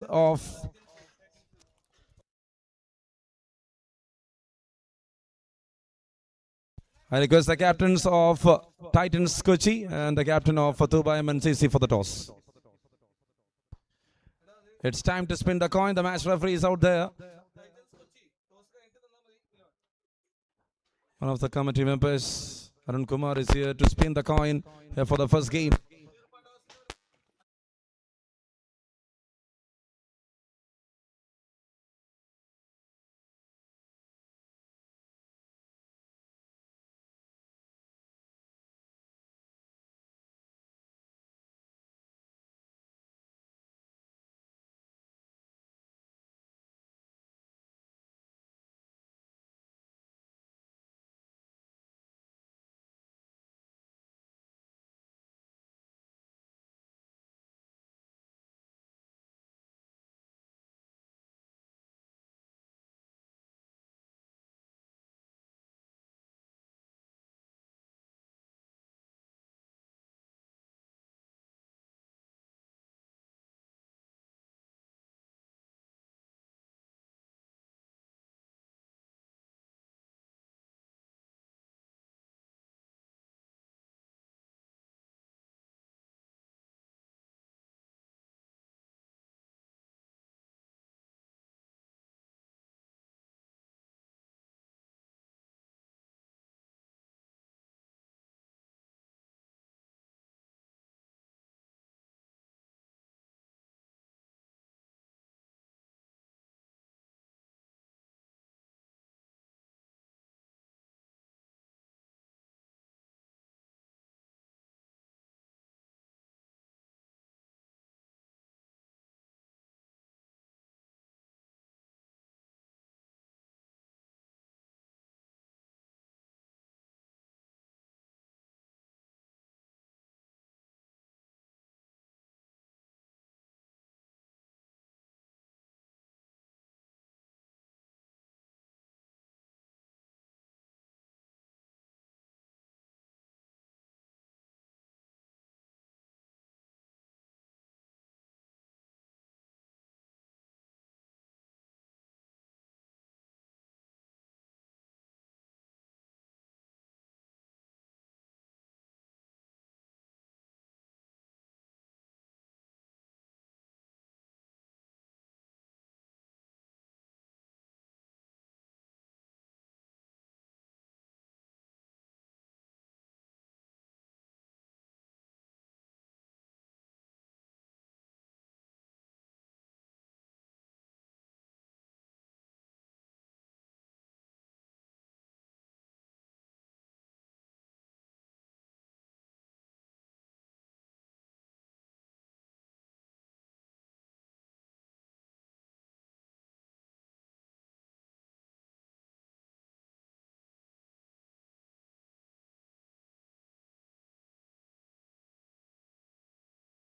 of I request the captains of Titans Kochi and the captain of Tuba MNCC for the toss. It's time to spin the coin. The match referee is out there. One of the committee members, Arun Kumar, is here to spin the coin for the first game.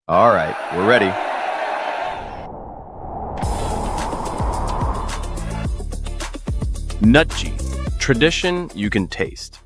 All right, we're ready. Nutji, tradition you can taste.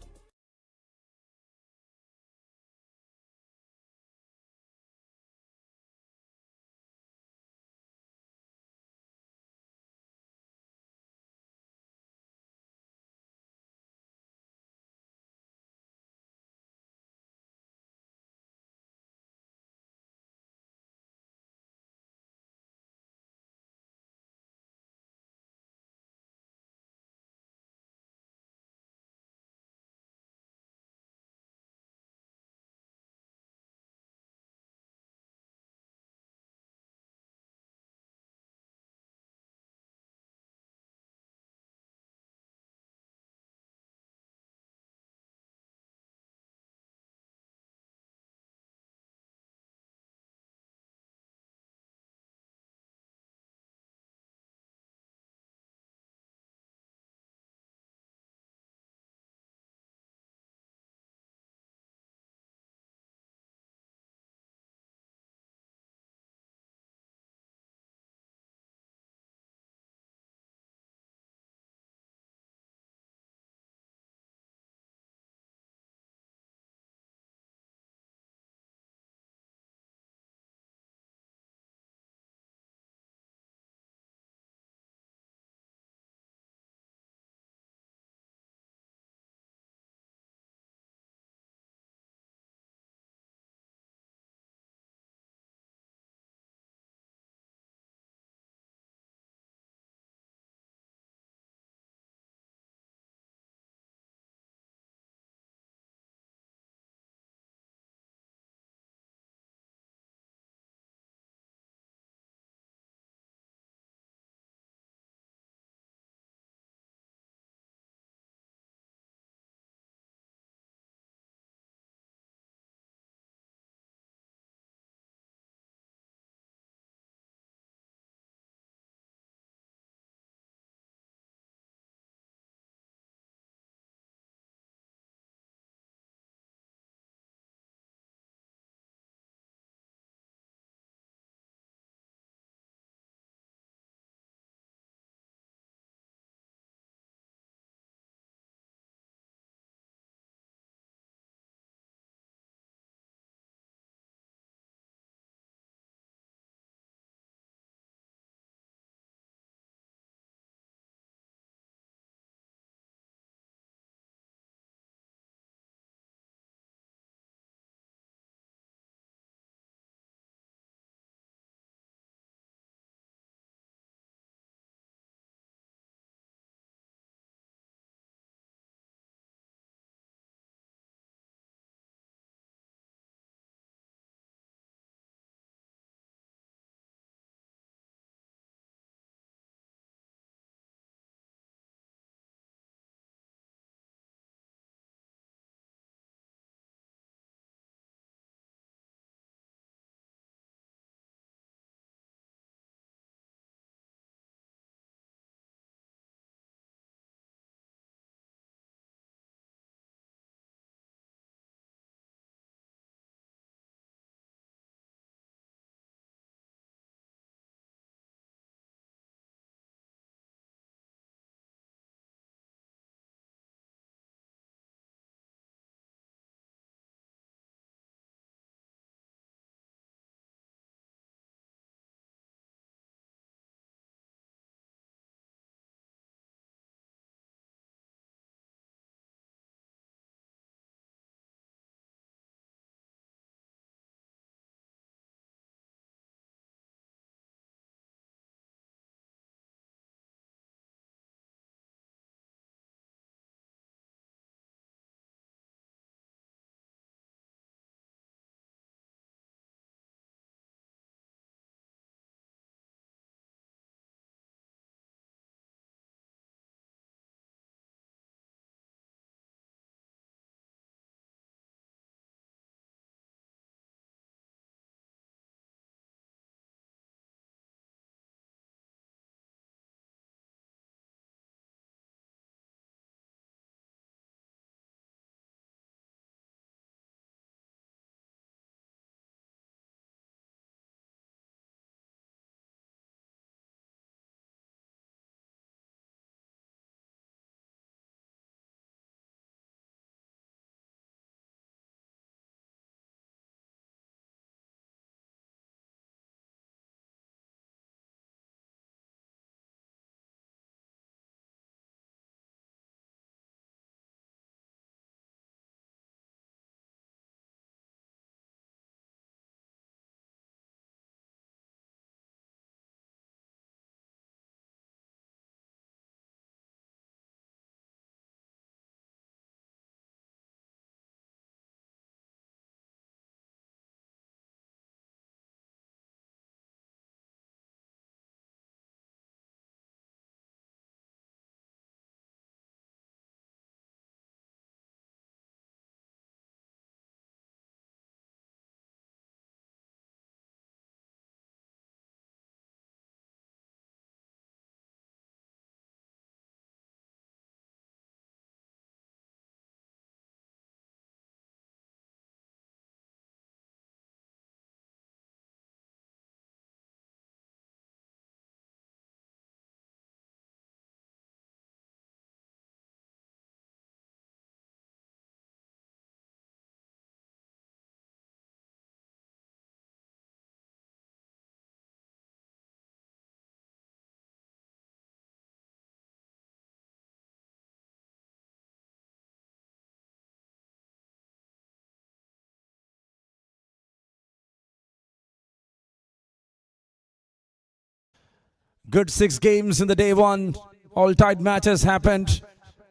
Good 6 games in the day one. All tight matches happened.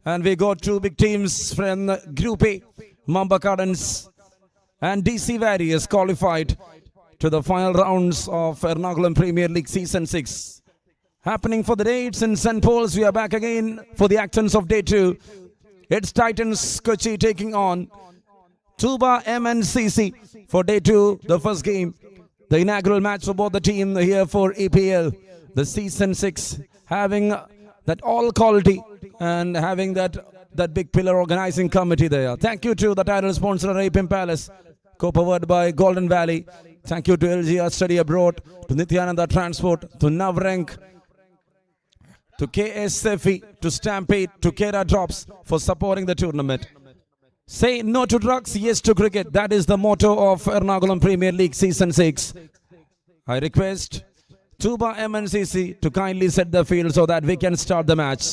And we got two big teams from Group A. Mamba Gardens and DC Warriors qualified to the final rounds of Ernakulam Premier League Season 6. Happening for the day, it's in St. Paul's. We are back again for the actions of day 2. It's Titans Kochi taking on Tuba MNCC for day 2, the first game. The inaugural match for both the team here for EPL. The Season 6 having that all quality and having that big pillar organizing committee there. Thank you to the title sponsor Vir Pavas, co-powered by Golden Valley. Thank you to LGR Study Abroad, to Nityananda Transport, to Navrank, to KSFE, to Stampede, to Kera Drops for supporting the tournament. Say no to drugs, yes to cricket. That is the motto of Ernakulam Premier League Season 6. I request Tuba MNCC to kindly set the field so that we can start the match.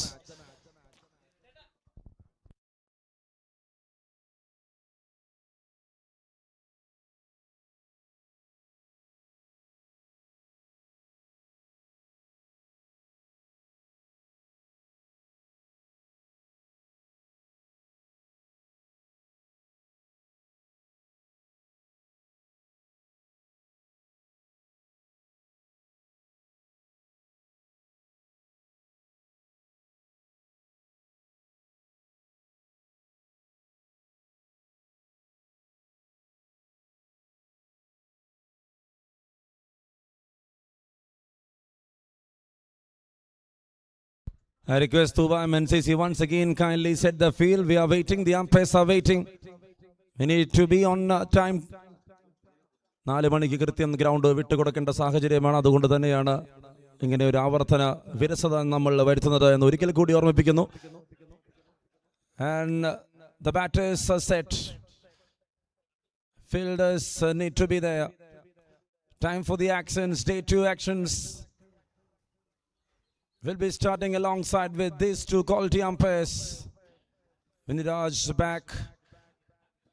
I request Tuba MNCC once again kindly set the field. We are waiting. The umpires are waiting. We need to be on time. 4 മണിക്ക് കൃത്യം ground വിട്ടുകൊടുക്കേണ്ട സാഹചര്യമാണ്. അതുകൊണ്ട് തന്നെയാണ് ഇങ്ങനെ ഒരു ആവർത്തന വിരസത നമ്മൾ വരുത്തുന്നത് എന്ന് ഒരിക്കൽ കൂടി ഓർമ്മിപ്പിക്കുന്നു. And the batters are set. Fielders need to be there. Time for the actions. Day 2 actions. We'll be starting alongside with these two quality umpires. Viniraj back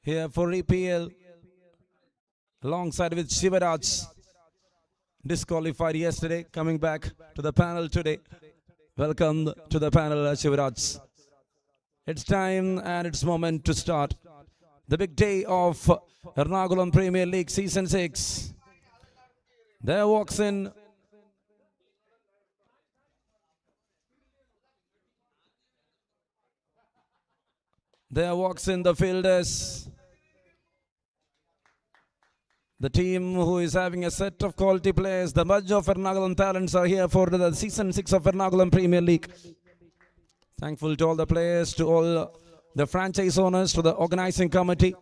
here for EPL. Alongside with Shivaraj. Disqualified yesterday, coming back to the panel today. Welcome to the panel, Shivaraj. It's time and it's moment to start the big day of Ernakulam Premier League Season 6. There walks in the fielders. The team who is having a set of quality players. The bunch of Ernakulam talents are here for the Season 6 of Ernakulam Premier League. Thankful to all the players, to all the franchise owners, to the organizing committee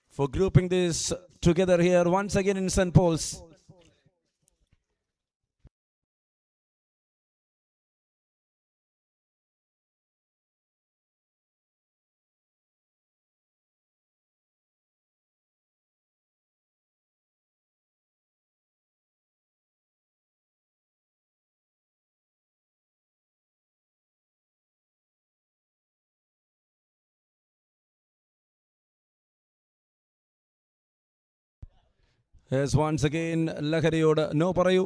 for grouping this together here once again in St. Paul's. Yes, once again, ലഹരിയോട് no പറയൂ,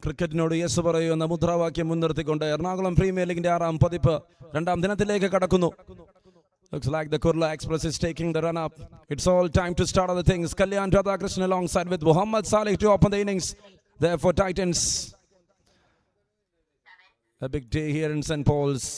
ക്രിക്കറ്റിനോട് yes പറയൂ എന്ന മുദ്രാവാക്യം മുൻനിർത്തിക്കൊണ്ട് Ernakulam premier ലീഗിന്റെ 6ാം പതിപ്പ് 2ാം ദിനത്തിലേക്ക് കടക്കുന്നു. Looks like the Kurla Express is taking the run up. It's all time to start other things. Kalyan Radhakrishnan alongside with Muhammad Saleh to open the innings. There for Titans. A big day here in St. Paul's.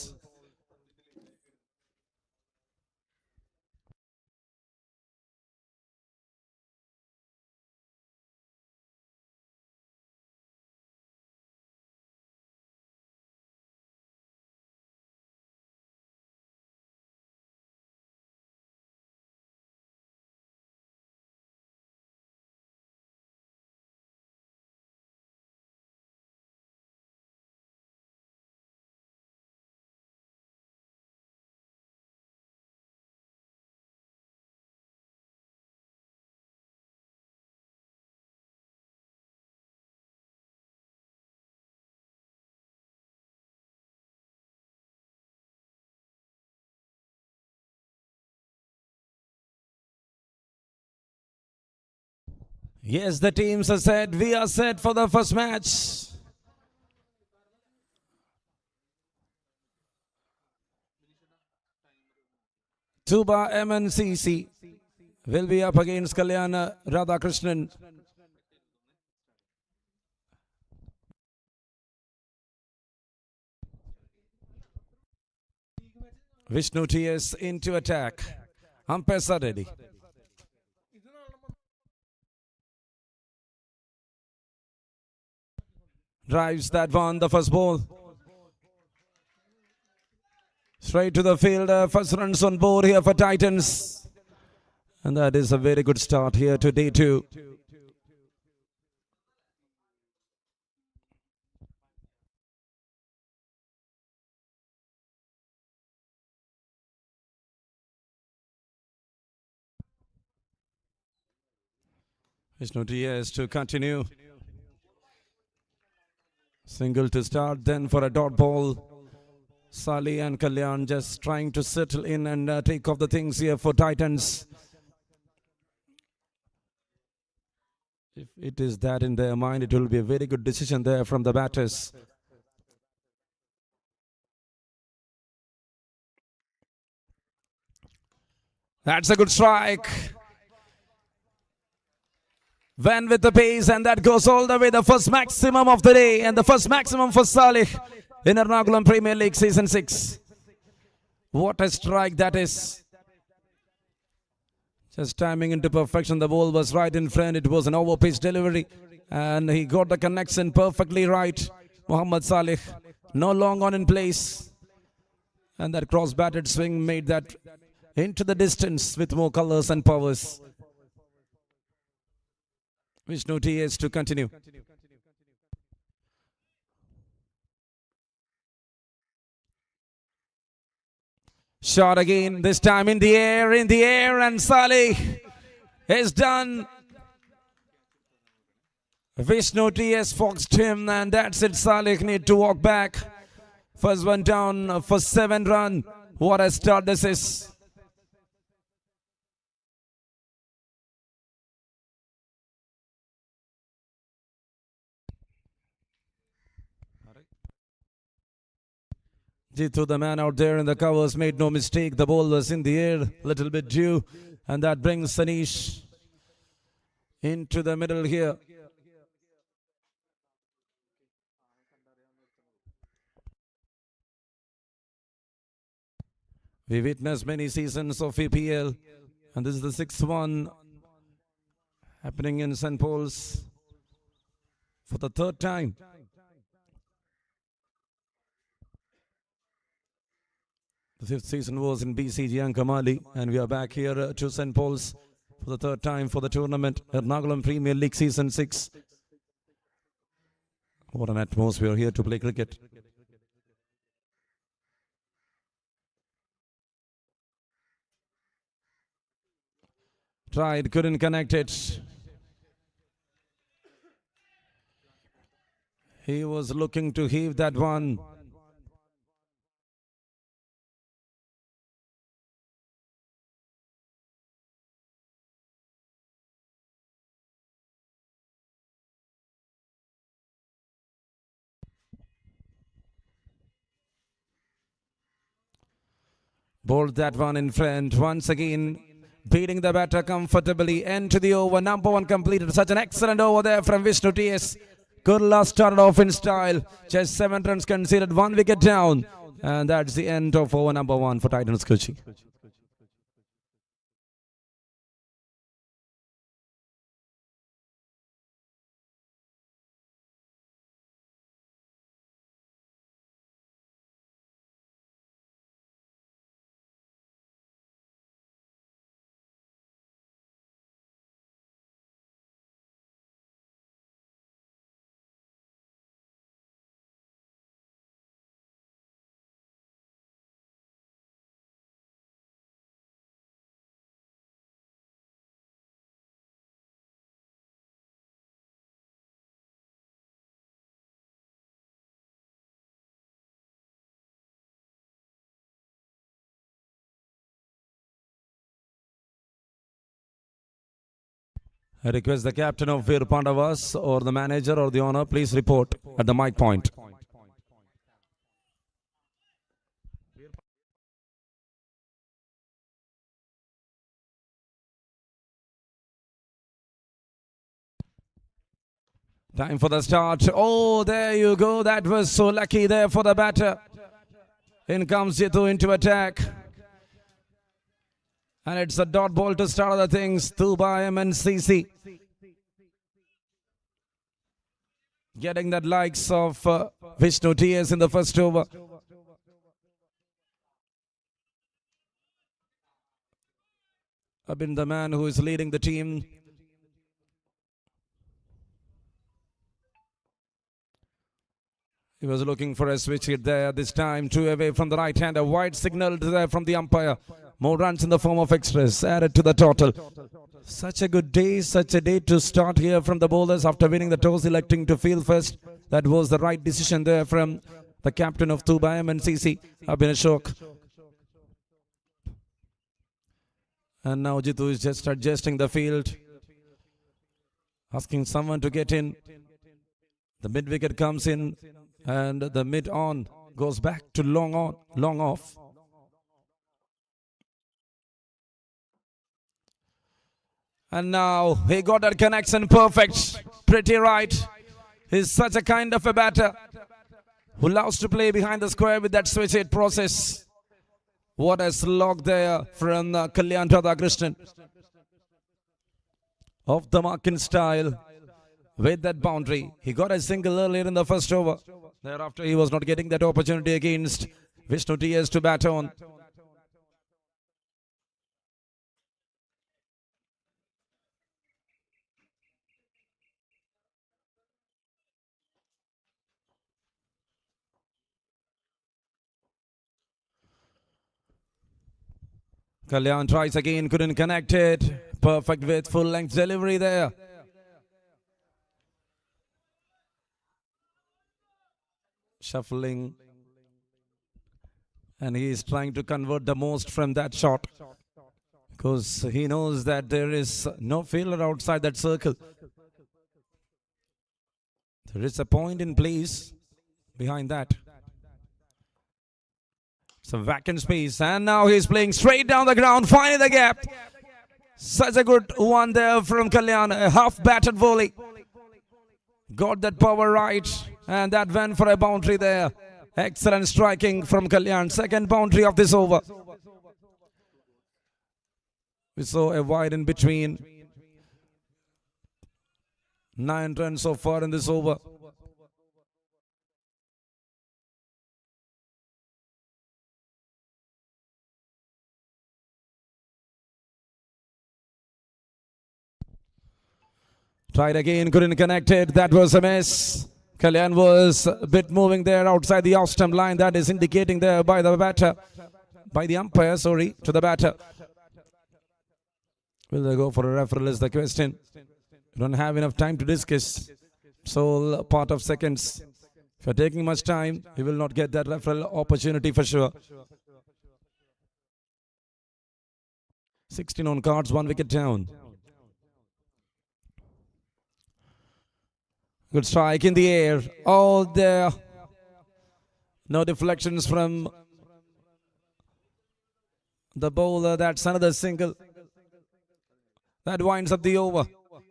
Yes, the teams are set. We are set for the first match. Tuba MNCC will be up against Kalyana Radhakrishnan. Vishnu TS into attack. Umpires are ready. Drives that one, the first ball. Straight to the field. First runs on board here for Titans. And that is a very good start here to day 2. Vishnu TS to continue. Single to start, then for a dot ball. Sali and Kalyan just trying to settle in and take off the things here for Titans. If it is that in their mind, it will be a very good decision there from the batters. That's a good strike. Went with the pace, and that goes all the way. The first maximum of the day, and the first maximum for Salih in Ernakulam Premier League Season 6. What a strike that is. Just timing into perfection. The ball was right in front. It was an over-pitch delivery, and he got the connection perfectly right. Muhammad Salih, no long on in place. And that cross-batted swing made that into the distance with more colors and powers. Vishnu TS to continue. Shot again, this time in the air, and Salih is done. Vishnu TS foxed him, and that's it. Salih need to walk back. First one down for 7 runs. What a start this is. Jitu, the man out there in the covers, made no mistake. The ball was in the air, little bit due, and that brings Sanish into the middle here. We witnessed many seasons of EPL, and this is the 6th one happening in St. Paul's for the 3rd time. The 5th season was in BCG Ankamali, and we are back here to St. Paul's for the 3rd time for the tournament, Ernakulam Premier League Season 6. What an atmosphere here to play cricket. Tried, couldn't connect it. He was looking to heave that one. Bowled that one in front. Once again, beating the batter comfortably. End to the over. Number 1 completed. Such an excellent over there from Vishnu TS. Kurla started off in style. Just 7 runs conceded. 1 wicket down. And that's the end of over number 1 for Titans Kochi. I request the captain of Vir Pavas or the manager or the owner, please report at the mic point. Time for the start. Oh, there you go. That was so lucky there for the batter. In comes Jitu into attack. And it's a dot ball to start other things. Tuba MNCC. Getting that likes of Vishnu TS in the first over. I've been the man who is leading the team. He was looking for a switch hit there. This time, 2 away from the right hand. A wide signal there from the umpire. More runs in the form of extras added to the total. Such a good day, such a day to start here from the bowlers after winning the toss, electing to field first. That was the right decision there from the captain of Tuba MNCC, Abhinay Ashok. And now Jitu is just adjusting the field, asking someone to get in. The mid wicket comes in and the mid on goes back to long on, long off. And now he got that connection perfect, pretty right. He's such a kind of a batter who loves to play behind the square with that switch hit process. What a slog there from Kalyan Radhakrishnan. Off the mark in style with that boundary. He got a single earlier in the first over. Thereafter he was not getting that opportunity against Vishnu TS to bat on. Kalyan tries again, couldn't connect it. Perfect with full length delivery there. Shuffling. And he is trying to convert the most from that shot, because he knows that there is no fielder outside that circle. There is a point in place behind that. It's a vacant space, and now he's playing straight down the ground, finding the gap. Such a good one there from Kalyan, a half-batted volley. Got that power right, and that went for a boundary there. Excellent striking from Kalyan, second boundary of this over. We saw a wide in between. 9 runs so far in this over. Tried again, couldn't connect it. That was a miss. Kalyan was a bit moving there outside the off stump line. That is indicating there by the batter, by the umpire, sorry, to the batter. Will they go for a referral is the question. You don't have enough time to discuss. So part of seconds. If you're taking much time, you will not get that referral opportunity for sure. 16 on cards, 1 wicket down. Good strike in the air. Oh, there. No deflections from the bowler. That's another single. That winds up the over.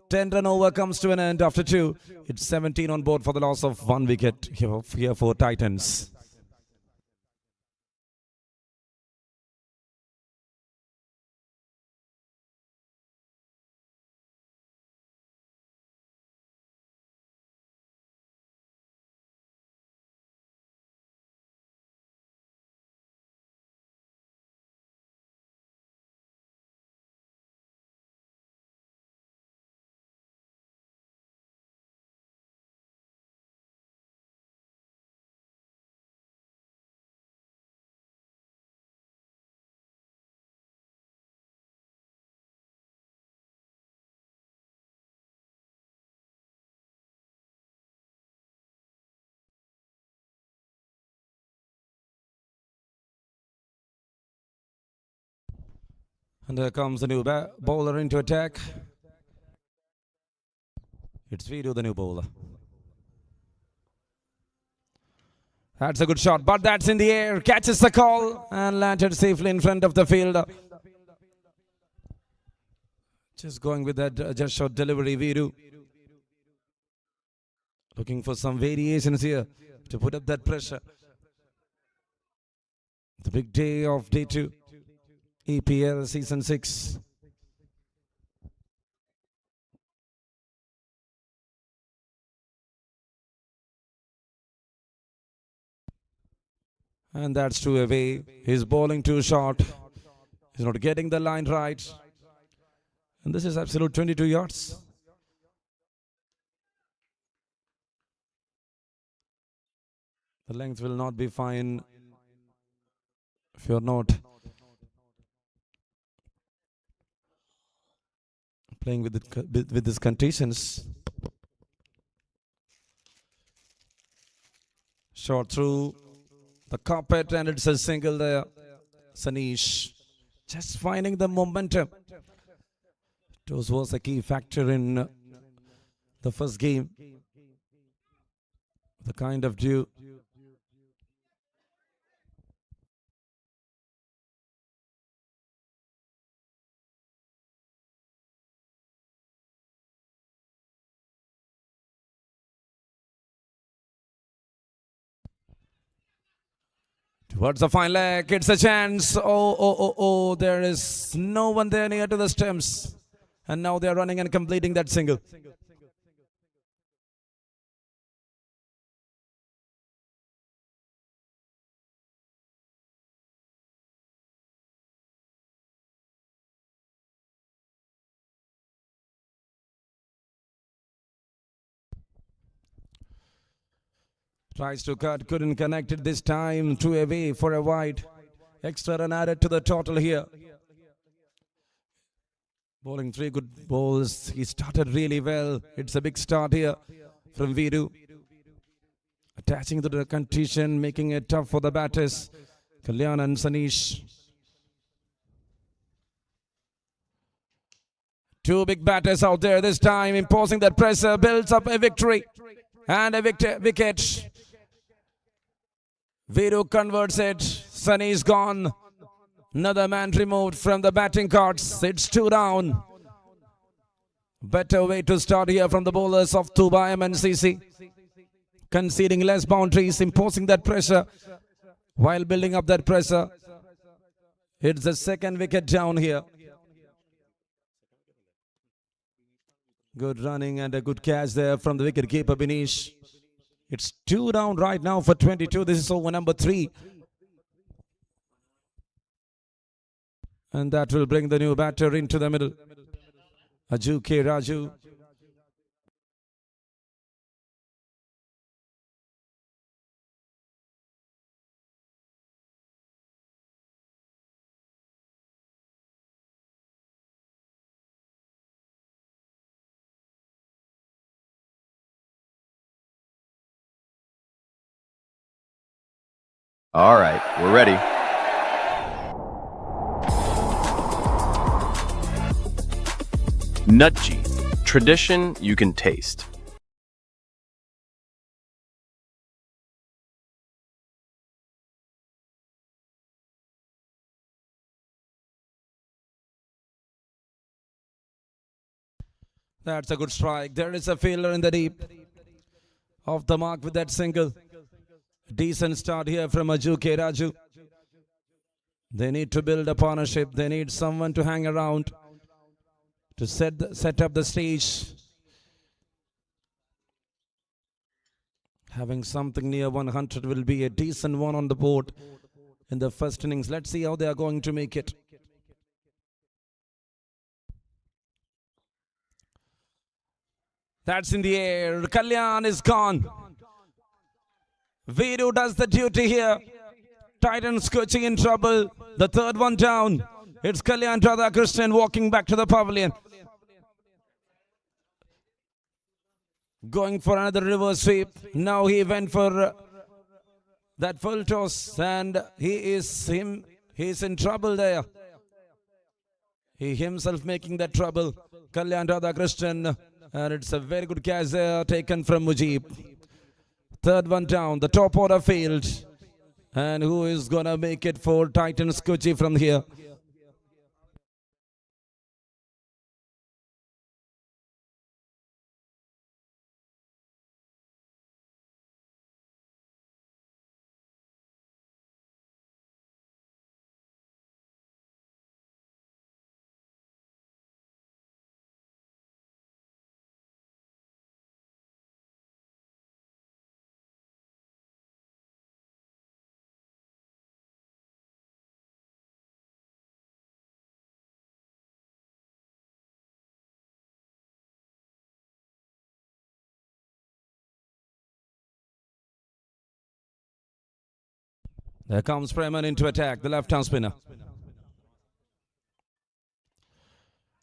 10-run over comes to an end after 2. It's 17 on board for the loss of 1 wicket here for Titans. And there comes the new bowler into attack. It's Viru, the new bowler. That's a good shot, but that's in the air. Catches the call and landed safely in front of the fielder. Just going with that just shot delivery, Viru. Looking for some variations here to put up that pressure. The big day of day 2, EPL season 6. And that's 2 away. He's bowling too short. He's not getting the line right. And this is absolute 22 yards. The length will not be fine if you're not playing with these conditions. Shot through the carpet and it's a single there. Sanish just finding the momentum. Those was a key factor in the first game. The kind of due. Towards the fine leg, it's a chance. Oh, there is no one there near to the stumps. And now they're running and completing that single. Tries to cut, couldn't connect it this time. 2 away for a wide. Extra run added to the total here. Bowling 3 good balls. He started really well. It's a big start here from Viru. Attaching to the condition, making it tough for the batters. Kalyan and Sanish. 2 big batters out there this time, imposing that pressure, builds up a victory. And a wicket. Viru converts it. Sunny is gone. Another man removed from the batting cards. It's 2 down. Better way to start here from the bowlers of Tuba MNCC. Conceding less boundaries, imposing that pressure while building up that pressure. It's the 2nd wicket down here. Good running and a good catch there from the wicket keeper Binish. It's 2 down right now for 22. This is over number 3. And that will bring the new batter into the middle. Aju K. Raju. All right, we're ready. Nutji, tradition you can taste. That's a good strike. There is a fielder in the deep. Off the mark with that single. Decent start here from Aju K. Raju. They need to build a partnership. They need someone to hang around to set up the stage. Having something near 100 will be a decent one on the board in the first innings. Let's see how they are going to make it. That's in the air. Kalyan is gone. Viru does the duty here. Titans coaching in trouble. The 3rd one down. It's Kalyan Radhakrishnan walking back to the pavilion. Going for another reverse sweep. Now he went for that full toss and he's in trouble there. He himself making that trouble. Kalyan Radhakrishnan And it's a very good catch there taken from Mujib. Third one down, the top order field. And who is going to make it for Titans Kochi from here? There comes Preman into attack, the left-hand spinner.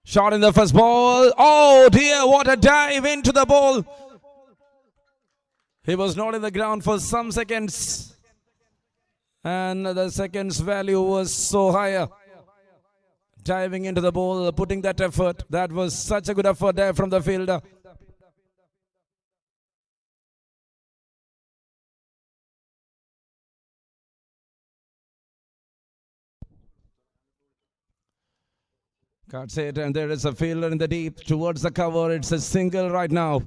Shot in the first ball. Oh dear, what a dive into the ball. He was not in the ground for some seconds. And the seconds value was so higher. Diving into the ball, putting that effort. That was such a good effort there from the fielder. Cuts it, and there is a fielder in the deep towards the cover. It's a single right now.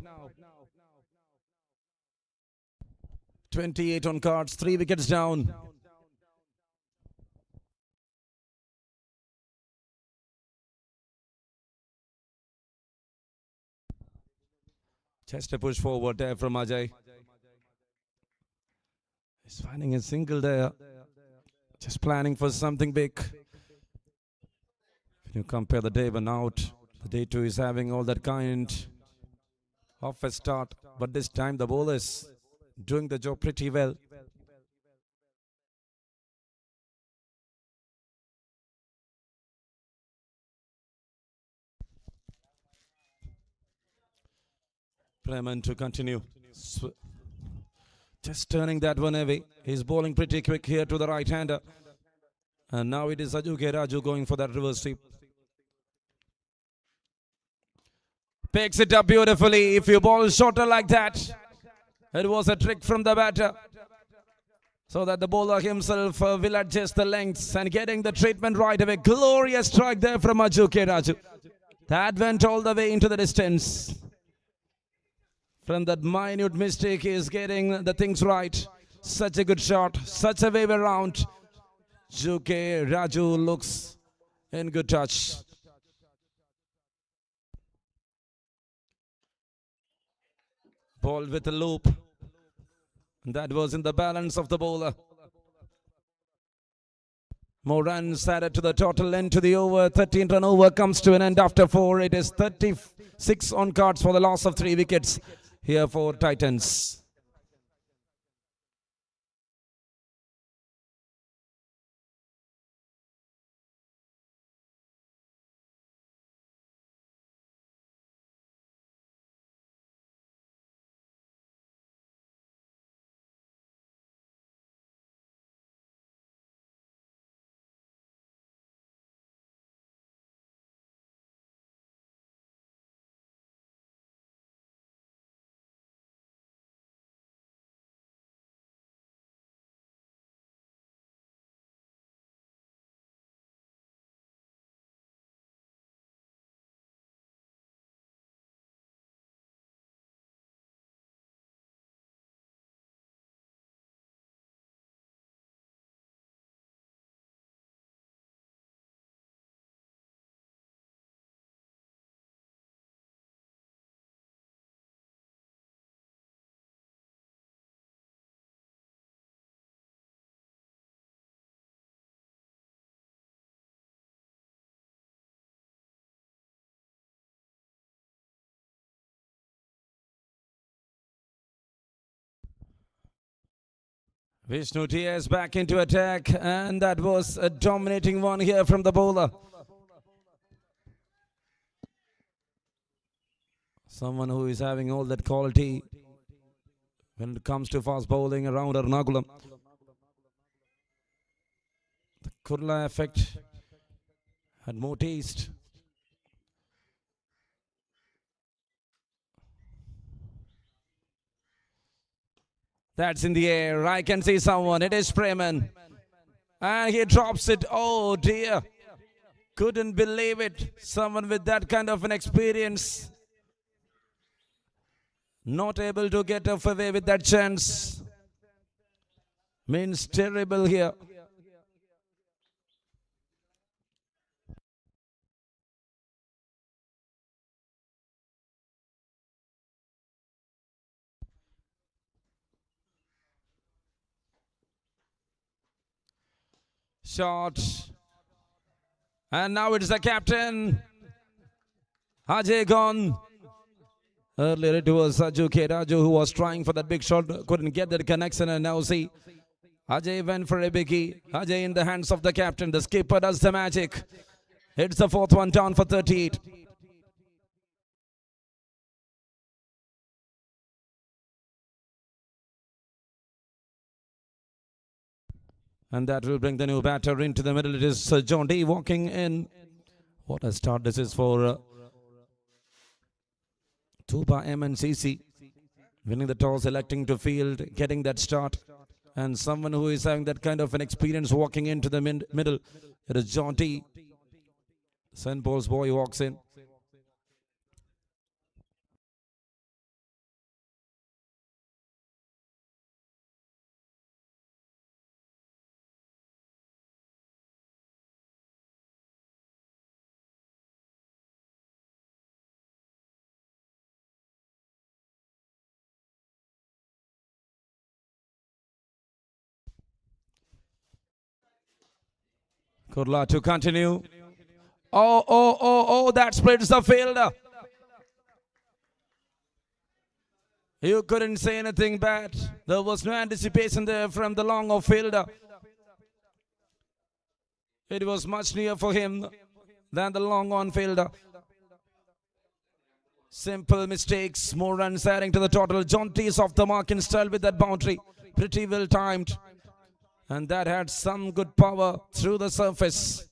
28 on cards, 3 wickets down. Just a push forward there from Ajay. He's finding a single there. Just planning for something big. When you compare the day one out, the day two is having all that kind of a start. But this time the bowler is doing the job pretty well. Preman to continue. Just turning that one away. He's bowling pretty quick here to the right-hander. And now it is Ajuke Raju going for that reverse sweep. Picks it up beautifully. If you bowl shorter like that, it was a trick from the batter. So that the bowler himself will adjust the lengths and getting the treatment right away. Glorious strike there from Ajuke Raju. That went all the way into the distance. From that minute mistake, he is getting the things right. Such a good shot, such a wave around. Juke Raju looks in good touch. Ball with a loop. That was in the balance of the bowler. More runs added to the total end to the over. 13 run over comes to an end after 4. It is 36 on cards for the loss of 3 wickets here for Titans. Vishnu TS back into attack, and that was a dominating one here from the bowler. Someone who is having all that quality when it comes to fast bowling around Ernakulam. The Kurla effect had more taste. That's in the air. I can see someone. It is Preman. And he drops it. Oh dear. Couldn't believe it. Someone with that kind of an experience. Not able to get off away with that chance. Means terrible here. Shot. And now it's the captain. Ajay gone. Earlier it was Raju Raju who was trying for that big shot. Couldn't get that connection. And now see. Ajay went for a biggie. Ajay in the hands of the captain. The skipper does the magic. Hits the fourth one down for 38. And that will bring the new batter into the middle. It is John D walking in. What a start this is for Tuba MNCC. Winning the toss, electing to field, getting that start. And someone who is having that kind of an experience walking into the middle. It is John D. St. Paul's boy walks in. Kurla to continue. Oh, that splits the field. You couldn't say anything bad. There was no anticipation there from the long off fielder. It was much nearer for him than the long on fielder. Simple mistakes, more runs adding to the total. John T is off the mark in style with that boundary. Pretty well timed. And that had some good power through the surface.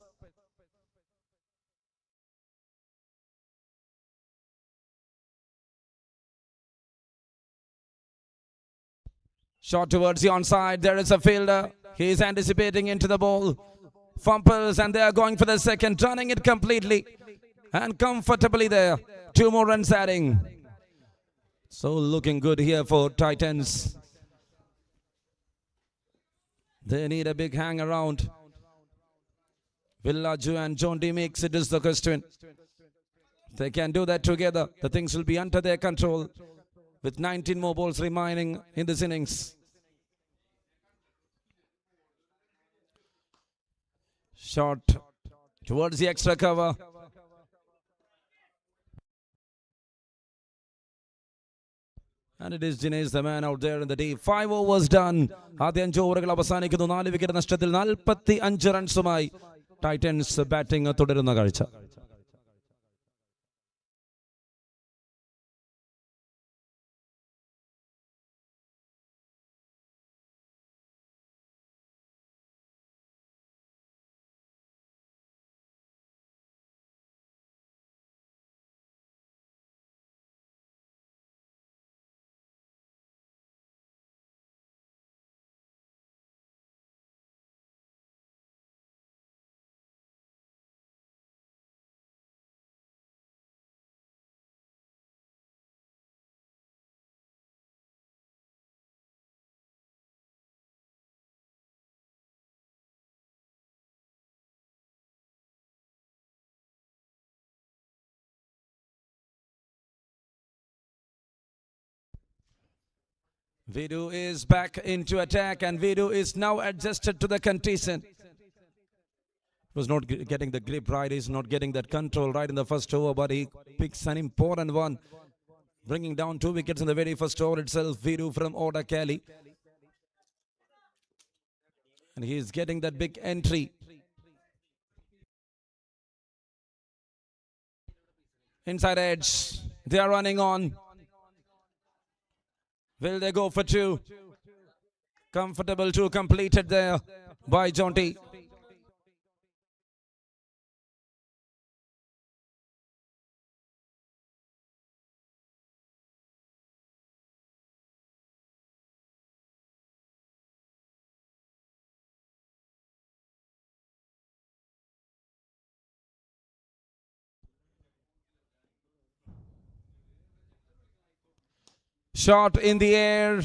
Shot towards the onside. There is a fielder. He is anticipating into the ball. Fumbles and they are going for the second, turning it completely and comfortably there. 2 more runs adding. So looking good here for Titans. They need a big hang around. Will Laju and John D makes it is the question. If they can do that together, the things will be under their control with 19 more balls remaining in this innings. Shot towards the extra cover. And it is Dinesh, the man out there in the deep. 5 overs done. ആദ്യ 5 ഓവറുകൾ അവസാനിക്കുന്നു. 4 wicket നഷ്ടത്തിൽ 45 റൺസുമായി Titans batting തുടരുന്ന കാഴ്ച. Vidu is back into attack and Vidu is now adjusted to the condition. Was not getting the grip right, he's not getting that control right in the first over, but he picks an important one, bringing down 2 wickets in the very first over itself. Vidu from Order Cali. And he is getting that big entry. Inside edge, they are running on. Will they go for 2? Comfortable 2 completed there by John T. Shot in the air.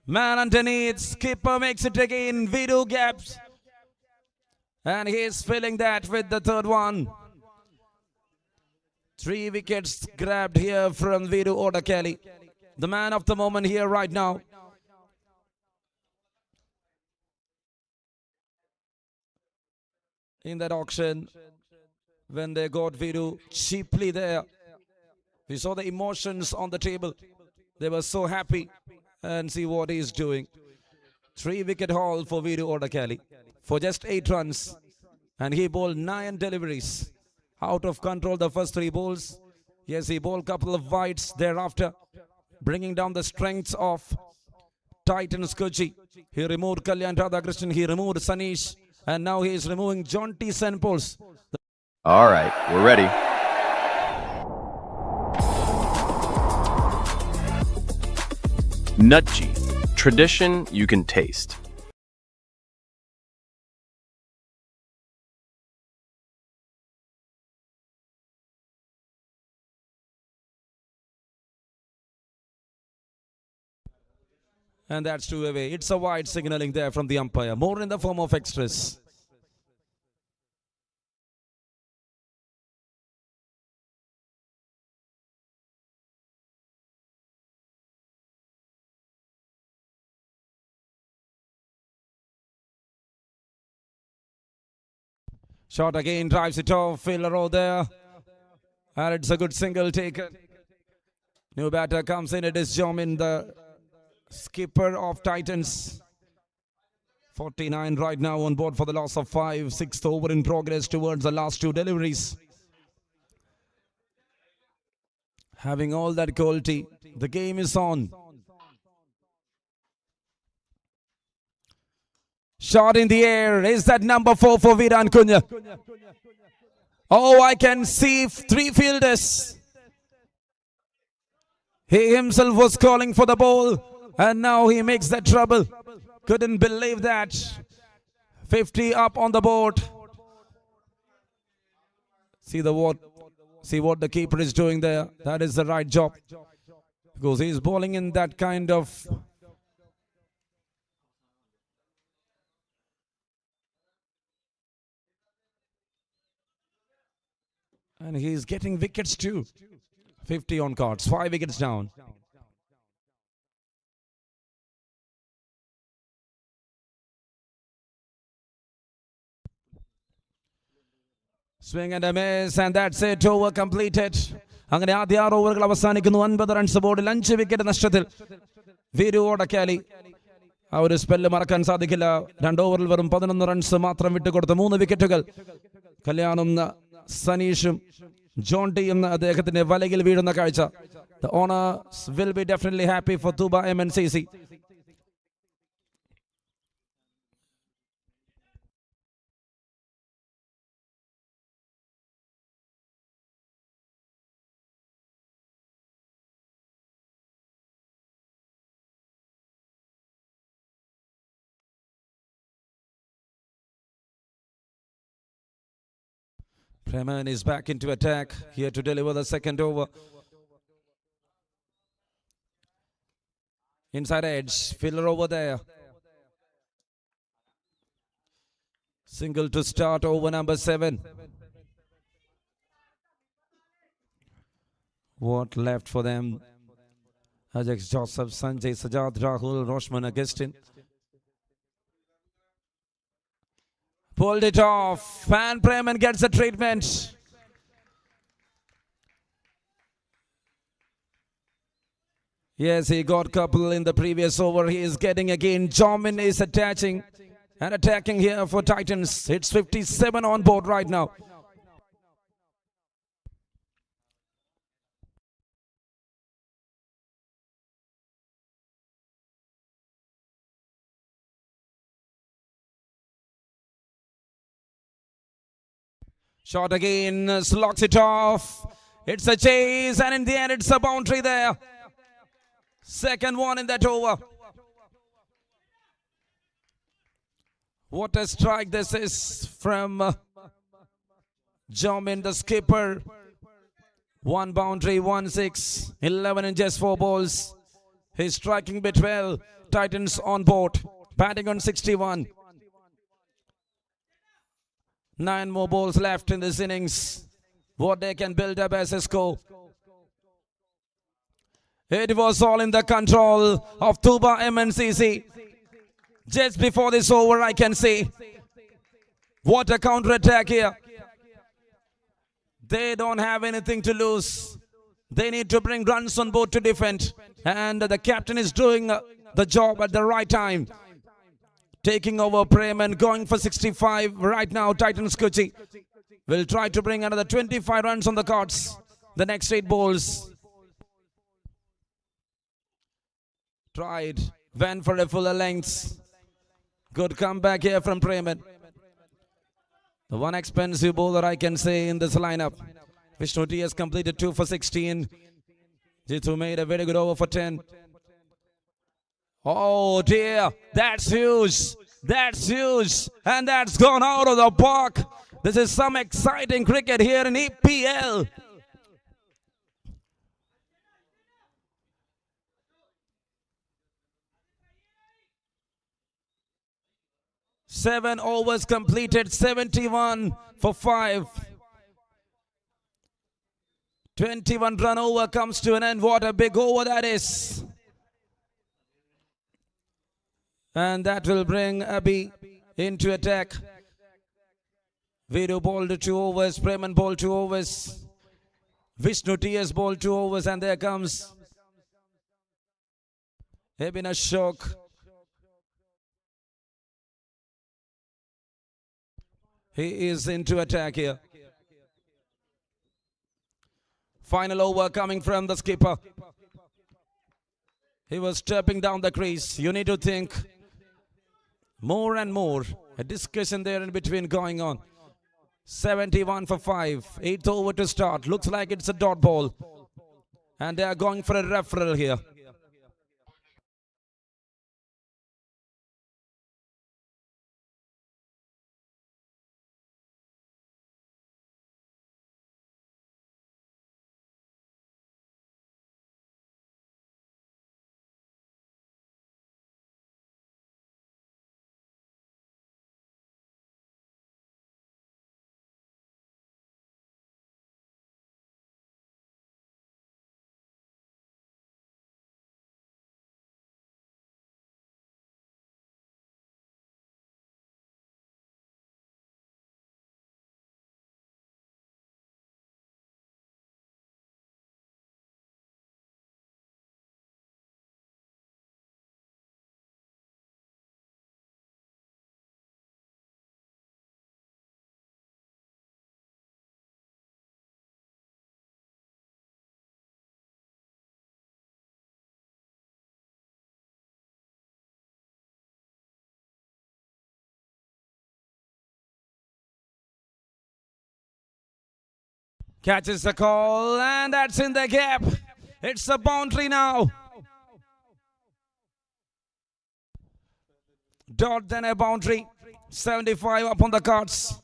Man underneath. Skipper makes it again. Viru gaps. And he's filling that with the third one. 3 wickets grabbed here from Viru Odakali. The man of the moment here right now. In that auction, when they got Viru cheaply there, we saw the emotions on the table. They were so happy. And see what he's doing. 3 wicket haul for Viru Odakali for just 8 runs. And he bowled 9 deliveries. Out of control the first 3 balls. Yes, he bowled a couple of wides thereafter, bringing down the strengths of Titans Kochi. He removed Kalyan Radhakrishnan, he removed Sanish, and now he is removing John T. Senpols. All right, we're ready. Nutji. Tradition you can taste. And that's 2 away. It's a wide signaling there from the umpire. More in the form of extras. Shot again, drives it off. Fielder over there. And it's a good single taken. New batter comes in. It is Jomin, the skipper of Titans. 49 right now on board for the loss of 5. 6th over in progress towards the last 2 deliveries. Having all that quality, the game is on. Shot in the air. Is that number 4 for Viran Kunya? Oh, I can see 3 fielders. He himself was calling for the ball. And now he makes that trouble. Couldn't believe that. 50 up on the board. See what the keeper is doing there. That is the right job. Because he's bowling in that kind of... And he's getting wickets too. 50 on cards. 5 wickets down. Swing and a miss, and that's it. Over completed. അങ്ങനെ ആദ്യ 6 ഓവറുകൾ അവസാനിക്കുന്നു. 50 runs ബോർഡിൽ 5 wicket നഷ്ടത്തിൽ വീരു ഓടക്കാലി. ആ ഒരു spell മറക്കാൻ സാധിക്കില്ല. 2 ഓവറിൽ വെറും 11 റൺസ് മാത്രം വിട്ടുകൊടുത്ത 3 വിക്കറ്റുകൾ. കല്യാണും സനീഷും ജോൺ ടിയും അദ്ദേഹത്തിന്റെ വലയിൽ വീഴുന്ന കാഴ്ച. The owners will be definitely happy for Tuba MNCC. Preman is back into attack, here to deliver the second over. Inside edge, fielder over there. Single to start over number 7. What left for them? Ajax Joseph, Sanjay, Sajad, Rahul, Roshman, Augustin. Pulled it off. Van Preman gets the treatment. Yes, he got couple in the previous over. He is getting again. Jomin is attaching and attacking here for Titans. It's 57 on board right now. Shot again, slugs it off. It's a chase, and in the end, it's a boundary there. Second one in that over. What a strike this is from Jomin, the skipper. 1 boundary, 1 6, 11 in just 4 balls. He's striking bit well. Titans on board. Batting on 61. 9 more balls left in this innings. What they can build up as a score. It was all in the control of Tuba MNCC. Just before this over, I can see. What a counter-attack here. They don't have anything to lose. They need to bring runs on board to defend. And the captain is doing the job at the right time. Taking over Prem and going for 65 right now. Titans Kochi will try to bring another 25 runs on the cards. The next 8 balls. Tried. Went for a fuller length. Good comeback here from Prem. The one expensive bowler I can say in this lineup. Vishnu T has completed 2 for 16. Jitu made a very good over for 10. Oh dear, that's huge. That's huge. And that's gone out of the park. This is some exciting cricket here in EPL. Seven overs completed, 71 for 5. 21 run over comes to an end. What a big over that is. And that will bring Abhi into attack. Viru bowled 2 overs, Preman bowled 2 overs. Vishnu T.S. bowled 2 overs, and there comes Ebin Ashok. He is into attack here. Final over coming from the skipper. He was stepping down the crease. You need to think more and more. A discussion there in between going on. 71 for 5. 8th over to start. Looks like it's a dot ball. And they are going for a referral here. Catches the call, and that's in the gap. It's a boundary now. Dot, then a boundary. 75 up on the cards.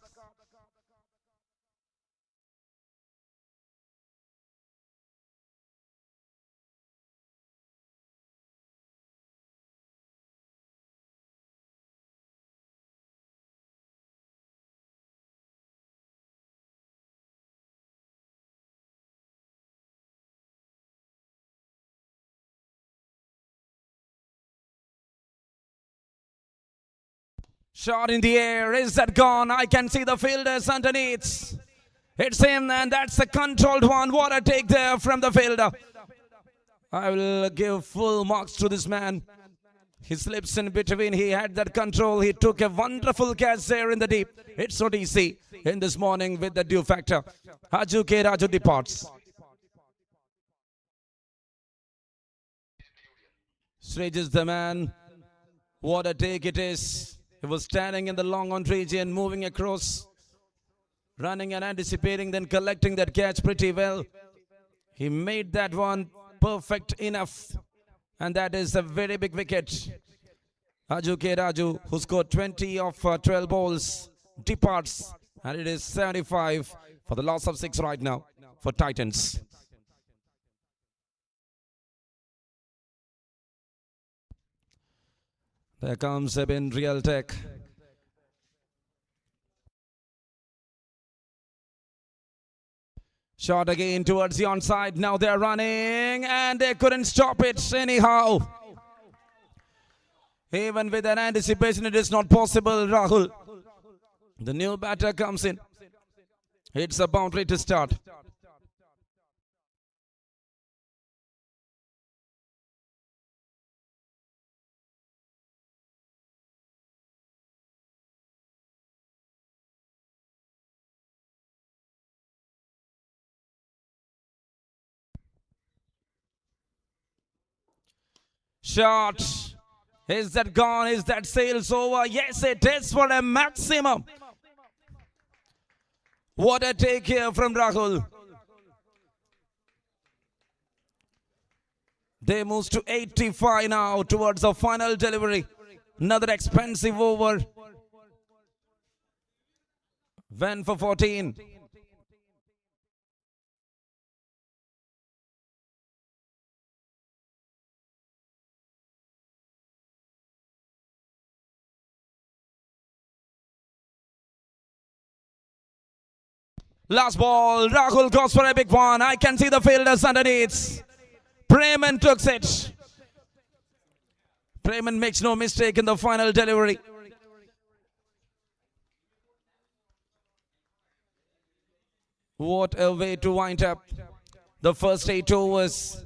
Shot in the air. Is that gone? I can see the fielders underneath. It's him, and that's a controlled one. What a take there from the fielder. I will give full marks to this man. He slips in between. He had that control. He took a wonderful catch there in the deep. It's ODC in this morning with the due factor. Haju K. Raju departs. Srij is the man. What a take it is. He was standing in the long on region, moving across, running and anticipating, then collecting that catch pretty well. He made that one perfect enough, and that is a very big wicket. Haju K. Raju, who scored 20 of 12 balls, departs, and it is 75 for the loss of 6 right now for Titans. There comes Ebin Real Tech. Shot again towards the onside. Now they're running and they couldn't stop it anyhow. Even with an anticipation, it is not possible, Rahul. The new batter comes in. Hits a boundary to start. Shot. Is that gone? Is that sails over? Yes, it is for a maximum. What a take here from Rahul. They move to 85 now towards the final delivery. Another expensive over. Went for 14. Last ball, Rahul goes for a big one. I can see the fielders underneath. Preman took it. Preman makes no mistake in the final delivery. What a way to wind up. The first 8 overs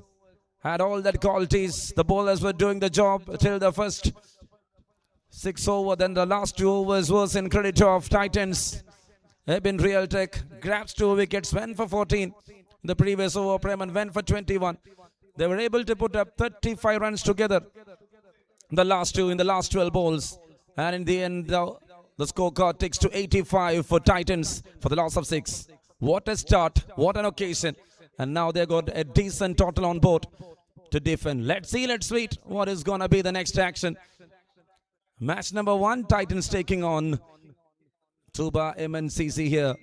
had all that qualities. The bowlers were doing the job till the first 6 over. Then the last 2 overs was in credit of Titans. Ebin Real Tech grabs 2 wickets, went for 14. The previous over, Preman went for 21. They were able to put up 35 runs together. The last 2 in the last 12 balls. And in the end, the scorecard takes to 85 for Titans for the loss of 6. What a start, what an occasion. And now they got a decent total on board to defend. Let's see, let's wait what is going to be the next action. Match number 1, Titans taking on Tuba MNCC here.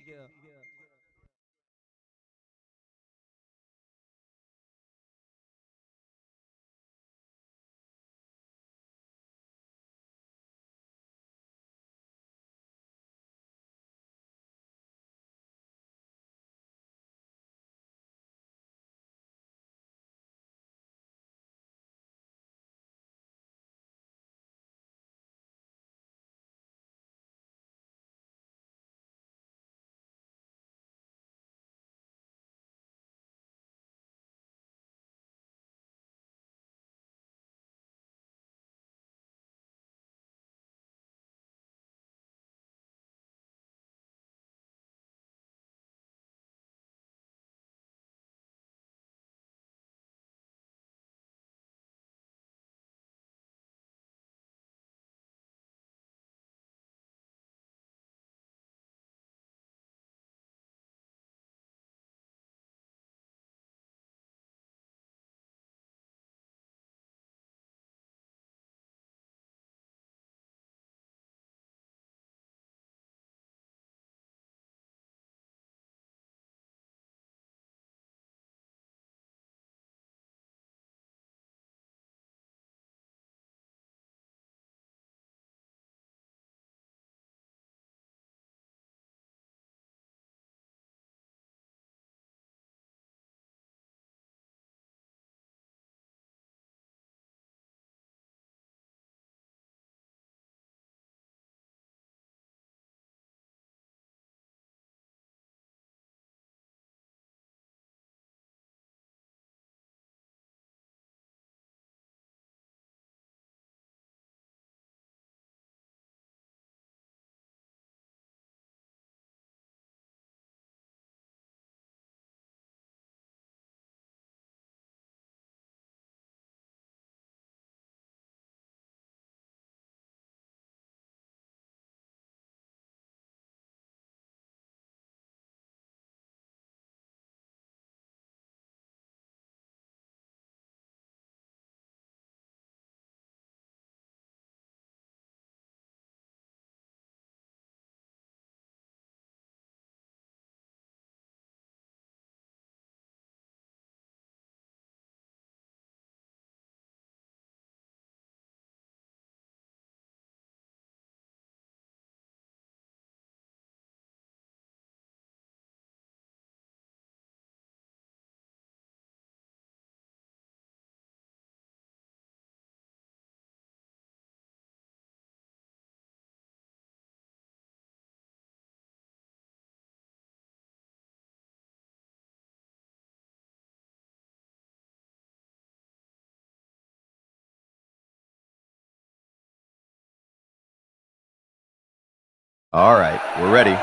All right, we're ready.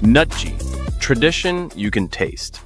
Nutji. Tradition you can taste.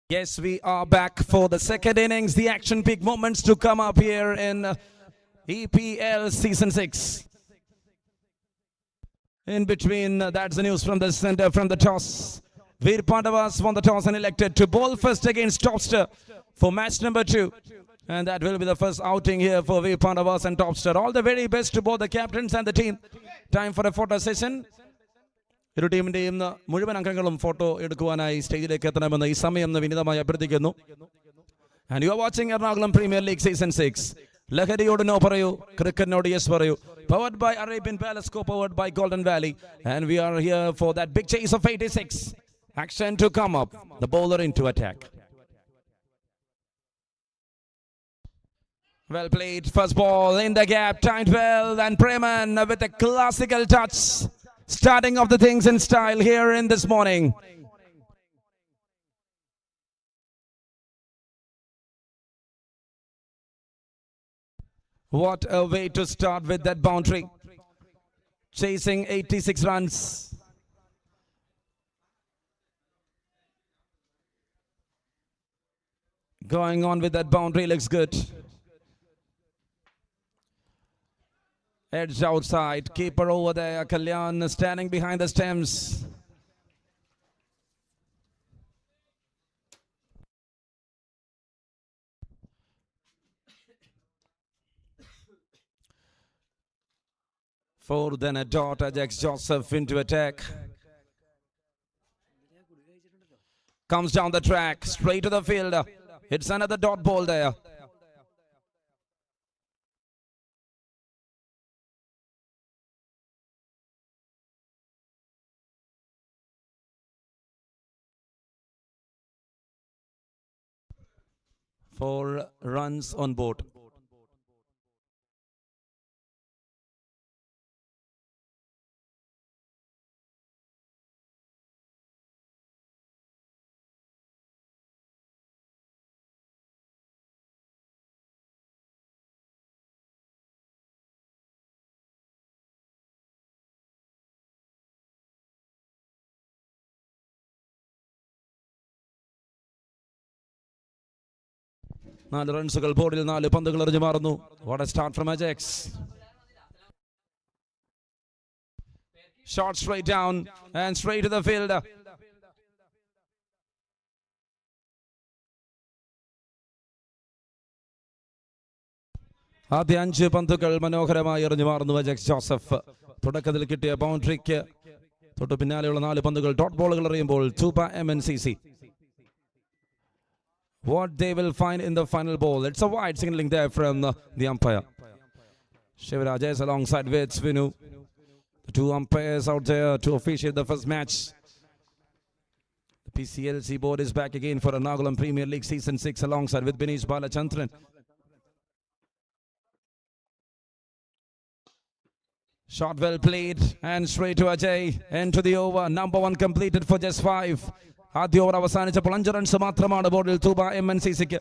Yes, we are back for the second innings. The action peak moments to come up here in EPL Season 6. In between, that's the news from the center, from the toss. Vir Pavas won the toss and elected to bowl first against Topster for match number 2. And that will be the first outing here for Vir Pavas and Topster. All the very best to both the captains and the team. Time for a photo session. ഇരു ടീമിൻ്റെയും മുഴുവൻ അംഗങ്ങളും photo എടുക്കുവാനായി സ്റ്റേജിലേക്ക് എത്തണമെന്ന് ഈ സമയം വിനീതമായി അഭ്യർത്ഥിക്കുന്നു. And you are watching Ernakulam Premier League Season 6. ലഹരിയോട് no പറയൂ, ക്രിക്കറ്റിനോട് യെസ് പറയൂ. Powered by Arabian Palace, co-powered by Golden Valley. And we are here for that big chase of 86. Action to come up. The bowler into attack. Well played. First ball in the gap. Timed well. And Preman with a classical touch. Starting off the things in style here in this morning. What a way to start with that boundary. Chasing 86 runs. Going on with that boundary looks good. Edge outside, keeper over there, Kalyan standing behind the stems. Four, then a dot, Ajax Joseph into attack. Comes down the track, straight to the field. It's another dot ball there. Four runs on board. നാല് റൺസുകൾ ബോർഡിൽ, 4 പന്തുകൾ എറിഞ്ഞു മാറുന്നു. What a start from Ajax. Shot straight down and straight to the field. ആദ്യ 5 പന്തുകൾ മനോഹരമായി എറിഞ്ഞു മാറുന്നു അജക്സ് ജോസഫ്. തുടക്കത്തിൽ കിട്ടിയ ബൗണ്ടറിക്ക് തൊട്ട് പിന്നാലെയുള്ള 4 പന്തുകൾ dot ബോളുകൾ എറിയുമ്പോൾ Tuba MNCC. What they will find in the final ball. It's a wide signaling there from the umpire. Shivraj is alongside with Svinu. The 2 umpires out there to officiate the first match. The PCLC board is back again for Ernakulam Premier League Season 6 alongside with Binish Balachandran. Shot well played and straight to Ajay. Into the over. Number 1 completed for just 5. ആദ്യ over അവസാനിച്ചപ്പോൾ 5 runs മാത്രമാണ് ബോർഡിൽ Tuba MNCCക്ക്.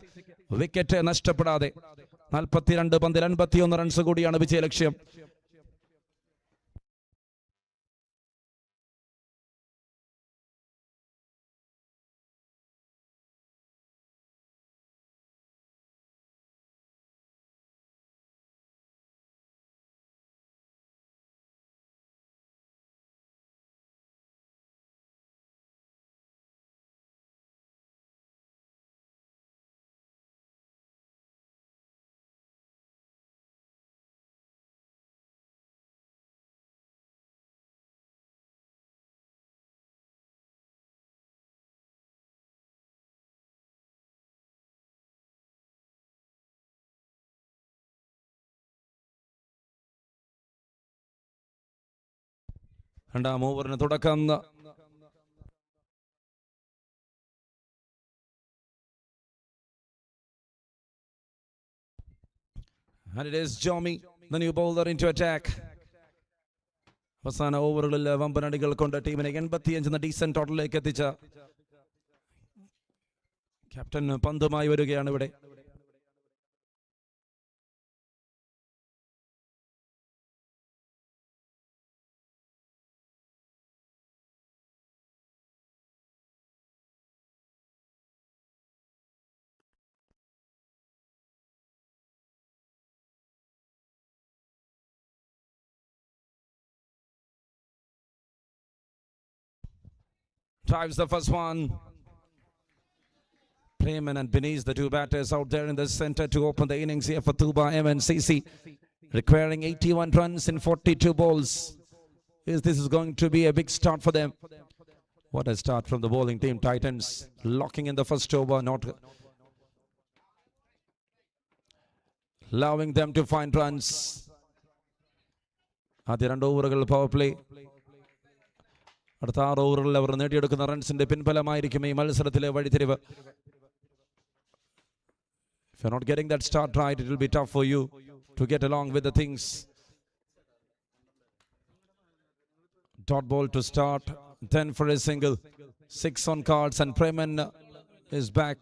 Wicket നഷ്ടപ്പെടാതെ 42 പന്തിൽ 51 runs കൂടിയാണ് വിജയലക്ഷ്യം. രണ്ടാം ഓവറിന് തുടക്കം. And it is Jomi, the new bowler, into attack. അവസാന ഓവറുകളിൽ വമ്പനടികൾ കൊണ്ട് ടീമിനെ 85 എന്ന ഡീസന്റ് ടോട്ടലിലേക്ക് എത്തിച്ച ക്യാപ്റ്റൻ പന്തുമായി വരികയാണ് ഇവിടെ. Drives the first one. Prayman and Binish, the 2 batters out there in the center to open the innings here for Tuba MNCC, requiring 81 runs in 42 balls. This is going to be a big start for them. What a start from the bowling team. Titans locking in the first over, not allowing them to find runs. ആദ്യ 2 ഓവറുകൾ power play. അടുത്ത 6 ഓവറുകളിൽ അവർ നേടിയെടുക്കുന്ന റൺസിന്റെ പിൻബലമായിരിക്കും ഈ മത്സരത്തിലെ വഴിത്തിരിവ്. If you're not getting that start right, it will be tough for you to get along with the things. Dot ball to start, 10 for a single, 6 on cards, and Prayman is back.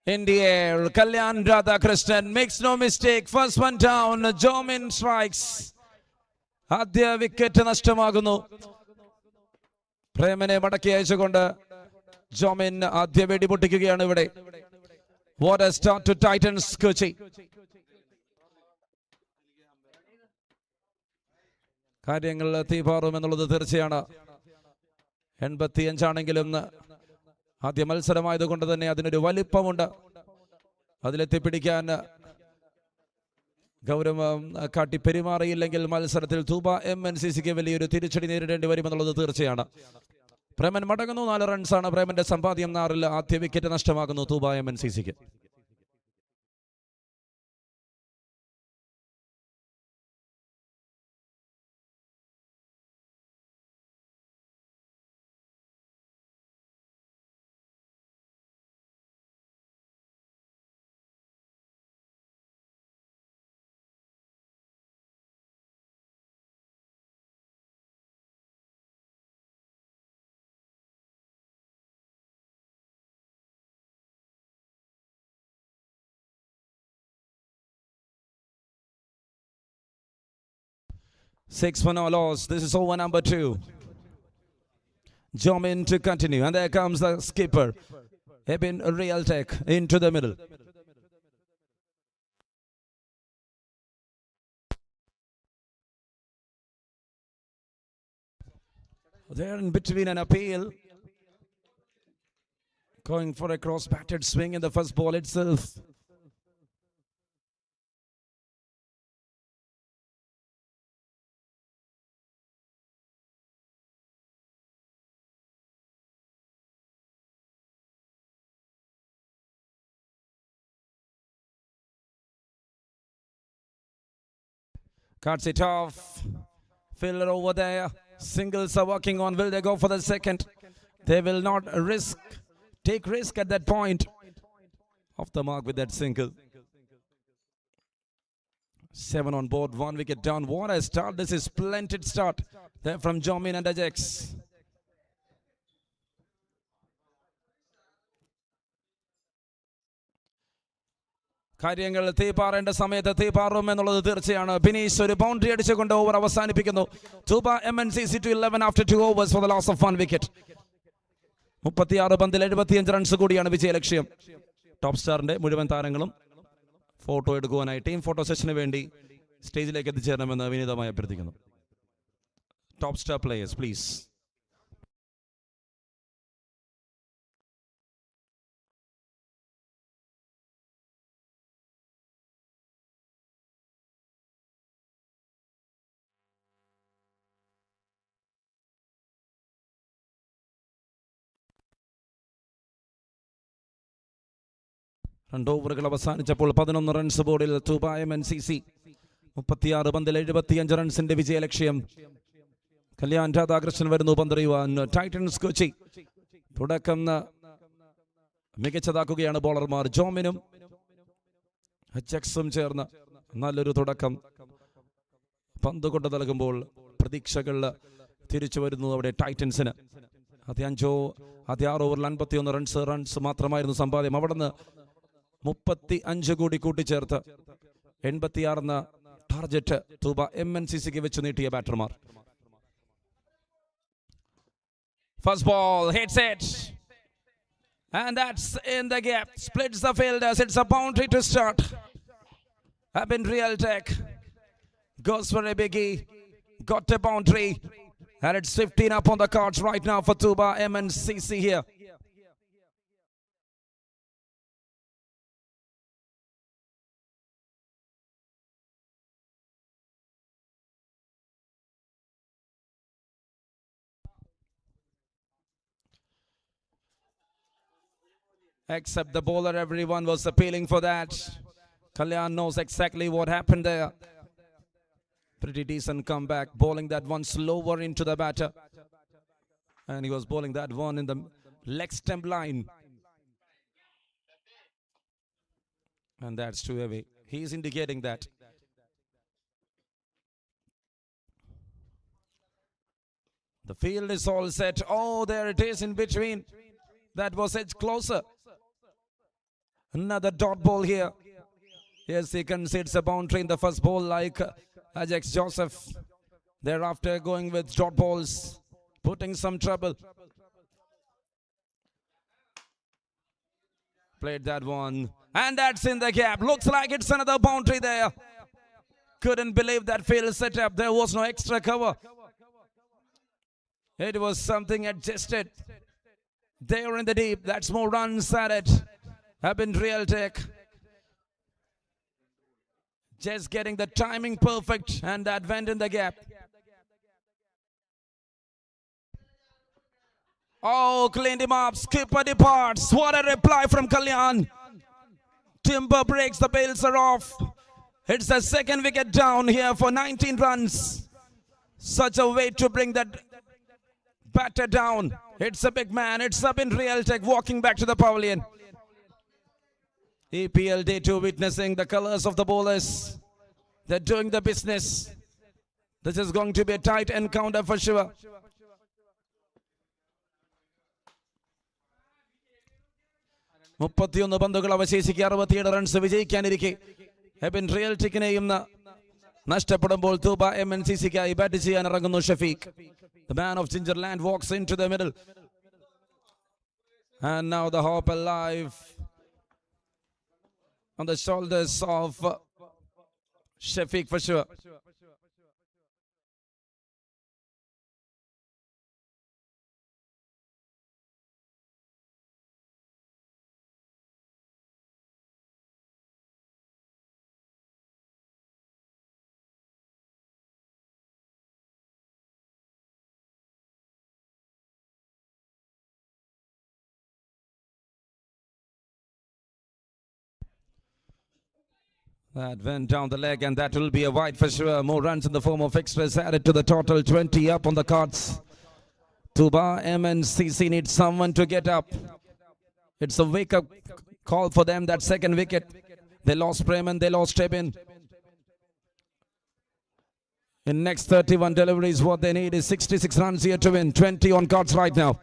In the air, Kalyan Radhakrishnan makes no mistake. First one down, Jomin strikes. ആദ്യ wicket നഷ്ടമാകുന്നു. പ്രേമനെ മടക്കി അയച്ചുകൊണ്ട് ജോമിൻ ആദ്യ വെടിപൊട്ടിക്കുകയാണ് ഇവിടെ. What a start to Titans Kochi. കാര്യങ്ങൾ തീപാറും എന്നുള്ളത് തീർച്ചയാണ്. 85 ആണെങ്കിലും ആദ്യ മത്സരമായതുകൊണ്ട് തന്നെ അതിനൊരു വലിപ്പമുണ്ട്. അതിലെത്തിപ്പിടിക്കാൻ ഗൗരവം കാട്ടി പെരുമാറിയില്ലെങ്കിൽ മത്സരത്തിൽ Tuba MNCCക്ക് വലിയൊരു തിരിച്ചടി നേരിടേണ്ടി വരുമെന്നുള്ളത് തീർച്ചയാണ്. പ്രേമൻ മടങ്ങുന്നു. 4 റൺസാണ് പ്രേമന്റെ സമ്പാദ്യം. 6-ൽ ആദ്യ വിക്കറ്റ് നഷ്ടമാകുന്നു Tuba MNCCക്ക്. Six for no loss. This is over number 2. Jomin to continue. And there comes the skipper, Ebin Realtek, into the middle. They're in between an appeal. Going for a cross-batted swing in the first ball itself. Cuts it off. Fielder over there. Singles are working on. Will they go for the second? They will not take risk at that point. Off the mark with that single. 7 on board, 1 wicket down. What a start. This is splendid start there from Jomin and Ajax. കാര്യങ്ങൾ തീപാറേണ്ട സമയത്ത് തീപാറും എന്നുള്ളത് തീർച്ചയാണ്. ബിനീഷ് ഒരു boundary അടിച്ചുകൊണ്ട് over അവസാനിപ്പിക്കുന്നു. Tuba MNCC to 11 after 2 overs for the loss of 1 wicket. 36 പന്തിൽ 75 runs കൂടിയാണ് വിജയലക്ഷ്യം. ടോപ്പ് സ്റ്റാറിന്റെ മുഴുവൻ താരങ്ങളും ഫോട്ടോ എടുക്കുവാനായി ടീം ഫോട്ടോ സെഷന് വേണ്ടി സ്റ്റേജിലേക്ക് എത്തിച്ചേരണമെന്ന് വിനീതമായി അഭ്യർത്ഥിക്കുന്നു. Top star players please. രണ്ട് ഓവറുകൾ അവസാനിച്ചപ്പോൾ 11 റൺസ് ബോർഡിൽ Tuba MNCC. 36 പന്തിൽ 75 റൺസിന്റെ വിജയലക്ഷ്യം. കല്യാൺ രാധാകൃഷ്ണൻ വരുന്നു പന്തെറിയുവാൻ. ടൈറ്റൻസ് കൊച്ചി തുടക്കം മികച്ചതാക്കുകയാണ് ബോളർമാർ. ജോമിനും അജക്സും ചേർന്ന് നല്ലൊരു തുടക്കം പന്ത് കൊണ്ട് നൽകുമ്പോൾ പ്രതീക്ഷകൾ തിരിച്ചു വരുന്നു അവിടെ ടൈറ്റൻസിന്. ആദ്യ 6 ഓവറിൽ 51 റൺസ് മാത്രമായിരുന്നു സമ്പാദ്യം. അവിടെ നിന്ന് 35 കൂടി കൂട്ടിച്ചേർത്ത് 86 ടാർജറ്റ് Tuba MNCCക്ക് വെച്ച് നീട്ടിയ ബാറ്റർമാർ. First ball hits it and that's in the gap, splits the fielders. It's a boundary to start. Abin Real Tech goes for a biggie, got a boundary, and it's 15 up on the cards right now for Tuba MNCC here. Except the bowler, everyone was appealing for that. Kalyan knows exactly what happened there. Pretty decent comeback, bowling that one slower into the batter. And he was bowling that one in the leg stump line. And that's too heavy. He's indicating that. The field is all set. Oh, there it is in between. That was edge closer. Another dot ball here. Yes, he concedes a boundary in the first ball like Ajax Joseph. Thereafter going with dot balls, putting some trouble. Played that one. And that's in the gap. Looks like it's another boundary there. Couldn't believe that field setup. There was no extra cover. It was something adjusted. There in the deep. That's more runs at it. Abin Real Tech just getting the timing perfect, and that went in the gap. Oh, cleaned him up. Skipper departs. What a reply from Kalyan. Timber breaks. The bails are off. It's the second wicket down here for 19 runs. Such a way to bring that batter down. It's a big man. It's Abin Real Tech walking back to the pavilion. EPL Day 2 witnessing the colors of the bowlers. They're doing the business. This is going to be a tight encounter for sure. മുപ്പത്തിയൊന്ന് പന്തുകൾ അവശേഷിക്കുക 67 runs വിജയിക്കാനിരിക്കെ Ebin real ടെക്കിനെയും നഷ്ടപ്പെടുമ്പോൾ Tuba MNCCക്കായി bat ചെയ്യാൻ ഇറങ്ങുന്നു Shafeeq. The man of Gingerland walks into the middle. And now the hope alive on the shoulders of Shafiq for sure. That went down the leg, and that will be a wide for sure. More runs in the form of extras added to the total. 20 up on the cards. Tuba MNCC needs someone to get up. It's a wake-up call for them, that second wicket. They lost Preman, they lost Tebin. In next 31 deliveries, what they need is 66 runs here to win. 20 on cards right now.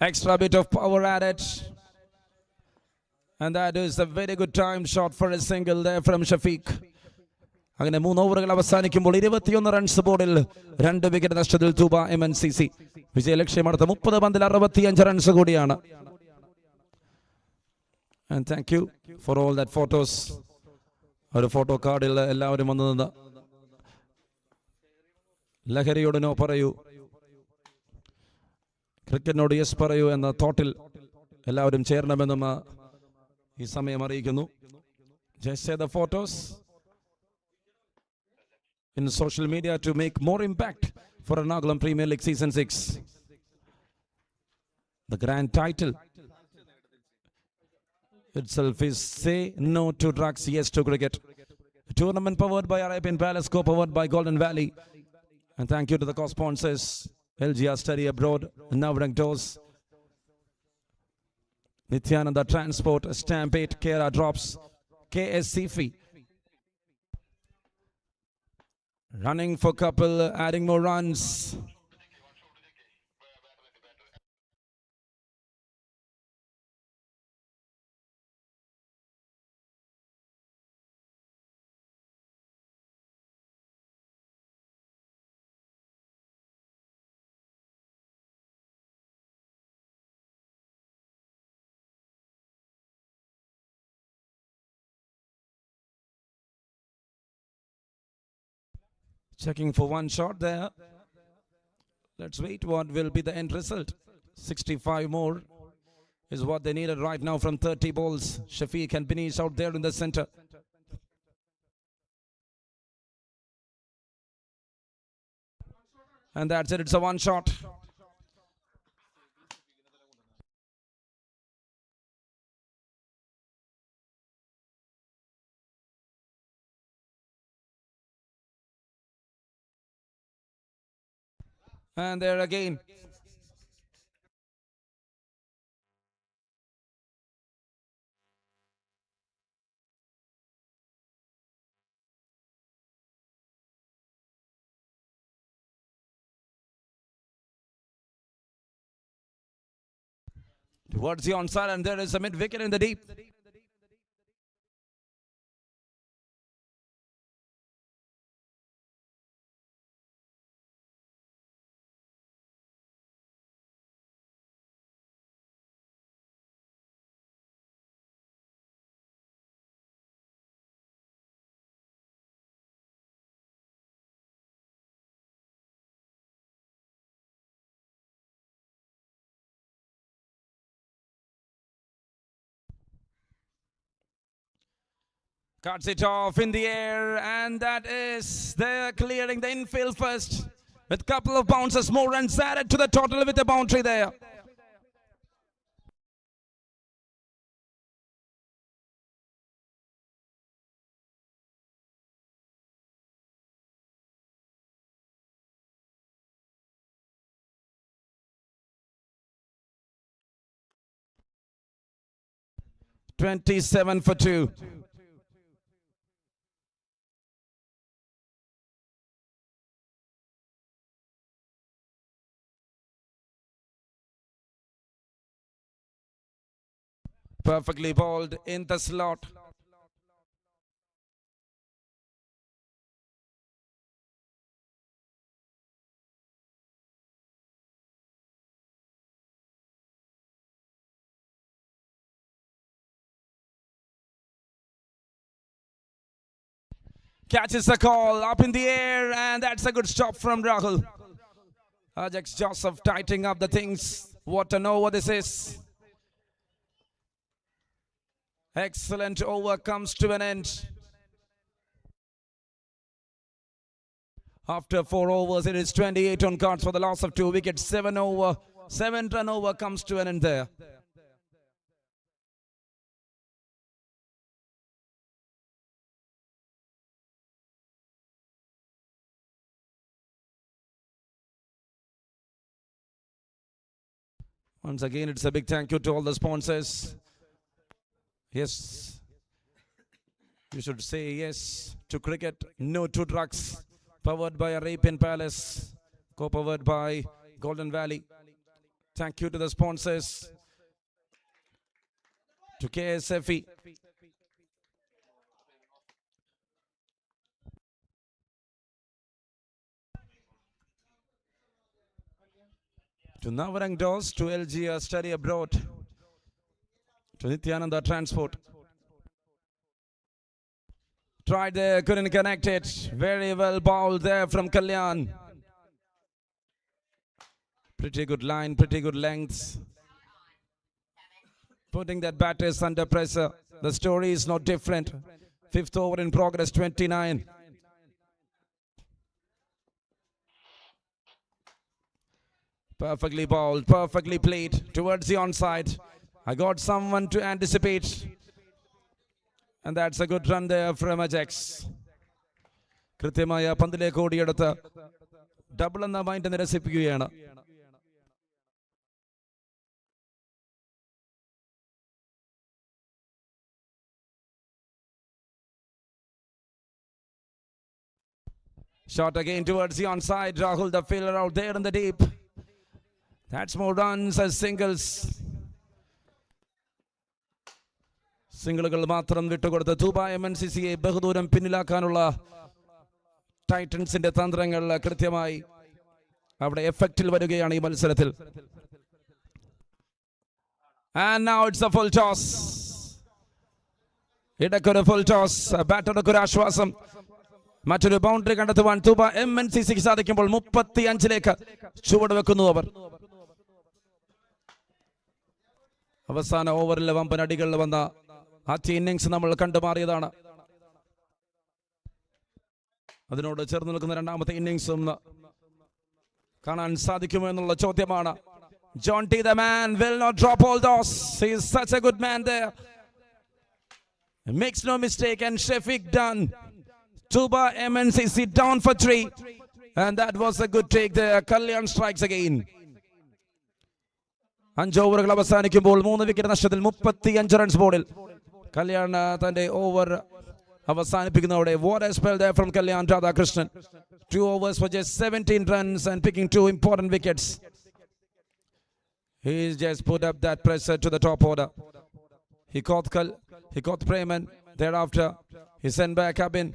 Extra bit of power added. And that is a very good time shot for a single there from Shafiq. അങ്ങനെ 3 ഓവറുകൾ അവസാനിക്കുമ്പോൾ 21 runs ബോർഡിൽ 2 wicket നഷ്ടത്തിൽ Thooba MNCC. വിജയലക്ഷ്യമെടുത്ത 30 പന്തിൽ 65 runs കൂടിയാണ്. And thank you for all that photos. ഒരു photo കാർഡിൽ എല്ലാവരും വന്നു നിന്ന് ലഹരിയോട് നോ പറയൂ, ക്രിക്കറ്റിനോട് യെസ് പറയൂ എന്ന തോട്ടിൽ എല്ലാവരും ചേരണമെന്നും ഈ സമയം അറിയിക്കുന്നു. Just share the photos in social media to make more impact for Ernakulam Premier League Season 6. The grand title itself is Say No to Drugs, Yes to Cricket. A tournament powered by Arabian Palace, co-powered by Golden Valley. And thank you to the co-sponsors, LGR Study Abroad, Navrank Doors, Nityananda Transport, Stamp 8, Kera Drops, KSC Fee. Running for couple, adding more runs. Checking for one shot there. Let's wait what will be the end result. 65 more is what they needed right now from 30 balls. Shafiq and Binish out there in the center. And that's it, it's a one shot. And there again. Towards the onside, and there is a mid wicket in the deep. Cuts it off in the air, and that is they're clearing the infield first with a couple of bounces. More runs added to the total with a boundary there. "27 for 2. Perfectly bowled in the slot. Catches the call up in the air, and that's a good stop from Rahul. Ajax Joseph tightening up the things. What an over this is. Excellent over comes to an end. After 4 overs, it is 28 on cards for the loss of 2 wickets. 7 run over comes to an end there. Once again, it's a big thank you to all the sponsors. Yes, you should say yes to cricket, no to drugs. Powered by Vir Pavas, co-powered by Golden Valley. Thank you to the sponsors, to KSFE. To Navarang Dos, to LG Study Abroad, to Nityananda Transport. Tried there, couldn't connect it. Very well bowled there from Kalyan. Pretty good line, pretty good lengths. Putting that batters under pressure. The story is not different. Fifth over in progress, 29. Perfectly bowled, perfectly played towards the onside. I got someone to anticipate. And that's a good run there from Ajax. Krityamaya Pandile Kodiyadata. Double on the mind and the recipe. Shot again towards the onside. Rahul the fielder out there in the deep. That's more runs as singles. സിംഗിളുകൾ മാത്രം വിട്ടുകൊടുത്ത Tuba MNCCയെ ബഹുദൂരം പിന്നിലാക്കാനുള്ള ടൈറ്റൻസിന്റെ തന്ത്രങ്ങൾ കൃത്യമായി അവിടെ എഫക്റ്റിൽ വരികയാണ് ഈ മത്സരത്തിൽ. And now it's a full toss. ഇടക്കൊരു full toss. ബാറ്റർക്ക് ഒരു ആശ്വാസം. മറ്റൊരു ബൗണ്ടറി കണ്ടെത്തുവാൻ Tuba MNCCക്ക് സാധിക്കുമ്പോൾ 35ലേക്ക് ചുവട് വെക്കുന്നു അവർ. അവസാന ഓവറിൽ വമ്പൻ അടികൾ വന്ന ആദ്യ ഇന്നിങ്സ് നമ്മൾ കണ്ടുമാറിയതാണ്. അതിനോട് ചേർന്ന് നിൽക്കുന്ന രണ്ടാമത്തെ ഇന്നിങ്സും കാണാൻ സാധിക്കുമോ എന്നുള്ള ചോദ്യമാണ്. John T. the man will not drop all those. He is such a good man there. He makes no mistake, and Shafiq done. Tuba MNCC down for 3. And that was a good take there. Kalyan strikes again. 5 ഓവറുകൾ അവസാനിക്കുമ്പോൾ 3 wicket നഷ്ടത്തിൽ 35 runs ബോളിൽ Kalyan തന്റെ over അവസാനിപ്പിക്കുന്നതോടെ. What a spell there from Kalyan Radhakrishnan. 2 overs for just 17 runs and picking 2 important wickets. He just put up that pressure to the top order. He caught Preman. Thereafter, he sent back Abin,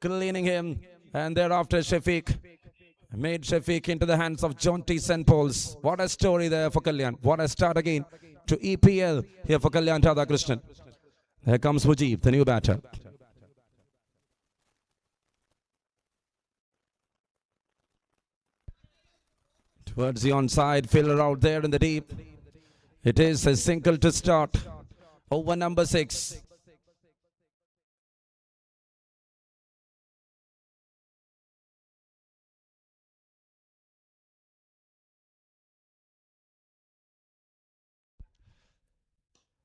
cleaning him. And thereafter, Shafiq made Shafiq into the hands of John T. St. Paul's. What a story there for Kalyan. What a start again to EPL here for Kalyan Radhakrishnan. Here comes Mujib, the new batter. Towards the onside, fielder out there in the deep. It is a single to start. Over number 6.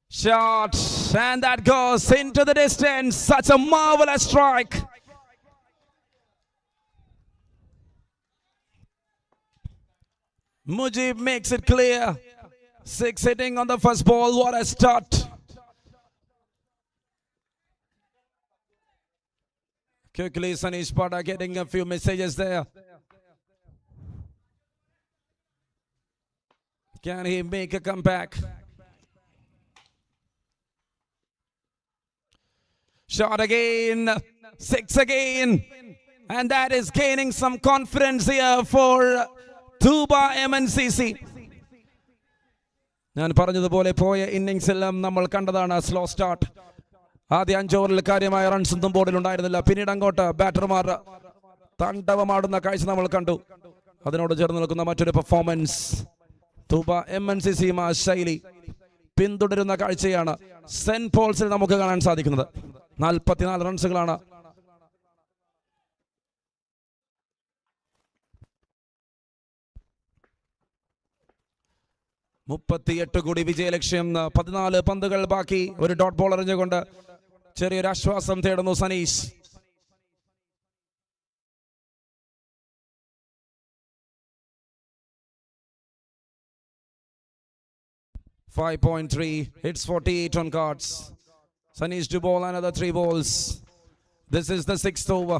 Shot, and that goes into the distance. Such a marvelous strike. Mujib makes it clear. 6 hitting on the first ball. What a start. Quickly, Sanish Pada getting a few messages there. Can he make a comeback? Shot again, 6 again, and that is gaining some confidence here for Tuba MNCC. ഞാൻ പറഞ്ഞതുപോലെ പോയ innings എല്ലാം നമ്മൾ കണ്ടതാണ്. Slow start. ആദ്യ 5 ഓവറിൽ കാര്യമായ runs ഒന്നും ബോർഡിൽ ഉണ്ടായിരുന്നില്ല. പിന്നീട് അങ്ങോട്ട് ബാറ്റർമാർ താണ്ഡവമാടുന്ന കാഴ്ച നമ്മൾ കണ്ടു. അതിനോട് ചേർന്ന് നിൽക്കുന്ന മറ്റൊരു പെർഫോമൻസ്. Tuba MNCC ശൈലി പിന്തുടരുന്ന കാഴ്ചയാണ് സെന്റ് പോൾസിൽ നമുക്ക് കാണാൻ സാധിക്കുന്നത്. 44 റൺസുകളാണ്. കൂടി വിജയലക്ഷ്യം. 14 പന്തുകൾ ബാക്കി. ഒരു ഡോട്ട് ബോൾ എറിഞ്ഞുകൊണ്ട് ചെറിയൊരു ആശ്വാസം തേടുന്നു Saneesh. 5.3. Hits 48 on cards. Sunny's to bowl another 3 balls. This is the 6th over.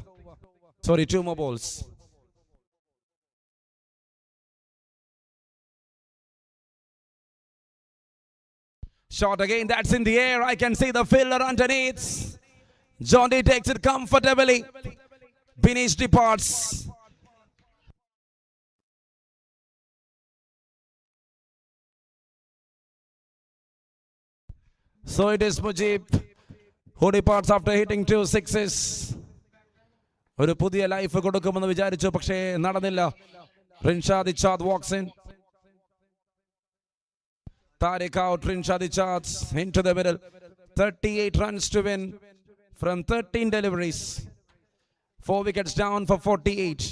Sorry, 2 more balls. Shot again, that's in the air. I can see the fielder underneath. Johnny takes it comfortably. Binish departs. So it is Mujib who departs after hitting 2 sixes. ഒരു പുതിയ life കൊടുക്കുമെന്ന് വിചാരിച്ചു, പക്ഷേ നടന്നില്ല. Rinshad ഇച്ചാദ് walks in. Tariq out, Rinshad Ichad into the middle. 38 runs to win from 13 deliveries. 4 wickets down for 48.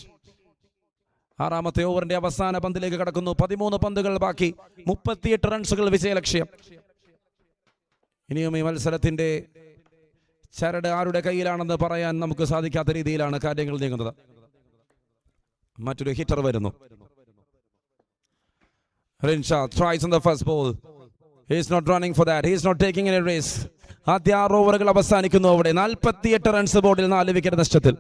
ആറാമത്തെ ഓവറിന്റെ അവസാന പന്തിലേക്ക് കടക്കുന്നു. 13 പന്തുകൾ ബാക്കി, 38 റൺസുകൾ വിജയലക്ഷ്യം. ഇനിയും ഈ മത്സരത്തിന്റെ ചരട് ആരുടെ കയ്യിലാണെന്ന് പറയാൻ നമുക്ക് സാധിക്കാത്ത രീതിയിലാണ് കാര്യങ്ങൾ നീങ്ങുന്നത്. മറ്റൊരു ഹിറ്റർ വരുന്നു. Rinshad tries on the first ball. He is not running for that. He is not taking any risk. ആദ്യ 6 ഓവറുകൾ അവസാനിക്കുന്നു അവിടെ. 48 റൺസ് ബോർഡിൽ 4 വിക്കറ്റ് നഷ്ടത്തിൽ.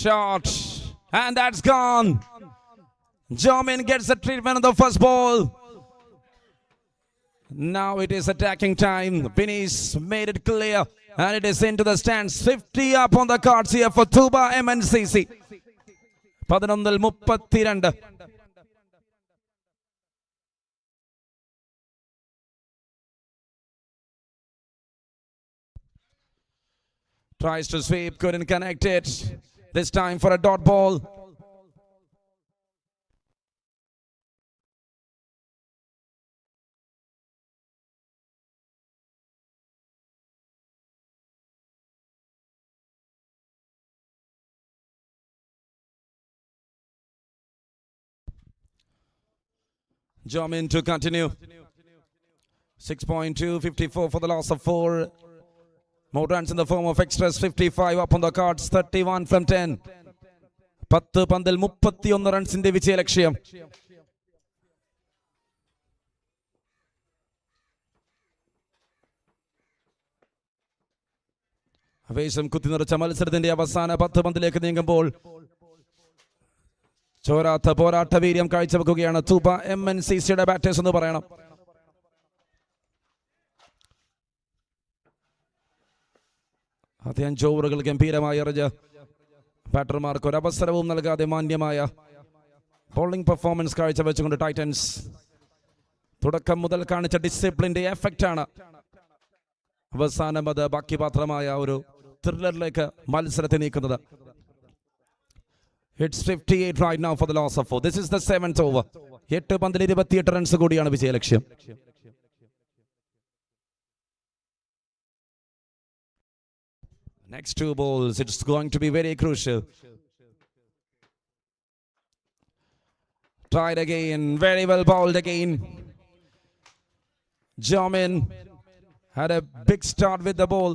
Shot, and that's gone. Jamin gets the treatment on the first ball. Now it is attacking time. Binish made it clear, and it is into the stands. 50 up on the cards here for Tuba MNCC. 11-32. Tries to sweep, couldn't connect it. This time for a dot ball. Jamin to continue. 6.2, 54 for the loss of 4. More runs in the form of extras. 55 up on the cards. 31 from 10. 10 പന്തിൽ 31 റൺസിന്റെ വിജയലക്ഷ്യം. ആവേശം കുത്തിനിറച്ച മത്സരത്തിന്റെ അവസാന 10 പന്തിലേക്ക് നീങ്ങുമ്പോൾ ചോരാത്ത പോരാട്ട വീര്യം കാഴ്ചവെക്കുകയാണ് തുബ MNCCയുടെ batters എന്ന് പറയണം. ആദ്യ 5 ഓവറുകൾ ഗംഭീരമായി എറിഞ്ഞ് ബാറ്റർമാർക്ക് ഒരു അവസരവും നൽകാതെ മാന്യമായ ബോളിംഗ് പെർഫോമൻസ് കാഴ്ചവെച്ചുകൊണ്ട് ടൈറ്റൻസ് തുടക്കം മുതൽ കാണിച്ച ഡിസിപ്ലിന്റെ എഫക്റ്റ് ആണ് അവസാനം അത് ബാക്കി പാത്രമായ ഒരു ത്രില്ലറിലേക്ക് മത്സരത്തെ നീക്കുന്നത്. It's 58 right now for the loss of 4. This is the 7th over. 8 പന്തിൽ 28 റൺസ് കൂടിയാണ് വിജയലക്ഷ്യം. Next 2 balls, it's going to be very crucial. Tried again, very well bowled again. Jamin had a big start with the ball.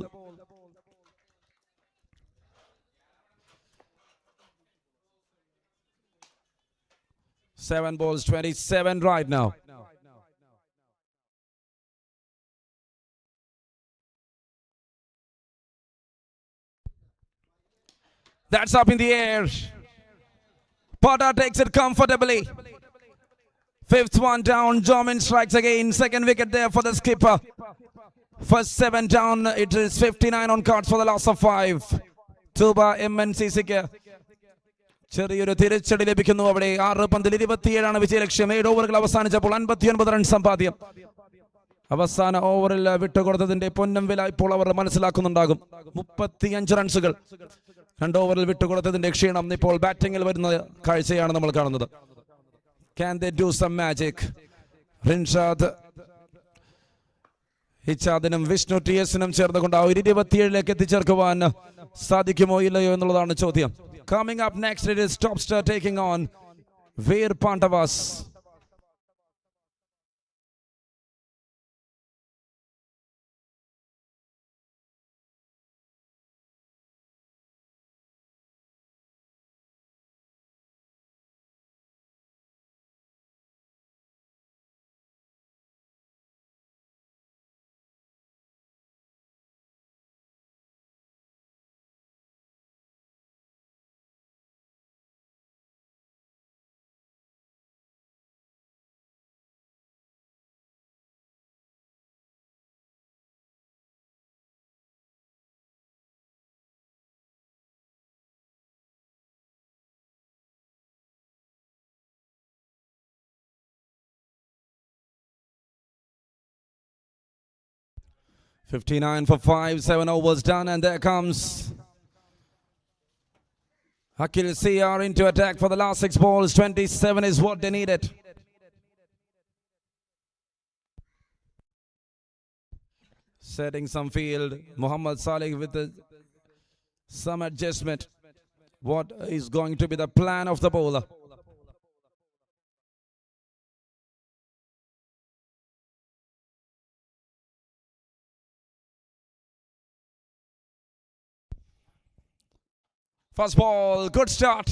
Seven balls, 27 right now. That's up in the air. Potter takes it comfortably. 5th one down. Jamin strikes again. 2nd wicket there for the skipper. First 7 down. It is 59 on cards for the loss of 5. Tuba MNCC ചെറിയൊരു തിരിച്ചടി ലഭിക്കുന്നു അവിടെ. 6 പന്തിൽ 27 വിജയലക്ഷ്യം. 7 ഓവറുകൾ അവസാനിച്ചപ്പോൾ 59 run സമ്പാദ്യം. അവസാന ഓവറിൽ വിട്ടുകൊടുത്തതിന്റെ പൊന്നും വില ഇപ്പോൾ അവർ മനസ്സിലാക്കുന്നുണ്ടാകും. 35 റൺസുകൾ 2 ഓവറിൽ വിട്ടുകൊടുത്തതിന്റെ ക്ഷീണം ഇപ്പോൾ ബാറ്റിംഗിൽ വരുന്ന കാഴ്ചയാണ് നമ്മൾ കാണുന്നത്. Can they do some magic? Rinshad ഹിച്ചാദിനും Vishnu ടിഎസിനും ചേർന്നുകൊണ്ട് ആ 27ലേക്ക് എത്തിച്ചേർക്കുവാൻ സാധിക്കുമോ ഇല്ലയോ എന്നുള്ളതാണ് ചോദ്യം. Coming up next, it is Topstar taking on Vir Pavas. $59 for 5, 7 overs done, and there comes Akil CR into attack for the last 6 balls. 27 is what they needed. Setting some field, Muhammad Saleh with some adjustment. What is going to be the plan of the bowler? First ball, good start.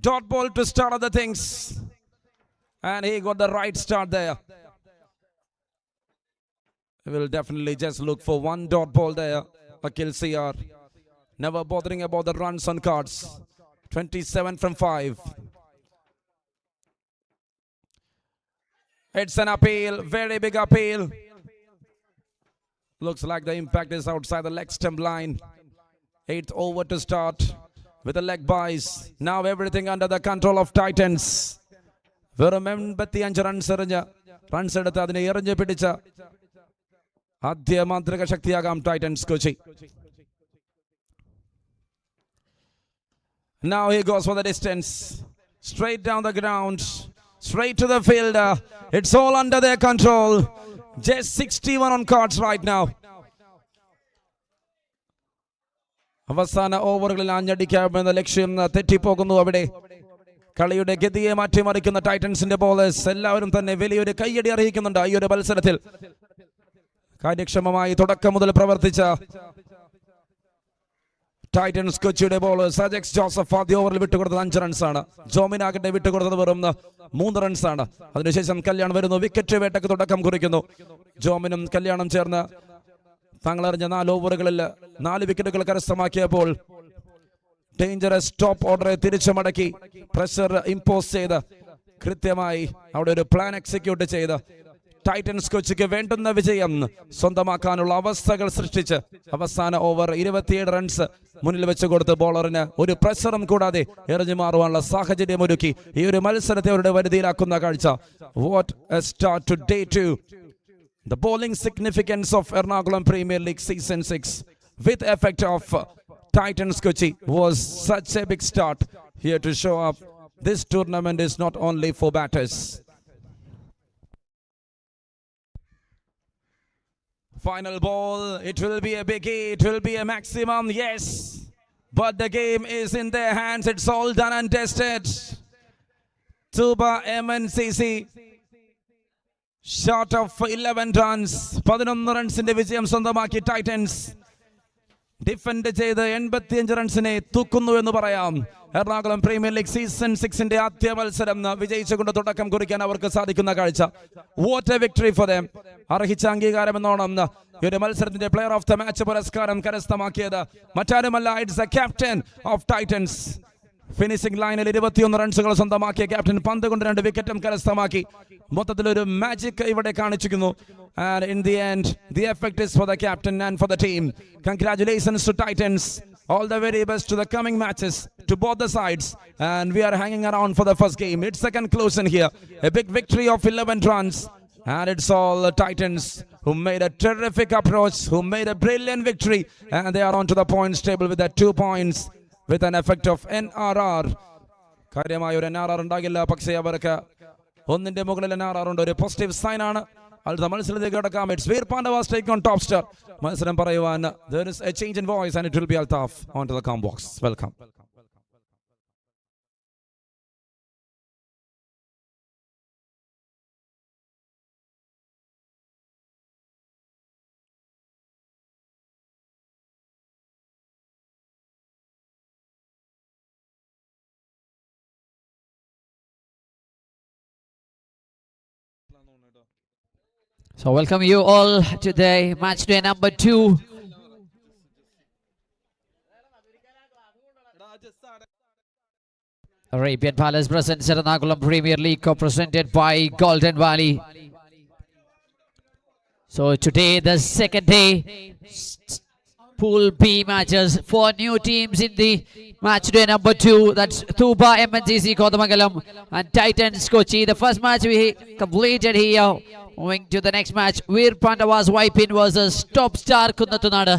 Dot ball to start other things. And he got the right start there. He will definitely just look for one dot ball there. Akil CR. Never bothering about the runs on cards. 27 from 5. It's an appeal, very big appeal. Looks like the impact is outside the leg stump line. 8th over to start with the leg buys. Now everything under the control of Titans. വെറും 85 runs എടുത്ത് അതിനെ എറിഞ്ഞു പിടിച്ച ആദ്യ മാന്ത്രിക ശക്തിയാകാം Titans Kochi. Now he goes for the distance. Straight down the ground. Straight to the fielder. It's all under their control. Just 61 on cards right now. അവസാന ഓവറുകളിൽ ആഞ്ഞടിക്കാമെന്ന ലക്ഷ്യം തെറ്റിപ്പോകുന്നു അവിടെ. കളിയുടെ ഗതിയെ മാറ്റിമറിക്കുന്ന ടൈറ്റൻസിന്റെ ബോളേഴ്സ് എല്ലാവരും തന്നെ വലിയൊരു കയ്യടി അർഹിക്കുന്നുണ്ട് ഈ ഒരു മത്സരത്തിൽ. കാര്യക്ഷമമായി തുടക്കം മുതൽ പ്രവർത്തിച്ച ടൈറ്റൻസ് കൊച്ചിയുടെ ബോളേഴ്സ്. അജക്സ് ജോസഫ് ആദ്യ ഓവറിൽ വിട്ടുകൊടുത്തത് 5 റൺസാണ്. ജോമിനാകട്ടെ വിട്ടുകൊടുത്തത് വെറും 3 റൺസാണ്. അതിനുശേഷം കല്യാൺ വരുന്നു, വിക്കറ്റ് വേട്ടയ്ക്ക് തുടക്കം കുറിക്കുന്നു. ജോമിനും കല്യാണം ചേർന്ന് തങ്ങളറിഞ്ഞ 4 ഓവറുകളിൽ 4 വിക്കറ്റുകൾ കരസ്ഥമാക്കിയപ്പോൾ ഡേഞ്ചറസ് ടോപ്പ് ഓർഡറെ തിരിച്ചു മടക്കി പ്രഷർ ഇമ്പോസ് ചെയ്ത് കൃത്യമായി അവിടെ ഒരു പ്ലാൻ എക്സിക്യൂട്ട് ചെയ്ത് ടൈറ്റൻസ് കൊച്ചിക്ക് വേണ്ടുന്ന വിജയം സ്വന്തമാക്കാനുള്ള അവസ്ഥകൾ സൃഷ്ടിച്ച് അവസാന ഓവർ 27 റൺസ് മുന്നിൽ വെച്ച് കൊടുത്ത് ബോളറിന് ഒരു പ്രഷറും കൂടാതെ എറിഞ്ഞു മാറുവാനുള്ള സാഹചര്യം ഒരുക്കി ഈ ഒരു മത്സരത്തെ അവരുടെ വരുതിയിലാക്കുന്ന കാഴ്ച. What a start today 2. The bowling significance of Ernakulam Premier League Season 6 with effect of Titans Kochi was such a big start here to show up. This tournament is not only for batters. Final ball, it will be a biggie, it will be a maximum, yes. But the game is in their hands, it's all done and tested. Tuba MNCC. Short of 11 runs. 11 റൺസിന്റെ വിജയം സ്വന്തമാക്കി Titans. Defend ചെയ്ത് 85 റൺസിനെ തൂക്കുന്നു എന്ന് പറയാം. Ernakulam premier league season 6ന്റെ ആദ്യ മത്സരം വിജയിച്ചുകൊണ്ട് തുടക്കം കുറിക്കാൻ അവർക്ക് സാധിക്കുന്ന കാഴ്ച. What a victory for them. അർഹിച്ച അംഗീകാരം എന്നോണം ഈ ഒരു മത്സരത്തിന്റെ പ്ലെയർ ഓഫ് ദ മാച്ച് പുരസ്കാരം കരസ്ഥമാക്കിയത് മറ്റാരുമല്ല, it's the captain of Titans. Finishing ലൈനിൽ 21 റൺസുകൾ സ്വന്തമാക്കിയ ക്യാപ്റ്റൻ പന്ത് കൊണ്ട് 2 വിക്കറ്റും കരസ്ഥമാക്കി. മൊത്തത്തിലൊരു മാജിക് ഇവിടെ കാണിച്ചിരിക്കുന്നു. And in the end, the effect is for the captain and for the team. Congratulations to Titans. All the very best to the coming matches. to both the sides. And we are hanging around for the first game. It's second close in here. A big victory of 11 runs. And it's all the Titans who made a terrific approach, who made a brilliant victory. And they are on to the points table with that 2 points with an effect of NRR. കാര്യമായ ഒരു NRR ഉണ്ടാകില്ല, പക്ഷേ അവർക്ക് ഒന്നിന്റെ മുകളിൽ NRR ഉണ്ട്. ഒരു positive sign ആണ്. അടുത്ത മത്സരത്തിലേക്ക് കടക്കാം. It's Vir Pavas take on top star. മത്സരം പറയുവാൻ there is a change in voice and it will be Altaf onto the com box. Welcome. So welcome you all to the match day number 2. Arabian Palace presents Ernakulam Premier League co-presented by Golden Valley. So today the second day, Pool B matches, 4 new teams in the match day number 2. That's Tuba MNCC Kodamangalam and Titans Kochi. The first match we completed here. Moving to the next match, Vir Pavas Wipin versus Top Star Kunnatunada.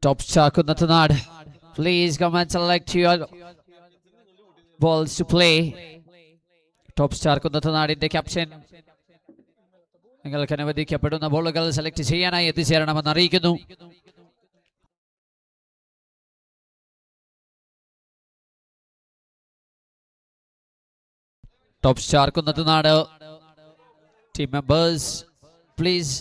Top Star Kunnatunad, please come and select your balls to play. Top Star Kunnatunadinte captain, നിങ്ങൾക്ക് അനുവദിക്കപ്പെടുന്ന ബോളുകൾ select ചെയ്യാനായി എത്തിച്ചേരണമെന്ന് അറിയിക്കുന്നു. Top Star Kunnatunad team members, please.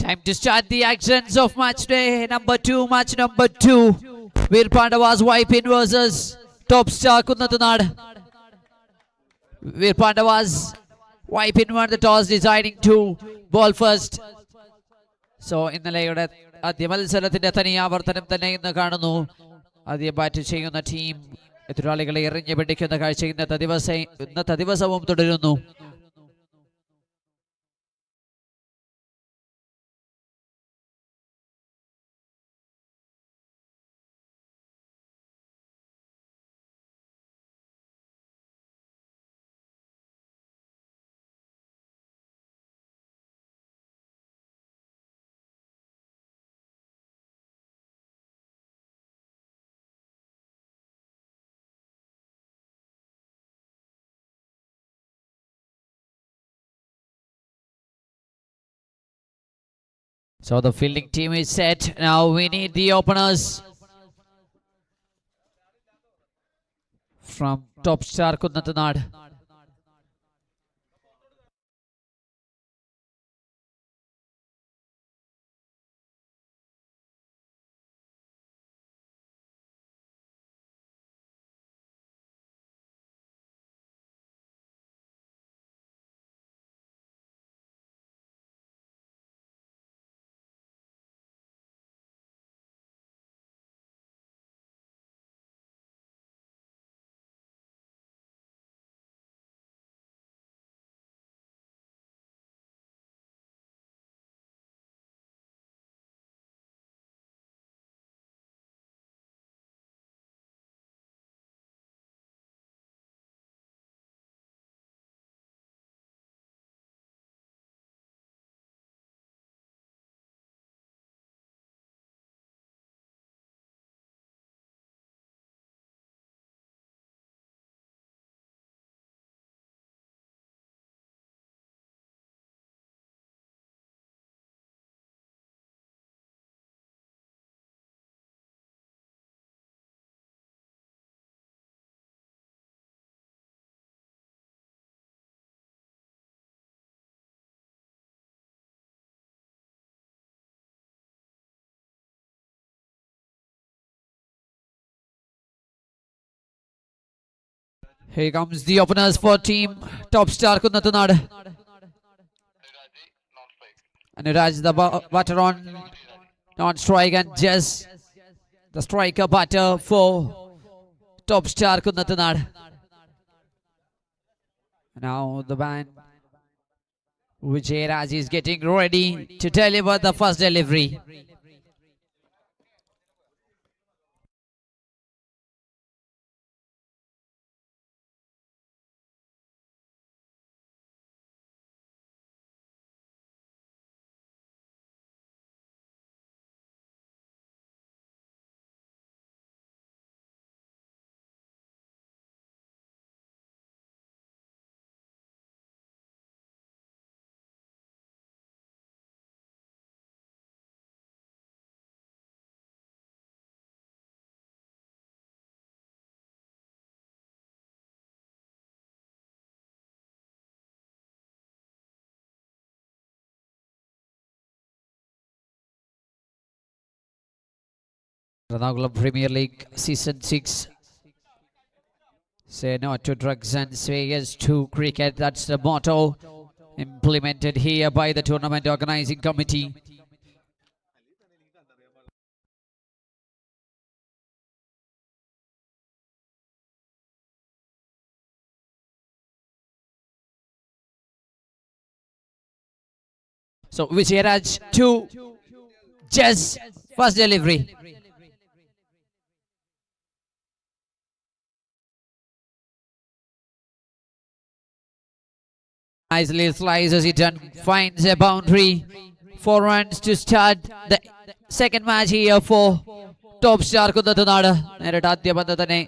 Time to start the actions of match day number 2. Match number 2. Vir Pavas wipe in versus top star Kunnatunad. Vir Pavas wipe in won the toss, deciding to ball first. So ഇന്നലെയുടെ ആദ്യ മത്സരത്തിന്റെ തനിയാവർത്തനം തന്നെ ഇന്ന് കാണുന്നു. ആദ്യം bat ചെയ്യുന്ന team എതിരാളികളെ എറിഞ്ഞു പിടിക്കുന്ന കാഴ്ച ഇന്നത്തെ ദിവസവും തുടരുന്നു. So the fielding team is set. Now we need the openers from top star Kunnatunad. Here comes the openers for team top star Kunnatunad. Anuraj the batter on non-strike, and Jess the striker batter for top star Kunnatunad. Now the band Vijay Raj is getting ready to deliver the first delivery. Ernakulam Premier League Season 6. Say no to drugs and say yes to cricket. That's the motto implemented here by the tournament organizing committee. So Vijay Raj to Jess, first delivery. Nicely slices it and finds a boundary. 4 runs to start the second match here for top star Kunnatunad. നേരിട്ട് ആദ്യ പന്ത് തന്നെ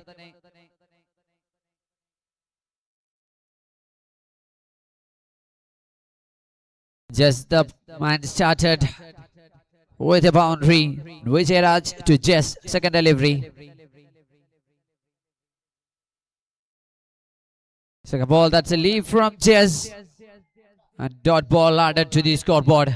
just the man started with a boundary. Vijay Raj to Jess, second delivery. Second ball, that's a lead from Jess. And dot ball added to the scoreboard.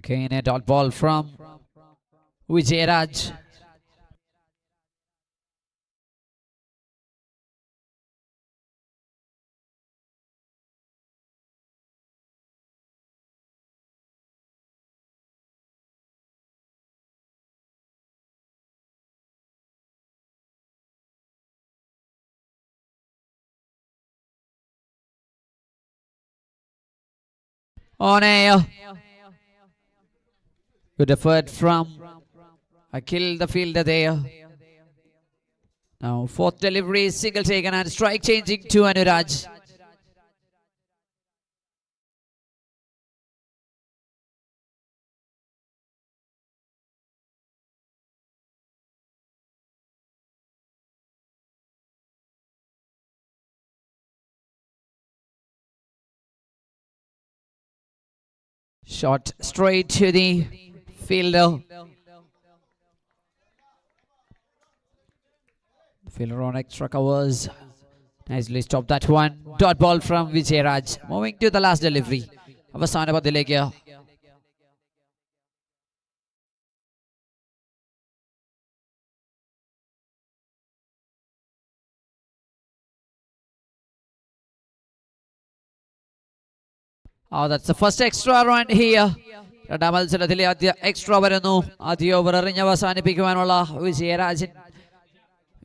Again, a dot ball from Vijayaraj. On air. Good effort from Akhil, the fielder there. Now, fourth delivery, single taken and strike changing to Anuraj. Shot straight to the fielder. Fielder on extra covers. Nicely stopped that one. Dot ball from Vijayaraj. Moving to the last delivery. അവസാന പന്തിലേക്ക്. Oh, that's the first extra run here. രണ്ടാം മത്സരത്തിലെ ആദ്യ extra വരുന്നു. ആദ്യ over എറിഞ്ഞ് അവസാനിപ്പിക്കുവാനുള്ള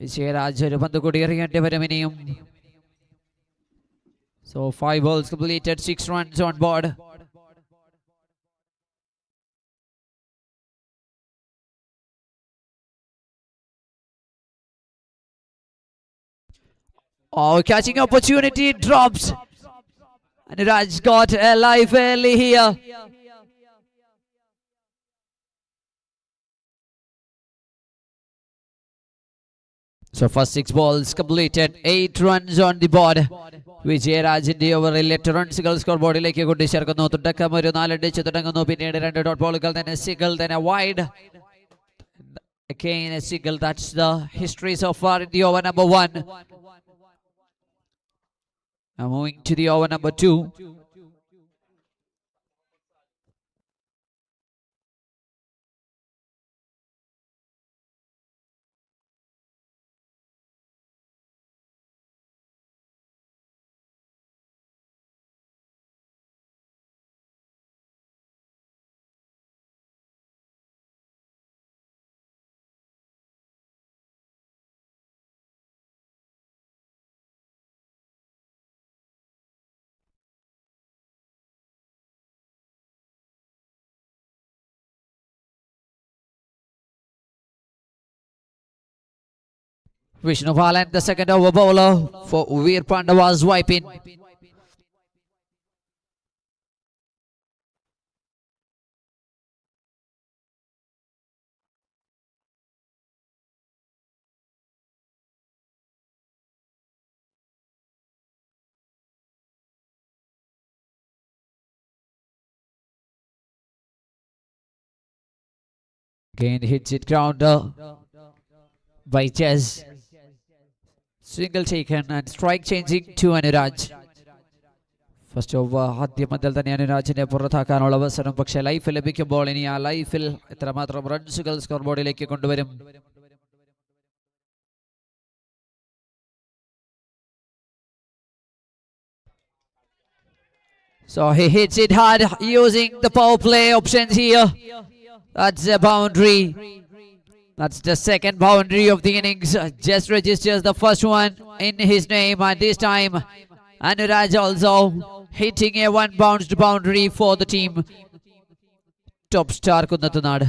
വിജയരാജ് ഒരു പന്ത് കൂടി എറിയേണ്ടി വരും ഇനിയും. So 5 balls completed, 6 runs on board. Oh, catching opportunity drops. And Raj got a life early here. So first 6 balls completed, 8 runs on the board. വിജയരാജിന്റെ ഓവറിൽ 8 റൺസുകൾ സ്കോർ ബോർഡിലേക്ക് കൂട്ടിച്ചേർക്കുന്നു. തുടക്കം ഒരു 4 അടിച്ച് തുടങ്ങുന്നു. പിന്നീട് 2 ഡോട്ട് ബോളുകൾ, തന്നെ സിംഗിൾ, തന്നെ wide. Again a single. That's the history so far in the over number 1. Now moving to the over number 2. Vishnu Valan, the second over bowler for Vir Pavas, wiping. Again hits it grounder by Jez. Single taken and strike changing to Anuraj. First over ആദ്യം മുതൽ തന്നെ അനുരാജിനെ പുറത്താക്കാനുള്ള അവസരം. പക്ഷേ life ലഭിക്കുമ്പോൾ ഇനി ആ ലൈഫിൽ എത്രമാത്രം റൺസുകൾ സ്കോർ ബോർഡിലേക്ക് കൊണ്ടുവരും. So he hits it hard using the power play options here. That's a boundary. That's the second boundary of the innings. Just registers the first one in his name, and this time Anuraj also hitting a one bounced boundary for the team. Top star Kunnatunad.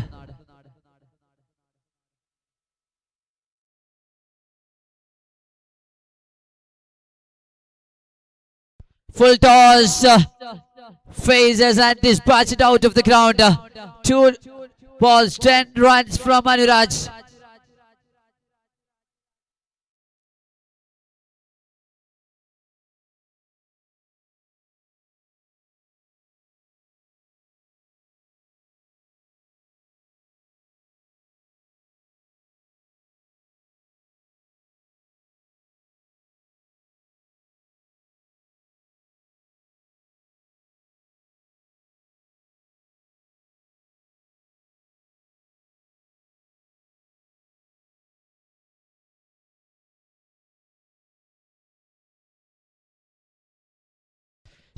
Full toss, phases and dispatched out of the ground. 2 balls, 10 runs from Anuraj.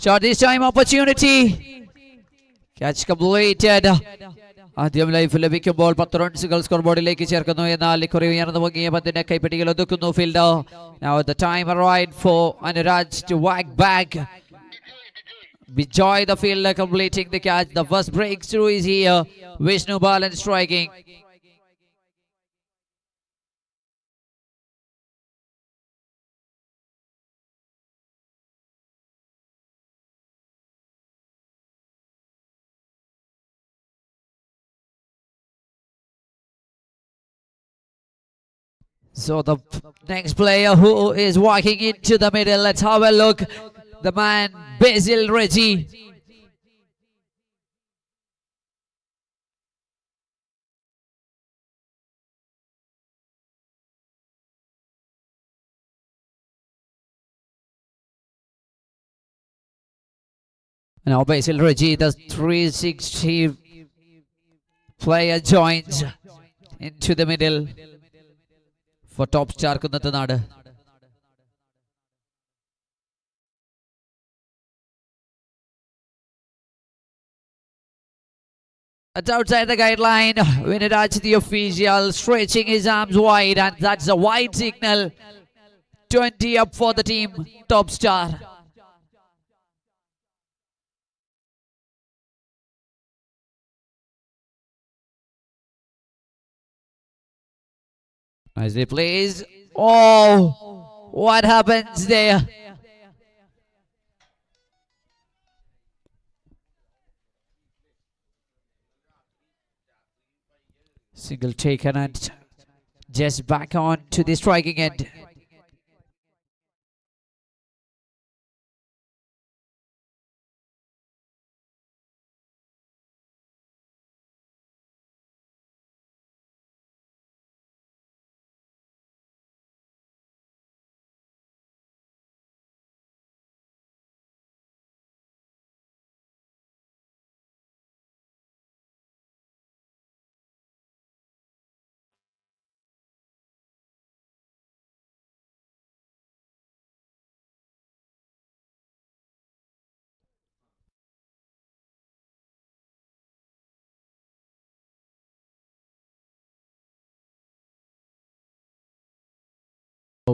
Shot this time opportunity. Catch completed. ആദ്യം life ലഭിക്കുമ്പോൾ 10 റൺസുകൾ score ബോർഡിലേക്ക് ചേർക്കുന്നു. എന്നാൽ ഇക്കുറി ഉയർന്നു പൊങ്ങിയ പന്തിന്റെ കൈപ്പിടിയിൽ ഒതുക്കുന്നു fielder. Now the time arrived for Anuraj to whack back. Bijoy the fielder completing the catch. The first breakthrough is here. Vishnu Balan striking. So the next player who is walking into the middle, let's have a look. The man Basil Reggie. Now Basil Reggie, the 360 player, joins into the middle for top star Kunnatanad. That's outside the guideline. Viniraj, the official, stretching his arms wide, and that's a wide signal. 20 up for the team, top star. Nicely plays. Oh, what happens there? Single taken and just back on to the striking end.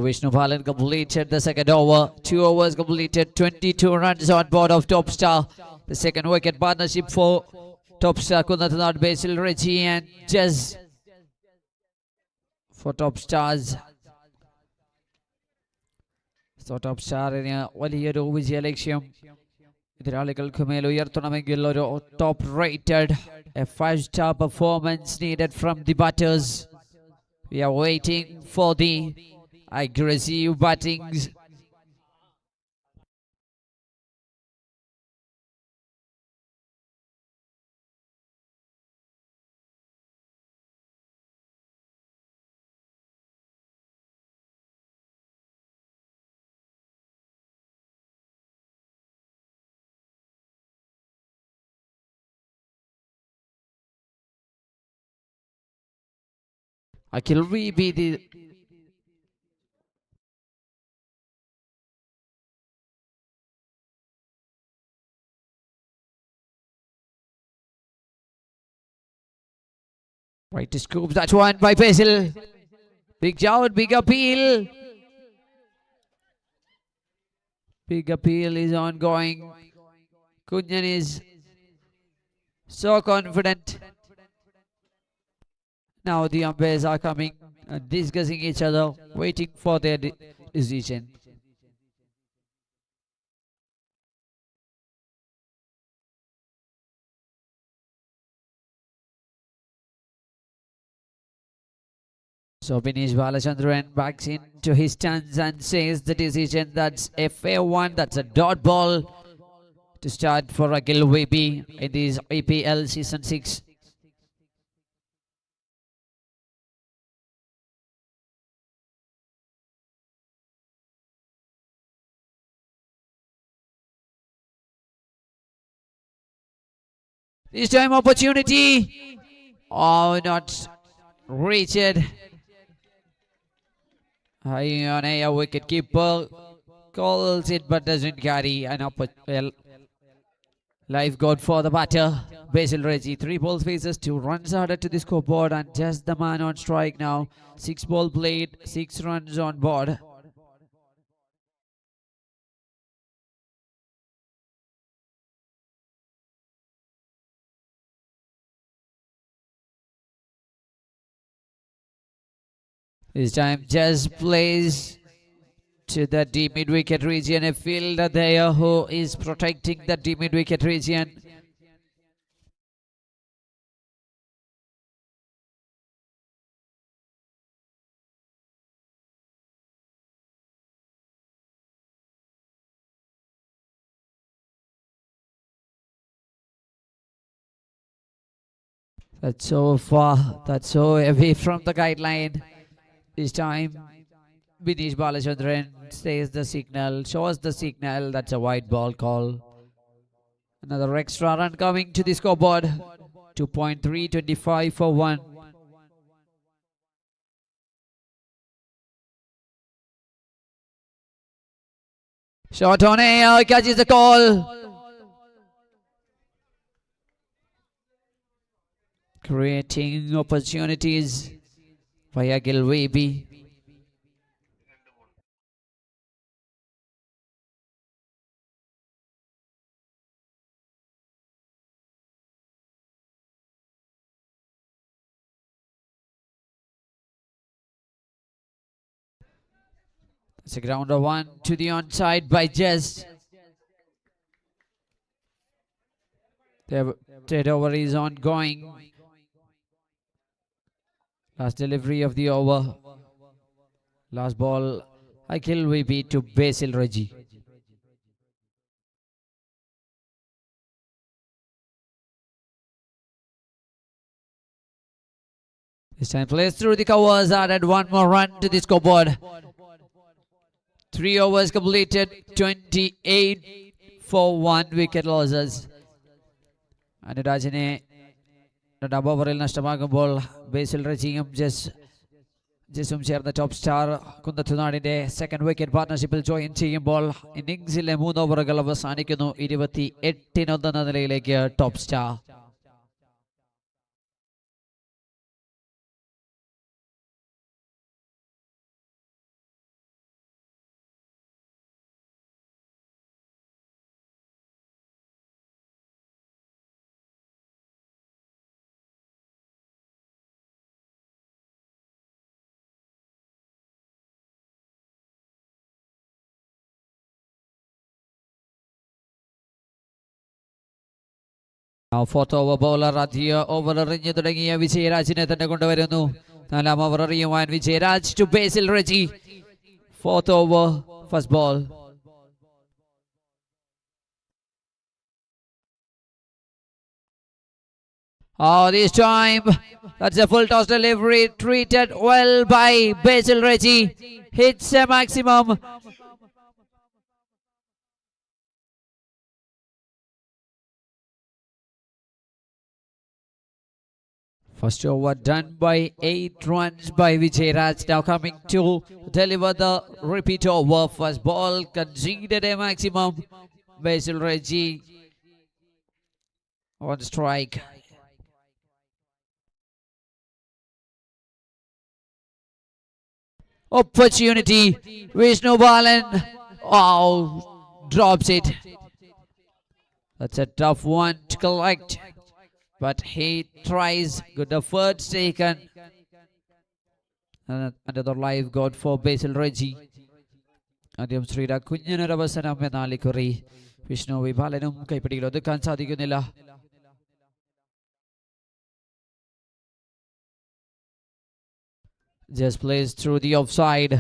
Vishnu Balan completed the second over. 2 overs completed, 22 runs on board of top star. The second wicket partnership for top star Kunnatanad, Basil Reggie and Jez for top stars. So top star in a വലിയൊരു വിജയലക്ഷ്യം എതിരാളികൾക്ക് മേൽ ഉയർത്തണമെങ്കിൽ ഒരു top rated a 5-star performance needed from the batters. We are waiting for the aggressive battings. Akhil will be the right to scoop that one by Basil. Big out, big appeal. Big appeal is ongoing. Kunjan is so confident. Now the umpires are coming and discussing each other, waiting for their decision. So Vinesh Balachandran backs into his stance and says the decision, that's a fair one, that's a dot ball to start for Akhil Webi in this IPL Season 6. This time opportunity. Oh, not reached. High on a wicket keeper calls it but doesn't carry an well, life got for the batter. Basil Reggie, 3 balls faces, 2 runs added to the scoreboard, and just the man on strike now. 6 ball played, 6 runs on board. This time just plays to the deep mid-wicket region. A fielder there who is protecting the deep mid-wicket region. That's so far, that's so away from the guideline. This time, Binish Balachandran says the signal, shows the signal. That's a wide ball call. Another extra run coming to the scoreboard. 2.3, 25 for 1. Shot on air, catches the call. Creating opportunities via Gilwebe. It's a grounder 1 to the onside by Jess. The trade over is ongoing. Last delivery of the over. Last ball, Gilwebe to Basil Reggie. This time plays through the covers, added 1 more run to the scoreboard. 3 overs completed, 28 for 1 wicket losses. Anurajine രണ്ടാം ഓവറിൽ നഷ്ടമാകുമ്പോൾ ബേസിൽ റജിയും ജെസും ചേർന്ന top star കുന്നത്തുനാടിന്റെ second wicket പാർട്ണർഷിപ്പിൽ join ചെയ്യുമ്പോൾ ഇന്നിംഗ്സിലെ 3 ഓവറുകൾ അവസാനിക്കുന്നു. 28-1 എന്ന നിലയിലേക്ക് top star. Now fourth over bowler Radhia over എറിഞ്ഞു തുടങ്ങിയ വിജയരാജിനെ തന്നെ കൊണ്ടുവരുന്നു. 4ാം ഓവർ എറിയുവാൻ Vijayaraj to Basil Reggie. Fourth over, first ball. Oh, this time that's a full toss delivery, treated well by Basil Reggie. Hits a maximum. First over done by 8 runs by Vijay Now coming to deliver the repeat over. First ball conceded a maximum. Basil Reggie on strike. Opportunity. Vishnu Balan. Oh, drops it. That's a tough one to collect. But he tries. Good efforts taken. Another live got for Basil Reggie. ആദ്യം ശ്രീരാഗ് കുഞ്ഞിനൊരവസരം എന്നാൽ ഇക്കുറി വിഷ്ണു വിഭാലനും കൈപ്പിടിയിൽ ഒതുക്കാൻ സാധിക്കുന്നില്ല. Just plays through the offside.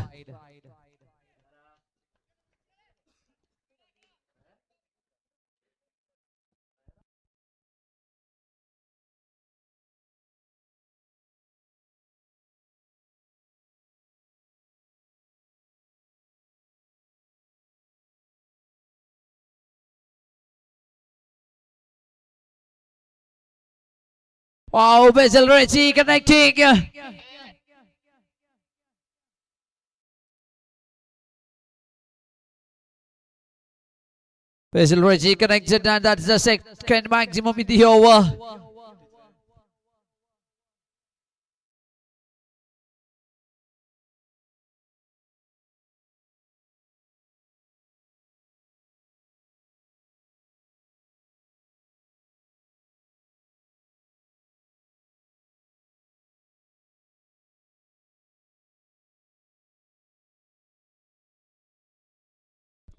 Wow, Basil Reggie connecting. Basil Reggie connected, and that's the second maximum in the over.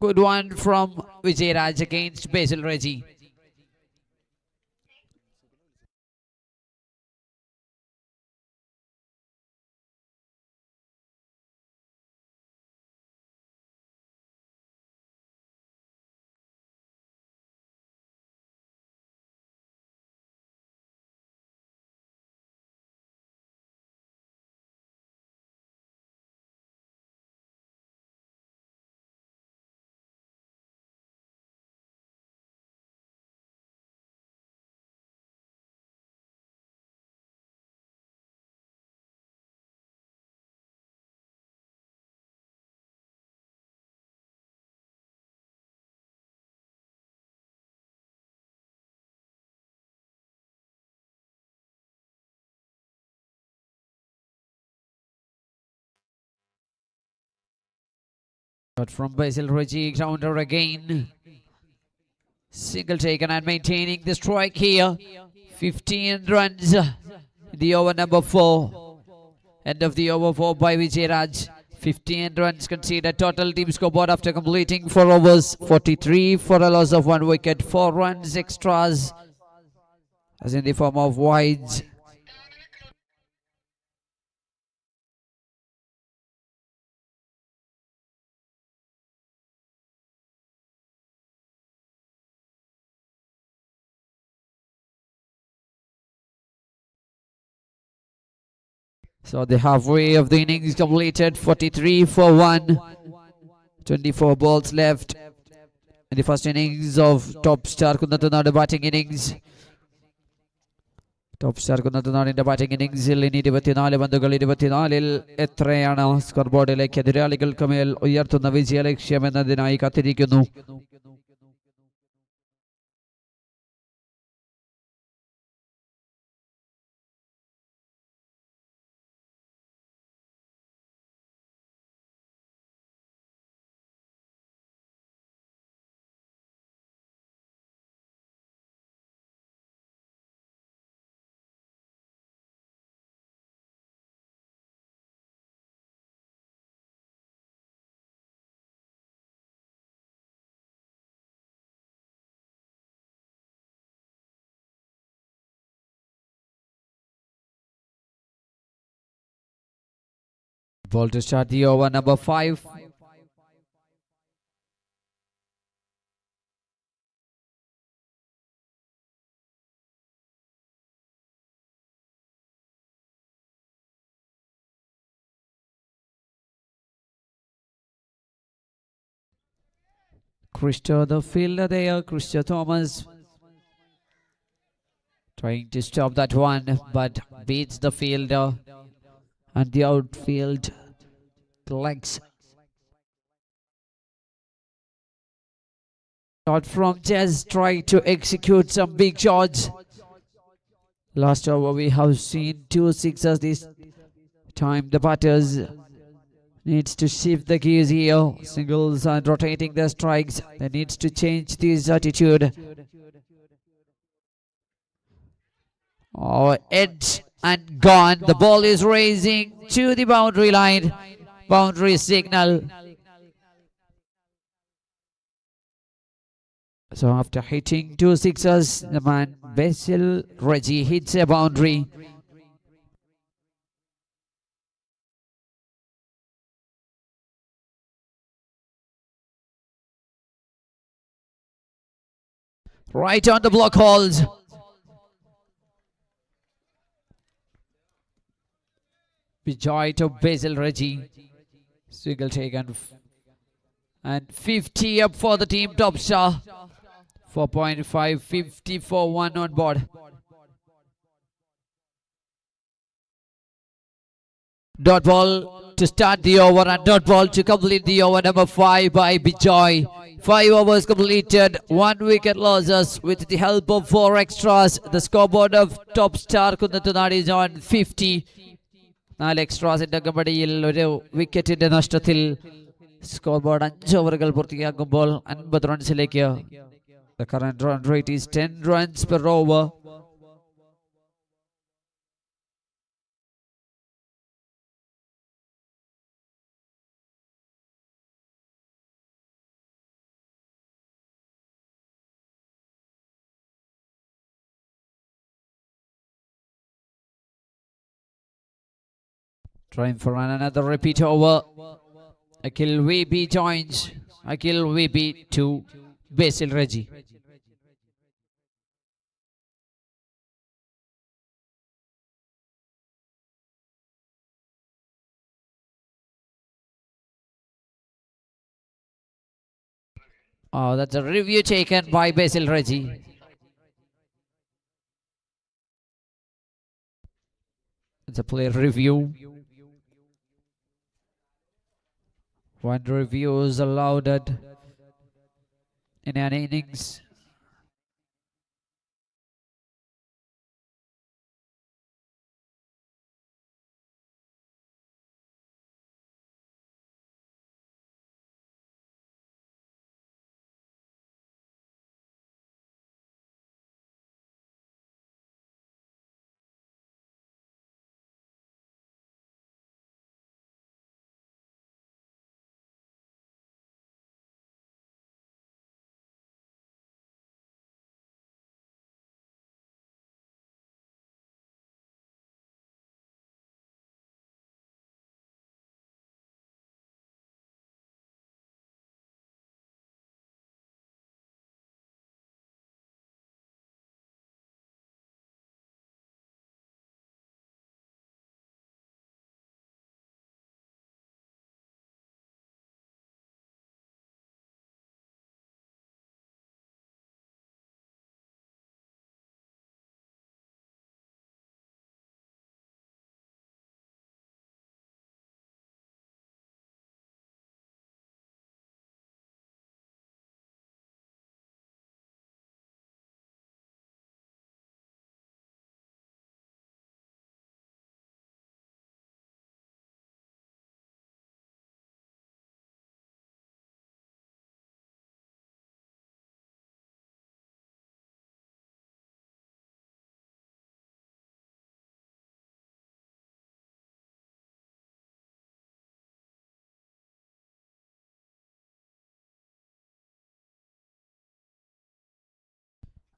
Good one from Vijay Raj against Basil Reggie. Shot from Basil Reggie, counter again. Single taken and maintaining the strike here. 15 runs in the over number 4. End of the over 4 by Vijay Raj. 15 runs conceded. Total team scoreboard after completing 4 overs. 43 for a loss of 1 wicket. 4 runs extras as in the form of wides. So the halfway of the innings completed. 43 for 1. 24 balls left in the first innings of top star Kunnatunadu batting innings. Top star Kunnatunadiന്റെ batting innings-ൽ ഇനി 24 പന്തുകൾ 24-ൽ എത്രയാണ് score ബോർഡിലേക്ക് എതിരാളികൾക്ക് മേൽ ഉയർത്തുന്ന വിജയലക്ഷ്യം എന്നതിനായി കാത്തിരിക്കുന്നു. Ball to start the over number 5. Christo the fielder there, Christo Thomas trying to stop that one, but beats the fielder. And the outfield collects. Shot from Jazz, try to execute some big shots. Last over we have seen 2 sixers this time. The batters needs to shift the gears here. Singles and rotating their strikes. They needs to change this attitude. Oh, edge and gone. The ball is raising to the boundary line. Boundary signal. So after hitting 2 sixers, the man Basil Reggie hits a boundary. Right on the block holes. Joy to Basil Reggie. Single taken. And 50 up for the team top star. 4.5, 50 for 1 on board. Dot ball to start the over and dot ball to complete the over number 5 by Bijoy. 5 overs completed, 1 wicket losses with the help of 4 extras. The scoreboard of top star Kunnatunad is on 50. 4 എക്സ്ട്രാസിന്റെ കബഡിയിൽ ഒരു വിക്കറ്റിന്റെ നഷ്ടത്തിൽ score board 5 ഓവറുകൾ പൂർത്തിയാക്കുമ്പോൾ 50 റൺസിലേക്ക്. The current run rate is 10 runs per over. Trying for another repeat over. Akhil VB joins. Akhil VB to Basil Reggie. Oh, that's a review taken by Basil Reggie. It's a player review. 1 review is allowed in an innings.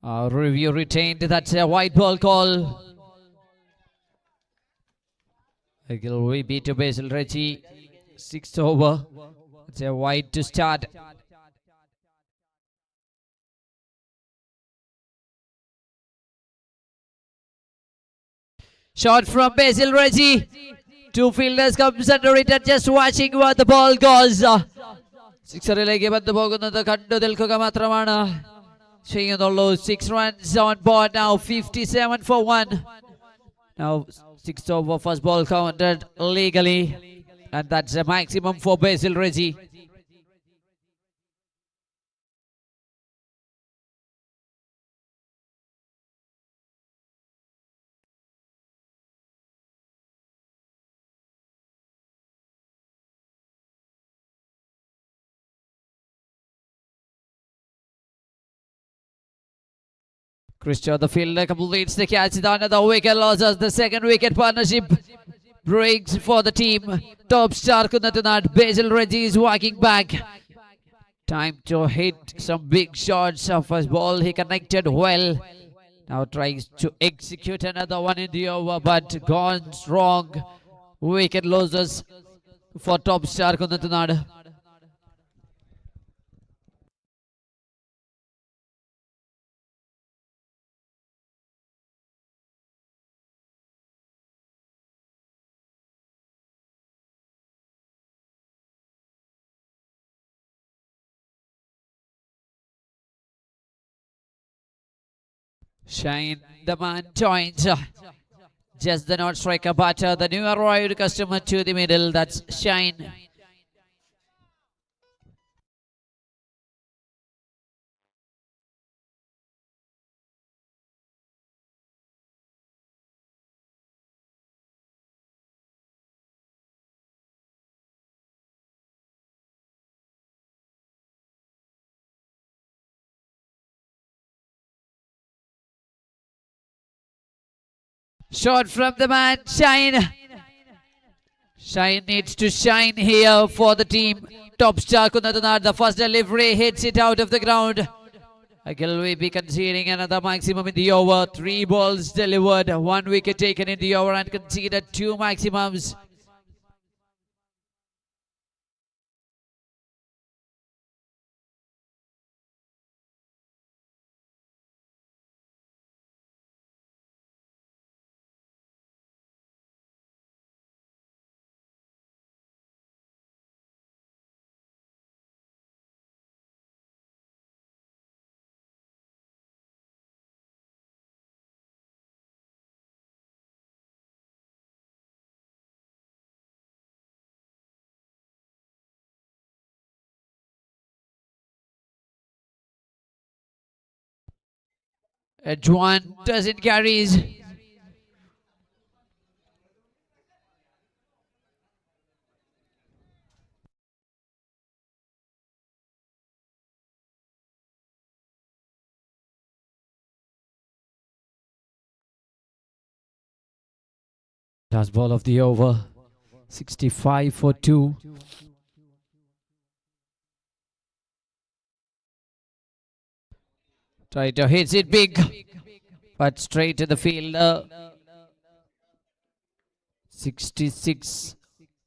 Review retained. That's a white ball call. Akhil VB to Basil Reggie. 6th over. It's a white to start. Shot from Basil Reggie. 2 fielders comes under it and just watching where the ball goes. സിക്സറിലേക്ക് ബന്ധ പോകുന്നത് കണ്ടു നിൽക്കുക മാത്രമാണ് ചെയ്യുന്നുള്ളൂ. 6 runs on board now. 57 for 1. Now 6th over, first ball counted legally, and that's a maximum for Basil Reggie. Christian, the fielder, completes the catch. Another wicket losses. The second wicket partnership breaks for the team. Top star Kunnatunad. Basil Reggie is walking back. Time to hit some big shots. First ball he connected well. Now tries to execute another one in the over, but gone wrong. Wicket losses for top star Kunnatunad. Shine, the man joins. Just the not striker batter. The new arrived customer to the middle. That's Shine. Shot from the man, Shine. Shine needs to shine here for the team. Top star Kunnathanaad. The first delivery hits it out of the ground. Will we be conceding another maximum in the over? 3 balls delivered, 1 wicket taken in the over and conceded 2 maximums. Juan doesn't carries. Last ball of the over. 65 for 2. Try hits it big, but straight to the fielder. 66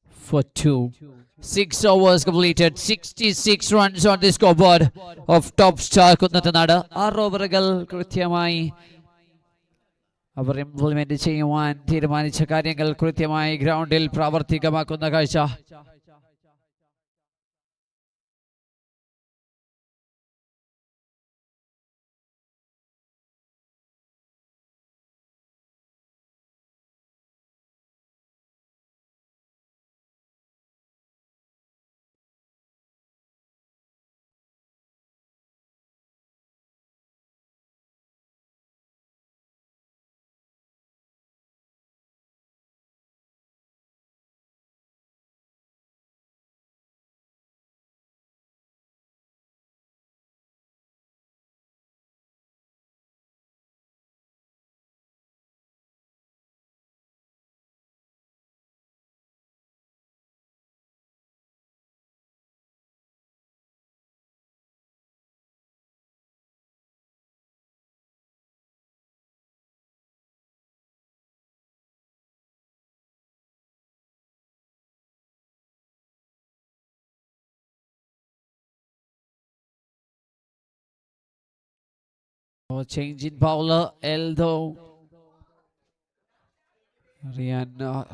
for 2. 6 overs completed. 66 runs on the scoreboard of top star Kunnathanaad. 6 ഓവറുകൾ കൃത്യമായി അവർ implement ചെയ്യുവാൻ തീരുമാനിച്ച കാര്യങ്ങൾ കൃത്യമായി ഗ്രൗണ്ടിൽ പ്രാവർത്തികമാക്കുന്ന കാഴ്ച. Change in bowler, Eldo. Rian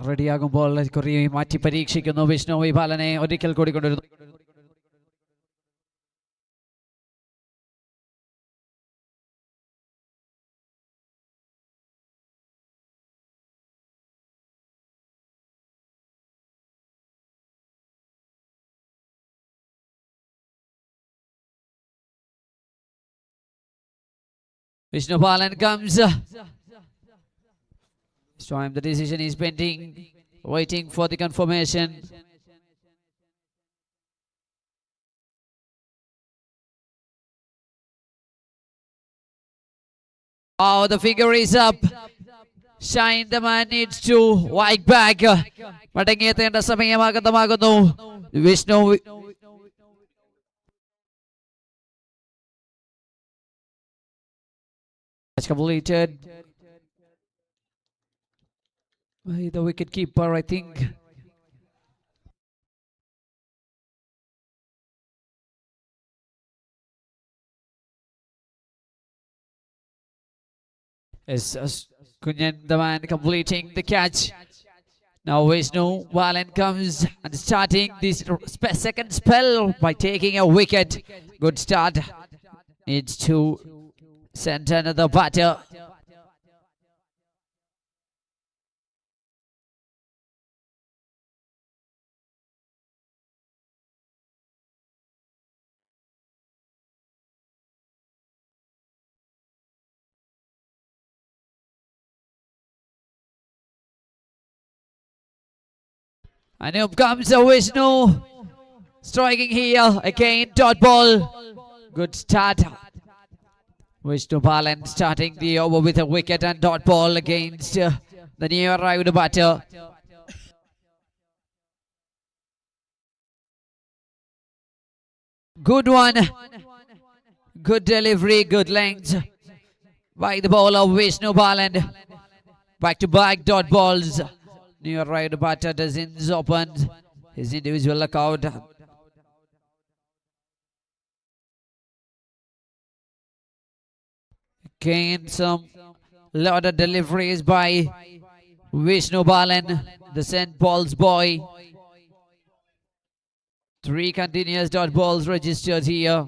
റെഡിയാകുമ്പോൾ കുറി മാറ്റി പരീക്ഷിക്കുന്നു വിഷ്ണു വിപാലനെ ഒരിക്കൽ കൂടി കൊണ്ടുവരുന്നു. Vishnu Balan comes. This time the decision is pending, waiting for the confirmation. Oh, the figure is up. Shine, the man needs to wide back. മടങ്ങിയെത്തേണ്ട സമയമാകുന്നു. Vishnu completed by the wicket keeper, I think. As Kunyan, the man completing the catch. Now Vishnu Balan comes and starting this second spell by taking a wicket. Good start. Needs to send another batter. And up comes Vishnu. Striking here. Again, dot ball. Good start. Vishnu Balan starting the over with a wicket and dot ball against the new arrived batter. Good one. Good delivery, good length by the bowler Vishnu Balan. Back to back dot balls. New arrived batter doesn't open his individual lookout. Again, some lot of deliveries by Vishnu Balan, the St. Paul's boy. 3 continuous dot balls registered here.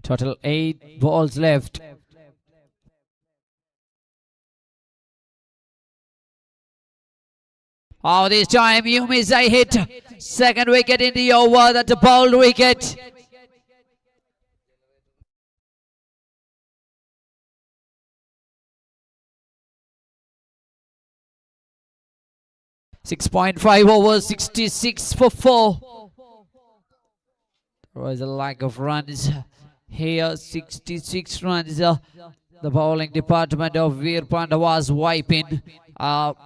Total 8 balls left. Oh, this time you miss a hit. Second wicket in the over. That's a bowled wicket. .5 overs, 66 for 4. There was a lack of runs here. 66 runs. The bowling department of Vir Pavas wiping.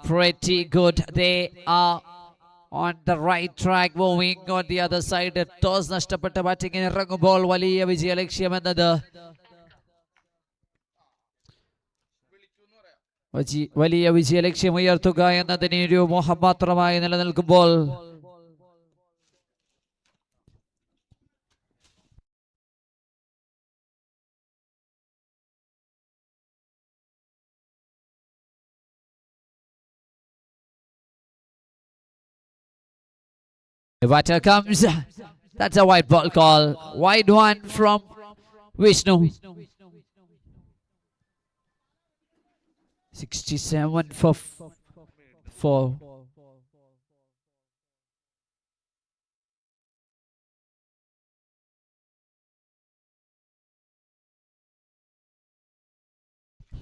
Pretty good. They are on the right track, moving on the other side. Toss nashtappetta batting in Ernakulam വലിയ വിജയലക്ഷ്യം എന്നത് വലിയ വിജയലക്ഷ്യം ഉയർത്തുക എന്നതിന് ഒരു മോഹം മാത്രമായി നിലനിൽക്കുമ്പോൾ the batter comes. That's a white ball call. Wide one from Vishnu. 67 for 4.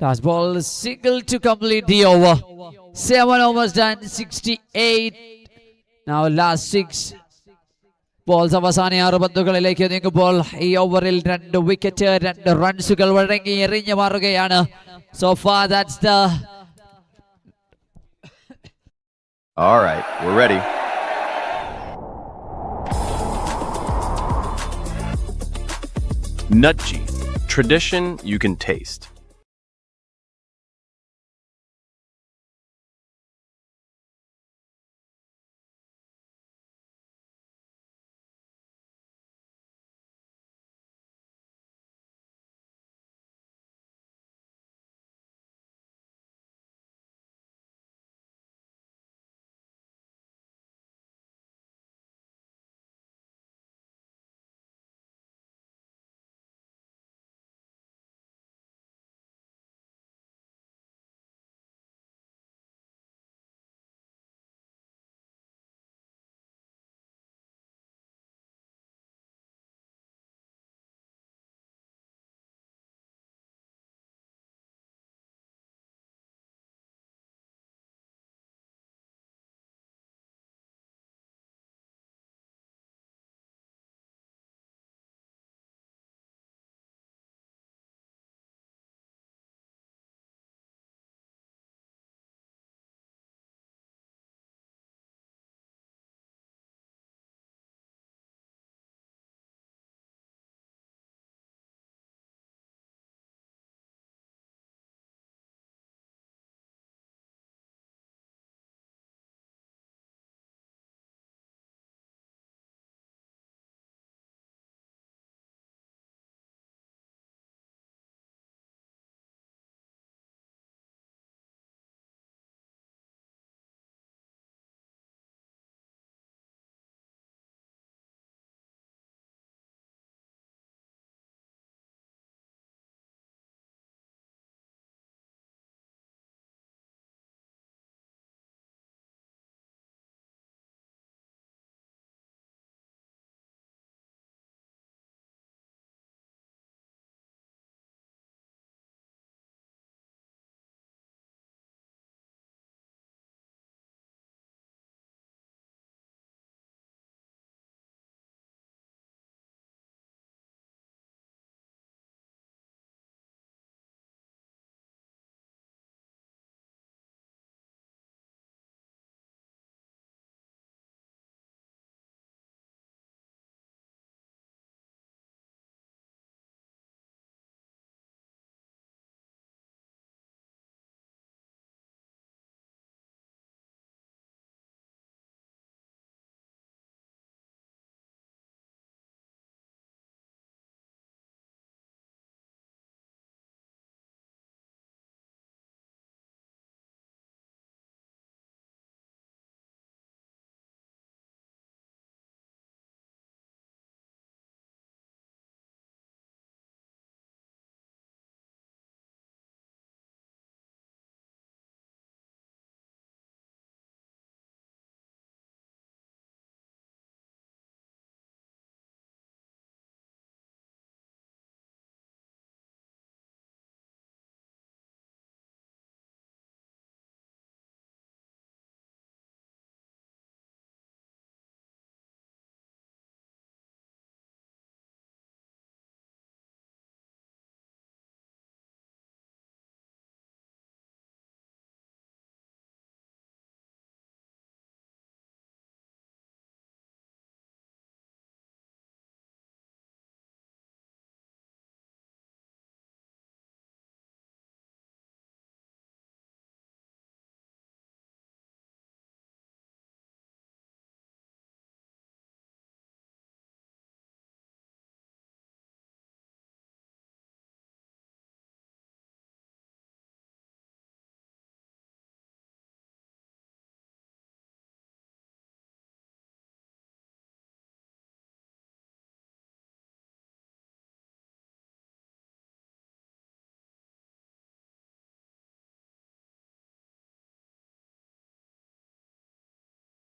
Last ball, single to complete the over. 7 overs done, 68. Now last 6 balls അവസാന 6 പന്തുകളിലേക്ക് നീങ്ങുമ്പോൾ ഈ ഓവറിൽ 2 വിക്കറ്റ് 2 റൺസുകൾ വഴങ്ങി എറിഞ്ഞു മാറുകയാണ്. So far that's the All right, we're ready. Nutji, tradition you can taste.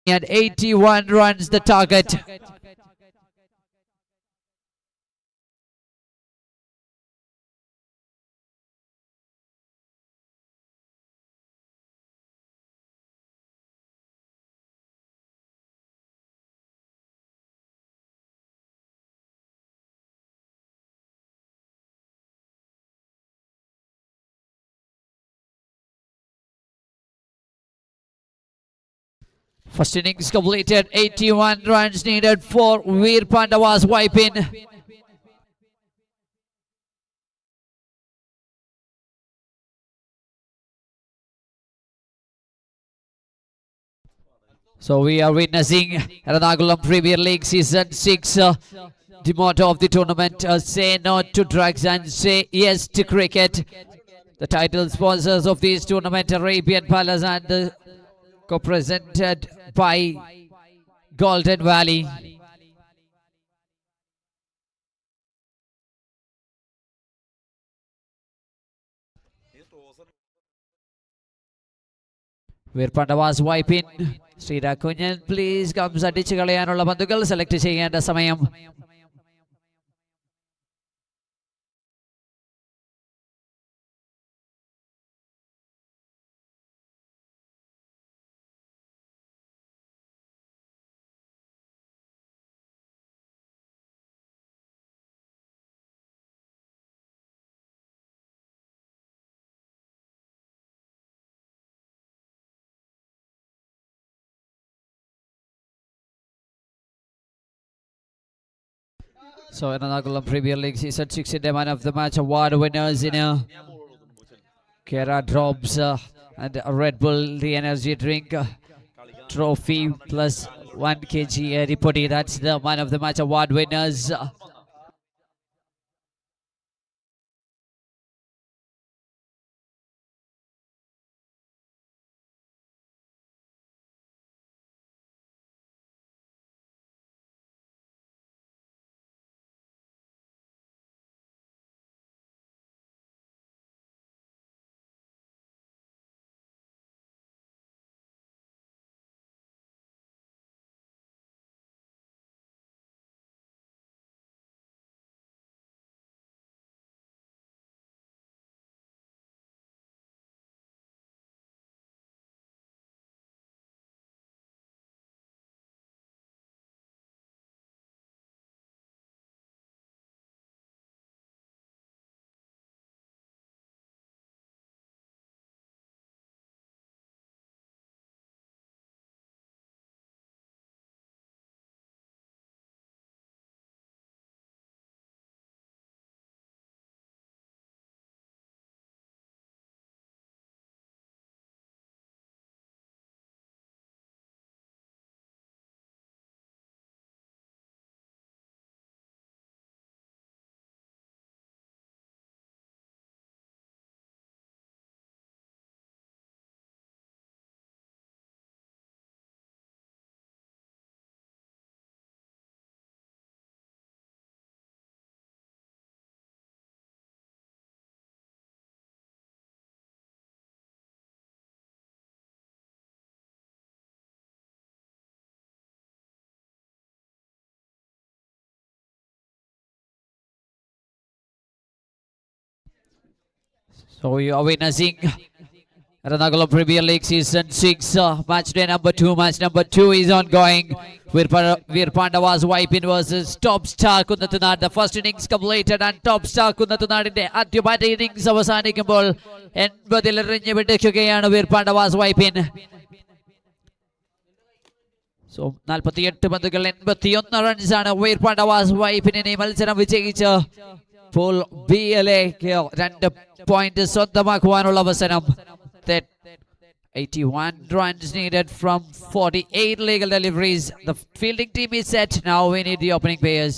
at 81 runs the target. First innings completed, 81 runs needed for Vir Pavas wipe in. So we are witnessing Ernakulam Premier League Season 6. The motto of the tournament, say no to drugs and say yes to cricket. The title sponsors of this tournament, Arabian Palace, and co-presented by Golden Valley. Vir Pavas wipe in. Srirakunian, please comes അടിച്ചു കളയാനുള്ള പന്തുകൾ select ചെയ്യേണ്ട സമയം. So Ernakulam Premier League Season 6 in the Man of the Match award winners in Kera Drops and Red Bull the energy drink trophy plus 1 kg Ripodi. That's the Man of the Match award winners. So we are witnessing Ernakulam Premier League Season 6 match day number 2. Match number 2 is ongoing. Vir Pavas wipe in versus Top Star Kunnatunad. The first innings completed and Top Star Kunnatunadinte ആദ്യ bat innings അവസാനിക്കുമ്പോൾ 80 എറിഞ്ഞ് വിട്ടയ്ക്കുകയാണ് Vir Pavas wipe in. So 48 പന്തുകൾ 81 റൺസാണ് Vir Pavas wipe in ഈ മത്സരം വിജയിച്ച് pool ബിയിലേക്ക് 2 point സ്വന്തമാക്കുവാനുള്ള അവസരം. 81 runs needed from 48 legal deliveries. The fielding team is set. Now we need the opening players.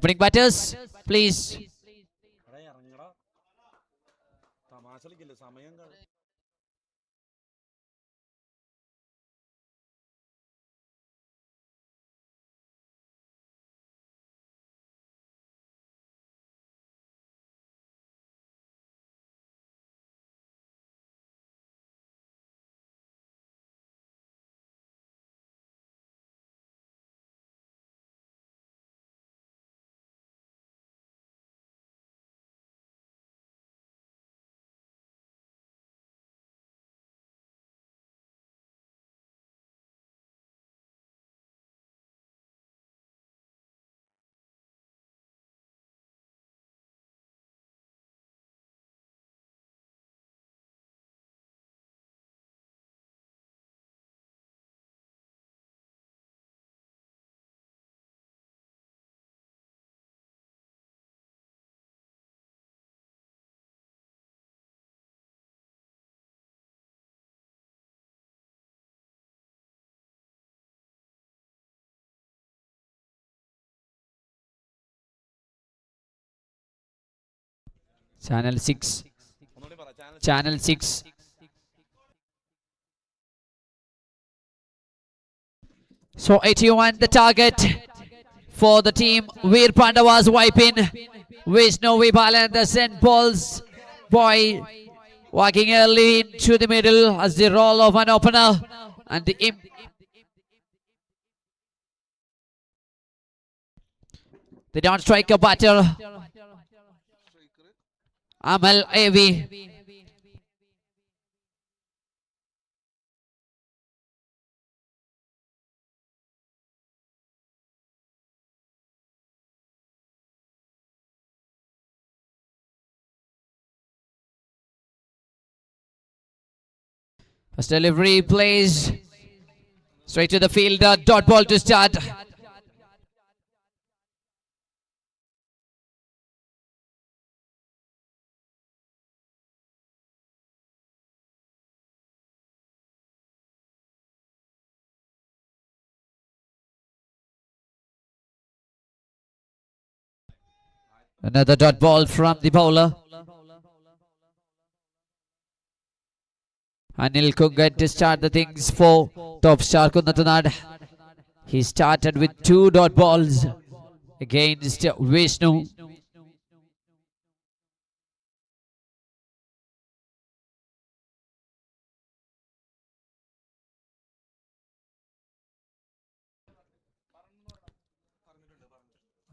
Opening batters, please. Channel 6. Channel 6. So 81 the target for the team. Vir Pavas wiping. Vishnu Vibalan, the St. Paul's boy, walking early into the middle as the role of an opener. And they don't strike a batter. Amal Avi. First delivery plays straight to the fielder. Dot ball to start. Another dot ball from the bowler. Anil Kungan to start the things for top star Kunnatunad. He started with 2 dot balls against Vishnu.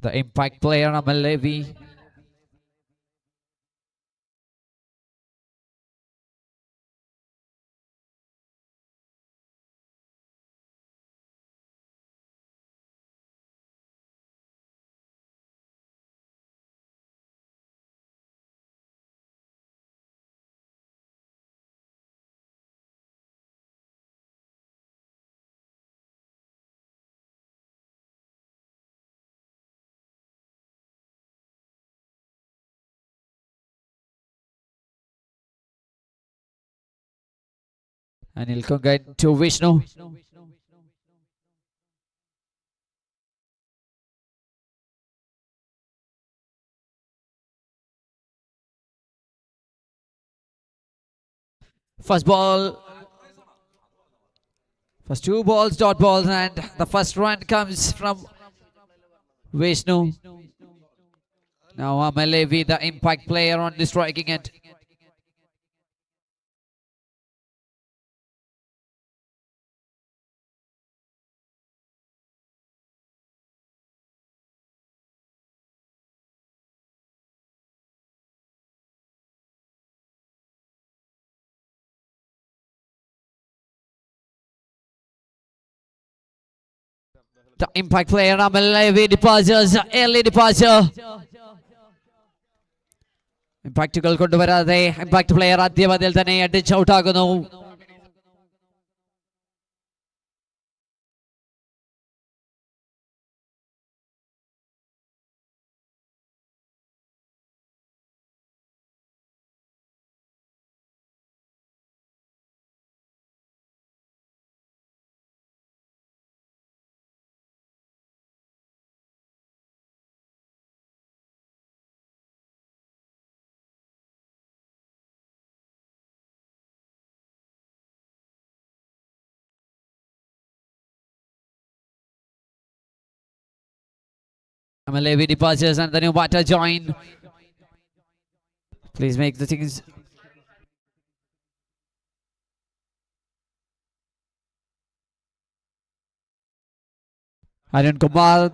The impact player Amal Levy. Anil Kungan to Vishnu. First ball. First 2 balls, dot balls, and the first run comes from Vishnu. Now Amal Levy, the impact player on the striking end. The impact player Amal Levy departures, early departure. ഇമ്പാക്റ്റുകൾ കൊണ്ടുവരാതെ impact player ആദ്യം അതിൽ തന്നെ അടിച്ച് ഔട്ടാകുന്നു. Vir departures and the new batter join. Please make the things. Arun Kumar.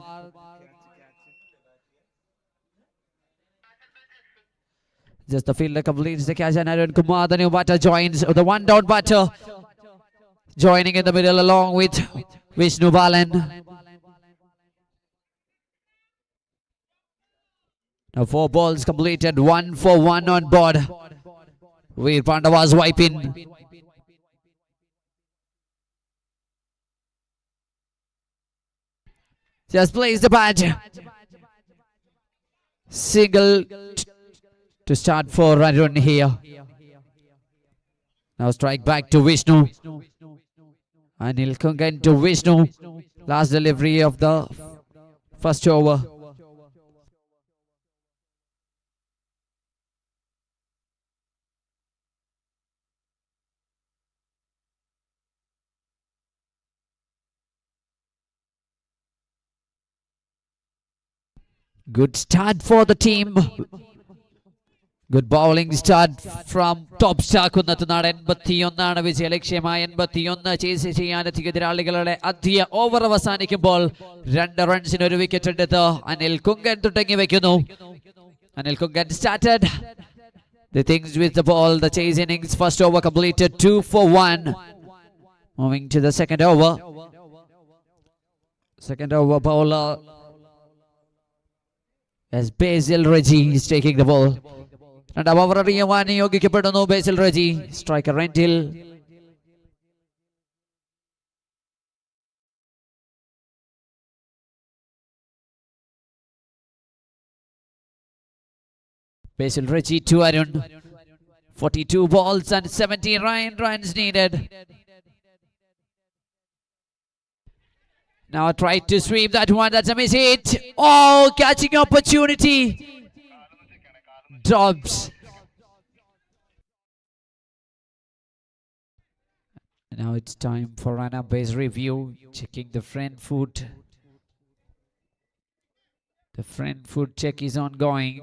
Just the fielder completes the catch and Arun Kumar, the new batter, joins the one down batter. Joining in the middle along with Vishnu Balan. Now 4 balls completed, 1 for 1 on board. Vir Pavas wiping. Just plays the bat. Single to start for Arun here. Now strike back to Vishnu. Anil Kungan to Vishnu. Last delivery of the first over. Good start for the team. Good bowling start from top star Kunnathanad. 81 വിജയലക്ഷ്യമായ 81 chase ചെയ്യാനെത്തിയ എതിരാളികളുടെ ആദ്യ over അവസാനിക്കുമ്പോൾ 2 റൺസിന് ഒരു wicket എടുത്ത് അനിൽ കുങ്കൻ തുടങ്ങി വെക്കുന്നു. Anil Kungan started the things with the ball. The chase innings, first over completed, 2 for 1. Moving to the second over. Second over bowler as Basil Reggie is taking the ball. രണ്ടാം over അറിയുവാൻ നിയോഗിക്കപ്പെടുന്നു Basil Reji. Striker റെന്റിൽ. Basil Reggie to Arun. 42 balls and 79 runs needed. Now try to sweep that one. That's a miss hit. Oh, catching opportunity. Drops. Now it's time for an umpires review. Checking the front foot. The front foot check is ongoing.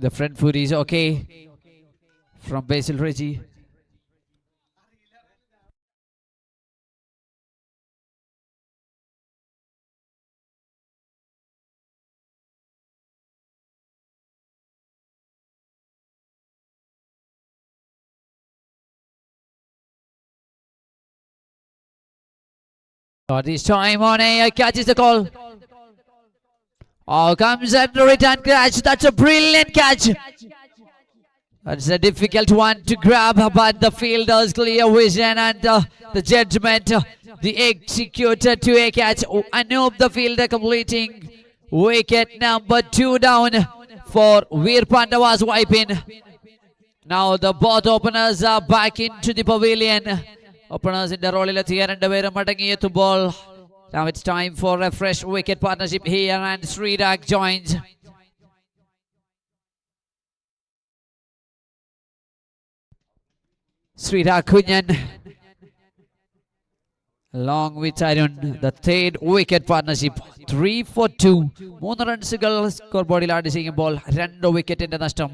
The front foot is okay from Basil Reggie. This time on a catches the call. Oh, comes and return catch. That's a brilliant catch. That's a difficult one to grab, but the fielder's clear vision and the judgment, the executor to a catch. Oh, Anoop, the fielder, completing wicket number 2 down for Vir Pavas wiping. Now the both openers are back into the pavilion. Openers in the role of ball. Now it's time for a fresh wicket partnership here, and Srirak joins. Srirak Kunyan along with Arun, the third wicket partnership. 3 for 2. 3 റൺസുകൾ score ബോർഡിൽ add ചെയ്യുമ്പോൾ 2 വിക്കറ്റിന്റെ നഷ്ടം.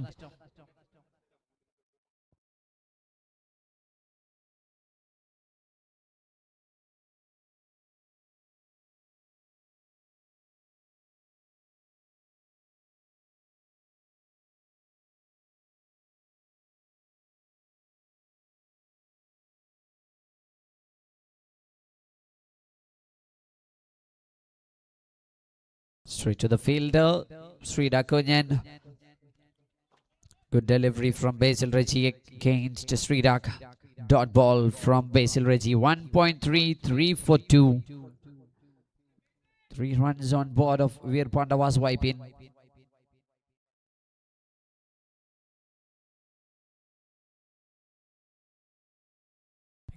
Straight to the fielder, Srirak Kunyan. Good delivery from Basil Reggie against Srirak. Dot ball from Basil Reggie. 1.33 for 2. 3 runs on board of Vir Pavas wipe in.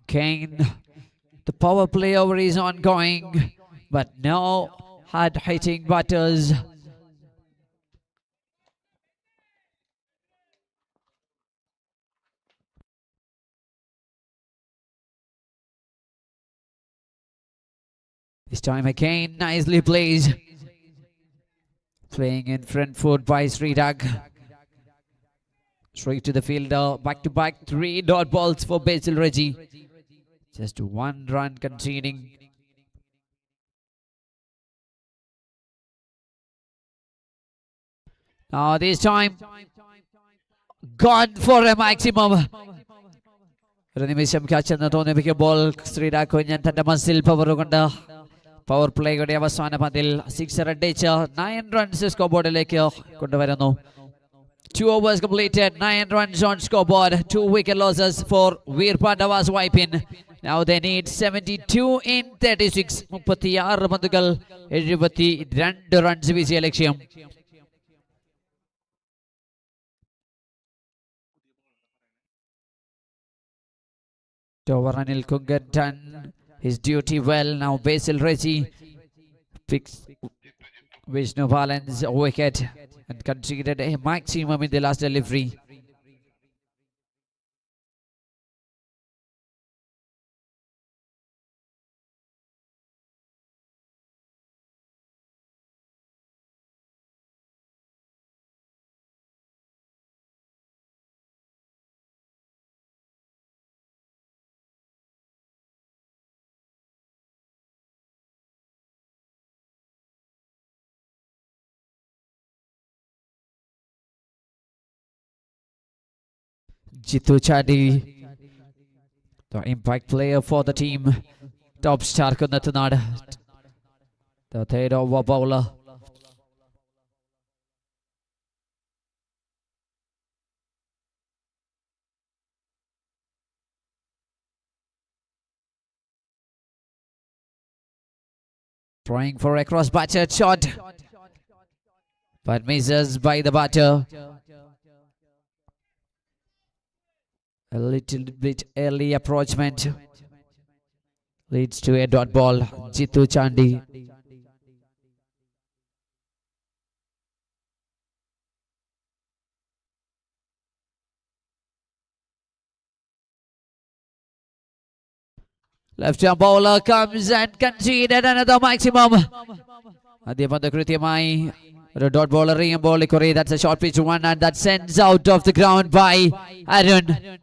Again, the power play over is ongoing, but no hard hitting batters. This time again, nicely played. Playing in front foot by Srirak. Straight to the fielder, back to back, 3 dot balls for Basil Reggie. Just 1 run conceding. Now this time, gone for a maximum. ഒരു നിമിഷം catch എന്ന് തോന്നിപ്പിക്കുമ്പോൾ ശ്രീരാഗ് കുഞ്ഞൻ തന്റെ muscle power കൊണ്ട് power പ്ലേയുടെ അവസാന പന്തിൽ 6 അടിച്ച് 9 runs score ബോർഡിലേക്ക് കൊണ്ടുവരുന്നു. 2 overs completed, 9 runs on scoreboard, 2 wicket losses for Vir Pavas wipe in. Now they need 72 in 36. 36 പന്തുകൾ 72 റൺസ് വിജയ ലക്ഷ്യം. Overanil Kungan done his duty well. Now Basil Reggie picks Vishnu Balan's wicket and conceded a maximum in the last delivery. Jitu Chadi, the impact player for the team. Top star Kunnatunad, the third over bowler. Trying for a cross batter shot, but misses by the batter. A little bit early approachment leads to a dot ball. Jitu Chandi. Left arm bowler comes and conceded another maximum. Adipanda Krityamai. Dot bowler ball. That's a short pitch one, and that sends out of the ground by Arun.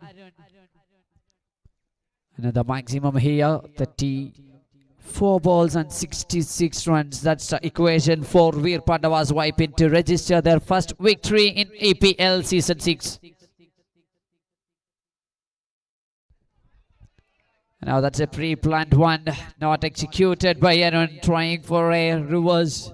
Another maximum here, 34 balls and 66 runs. That's the equation for Vir Pavas wipe in to register their first victory in APL Season 6. Now that's a pre-planned one, not executed by Arun, trying for a reverse.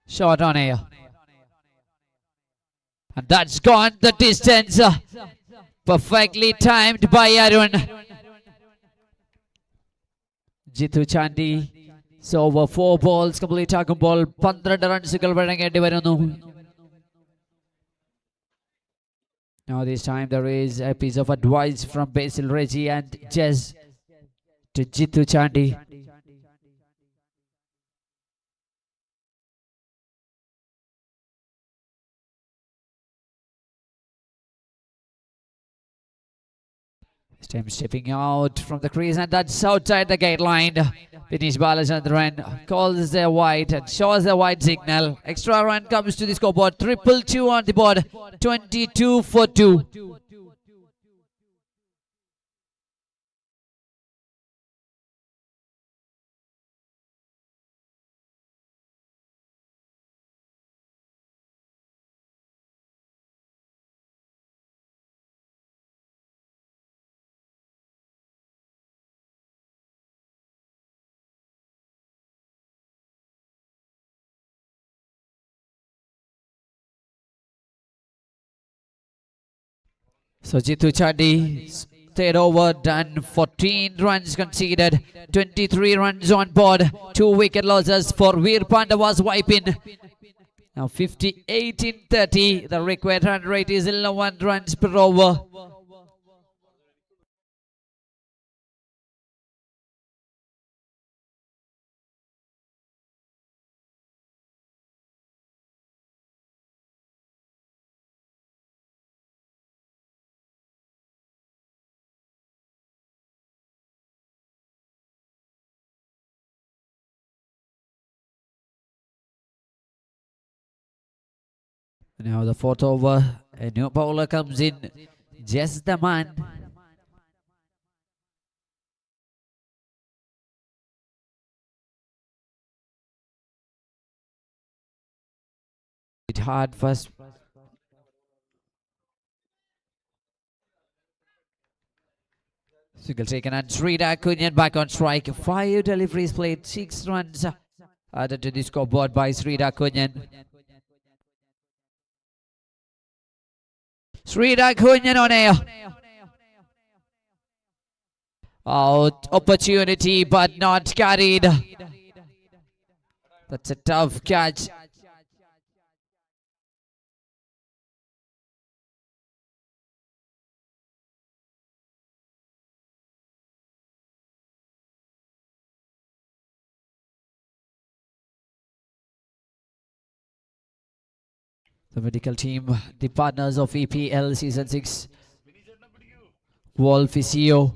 Shot on air. And that's gone the distance. Perfectly timed by Arun. Jitu Chandi. So over 4 balls, complete target ball. 12 runs വഴങ്ങേണ്ടി വരുന്നു. Now this time there is a piece of advice from Basil Reggie and Jez to Jitu Chandi. This time stepping out from the crease, and that's outside the gate line. Finish Balachandran calls a wide and shows a wide signal. Extra run comes to the scoreboard. 222 on the board. 22 for 2. So Jitu Chadi, third over done, 14 runs conceded, 23 runs on board, 2 wicket losses for Vir Pavas wiping. Now 58 in 30, the required run rate is 11 runs per over. Now the fourth over, a new bowler comes in, just the man. It hard first. Single taken and Sridhar Kunyan back on strike. 5 deliveries played, 6 runs added to the scoreboard by Sridhar Kunyan. Sridhar Kunyan on air. Out opportunity but not carried. That's a tough catch. The medical team, the partners of EPL Season 6, Wall Physio.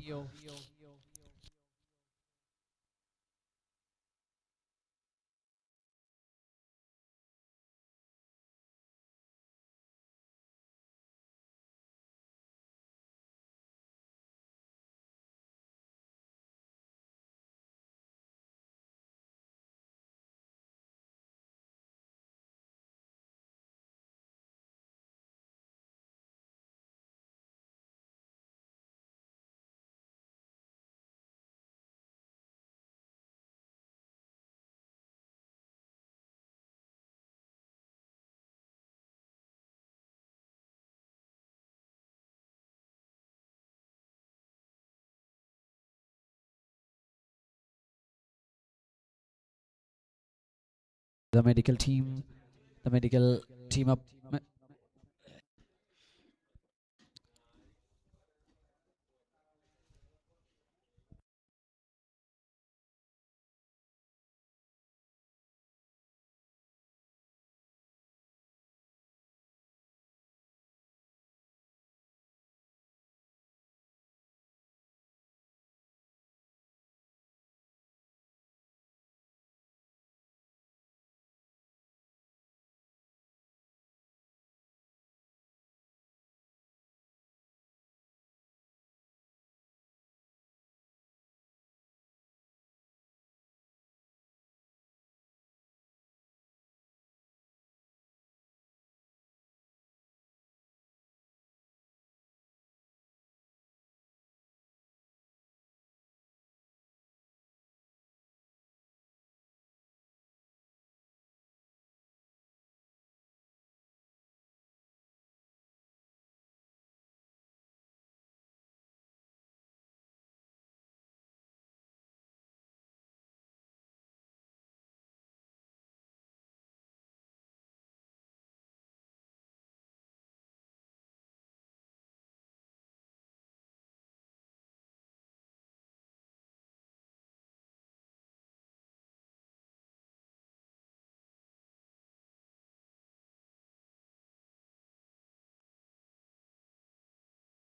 The medical team up.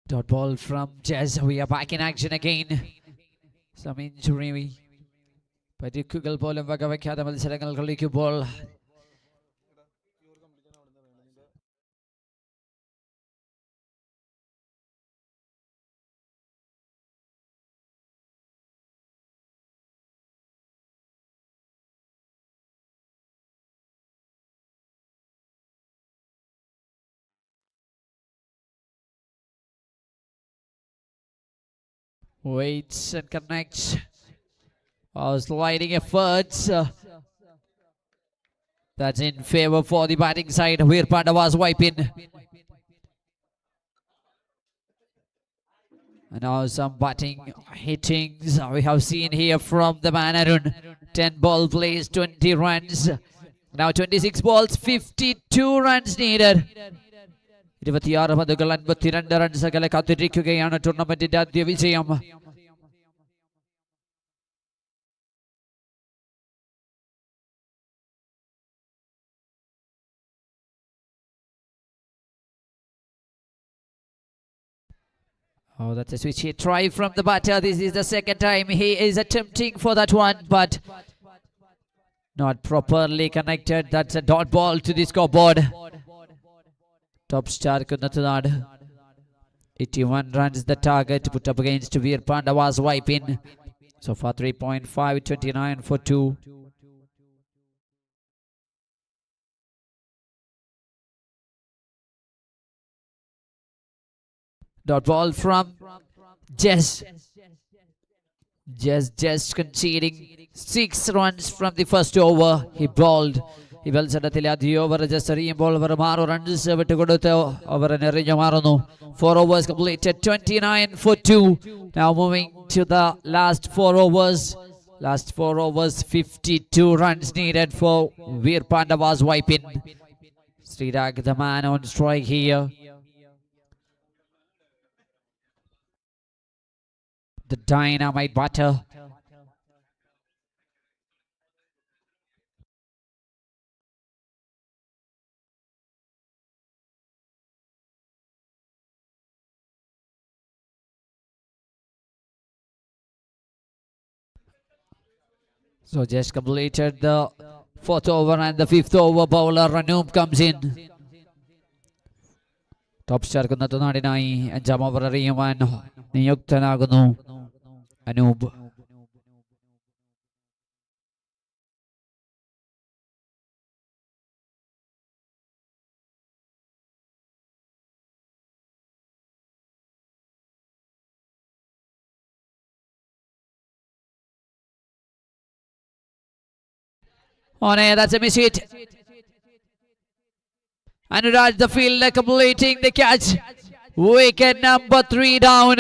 Dot ball from Jazz. We are back in action again. Some injury. Particular ball and Vagavakada Malsarangal ball. Waits and connects. Sliding efforts. That's in favor for the batting side. Vir Pavas wiping. And now some batting hittings we have seen here from the man Arun. 10 ball plays, 20 runs. Now 26 balls, 52 runs needed. 26 പന്തുകൾ 52 runs അകലെ കാത്തിരിക്കുകയാണ് ടൂർണമെന്റിന്റെ ആദ്യ വിജയം. Oh, that's a switch hit try from the batter. This is the second time he is attempting for that one, but not properly connected. That's a dot ball to the scoreboard. Top star Kunnathunad. 81 runs the target put up against Vir Pavas wipe in. So far 3.5, 29 for 2. Dot ball from Jess. Just conceding 6 runs from the first over. He bowled. He bowled Sadathile the over just ball over 6 runs വിട്ടുകൊടുത്ത് over എറിഞ്ഞു മാറുന്നു. 4 overs completed, 29 for 2. Now moving to the last 4 overs. Last 4 overs, 52 runs needed for Vir Pavas wipe in. Srirak the man on strike here. The dynamite batter. So just completed the 4th over and the 5th over. Bowler Ranoob comes in. Top star Kunnathunadiനായി 5ാം over എറിയുവാൻ നിയുക്തനാകുന്നു Anoop. On air, that's a miss hit. Anuraj the fielder completing the catch. Wicket number 3 down.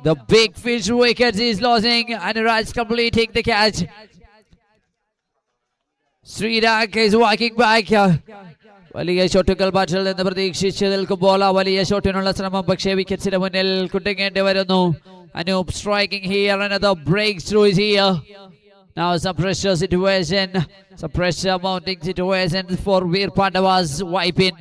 The big fish wicket is losing. Anuraj completing the catch. Srirak is walking back. വലിയ ഷോട്ടുകൾ ബാറ്റിൽ നിന്ന് പ്രതീക്ഷിച്ച് നിൽക്കുമ്പോൾ ആ വലിയ ഷോട്ടിനുള്ള ശ്രമം പക്ഷേ വിക്കറ്റ്സിന് മുന്നിൽ കുടുങ്ങേണ്ടി വരുന്നു. Anoop striking here. Another breakthrough is here. Now some pressure situation. Some pressure mounting situation for Vir Pavas wipe in.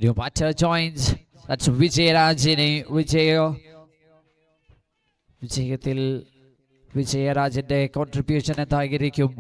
New batter joins. That's Vijayarajini. വിജയത്തിൽ വിജയരാജിന്റെ കോൺട്രിബ്യൂഷൻ എന്തായിരിക്കും?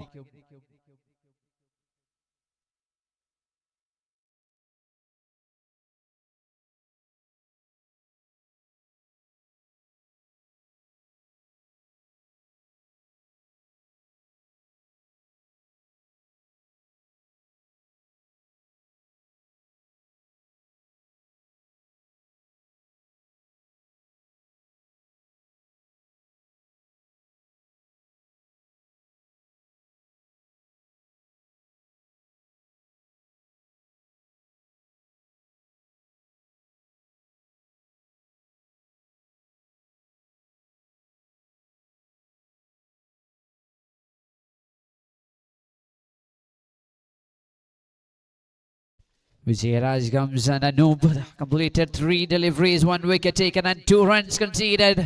Vijayaraj comes and Anoop completed 3 deliveries, 1 wicket taken and 2 runs conceded.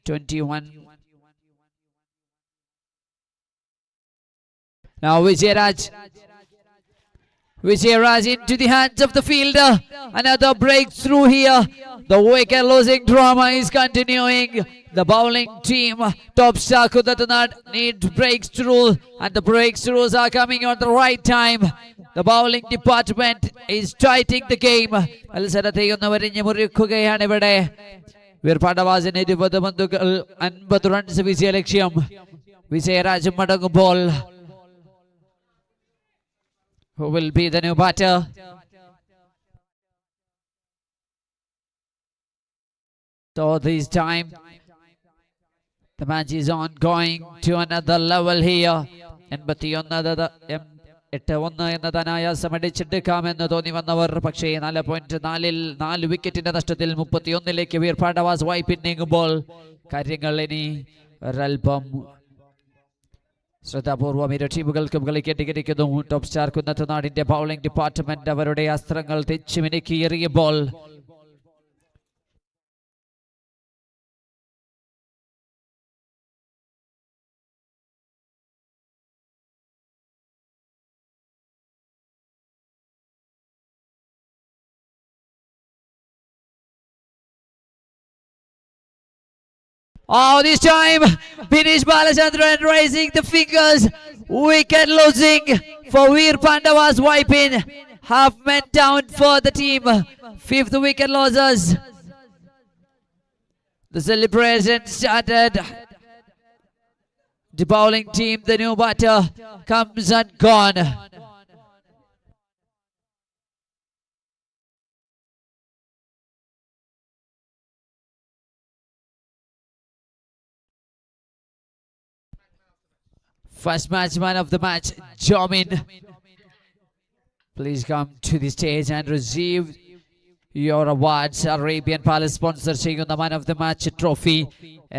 21. Now Vijayaraj into the hands of the fielder. Another breakthrough here. The wicket losing drama is continuing. The bowling team, top star Kunnathunad, need breakthrough, and the breakthroughs are coming at the right time. The bowling department is tightening the game. മത്സരത്തെ ഒന്ന് വരിഞ്ഞ് മുറിക്കുകയാണ് ഇവിടെ. Vir Pavasന് 20 പന്തുകൾ 50 runs വിജയലക്ഷ്യം. വിജയരാജ് മടങ്ങുമ്പോൾ who will be the new batter? So this time the match is on, going to another level here. 81 എന്നതാണ് അയാസമടിച്ചെടുക്കാമെന്ന് തോന്നി വന്നവർ. പക്ഷേ 4.4-ൽ 4 വിക്കറ്റിന്റെ നഷ്ടത്തിൽ 31ലേക്ക് വീർ പാഡവാസ് വായ്പിൻ നീങ്ങുമ്പോൾ കാര്യങ്ങൾ ഇനി ഒരൽപ്പം ശ്രദ്ധാപൂർവം ഇരു ടീമുകൾക്കും കളിക്കേണ്ടിയിരിക്കുന്നു. ടോപ്പ് സ്റ്റാർ കുന്നത്തുനാടിന്റെ ബൗളിംഗ് ഡിപ്പാർട്ട്മെന്റ് അവരുടെ അസ്ത്രങ്ങൾ തെച്ചു മിനുക്കി എറിയുമ്പോൾ this time Binish Balachandran raising the fingers. Wicket losing for Vir Pavas wiping. Half men down for the team. 5th wicket losses. The celebration started. The bowling team, the new batter comes and gone. First match man of the match, Jamin. Please come to the stage and receive your awards. Arabian Palace sponsor ചെയ്യുന്ന man of the match trophy.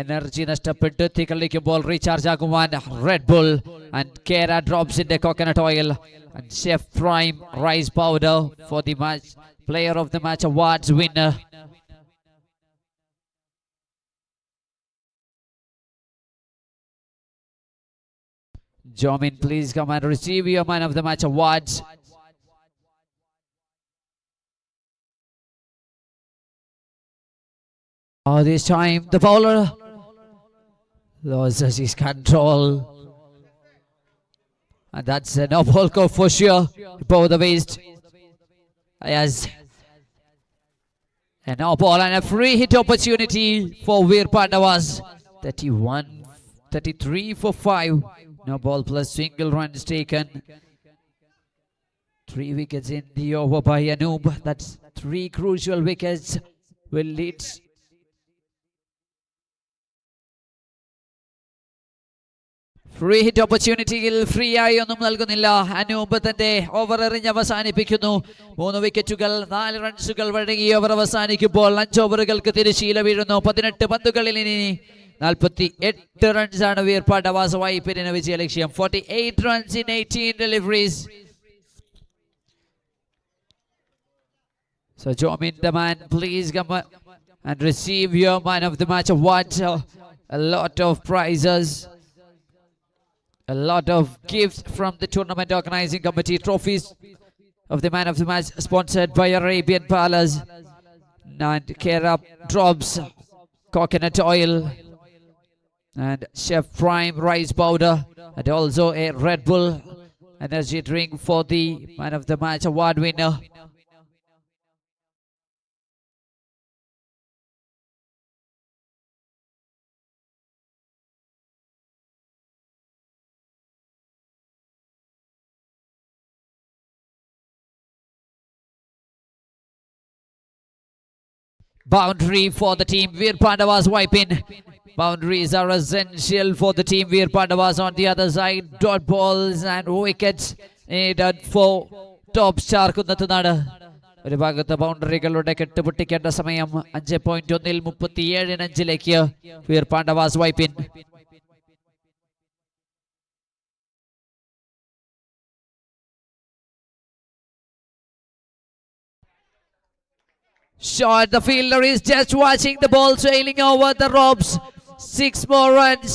Energy നഷ്ടപ്പെട്ട് കളിക്കുമ്പോൾ recharge ആകുവാൻ Red Bull and Kera drops in the coconut oil and Chef Prime rice powder for the match player of the match awards winner. Jamin, please come and receive your man of the match awards. This time the bowler loses his control. And that's a no ball call for sure. Above the waist. Yes. A no ball and a free hit opportunity for Vir Pavas. 33 for 5. No ball plus single runs taken. 3 wickets in the over by Anub. That's 3 crucial wickets will lead. Free hit opportunity free ആയി ഒന്നും നൽകുന്നില്ല. അനൂപ് തന്റെ over എറിഞ്ഞ് അവസാനിപ്പിക്കുന്നു. 3 വിക്കറ്റുകൾ 4 റൺസുകൾ വഴങ്ങി over അവസാനിക്കുമ്പോൾ 5 ഓവറുകൾക്ക് തിരശ്ശീല വീഴുന്നു. 18 പന്തുകളിൽ ഇനി 48 റൺസാണ് വീർ പവസ് വായ്പിന് വിജയലക്ഷ്യം. 48 runs in 18 deliveries. So Jamin the man, please come and receive your man of the match award. A lot of prizes, a lot of gifts from the tournament organizing committee. Trophies of the man of the match sponsored by Arabian Palace and Kera drops coconut oil and Chef Prime rice powder, and also a Red Bull energy drink for the man of the match award winner. Boundary for the team. Vir Pavas wiping. Boundaries are essential for the team. Vir Pavas on the other side. Dot balls and wickets needed for top star Kunnathunad. ഒരു ഭാഗത്ത് ബൗണ്ടറികളുടെ കെട്ടുപൊട്ടിക്കേണ്ട സമയം. 5.1-ൽ 37-5 Vir Pavas wiping. Shot, the fielder is just watching the ball sailing over the ropes. 6 more runs.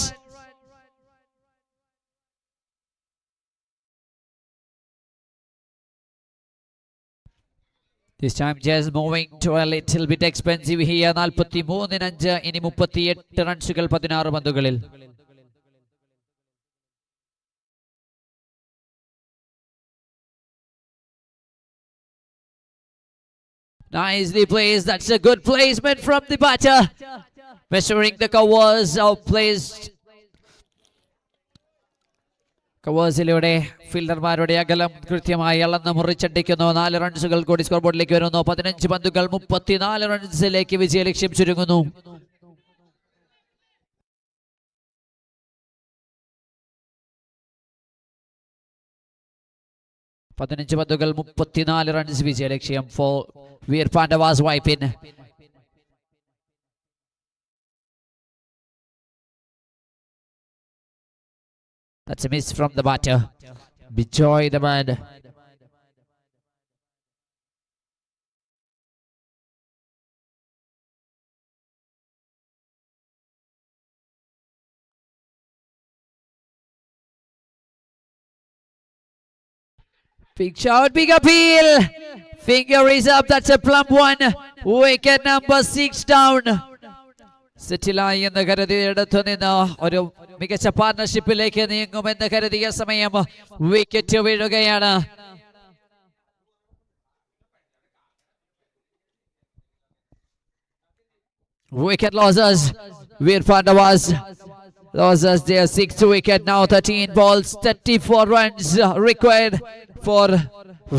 This time just moving to a little bit expensive here. 43-5 ഇനി 38 റൺസുകൾ 16 പന്തുകളിൽ. Nicely placed. That's a good placement from the batter. Measuring the covers placed. കവേഴ്സിലൂടെ ഫീൽഡർമാരുടെ അകലം കൃത്യമായി അളന്ന് മുറിച്ചടിക്കുന്നു. 4 റൺസുകൾ കൂടി score ബോർഡിലേക്ക് വരുന്നു. 15 പന്തുകൾ 34 റൺസിലേക്ക് വിജയലക്ഷ്യം ചുരുങ്ങുന്നു. പതിനഞ്ച് പന്തുകൾ 34 റൺസ് വിജയലക്ഷ്യം for Veer Pandavas Vypin. That's a miss from the batter. Bijoy the man. Big shot, big appeal. Finger is up. That's a plump one. Wicket number 6 down. സെറ്റിലായി എന്ന് കരുതിയെടുത്തു നിന്ന് ഒരു മികച്ച പാർട്ണർഷിപ്പിലേക്ക് നീങ്ങുമെന്ന് കരുതിയ സമയം വിക്കറ്റ് വീഴുകയാണ്. Wicket losses. Vir Pavas losses their 6th wicket. Now 13 balls, 34 runs required for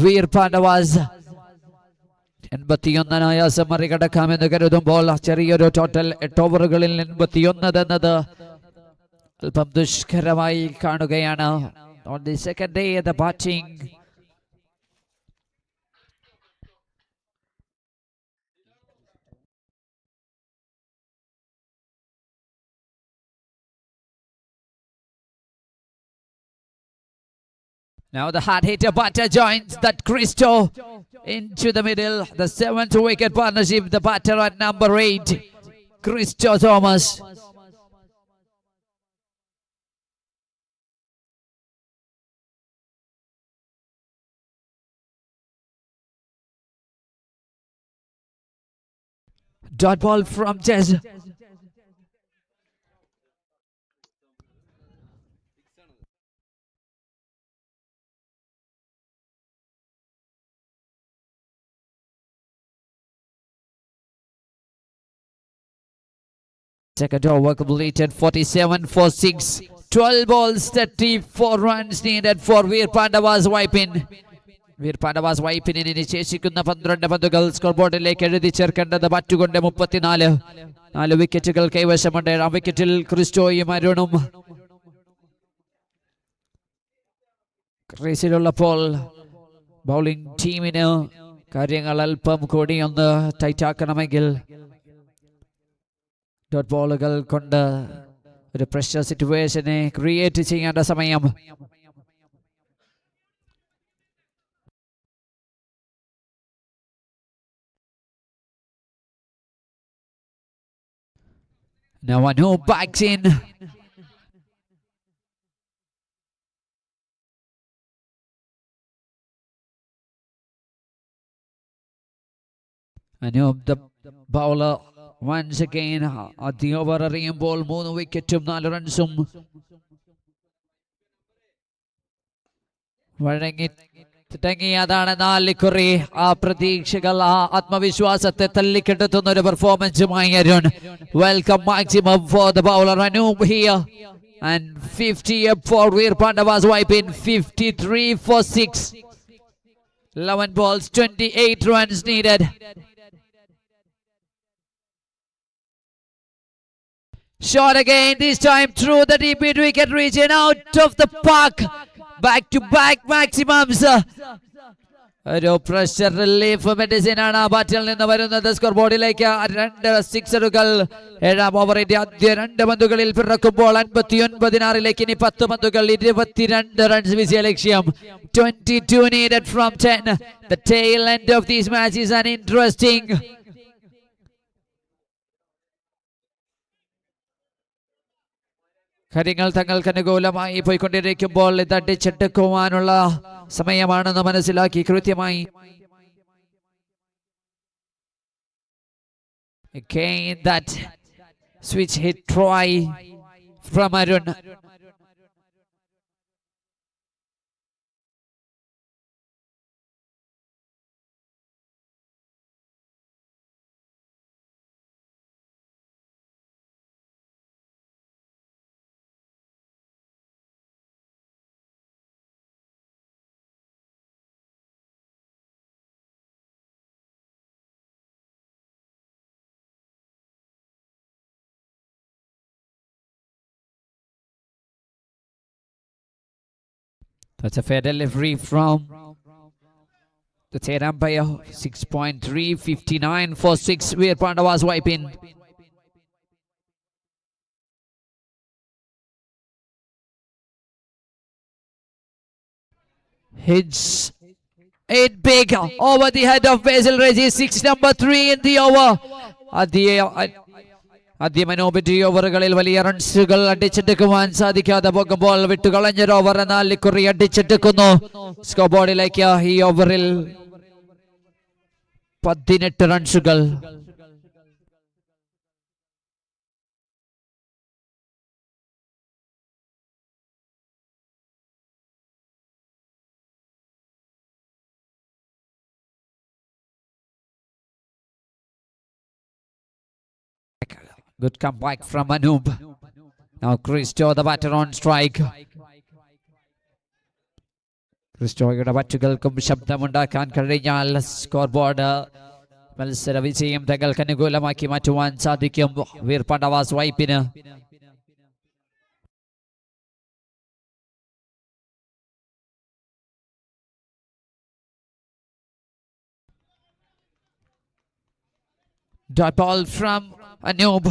Vir Pavas. 81 ആയാസം മറികടക്കാമെന്ന് കരുതുമ്പോൾ ചെറിയൊരു total 8 ഓവറുകളിൽ 81 എന്നത് അല്പം ദുഷ്കരമായി കാണുകയാണ്. On the second day of the batting, now the hard hitter batter joins that Christo into the middle. The 7th wicket partnership, the batter at number 8, Christo Thomas. Dot ball from Jez. Second over completed. 47 for 6. 12 balls, 34 runs needed for Vir Pavas Wipin. Vir Pavas Wipin ഇനി ശേഷിക്കുന്ന 12 പന്തുകൾ score ബോർഡിലേക്ക് എഴുതി ചേർക്കേണ്ടത്. ബാറ്റുകൊണ്ട് 34. 4 വിക്കറ്റുകൾ കൈവശമുണ്ട്. 7 വിക്കറ്റിൽ ക്രിസ്റ്റോയും അരുണും ക്രീസിലുള്ളപ്പോൾ bowling ടീമിന് കാര്യങ്ങൾ അല്പം കൂടി ഒന്ന് ടൈറ്റാക്കണമെങ്കിൽ ഡോട്ട് ബോളുകൾ കൊണ്ട് ഒരു പ്രഷർ സിറ്റുവേഷനെ ക്രിയേറ്റ് ചെയ്യേണ്ട സമയം. No one who backs in. Anoop the bowler once again at the over എറിയുമ്പോൾ 3 വിക്കറ്റും 4 റൺസും വഴങ്ങി തുടങ്ങിയതാണ് 4 കുറി. ആ പ്രതീക്ഷകൾ, ആ ആത്മവിശ്വാസത്തെ തല്ലിക്കെടുത്തുന്ന ഒരു പെർഫോമൻസുമായി Arun. Welcome maximum for the bowler Anoop here. And 50 up for Vir Pavas Wipin. 53 for 6. 11 balls, 28 runs needed. Shot again, this time through the deep mid wicket region, out of the park. Back to back maximums. ഒരു pressure relief medicine ആണ് ആ ബാറ്റിൽ നിന്ന് വരുന്നത്. Score ബോർഡിലേക്ക് 2 സിക്സറുകൾ 7ാം ഓവറിന്റെ ആദ്യ 2 പന്തുകളിൽ പിറക്കുമ്പോൾ 59-6 ഇനി 10 പന്തുകൾ 22 റൺസ് വിജയലക്ഷ്യം. 22 needed from 10. The tail end of this match is an interesting. കാര്യങ്ങൾ തങ്ങൾക്ക് അനുകൂലമായി പോയിക്കൊണ്ടിരിക്കുമ്പോൾ ഇത് അടിച്ചെടുക്കുവാനുള്ള സമയമാണെന്ന് മനസ്സിലാക്കി കൃത്യമായി again that switch hit try from Arun. That's a fair delivery from the third umpire. 6.359 for 6. Vir Pavas wipe in. Hits it big over the head of Basil Reggie. 6 number 3 in the over. ആദ്യ മനോപറ്റി ഓവറുകളിൽ വലിയ റൺസുകൾ അടിച്ചെടുക്കുവാൻ സാധിക്കാതെ പോകുമ്പോൾ വിട്ടുകളഞ്ഞൊരു over എന്നാൽ ഇക്കുറി അടിച്ചെടുക്കുന്നു score ബോർഡിലേക്ക്. ഈ ഓവറിൽ 18 റൺസുകൾ. Good comeback from Anub. Now Christo, the batter on strike. ക്രിസ്റ്റോയുടെ ബാറ്റുകൾക്കും ശബ്ദമുണ്ടാക്കാൻ കഴിഞ്ഞാൽ സ്കോർ ബോർഡ് മത്സര വിജയം തങ്ങൾക്ക് അനുകൂലമാക്കി മാറ്റുവാൻ സാധിക്കും Veer പവസ് Vypin. Dot ball from Anub,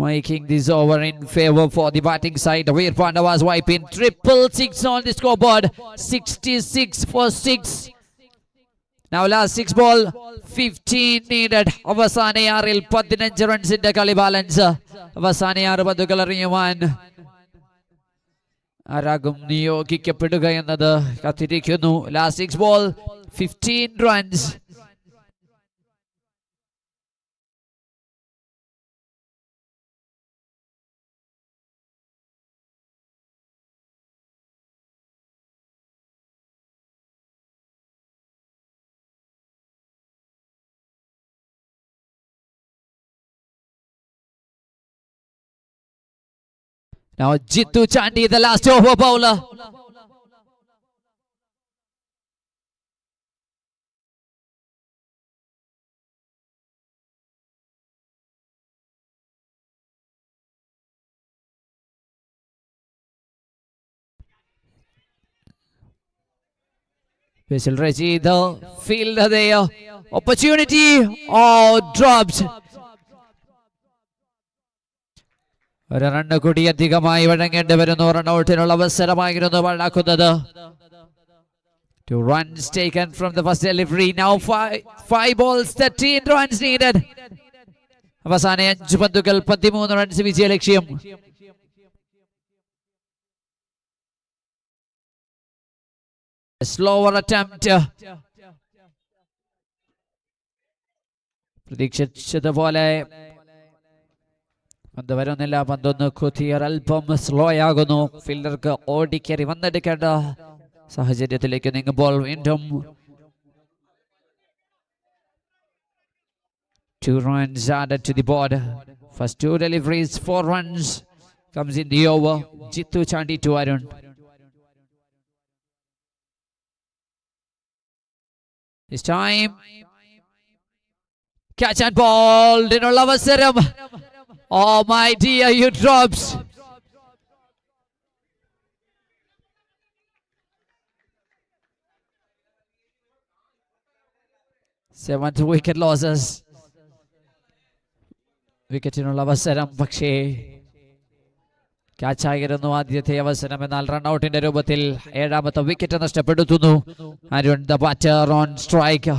making this over in favor for the batting side. Vir Pavas wipe in. 666 on the scoreboard. 66 for 6. Now last 6 ball, 15 needed. അവസാന 6-ൽ 15 റൺസിന്റെ കളി balance. അവസാന 6 പന്തുകൾ എറിയുവാൻ ആരാകും നിയോഗിക്കപ്പെടുക എന്നത് കാത്തിരിക്കുന്നു. Last 6 ball, 15 runs. Now Jittu Chandi, the last over bowler. Basil Reggie, the fielder there. Opportunity. Oh, dropped. ഒരു run കൂടി അധികമായി വഴങ്ങേണ്ടി വരുന്നു. റൺഔട്ടിനുള്ള അവസരമായിരുന്നു വഴക്കുന്നത്. 2 runs taken from the first delivery. Now 5 balls, 13 runs needed. അവസാന 5 പന്തുകൾ 13 റൺസ് വിജയലക്ഷ്യം. Slower attempt. പ്രതീക്ഷിച്ചതുപോലെ പന്ത് വരുന്നില്ല. പന്തൊന്ന് കുതിയർ അല്പം സ്ലോ ആകുന്നു. ഫീൽഡർക്ക് ഓടിക്കേറി വന്നെടുക്കേണ്ട സാഹചര്യത്തിലേക്ക് നീങ്ങുമ്പോൾ വീണ്ടും 2 runs added to the board. First 2 deliveries, 4 runs comes in the over. Jittu Chandi to Arun. This time catch and ball. ഇതിനുള്ള അവസരം. Oh my dear, you drops. Seventh wicket losses. വിക്കറ്റിനുള്ള അവസരം, പക്ഷേ ക്യാച്ചായിരുന്നു ആദ്യത്തെ അവസരം. എന്നാൽ റൺഔട്ടിന്റെ രൂപത്തിൽ 7ാമത്തെ വിക്കറ്റ് നഷ്ടപ്പെടുത്തുന്നു. Arun the batter on strike.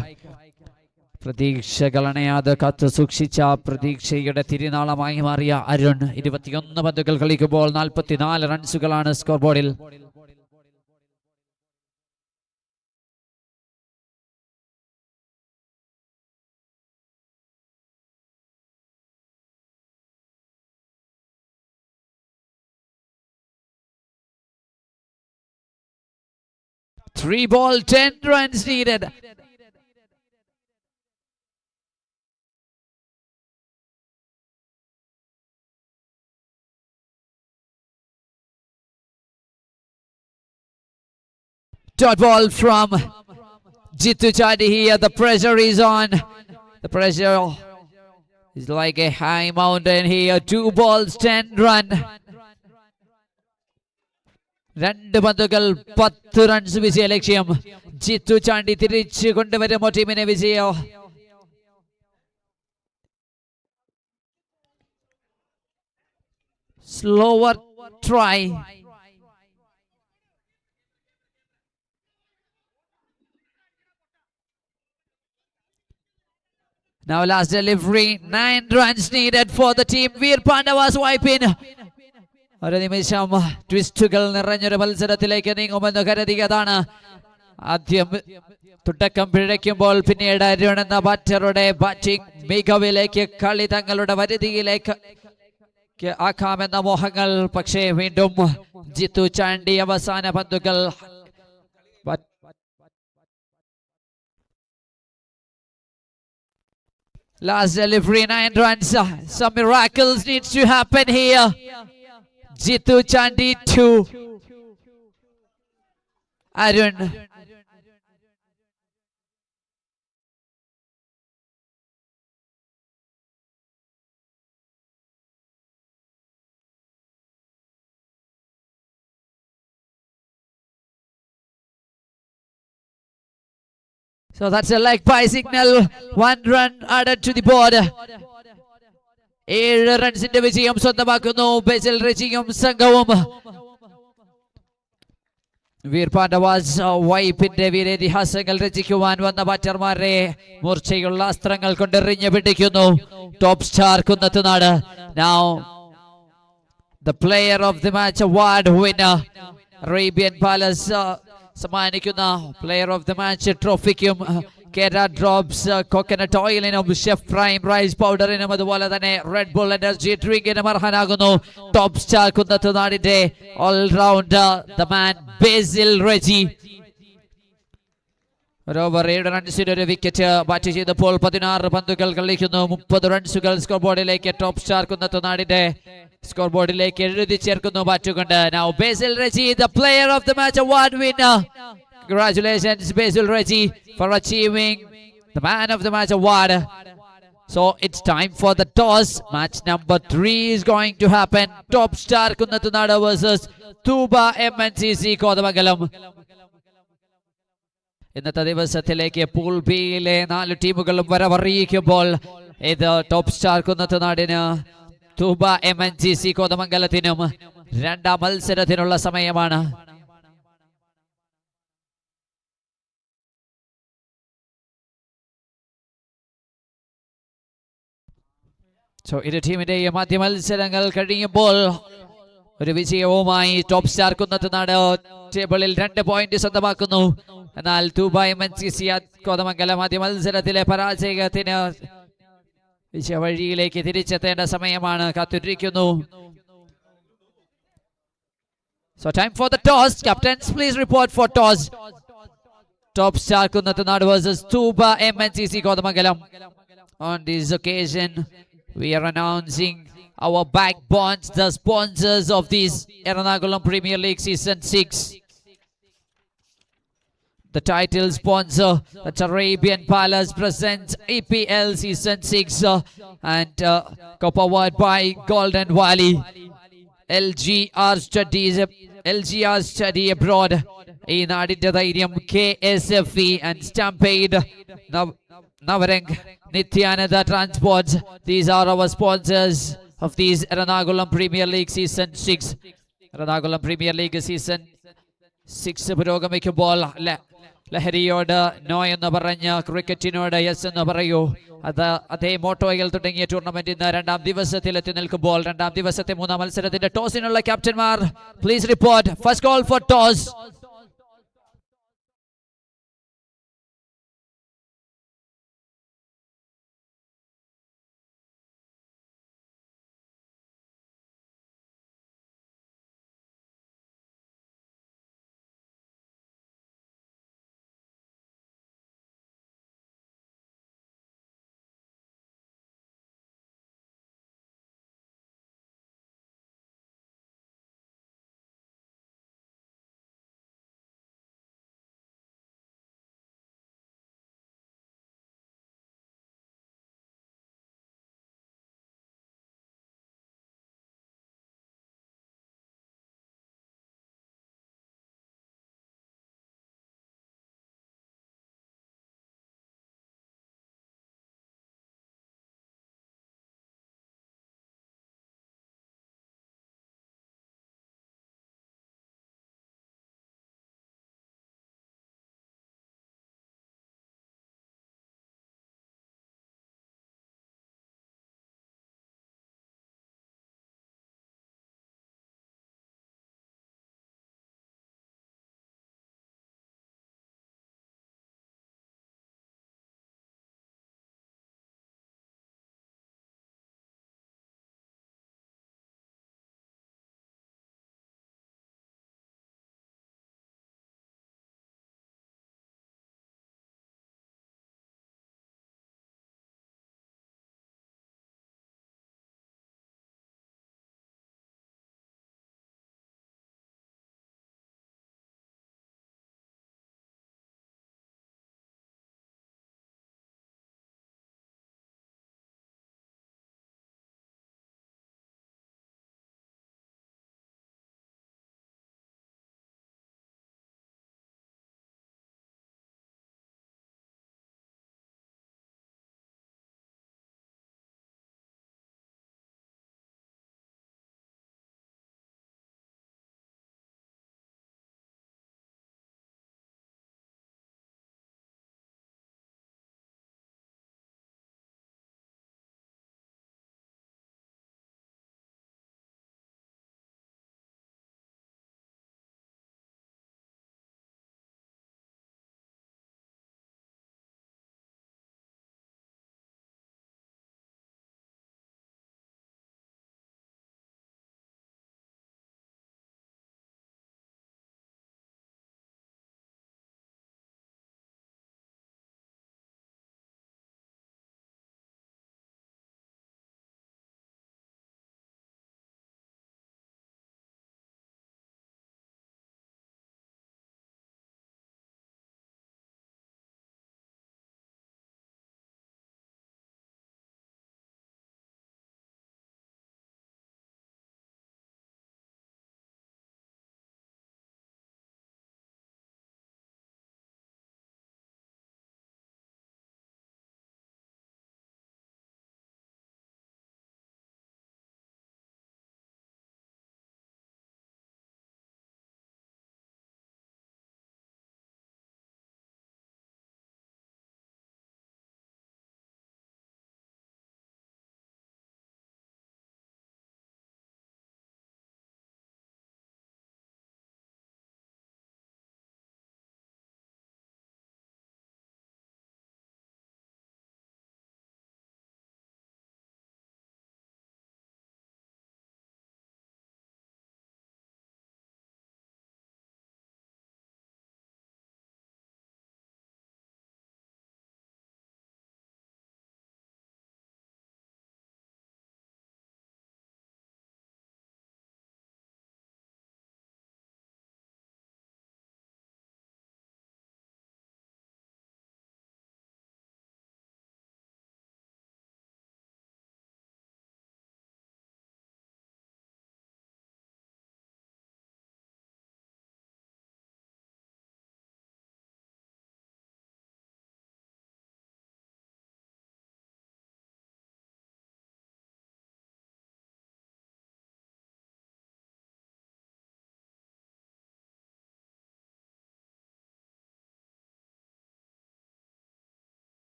പ്രതീക്ഷകളണയാതെ കാത്തു സൂക്ഷിച്ച പ്രതീക്ഷയുടെ തിരുനാളമായി മാറിയ അരുൺ 21 പന്തുകൾ കളിക്കുമ്പോൾ 44 റൺസുകളാണ് സ്കോർ ബോർഡിൽ. Three ball, 10 runs needed. Dot ball from Jittu Chandi here. The pressure is on. The pressure is like a high mountain here. 2 balls, 10 run. 2 പന്തുകൾ 10 റൺസ് വിജയ ലക്ഷ്യം. ജിത്തു ചാണ്ടി തിരിച്ചു കൊണ്ടുവരുമോ ടീമിനെ വിജയോ? Slower try. Now last delivery, 9 runs needed for the team. Vir Pavas wipe in. ഒരു നിമിഷം ട്വിസ്റ്റുകൾ നിറഞ്ഞൊരു മത്സരത്തിലേക്ക് നീങ്ങുമെന്ന് കരുതിയതാണ്. ആദ്യം തുടക്കം പിഴയ്ക്കുമ്പോൾ പിന്നീട് അരുൺ എന്ന ബാറ്ററുടെ ബാറ്റിംഗ് മികവിലേക്ക് കളി തങ്ങളുടെ വരുതിയിലേക്ക് ആക്കാമെന്ന മോഹങ്ങൾ. പക്ഷേ വീണ്ടും ജിത്തു ചാണ്ടി അവസാന പന്തുകൾ. Last delivery, 9 runs. Some miracles needs to happen here. Jitu Chandi 2. Arun. So that's a leg by signal. 1 run added to the board. 7 റൺസിന്റെ വിജയം സ്വന്തമാക്കുന്നു ബേസിൽ റജിയും സംഘവും. വീർ പാണ്ഡവാസ് വൈപ്പിന്റെ വീരേതിഹാസങ്ങൾ രചിക്കുവാൻ വന്ന ബാറ്റർമാരെ മൂർച്ചയുള്ള അസ്ത്രങ്ങൾ കൊണ്ട് എറിഞ്ഞു പിടിക്കുന്നു. Top star Kunnathunad. Now the player of the match award winner, Arabian Palace സമ്മാനിക്കുന്ന player of the match ട്രോഫിക്കും Kera drops coconut ഓയിലിനും ഷെഫ് പ്രൈം റൈസ് പൗഡറിനും അതുപോലെ തന്നെ റെഡ് ബുൾ എനർജി ഡ്രിങ്കിനും അർഹനാകുന്നു. ടോപ്പ് സ്റ്റാർ കുന്നത്തുനാടിന്റെ allrounder the man Basil Reji. ഒരു ഓവർ 7 റൺസിന് ഒരു വിക്കറ്റ്. ബാറ്റ് ചെയ്തപ്പോൾ 16 പന്തുകൾ കളിക്കുന്നു. 30 റൺസുകൾ സ്കോർ ബോർഡിലേക്ക് ടോപ്പ് സ്റ്റാർ കുന്നത്തുനാടിന്റെ സ്കോർ ബോർഡിലേക്ക് എഴുതി ചേർക്കുന്നു ബാറ്റുകൊണ്ട്. Now Basil Reggie, the player of the match award winner. Congratulations Basil Reggie for achieving the man of the match award. So it's time for the toss. Match number 3 is going to happen. Top star Kunnatunada versus Tuba MNCC Kodamangalam. ഇന്നത്തെ ദിവസത്തിലേക്ക് pool ബിയിലെ 4 ടീമുകളും വരവറിയിക്കുമ്പോൾ ഇത് top star കുന്നത്തുനാടിന് Thooba MNCC കോതമംഗലത്തിനും 2ാം മത്സരത്തിനുള്ള സമയമാണ്. ഇരു ടീമിന്റെയും ആദ്യ മത്സരങ്ങൾ കഴിയുമ്പോൾ ഒരു വിജയവുമായി ടോപ്പ് സ്റ്റാർ കുന്നത്തുനാട് ടേബിളിൽ 2 പോയിന്റ് സ്വന്തമാക്കുന്നു. എന്നാൽ തൂബ MNCC കോതമംഗലം ആദ്യ മത്സരത്തിലെ പരാജയത്തിന് വിജയവഴിയിലേക്ക് തിരിച്ചെത്തേണ്ട സമയമാണ്. കാത്തിരിക്കുന്നു. So time for the toss. Captains, please report for toss. Top star Kunnatunad versus Tuba MNCC Kodamangalam. On this occasion, we are announcing our backbones, the sponsors of this Ernakulam Premier League Season 6. The title sponsor, that's Arabian Palace, presents EPL Season 6 and co-powered by Golden Valley. LGR Study Abroad, ഈ നാടിന്റെ ധൈര്യം KSFE and Stampede, Navarang, Nityananda Transports. These are our sponsors of these Ernakulam Premier League Season 6. Ernakulam Premier League Season 6 പുരോഗമിക്കുമ്പോൾ ലഹരിയോട് no എന്ന് പറഞ്ഞ് ക്രിക്കറ്റിനോട് yes എന്ന് പറയൂ. അതേ മോട്ടോയിൽ തുടങ്ങിയ ടൂർണമെന്റ് ഇന്ന് 2ാം ദിവസത്തിൽ എത്തി നിൽക്കുമ്പോൾ 2ാം ദിവസത്തെ 3ാം മത്സരത്തിന്റെ ടോസിനുള്ള ക്യാപ്റ്റന്മാർ please report. First call for toss.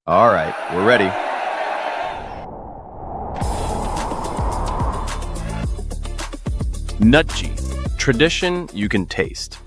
All right, we're ready. Nutji. Tradition you can taste.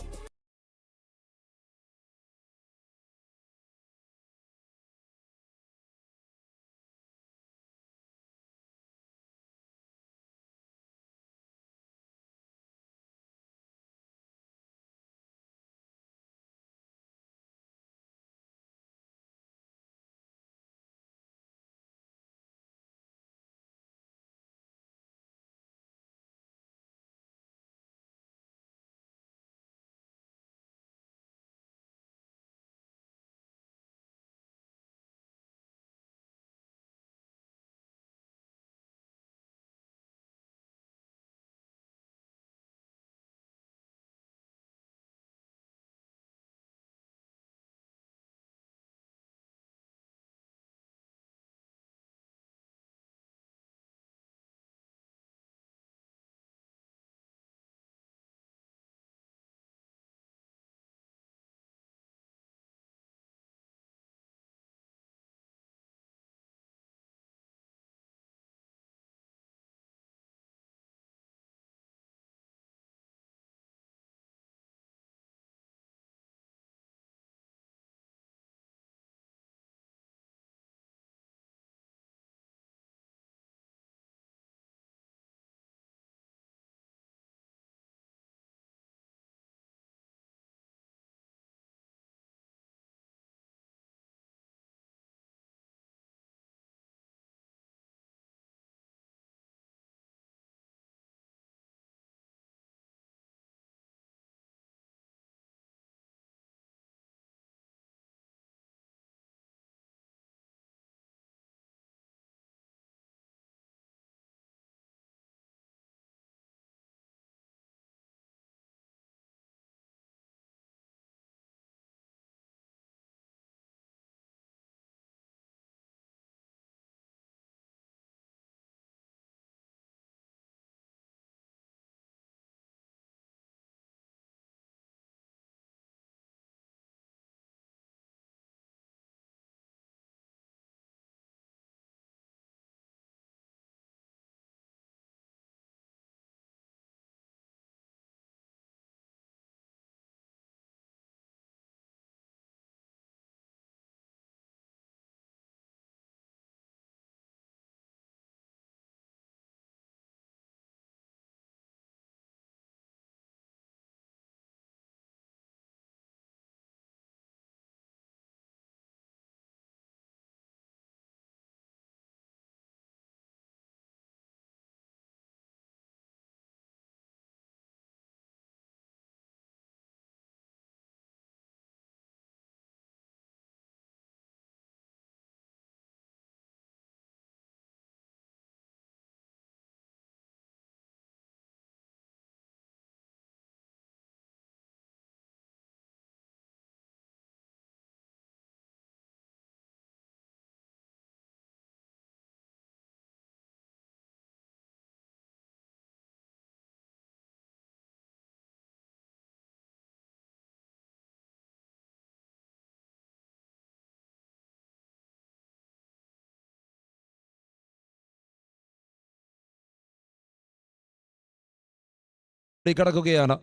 കടക്കുകയാണ്.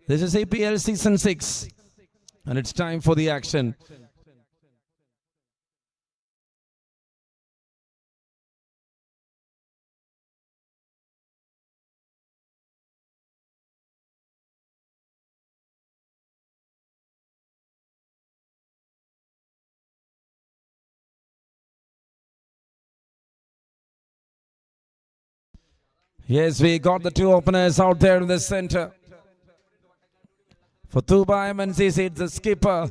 This is APL Season 6 and it's time for the action. Yes, we got the two openers out there in the center. For Tuba MNCC, it's the skipper,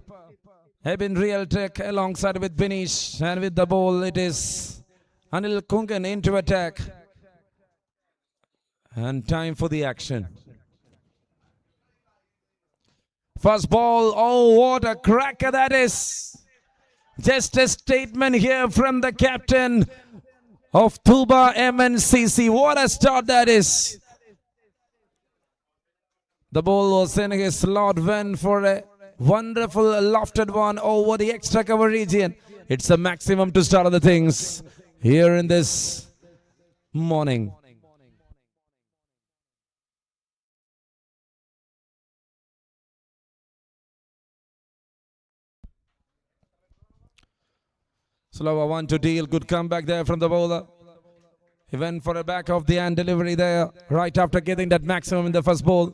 Eben Realtek alongside with Binish, and with the ball it is Anil Kungan into attack. And time for the action. First ball, oh what a cracker that is. Just a statement here from the captain of Tuba MNCC. What a start that is. The ball was in his slot, went for a Wonderful lofted one over the extra cover region. It's a maximum to start the things here in this morning. Slower one to deal. Good comeback there from the bowler. He went for a back of the hand delivery there right after getting that maximum in the first ball.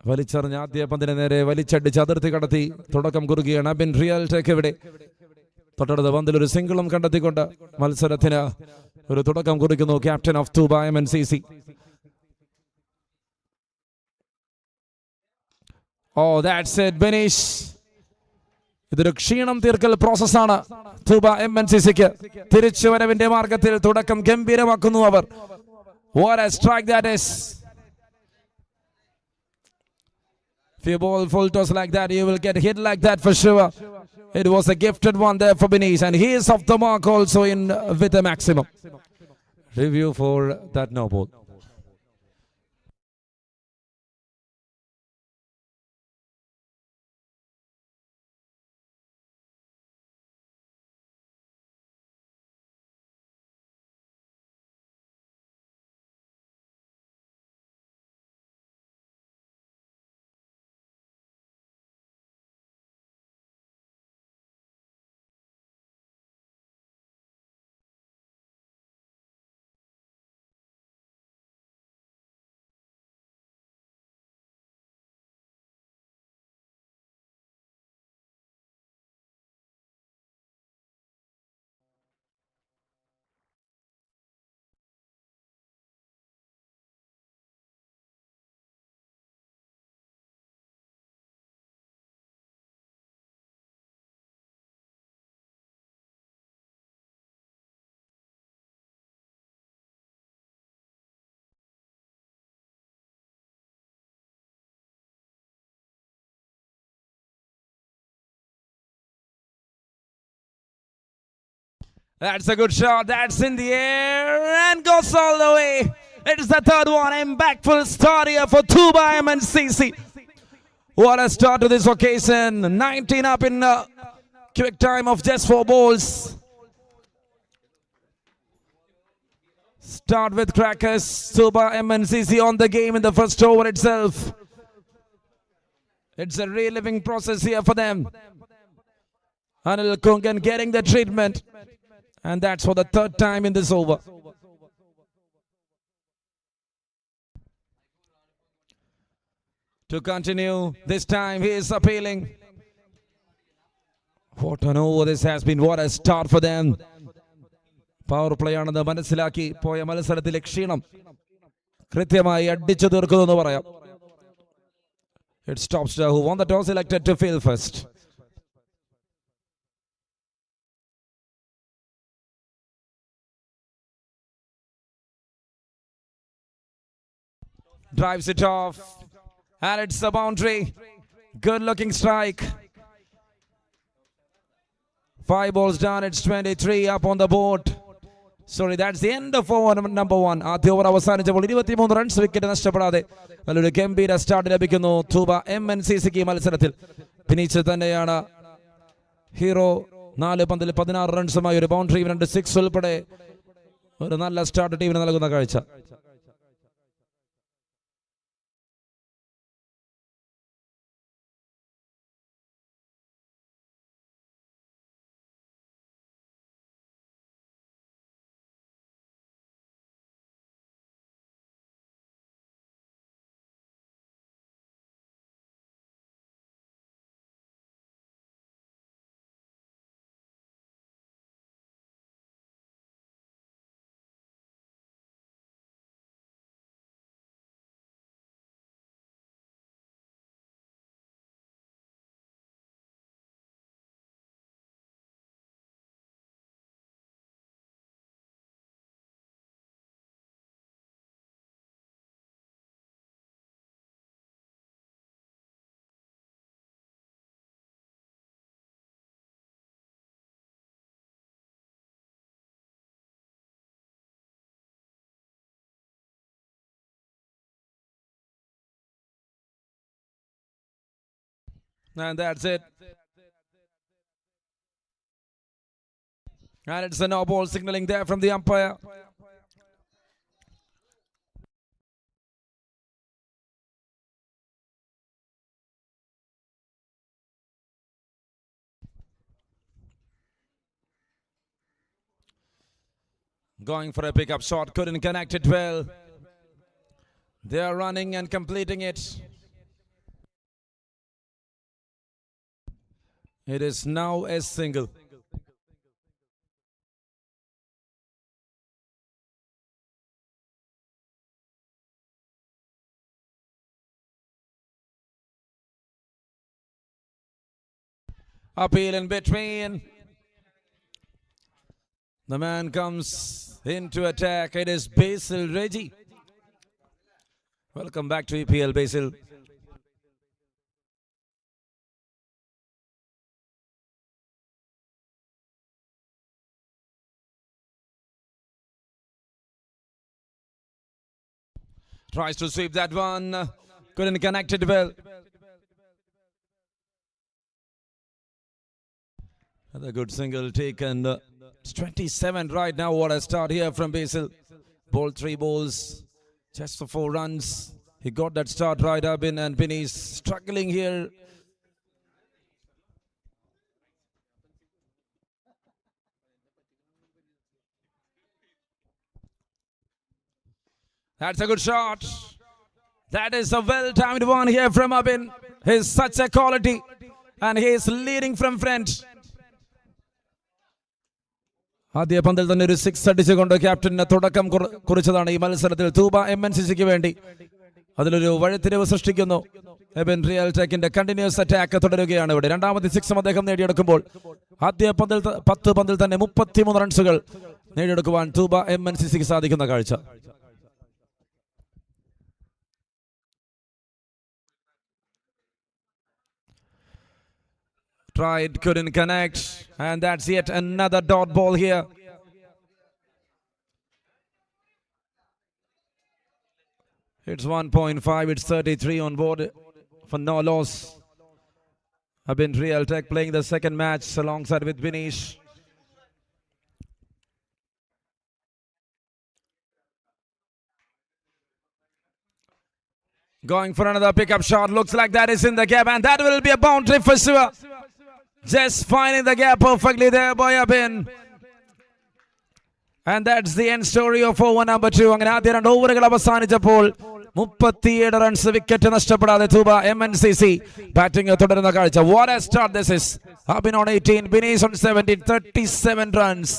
വലിച്ചെറിഞ്ഞ ആദ്യ പന്തിന് നേരെ വലിച്ചടിച്ച് അതിർത്തി കടത്തി തുടക്കം കുറുകയാണ് Abin real take ഇവിടെ തൊട്ടടുത്ത പന്തിൽ ഒരു സിംഗിളും കണ്ടെത്തിക്കൊണ്ട് മത്സരത്തിന് ഒരു തുടക്കം കുറിക്കുന്നു captain of Tuba MNCC. Oh, that's it, Benish. ഇതൊരു ക്ഷീണം തീർക്കൽ പ്രോസസ്സാണ് Tuba MNCCക്ക്. തിരിച്ചുവരവിന്റെ മാർഗത്തിൽ തുടക്കം ഗംഭീരമാക്കുന്നു അവർ. What a strike that is. If you bowl full toss like that, you will get hit like that for sure. It was a gifted one there for Benish, and he is off the mark also in with a maximum. Review for that no ball. That's a good shot. That's in the air and goes all the way. It's the third one. Impactful start here for Tuba MNCC. What a start to this occasion. 19 up in quick time of just 4 balls. Start with crackers. Tuba MNCC on the game in the first over itself. It's a reliving process here for them. Anil Kungan getting the treatment. And that's for the third time in this over. To continue, this time he is appealing. What an over this has been. What a start for them. Power play ആണെന്ന് മനസ്സിലാക്കി പോയ മത്സരത്തിലെ ക്ഷീണം കൃത്യമായി അടിച്ചു തീർക്കുന്നു എന്ന് പറയാം. It stops who won the toss, elected to field first. Drives it off, and it's a boundary. Good looking strike. 5 balls down, it's 23 up on the board. Sorry, that's the end of over number 1. ആദ്യ over അവസാനിച്ചപ്പോൾ 23 runs wicket നഷ്ടപ്പെടാതെ നല്ലൊരു ഗംഭീര start ലഭിക്കുന്നു Tuba MNCCക്ക് മത്സരത്തിൽ. പിന്നീട് തന്നെയാണ് hero 4 പന്തിൽ 16 റൺസുമായി ഒരു ബൗണ്ടറി 2 സിക്സ് ഉൾപ്പെടെ ഒരു നല്ല സ്റ്റാർട്ട് ടീമിന് നൽകുന്ന കാഴ്ച. And that's it. And it's a no ball signaling there from the umpire. Going for a pickup shot, couldn't connect it well. They are running and completing it. It is now a single. Appeal in between. The man comes into attack. It is Basil Reggie. Welcome back to EPL, Basil. Tries to sweep that one. Couldn't connect it well. Another good single taken. It's 27 right now. What a start here from Basil. Ball 3 balls. Just for 4 runs. He got that start right up in, and Binny's struggling here. That's a good shot. That is a well-timed one here from Abin. He's such a quality. And he is leading from front. ആദ്യ പന്തിൽ തന്നെ ഒരു 6 അടിച്ചുകൊണ്ട് captain തുടക്കം കുറിച്ചതാണ് ഈ മത്സരത്തിൽ തൂബ MNCCക്ക് വേണ്ടി. അതിലൊരു വഴിത്തിരിവ് സൃഷ്ടിക്കുന്നു. എബൻ റിയൽ ടെക്കിന്റെ കണ്ടിന്യൂസ് അറ്റാക്ക് തുടരുകയാണ് ഇവിടെ. രണ്ടാമത്തെ 6 അദ്ദേഹം നേടിയെടുക്കുമ്പോൾ ആദ്യ 10 പന്തിൽ തന്നെ 33 റൺസുകൾ നേടിയെടുക്കുവാൻ തൂബ MNCCക്ക് സാധിക്കുന്ന കാഴ്ച. Tried, couldn't connect, and that's yet another dot ball here. It's 1.5, it's 33 on board for no loss. I've been Real Tech playing the second match alongside with Binish. Going for another pickup shot, looks like that is in the gap, and that will be a boundary for sure. Just finding the gap perfectly there by Abin. And that's the end story of over number 2. അങ്ങനെ ആദ്യ 2 ഓവറുകൾ അവസാനിച്ചപ്പോൾ 37 runs wicket നഷ്ടപ്പെടാതെ Thooba MNCC batting തുടരുന്ന കാഴ്ച. What a start this is. Abin on 18, Binesh on 17, 37 runs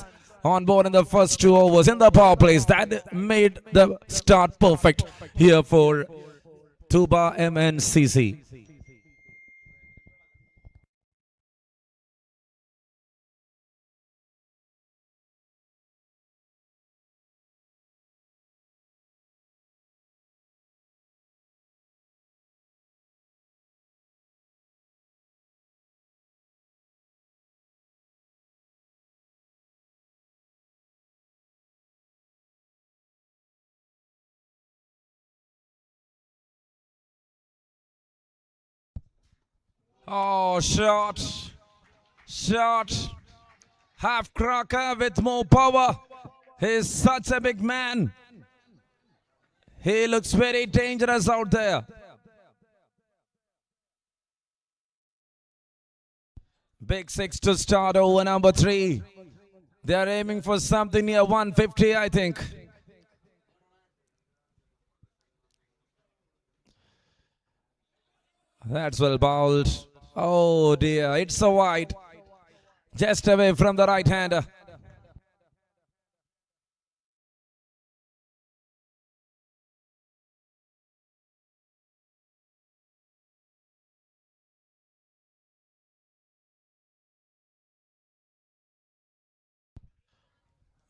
on board in the first 2 overs in the power plays. That made the start perfect here for Tuba MNCC. Oh, shot, half cracker with more power. He's such a big man. He looks very dangerous out there. Big 6 to start over number 3. They are aiming for something near 150, I think. That's well bowled. Oh dear, it's a wide. Just away from the right-hander.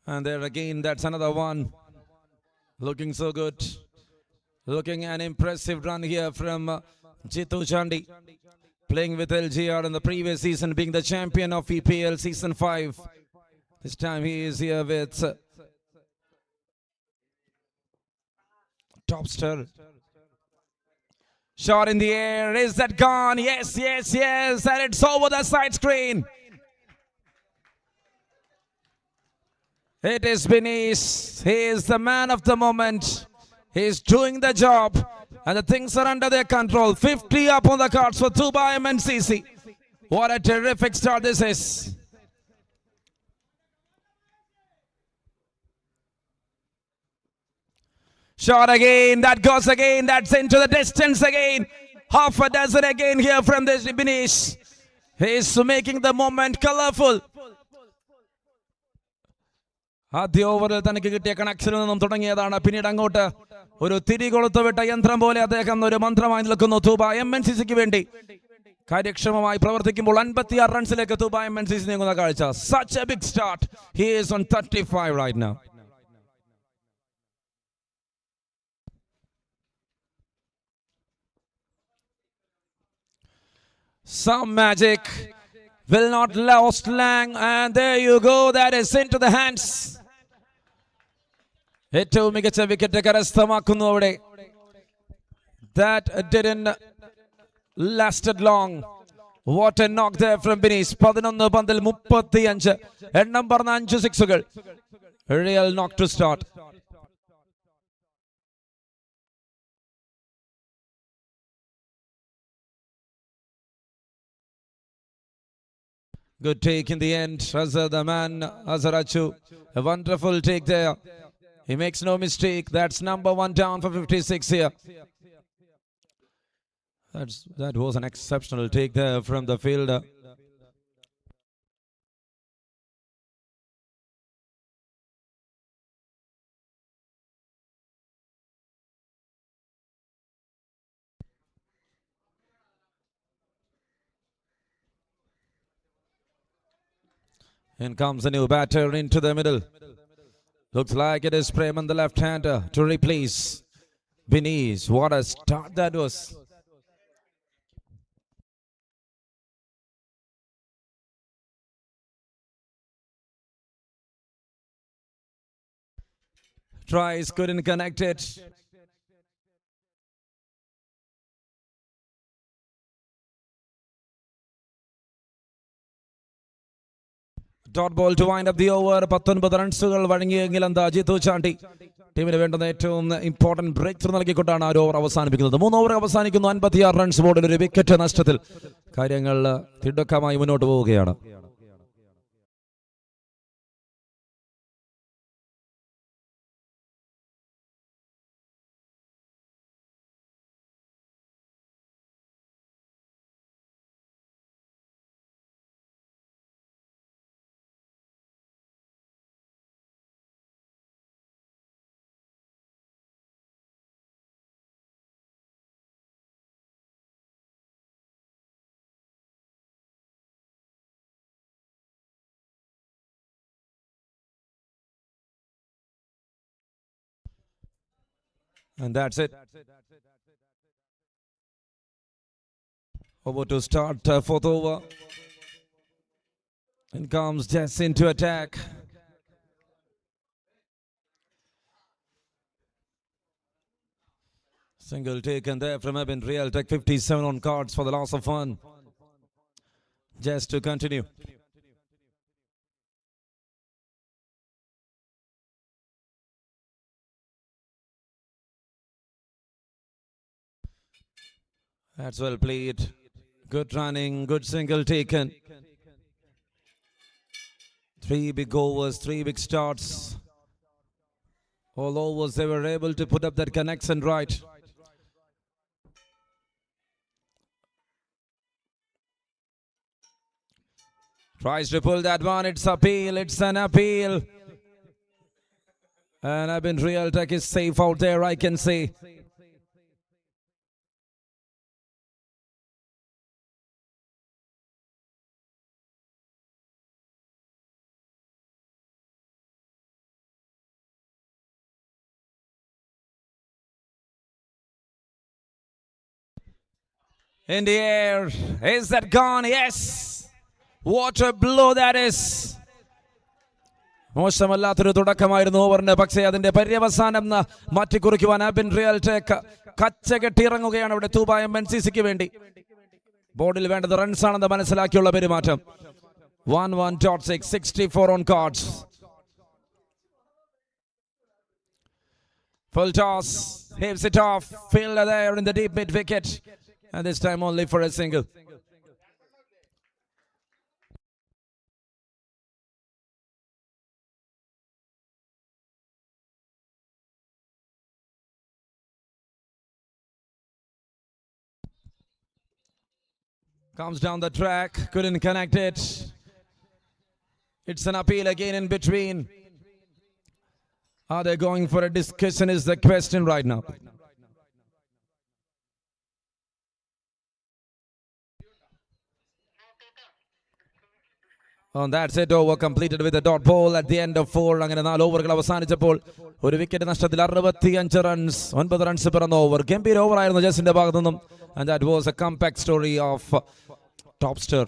And there again, that's another one. Looking so good. Looking an impressive run here from Jitu Chandi. Playing with LGR in the previous season, being the champion of EPL Season 5. This time he is here with Topster. Shot in the air. Is that gone? Yes, yes, yes. And it's over the side screen. It is Benish. He is the man of the moment. He is doing the job. And the things are under their control. 50 up on the cards for Tuba MNCC. What a terrific start this is. Shot again. That goes again. That's into the distance again. Half a dozen again here from this Benish. He is making the moment colorful. ആദ്യ ഓവറിൽ തനിക്ക് കിട്ടിയ കണക്ഷനിൽ നിന്നും തുടങ്ങിയതാണ്. പിന്നീട് അങ്ങോട്ട് ഒരു തിരികൊളുത്തു വിട്ട യന്ത്രം പോലെ അദ്ദേഹം ഒരു മന്ത്രമായി നിൽക്കുന്നു. തൂബ MNCCക്ക് വേണ്ടി കാര്യക്ഷമമായി പ്രവർത്തിക്കുമ്പോൾ 56 റൺസിലേക്ക് തൂബ MNCC നീങ്ങുന്ന കാഴ്ച. Such a big start. He is on 35 right now. Some magic will not last long, and there you go. That is into the hands. ഏറ്റവും മികച്ച വിക്കറ്റ് കരസ്ഥമാക്കുന്നു അവിടെ. That didn't lasted long. What a knock there from Benish. 11 പന്തിൽ 35. എണ്ണം പറഞ്ഞ 5 സിക്സുകൾ. Real knock to start. Good take in the end. Azhar, the man, Azharachu. A wonderful take there. He makes no mistake. That's number 1 down for 56 here. That was an exceptional take there from the fielder. In comes a new batter into the middle. Looks like it is Preman, the left-hander, to replace Benish. What a start that was. Tries, couldn't connect it. Dot ball to wind up the over. 19 റൺസുകൾ വഴങ്ങിയെങ്കിൽ എന്താ ജിത്തു ചാണ്ടി ടീമിന് വേണ്ടുന്ന ഏറ്റവും important break through നൽകിക്കൊണ്ടാണ് ആ ഒരു over അവസാനിപ്പിക്കുന്നത്. 3 over അവസാനിക്കുന്നു. 56 runs ബോർഡിൽ ഒരു വിക്കറ്റ് നഷ്ടത്തിൽ കാര്യങ്ങൾ തിടുക്കമായി മുന്നോട്ട് പോവുകയാണ്. And that's it. Over to start fourth over. And comes Jess into attack. Single taken there from Eben Real. Take 57 on cards for the loss of 1. Jess to continue. That's well played. Good running, good single taken. 3 big overs, 3 big starts. All overs they were able to put up that connection right. Tries to pull that one. It's appeal. It's an appeal. And Eben Real Tech is safe out there, I can say. In the air. Is that gone? Yes. What a blow that is. മോശമല്ലാത്തൊരു തുടക്കമായിരുന്നു ഓവറിന്. പക്ഷേ അതിന്റെ പര്യവസാനം മാറ്റിക്കുറിക്കുവാൻ Abin real tech കച്ചകെട്ടിയിറങ്ങുകയാണ് ഇവിടെ തൂബ MNCCക്ക് വേണ്ടി. ബോർഡിൽ വേണ്ടത് runs ആണെന്ന് മനസ്സിലാക്കിയുള്ള പെരുമാറ്റം. 1-1.6, 64 on cards. Full toss, heaves it off, fielder there in the deep mid wicket, and this time only for a single. Comes down the track, couldn't connect it. It's an appeal again in between. Are they going for a discussion is the question right now. Oh, that's it, over completed with a dot ball at the end of 4. അങ്ങനെ 4 ഓവറുകൾ അവസാനിച്ചപ്പോൾ ഒരു wicket നഷ്ടത്തിൽ 65 runs, 9 runs പിറന്ന over. ഗംഭീര over ആയിരുന്നു ജസിന്റെ ഭാഗത്തു നിന്നും. And that was a comeback story of Topster.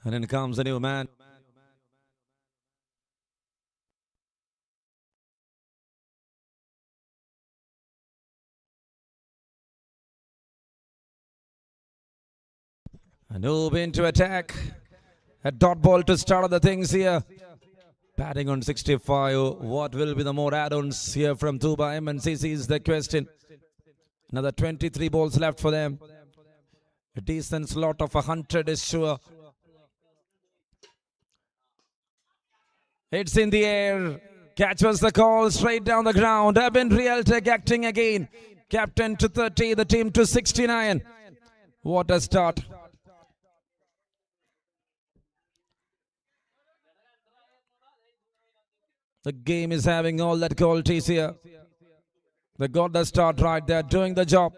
And in comes a new man. Noob into attack. A dot ball to start the things here. Batting on 65. What will be the more add-ons here from Tuba MNCC is the question. Another 23 balls left for them. A decent slot of 100 is sure. It's in the air. Catch was the call, straight down the ground. Abin Realtek acting again. Captain to 30, the team to 69. What a start. The game is having all that qualities here. They got the start right there, doing the job.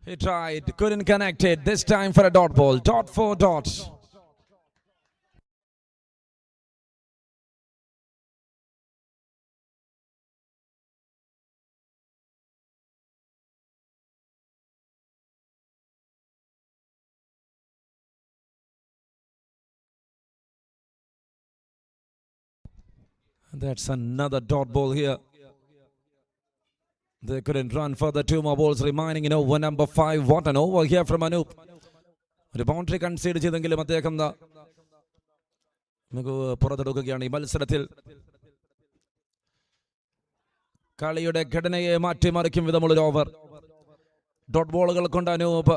He tried, couldn't connect it. This time for a dot ball. Dot for dot. That's another dot ball here. They couldn't run further. 2 more balls remaining in over number 5. What an over here from Anup. ഒരു boundary concede ചെയ്തെങ്കിലും അദ്ദേഹം മികവ് പുറത്തെടുക്കുകയാണ് ഈ മത്സരത്തിൽ. കളിയുടെ ഘടനയെ മാറ്റിമറിക്കും വിധമുള്ളൊരു over. Dot ബോളുകൾ കൊണ്ട് അനൂപ്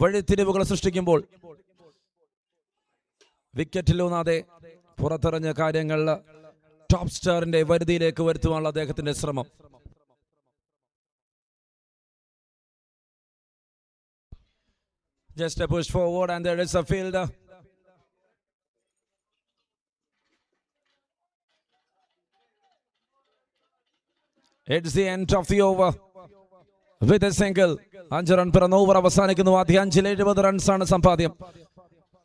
വഴിത്തിരിവുകൾ സൃഷ്ടിക്കുമ്പോൾ വിക്കറ്റിലൂന്നാതെ പുറത്തെറിഞ്ഞ കാര്യങ്ങൾ ടോപ്പ് സ്റ്റാറിന്റെ വരുതിയിലേക്ക് വരുത്തുവാനുള്ള അദ്ദേഹത്തിന്റെ ശ്രമം. Just a push forward and there is a fielder. It's the end of the over with a single. 5 run പിറന്ന ഓവർ അവസാനിക്കുന്നു. ആദ്യ 70 റൺസാണ് സമ്പാദ്യം.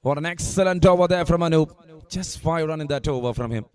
What an excellent over there from Anup. Just 5 runs in that over from him.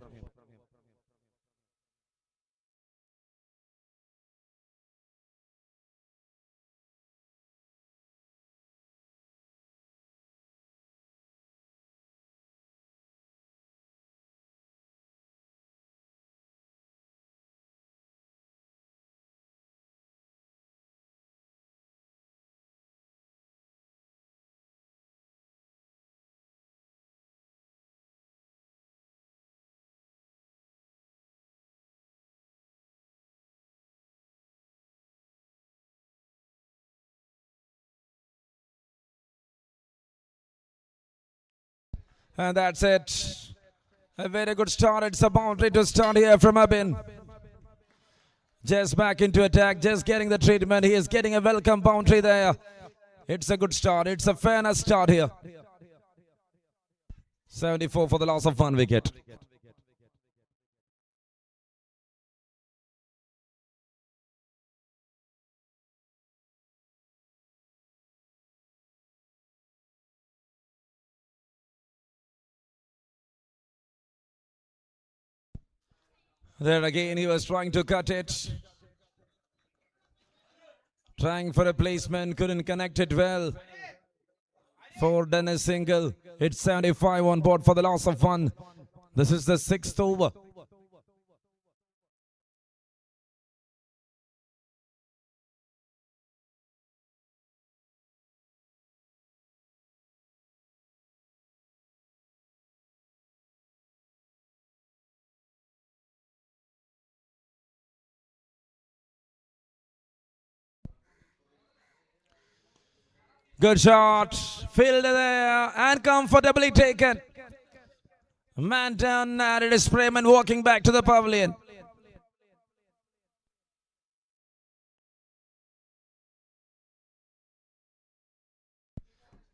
And that's it. A very good start. It's a boundary to start here from Abin. Just back into attack, just getting the treatment. He is getting a welcome boundary there. It's a good start. It's a fairness start here. 74 for the loss of 1 wicket. There again, he was trying to cut it. Trying for a placement, couldn't connect it well. For Dennis single, it's 75 on board for the loss of 1. This is the 6th over. Good shot, fielded there and comfortably taken. Man down, and it is Preman walking back to the pavilion.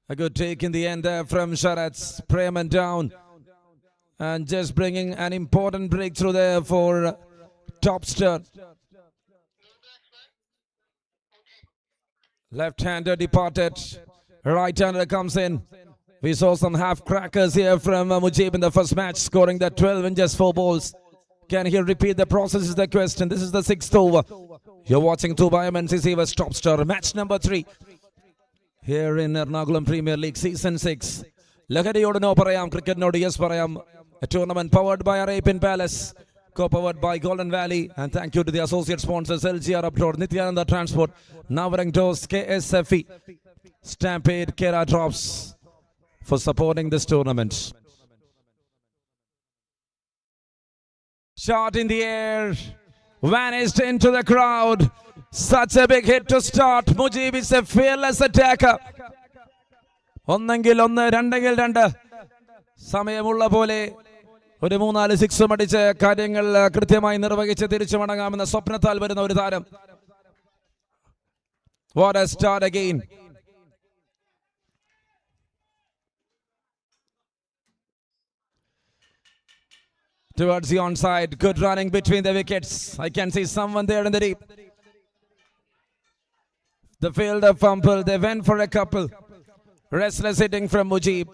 A good take in the end there from Sharat. Preman down and just bringing an important breakthrough there for Topster. Left-hander departed. Right-hander comes in. We saw some half-crackers here from Mujib in the first match, scoring the 12 in just 4 balls. Can he repeat the process is the question. This is the 6th over. You're watching Tuba MNCC vs Topster, match number 3. Here in Ernakulam Premier League, Season 6. Lakadiyodu no parayam, cricket nodu yes parayam. A tournament powered by Vir Pavas, co-powered by Golden Valley, and thank you to the associate sponsors LGR Upload, Nityananda Transport, Navarang Dos, KSFE, Stampede, Kera Drops for supporting this tournament. Shot in the air, vanished into the crowd. Such a big hit to start. Mujib is a fearless attacker. ഒന്നെങ്കിൽ ഒന്ന് രണ്ടെങ്കിൽ രണ്ട് സമയമുള്ള പോലെ ഒരു 3-4 സിക്സും അടിച്ച് കാര്യങ്ങൾ കൃത്യമായി നിർവഹിച്ച് തിരിച്ചു മടങ്ങാമെന്ന സ്വപ്നത്താൽ വരുന്ന ഒരു താരം. What a start again. Towards the onside, good running between the wickets. I can see someone there in the deep. The fielder fumbled, they went for a couple. Restless hitting from Mujib.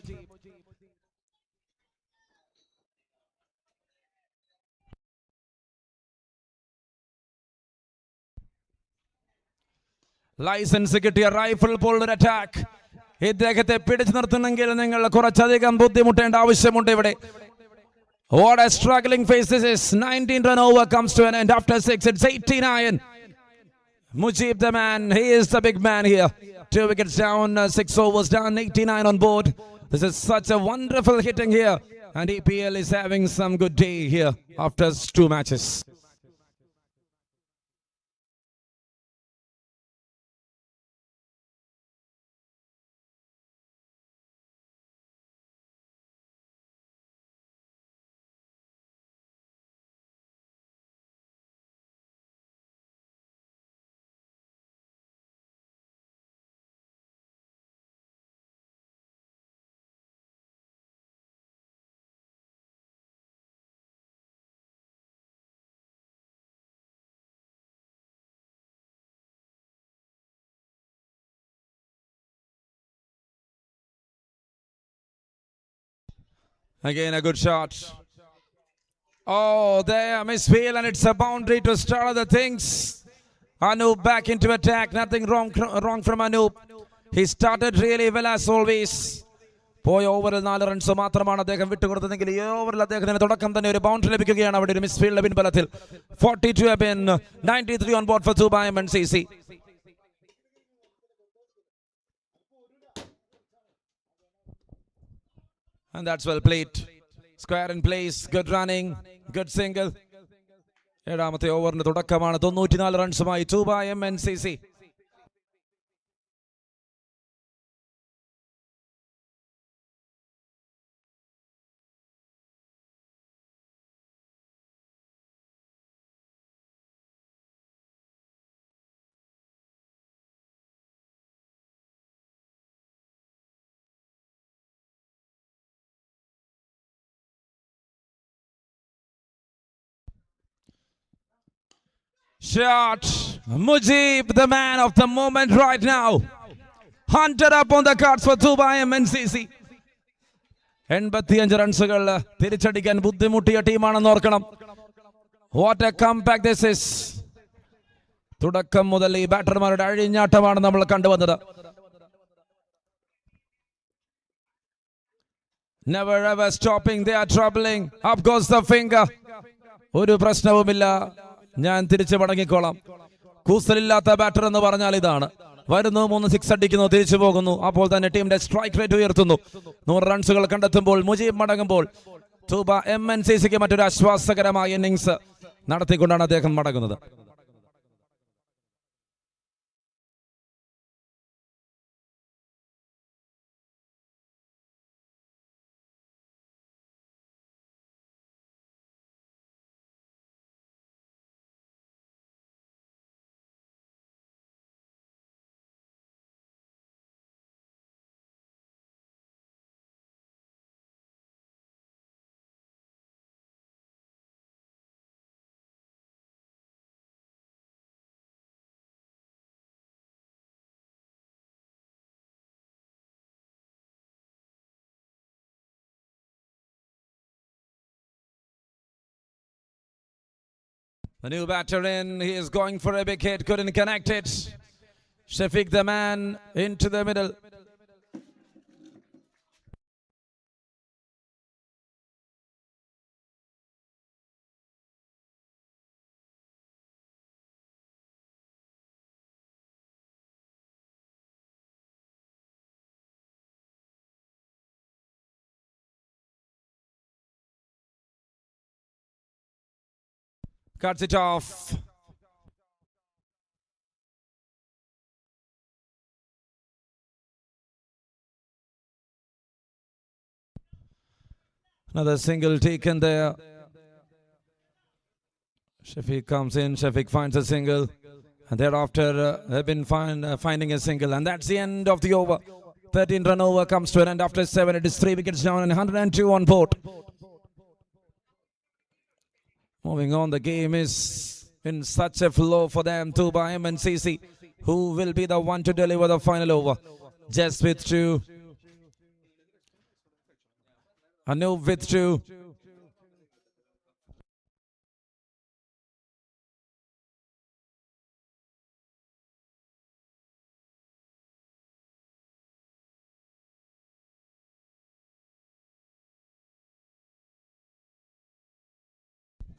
License കിട്ടിയ rifle പോലുള്ള attack. ഇദ്ദേഹത്തെ പിടിച്ചു നിർത്തണമെങ്കിൽ നിങ്ങൾ കുറച്ചധികം ബുദ്ധിമുട്ടേണ്ട ആവശ്യമുണ്ട് ഇവിടെ. What a struggling phase this is. 19 run over comes to an end after 6. It's 89. Mujib the man. He is the big man here. 2 wickets down, 6 overs down, 89 on board. This is such a wonderful hitting here. And EPL is having some good day here after 2 matches. Again a good shot. Oh, there, misfield, and it's a boundary to start other things. Anup back into attack. Nothing wrong from Anup. He started really well as always. പോയ ഓവറിൽ 4 runs മാത്രമാണ് അദ്ദേഹം വിട്ടുകൊടുത്തതെങ്കിൽ ഈ ഓവറിൽ അദ്ദേഹത്തിന് തുടക്കം തന്നെ ഒരു ബൗണ്ടറി ലഭിക്കുകയാണ് അവിടെ ഒരു മിസ്ഫീൽഡ് പിൻബലത്തിൽ. 42 have been 93 on board for Tuba MNCC. And that's well played. Square in place, good running, good single. 7ാമത്തെ ഓവറിന്റെ തുടക്കമാണ്. 94 റൺസുമായി Tuba MNCC. Shot. Mujib, the man of the moment right now. Hunted up on the cards for Tuba MNCC. 85 റൺസുകൾ തിരിച്ചടിക്കാൻ ബുദ്ധിമുട്ടിയ ടീമാണെന്ന് ഓർക്കണം. What A comeback this is. തുടക്കം മുതൽ ഈ ബാറ്റർമാരുടെ അഴിഞ്ഞാട്ടമാണ് നമ്മൾ കണ്ടുവന്നത്. Never ever stopping, they are troubling. Up goes the finger. ഒരു പ്രശ്നവുമില്ല, ഞാൻ തിരിച്ചു മടങ്ങിക്കോളാം. കൂസലില്ലാത്ത batter എന്ന് പറഞ്ഞാൽ ഇതാണ്. വരുന്നു, 3 സിക്സ് അടിക്കുന്നു, തിരിച്ചു പോകുന്നു. അപ്പോൾ തന്നെ ടീമിന്റെ സ്ട്രൈക്ക് റേറ്റ് ഉയർത്തുന്നു. 100 റൺസുകൾ കണ്ടെത്തുമ്പോൾ മുജീബ് മടങ്ങുമ്പോൾ തൂബ MNCCക്ക് മറ്റൊരു ആശ്വാസകരമായ ഇന്നിങ്സ് നടത്തിക്കൊണ്ടാണ് അദ്ദേഹം മടങ്ങുന്നത്. The new batter in, he is going for a big hit, couldn't connect it. Shafiq, the man, into the middle. Cuts it off. Another single taken there. Shafiq comes in, Shafiq finds a single, and thereafter they've been finding a single, and that's the end of the over. 13 run over comes to an end after 7. It is 3 wickets down and 102 on board. Moving on, the game is in such a flow for them. Tuba MNCC, who will be the one to deliver the final over. Just with two. Anup with two.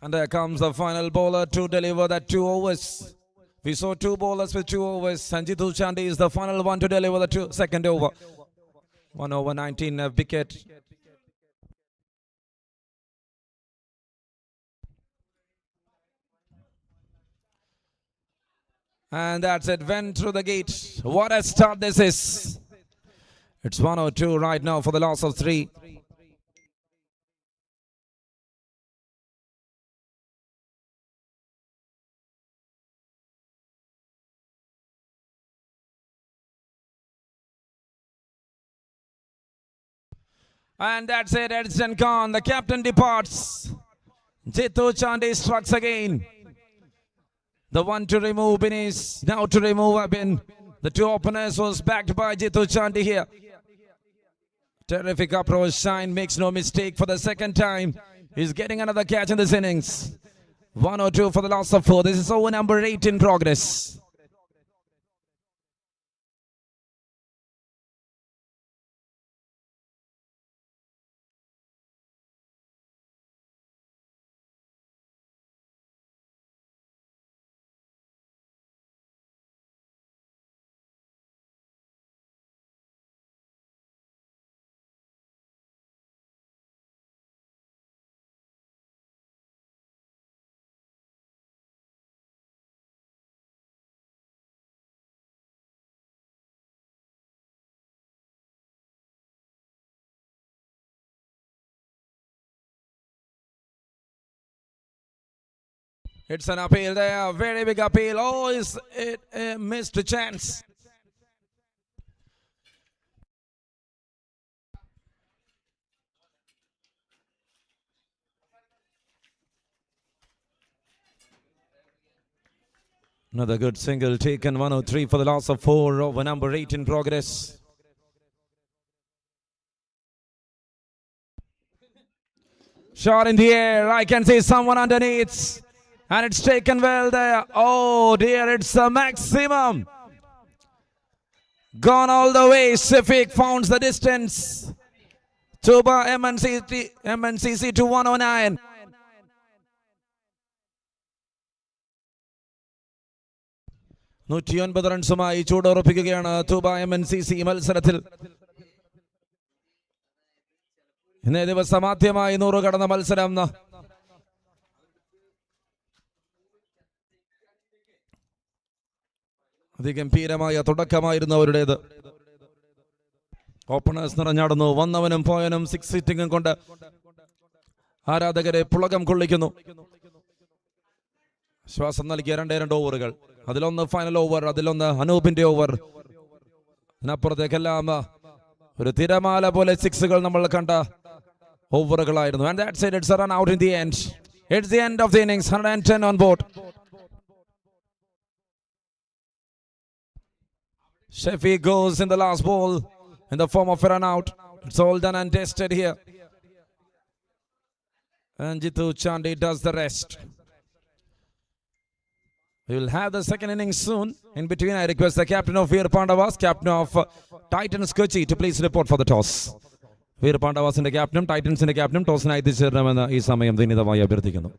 And there comes the final bowler to deliver that 2 overs. We saw 2 bowlers with 2 overs. Sanjitu Chandi is the final one to deliver the second over. 1 over 19 wicket. And that's it. Went through the gate. What a start this is. It's 102 right now for the loss of 3. And that's it, Edson Khan, the captain departs. Jitu Chandi strikes again. The one to remove Binis, now to remove Abin. The 2 openers was backed by Jitu Chandi here. Terrific approach, Shine makes no mistake for the second time. He's getting another catch in this innings. 102 for the loss of 4. This is over number 8 in progress. It's an appeal there, very big appeal. Oh, is it a missed chance? Another good single taken, 103 for the loss of 4 over number 8 in progress. Shot in the air, I can see someone underneath. And it's taken well there. Oh dear, it's a maximum. Gone all the way. Shafiq founds the distance. Tuba MNCC to 109. നൂറ്റിയൊൻപത് റൺസുമായി ചൂടുറപ്പിക്കുകയാണ് Thooba MNCC മത്സരത്തിൽ. ഇന്നേ ദിവസം ആദ്യമായി 100 കടന്ന മത്സരം. അതിഗംഭീരമായ തുടക്കമായിരുന്നു അവരുടേത്. Openers നിറഞ്ഞാടുന്നു. വന്നവനും പോയവനും 6 സിറ്റിംഗും കൊണ്ട് ആരാധകരെ പുളകം കൊള്ളിക്കുന്നു. ശ്വാസം നൽകിയ 2 ഓവറുകൾ. അതിലൊന്ന് ഫൈനൽ ഓവർ, അതിലൊന്ന് അനൂപിന്റെ ഓവർ. അതിനപ്പുറത്തേക്കെല്ലാം ഒരു തിരമാല പോലെ 6കൾ നമ്മൾ കണ്ട ഓവറുകളായിരുന്നു. And that's it, it's a run out in the end. It's the end of the innings, 110 on board. Shafiq goes in the last ball in the form of a run out. It's all done and dusted here. And Jitu Chandi does the rest. We will have the second innings soon. In between, I request the captain of Vir Pavas, captain of Titans Kochi, to please report for the toss. Vir Pavas in the captain, Titans in the captain, toss in the Chirramana is Samayam Dinidavaya Bertikano.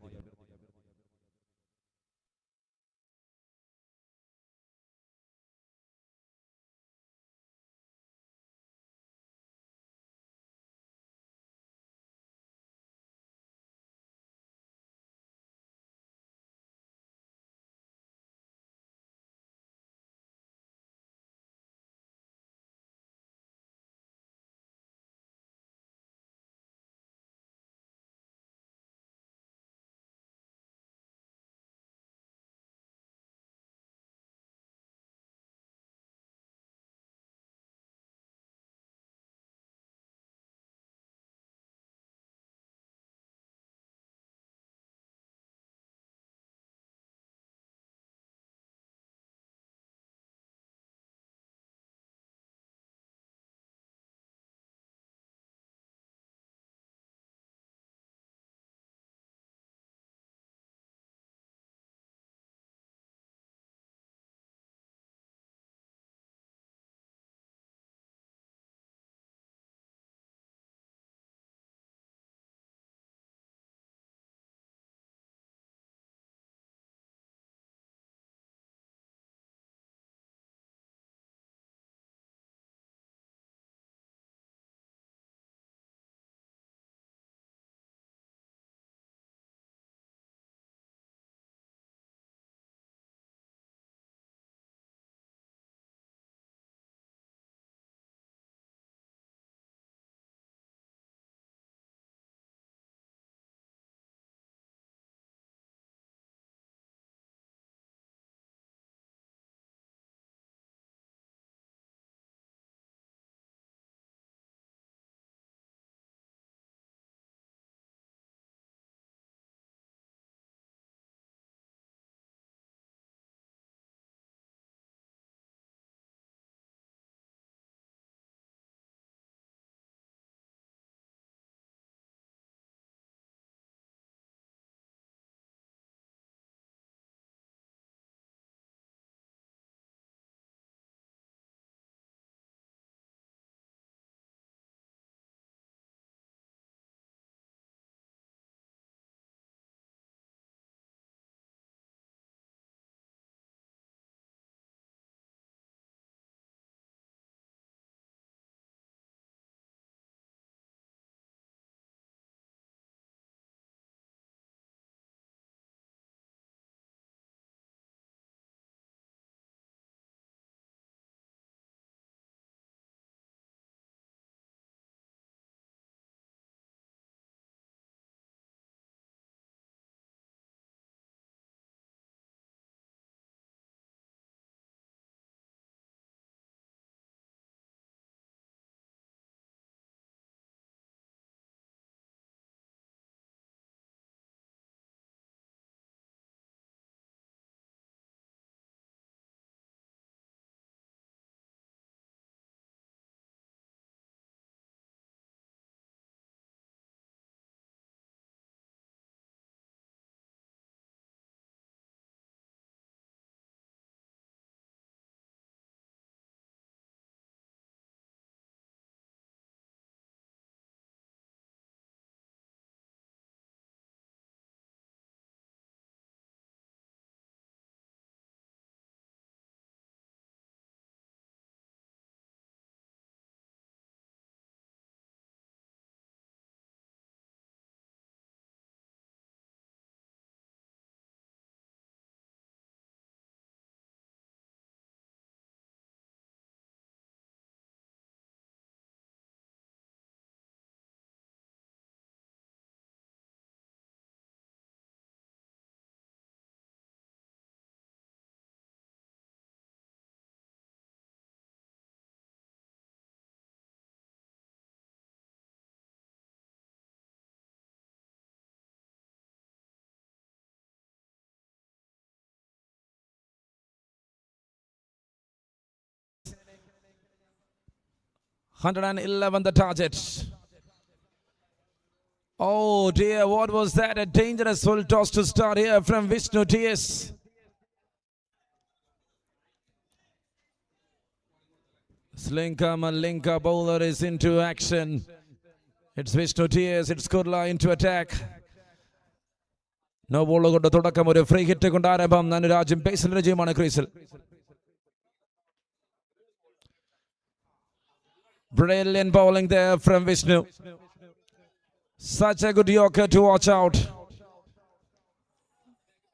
111 the target. Oh dear, what was that? A dangerous full toss to start here from Vishnu TS. Slinka Malinka bowler is into action. It's Vishnu TS, it's Kurla into attack. No ball കൊണ്ട് തുടക്കം ഒരു free hit കൊണ്ട് ആരംഭം. നനുരാജും ബേസിൽ രജയുമാണ് ക്രീസിൽ. Brilliant bowling there from Vishnu. Such a good yorker to watch out.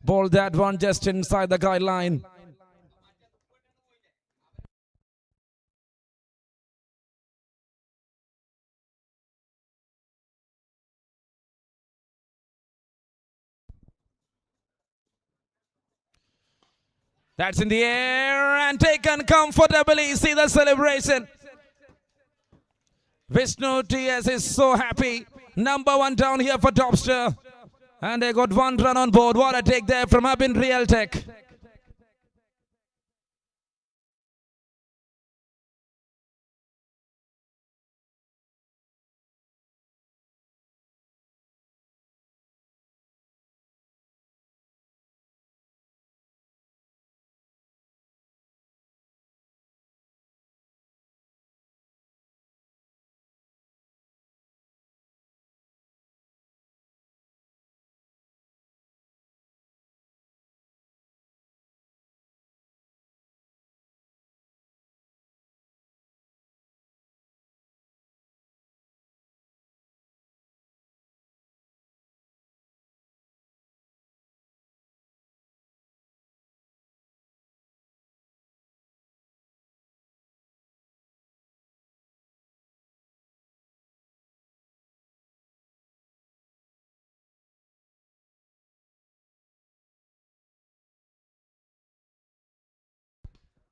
Bowled that one just inside the guideline. That's in the air and taken comfortably. See the celebration. Vishnu TS is so happy. Number one down here for Topster. And they got one run on board. What a take there from Abin Realtek.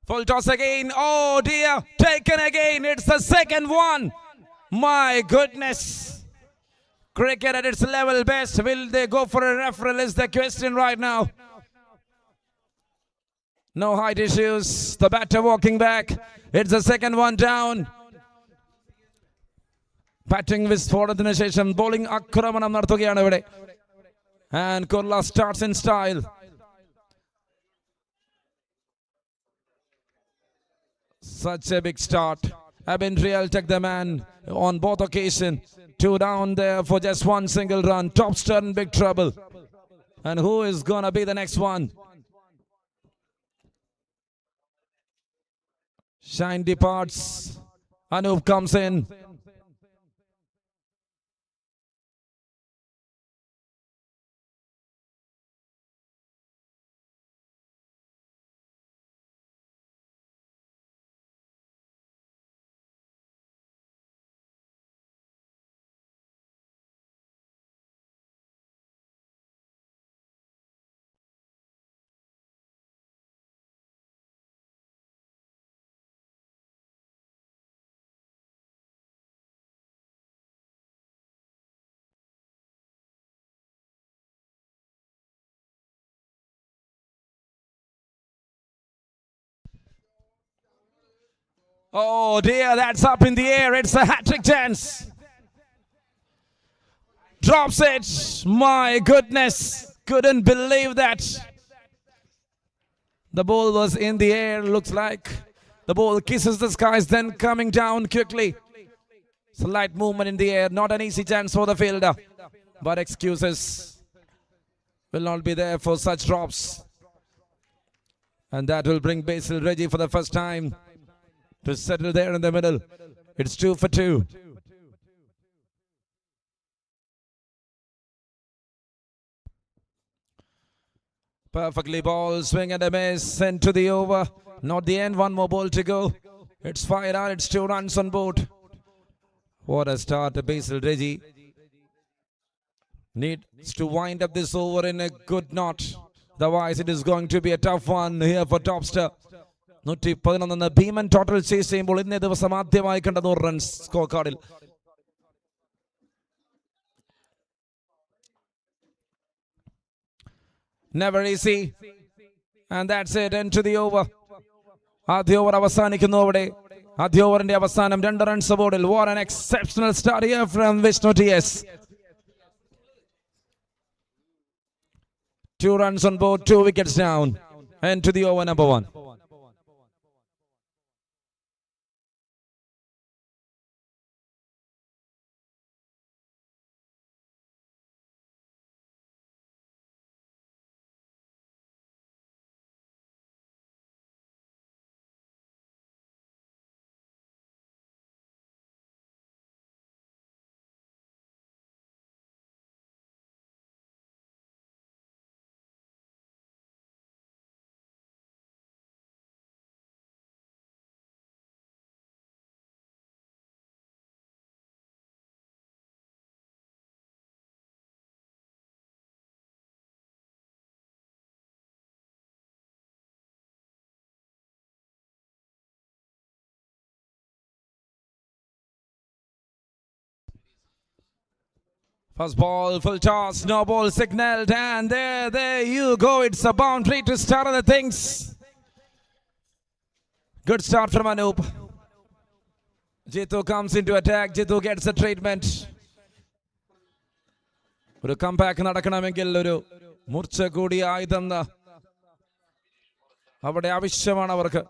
Full toss again. Oh dear. Taken again. It's the second one. My goodness. Cricket at its level best. Will they go for a referral is the question right now. No height issues. The batter walking back. It's the second one down. Batting വിസ്ഫോടനത്തിന് ശേഷം bowling ആക്രമണം നടത്തുകയാണ് ഇവിടെ. And Kurla starts in style. Such a big start. Abin Realtek the man on both occasions. Two down there for just one single run. Topster in big trouble. And who is going to be the next one? Shine departs. Anup comes in. Oh dear, that's up in the air. It's a hat-trick chance. Drops it. My goodness. Couldn't believe that. The ball was in the air. Looks like the ball kisses the skies, then coming down quickly. Slight movement in the air. Not an easy chance for the fielder. But excuses will not be there for such drops. And that will bring Basil Reggie for the first time to settle there in the middle. It's 2 for 2. Perfectly ball, swing and a miss, sent to the over. Not the end, one more ball to go. It's 5 out, it's 2 runs on board. What a start, Basil Reggie. Needs to wind up this over in a good knot. Otherwise, it is going to be a tough one here for Topster. 111 ഭീമൻ total chase ചെയ്യുമ്പോൾ ഇന്നേ ദിവസം ആദ്യമായി കണ്ട 100 runs score കാർഡിൽ. Never easy. And that's it. End to the over. ആദ്യ over അവസാനിക്കുന്നു അവിടെ. ആദ്യ ഓവറിന്റെ അവസാനം 2 റൺസ് ബോർഡിൽ. What an exceptional start here from Vishnu TS. 2 runs on board, 2 wickets down. And to the over number 1. First ball, full toss, no ball signaled, and there you go. It's a boundary to start the things. Good start from Anup. Jitu comes into attack. Jitu gets the treatment. ഒരു comeback നടക്കണമെങ്കിൽ ഒരു മൂർച്ച കൂടിയ ആയുധം അവിടെ ആവശ്യമാണ് അവർക്ക്.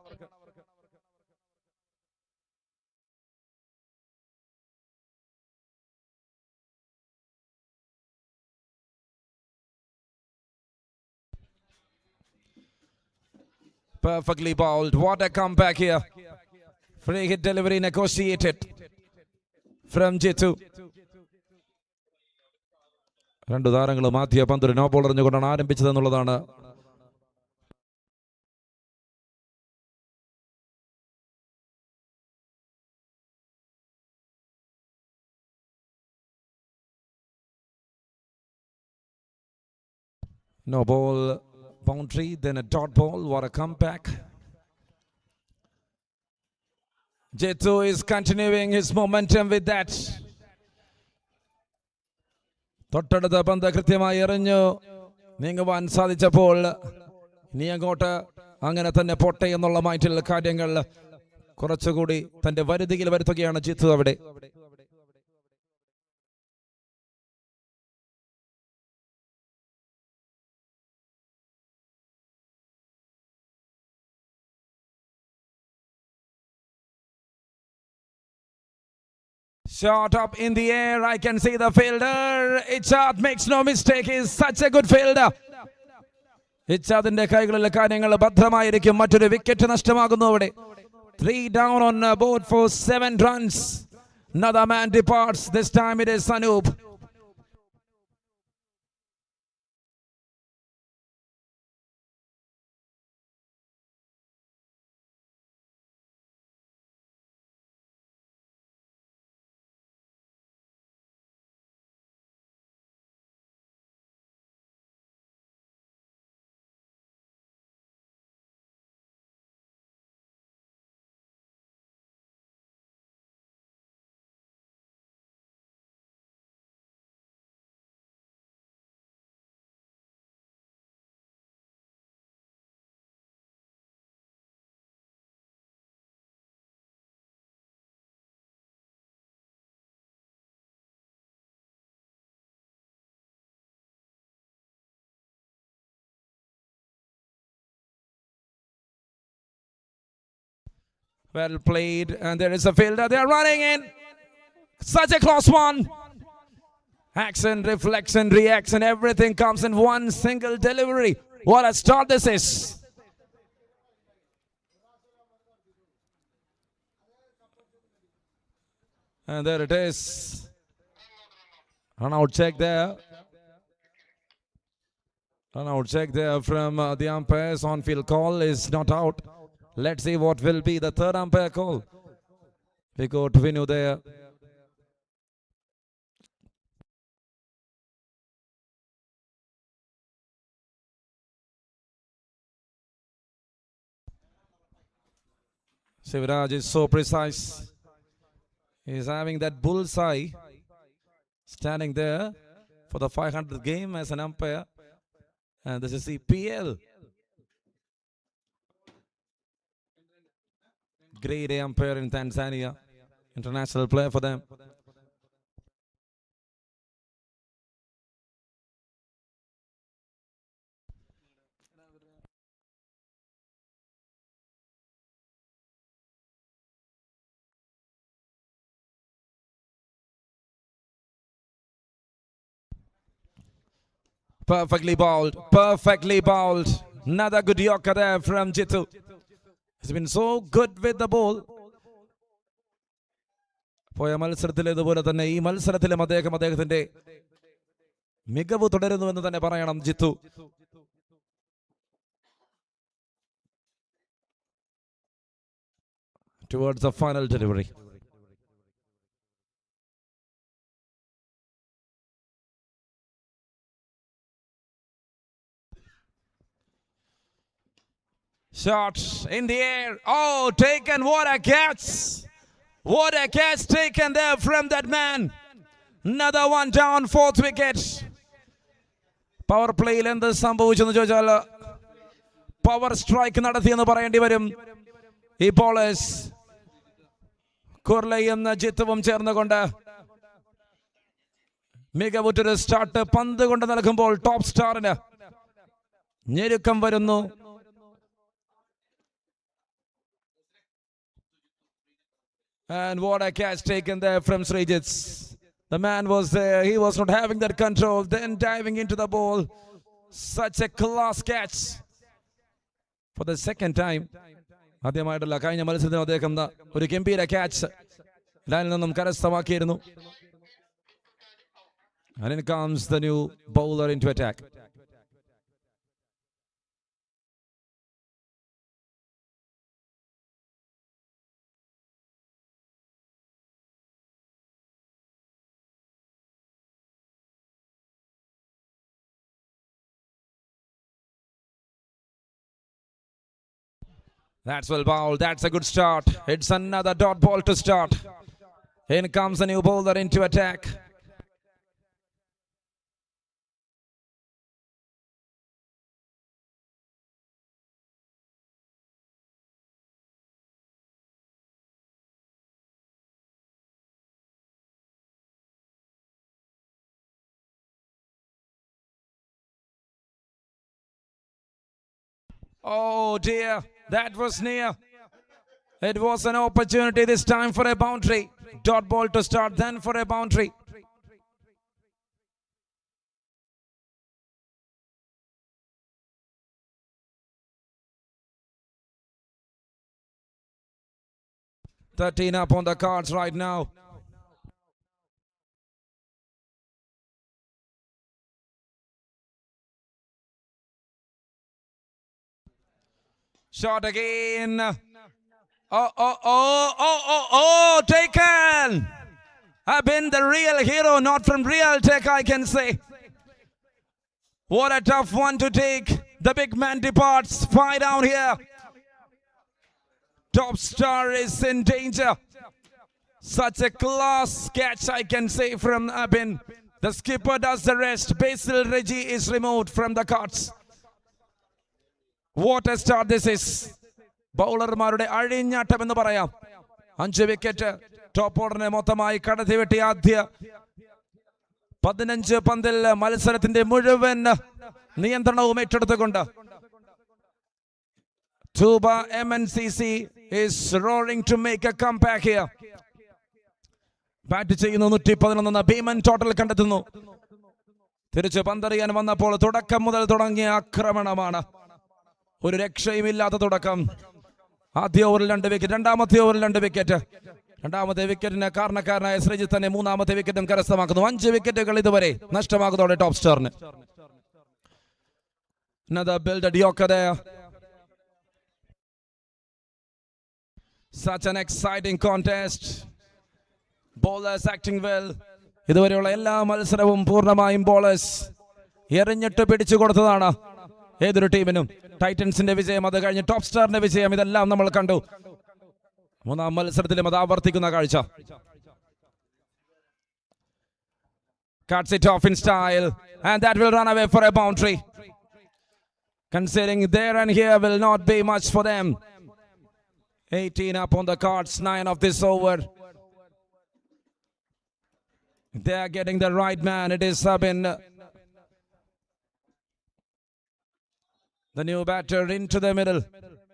Perfectly bowled. What a comeback here. Free hit delivery negotiated from Jitu. 2 താരങ്ങളും ആദ്യ പന്ത് നോ ബോൾ എറിഞ്ഞുകൊണ്ടാണ് ആരംഭിച്ചതെന്നുള്ളതാണ് no ball. Boundary, then a dot ball. What a comeback. Jitu is continuing his momentum with that. തൊട്ടടുത്ത പന്ത് കൃത്യമായി എറിഞ്ഞു നീങ്ങുവാൻ സാധിച്ചപ്പോൾ നീ അങ്ങോട്ട് അങ്ങനെ തന്നെ പോട്ടെ എന്നുള്ള മൈൻഡിൽ കാര്യങ്ങൾ കുറച്ചുകൂടി തന്റെ വരുതിയിൽ വരുത്തുകയാണ് ജിത്തു അവിടെ. Shot up in the air. I can see the fielder. Ichad makes no mistake. He's such a good fielder. ഇച്ചാദിന്റെ കൈകളിൽ കാര്യങ്ങൾ ഭദ്രമായിരിക്കും. മറ്റൊരു വിക്കറ്റ് നഷ്ടമാകുന്നു അവിടെ. 3 down on board for 7 runs. Another man departs. This time it is Anup. Well played, and there is a fielder. They are running in. Such a close one. Action, reflection, reaction, everything comes in one single delivery. What a start this is. And there it is. Run out check there. Run out check there from the umpires. On field call is not out. Let's see what will be the third umpire call. We got Vinu there. Shivraj is so precise. He's having that bullseye standing there for the 500th game as an umpire. And this is the PL. Great umpire in Tanzania. International player for them. Perfectly bowled. Perfectly bowled. Another good yorker there from Jitu. He's been so good with the ball. പോയ മത്സരത്തിലേതുപോലെ തന്നെ ഈ മത്സരത്തിലും അദ്ദേഹത്തിന്റെ മികവ് തുടരുന്നുവെന്ന് തന്നെ പറയണം Jithu. Towards the final delivery. Shot in the air. Oh, taken. What a catch. What a catch taken there from that man. Another one down, fourth wicket. Power play എന്ത് സംഭവിച്ചെന്ന് ചോദിച്ചാൽ പവർ സ്ട്രൈക്ക് നടത്തിയെന്ന് പറയേണ്ടി വരും. ഈ ബോളേഴ്സ് കുർലയും ജിത്തുവും ചേർന്നുകൊണ്ട് മികവുറ്റൊരു start പന്ത് കൊണ്ട് നൽകുമ്പോൾ ടോപ്പ് സ്റ്റാറിന് ഞെരുക്കം വരുന്നു. And what a catch taken there from Srijits. The man was there. He was not having that control. Then diving into the ball. Such a class catch. For the second time. ആദ്യമായിട്ടുള്ള കഴിഞ്ഞ മത്സരത്തിൽ അദ്ദേഹം ഒരു ഗംഭീര catch ലൈനിൽ നിന്നും കരസ്ഥമാക്കിയിരുന്നു. And in comes the new bowler into attack. That's well bowled. That's a good start. It's another dot ball to start. In comes the new bowler into attack. Oh dear. That was near. It was an opportunity this time for a boundary. Dot ball to start, then for a boundary. "13 up on the cards right now. Shot again. Taken. I've been the real hero, not from Real Tech, I can say. What a tough one to take. The big man departs. 5 down here. Top star is in danger. Such a class catch, I can say, from Abin. The skipper does the rest. Basil Reggie is removed from the cards. What a start this is. ബൗളർമാരുടെ അഴിഞ്ഞാട്ടം എന്ന് പറയാം. 5 wicket top ഓർഡറിനെ മൊത്തമായി കടത്തിവെട്ടി ആദ്യ 15 പന്തിൽ മത്സരത്തിന്റെ മുഴുവൻ നിയന്ത്രണവും ഏറ്റെടുത്തുകൊണ്ട് Tuba MNCC is roaring to make a comeback here. Bat ചെയ്യുന്നു 111 ഭീമൻ ടോട്ടൽ കണ്ടെത്തുന്നു. തിരിച്ച് പന്തെറിയാൻ വന്നപ്പോൾ തുടക്കം മുതൽ തുടങ്ങിയ ആക്രമണമാണ്. ഒരു രക്ഷയുമില്ലാത്ത തുടക്കം. ആദ്യ ഓവറിൽ 2 വിക്കറ്റ്, രണ്ടാമത്തെ ഓവറിൽ 2 വിക്കറ്റ്. രണ്ടാമത്തെ വിക്കറ്റിന് കാരണക്കാരനായ ശ്രീജിത്ത് തന്നെ മൂന്നാമത്തെ വിക്കറ്റും കരസ്ഥമാക്കുന്നു. 5 വിക്കറ്റുകൾ ഇതുവരെ നഷ്ടമാകുന്നതോടെ top സ്റ്റാറിന്. Another builded yorker there. Such an exciting contest. Bowlers acting well. ഇതുവരെയുള്ള എല്ലാ മത്സരവും പൂർണ്ണമായും ബോളേഴ്സ് എറിഞ്ഞിട്ട് പിടിച്ചു കൊടുത്തതാണ് ഏതൊരു ടീമിനും. ടൈറ്റൻസിന്റെ വിജയം, അത് കഴിഞ്ഞ് ടോപ്പ് സ്റ്റാറിന്റെ വിജയം, ഇതെല്ലാം നമ്മൾ കണ്ടു. മൂന്നാം മത്സരത്തിലും അത് ആവർത്തിക്കുന്ന കാഴ്ച. Cuts it off in style, and that will run away for a boundary. Considering there and here will not be much for them. 18 up on the cards, 9 of this over. They are getting the right man. It is Sabin, the new batter, into the middle,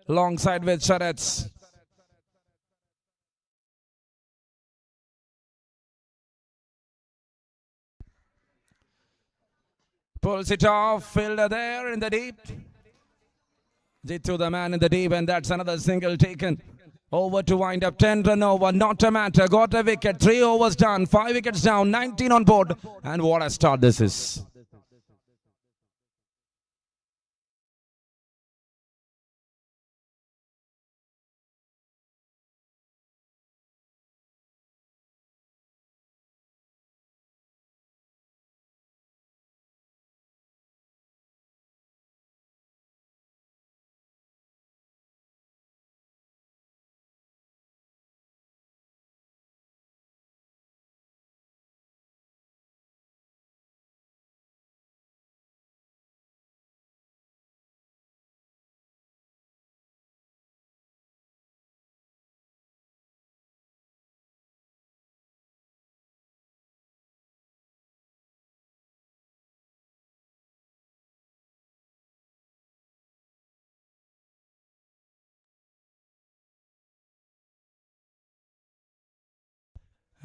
alongside with Sharets. Pulls it off, fielder there in the deep. Jitu, the man in the deep, and that's another single taken. Over to wind up, 10 run over, not a matter. Got a wicket, 3 overs done, 5 wickets down, 19 on board. And what a start this is.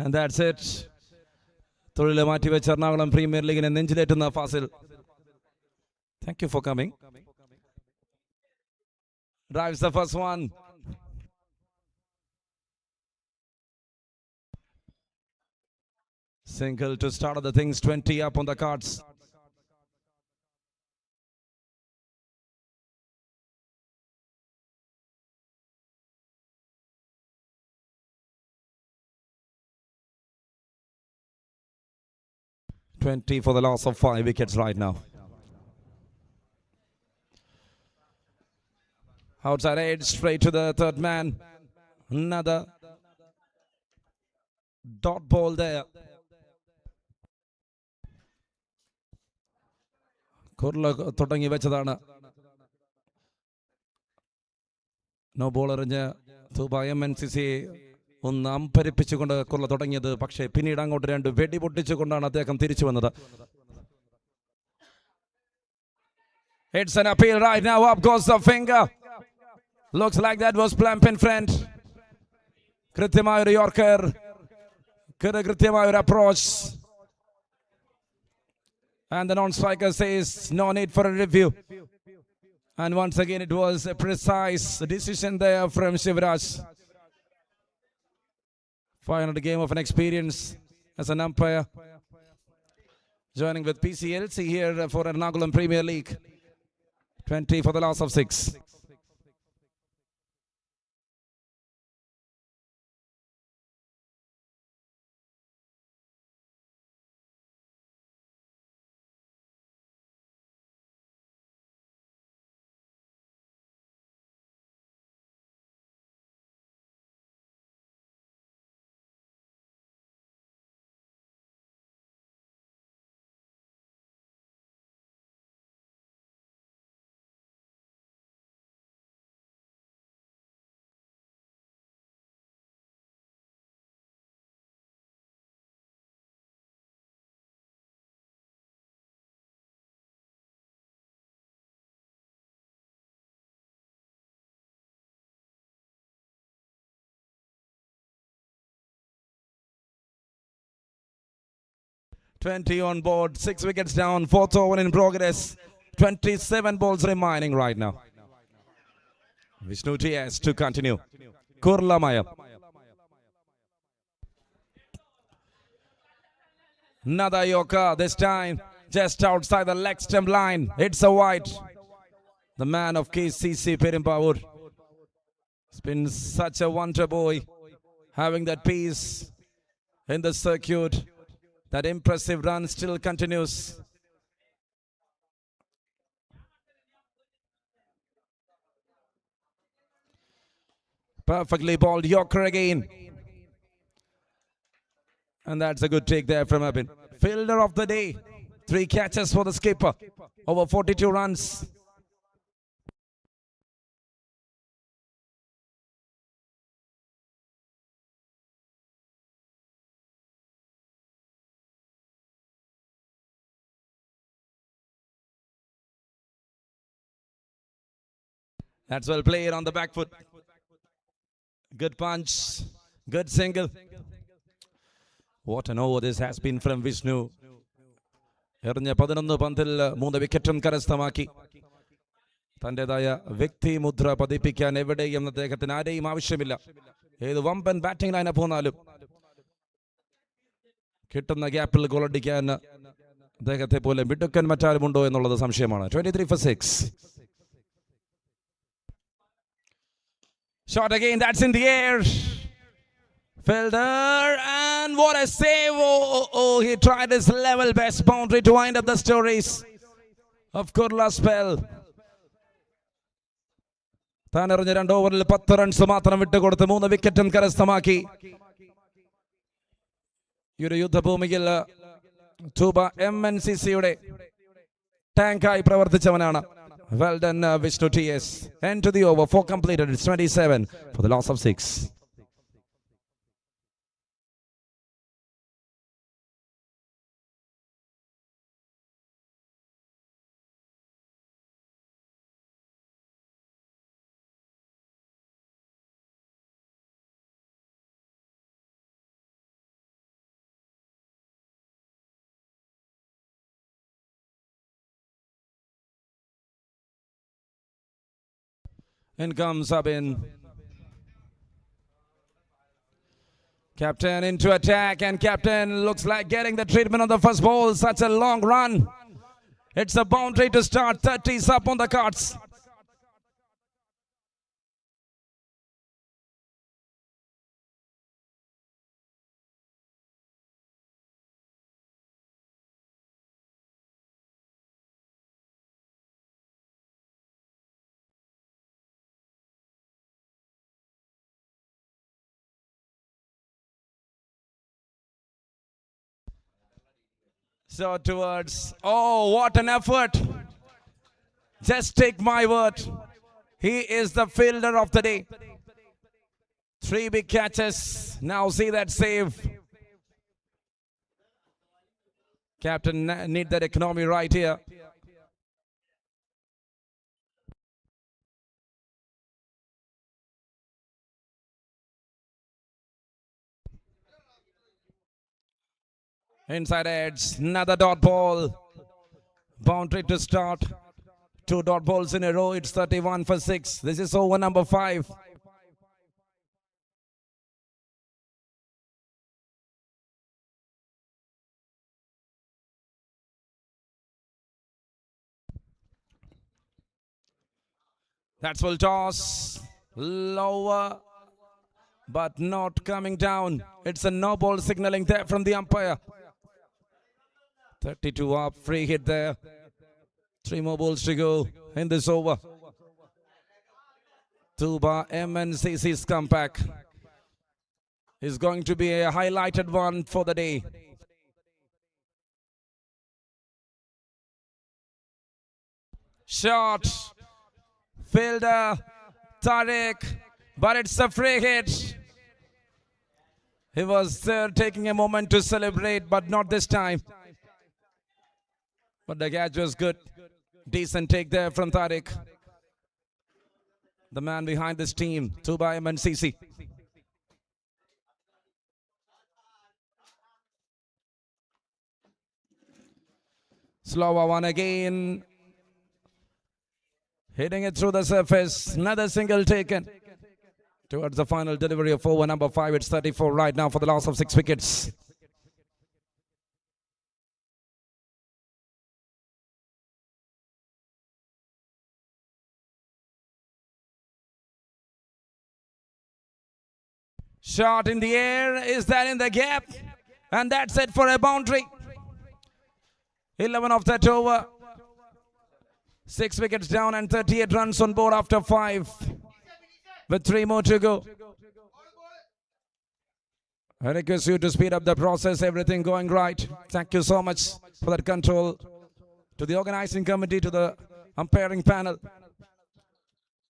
And that's it. തൊഴിലെ മാറ്റിവെച്ച് Ernakulam premier ലീഗിനെ നെഞ്ചിലേറ്റുന്ന Fazil. Thank you for coming. Drives the first one. Single to start of the things, 20 up on the cards. $20 for the loss of 5 wickets right now. Outside edge, straight to the third man. Another dot ball there. Kurla തുടങ്ങി വെച്ചതാണ്. No ball എറിഞ്ഞ് Tuba MNCC ഒന്ന് അമ്പരിപ്പിച്ചുകൊണ്ട് കുർല തുടങ്ങിയത്. പക്ഷേ പിന്നീട് അങ്ങോട്ട് 2 വെടി പൊട്ടിച്ചുകൊണ്ടാണ് അദ്ദേഹം തിരിച്ചു വന്നത്. It's an appeal right now. Up goes the finger. Looks like that was plump in front. കൃത്യമായൊരു യോർക്കർ, കൃത്യമായൊരു approach. And the non-striker says no need for a review. And once again it was a precise decision there from Shivraj. Final game of an experience as an umpire. Joining with PCLC here for Ernakulam Premier League. 20 for the loss of 6. $20 on board, 6 wickets down, 4th over in progress, 27 balls remaining right now. Vishnu TS to continue. Kurla Maya. Another Yoka, this time just outside the leg stump line. It's a wide. The man of KCC Perimpavur. It's been such a wonder boy having that piece in the circuit. That impressive run still continues. Perfectly balled Yorker again. And that's a good take there from Abin. Fielder of the day. 3 catches for the skipper. Over 42 runs. That's well played on the back foot. Good punch. Good single. What an over this has been from Vishnu. എറിഞ്ഞ 11 പന്തിൽ 3 വിക്കറ്റും കരസ്ഥമാക്കി. തൻ്റെതായ വ്യക്തിമുദ്ര പതിപ്പിക്കാൻ എവിടെയും അദ്ദേഹത്തിന് ആരെയും ആവശ്യമില്ല. ഏത് വമ്പൻ ബാറ്റിംഗ് ലൈനപ്പ് പോന്നാലും കിട്ടുന്ന ഗ്യാപ്പിൽ ഗോളടിക്കാൻ അദ്ദേഹത്തെ പോലെ മിടുക്കൻ മറ്റാരുമുണ്ടോ എന്നുള്ളത് സംശയമാണ്. 23 for 6. Shot again, that's in the air. Fielder, and what a save. Oh, he tried his level best boundary to wind up the stories of Kurla's spell. താൻ എറിഞ്ഞ 2 ഓവറിൽ 10 റൺസ് മാത്രം വിട്ടുകൊടുത്ത് 3 വിക്കറ്റും കരസ്ഥമാക്കി. ഈ ഒരു യുദ്ധഭൂമിയിൽ Tuba MNCCയുടെ ടാങ്കായി പ്രവർത്തിച്ചവനാണ്. Well done, Vishnu TS. End to the over. 4 completed. It's 27 for the loss of 6. In comes Sabin. Captain into attack, and captain looks like getting the treatment on the first ball. Such a long run. It's a boundary to start. 30s up on the cards. So towards, oh, what an effort. Just take my word. He is the fielder of the day. 3 big catches. Now see that save. Captain need that economy right here. Inside edge, another dot ball. Boundary to start. 2 dot balls in a row. It's 31 for 6. This is over number 5. That's full toss. Lower, but not coming down. It's a no ball signaling there from the umpire. 32 up, free hit there. 3 more balls to go in this over. Tuba MNCC's comeback is going to be a highlighted one for the day. Shot, fielder, Tariq, but it's a free hit. He was taking a moment to celebrate, but not this time. But the catch was good. Decent take there from Tariq. The man behind this team, Tuba MNCC. Slower one again. Hitting it through the surface. Another single taken. Towards the final delivery of over number 5. It's 34 right now for the loss of 6 wickets. Shot in the air. Is that in the gap? And that's it for a boundary. 11 of that over. 6 wickets down and 38 runs on board after 5. With 3 more to go. I request you to speed up the process. Everything going right. Thank you so much for that control. To the organizing committee, to the umpiring panel.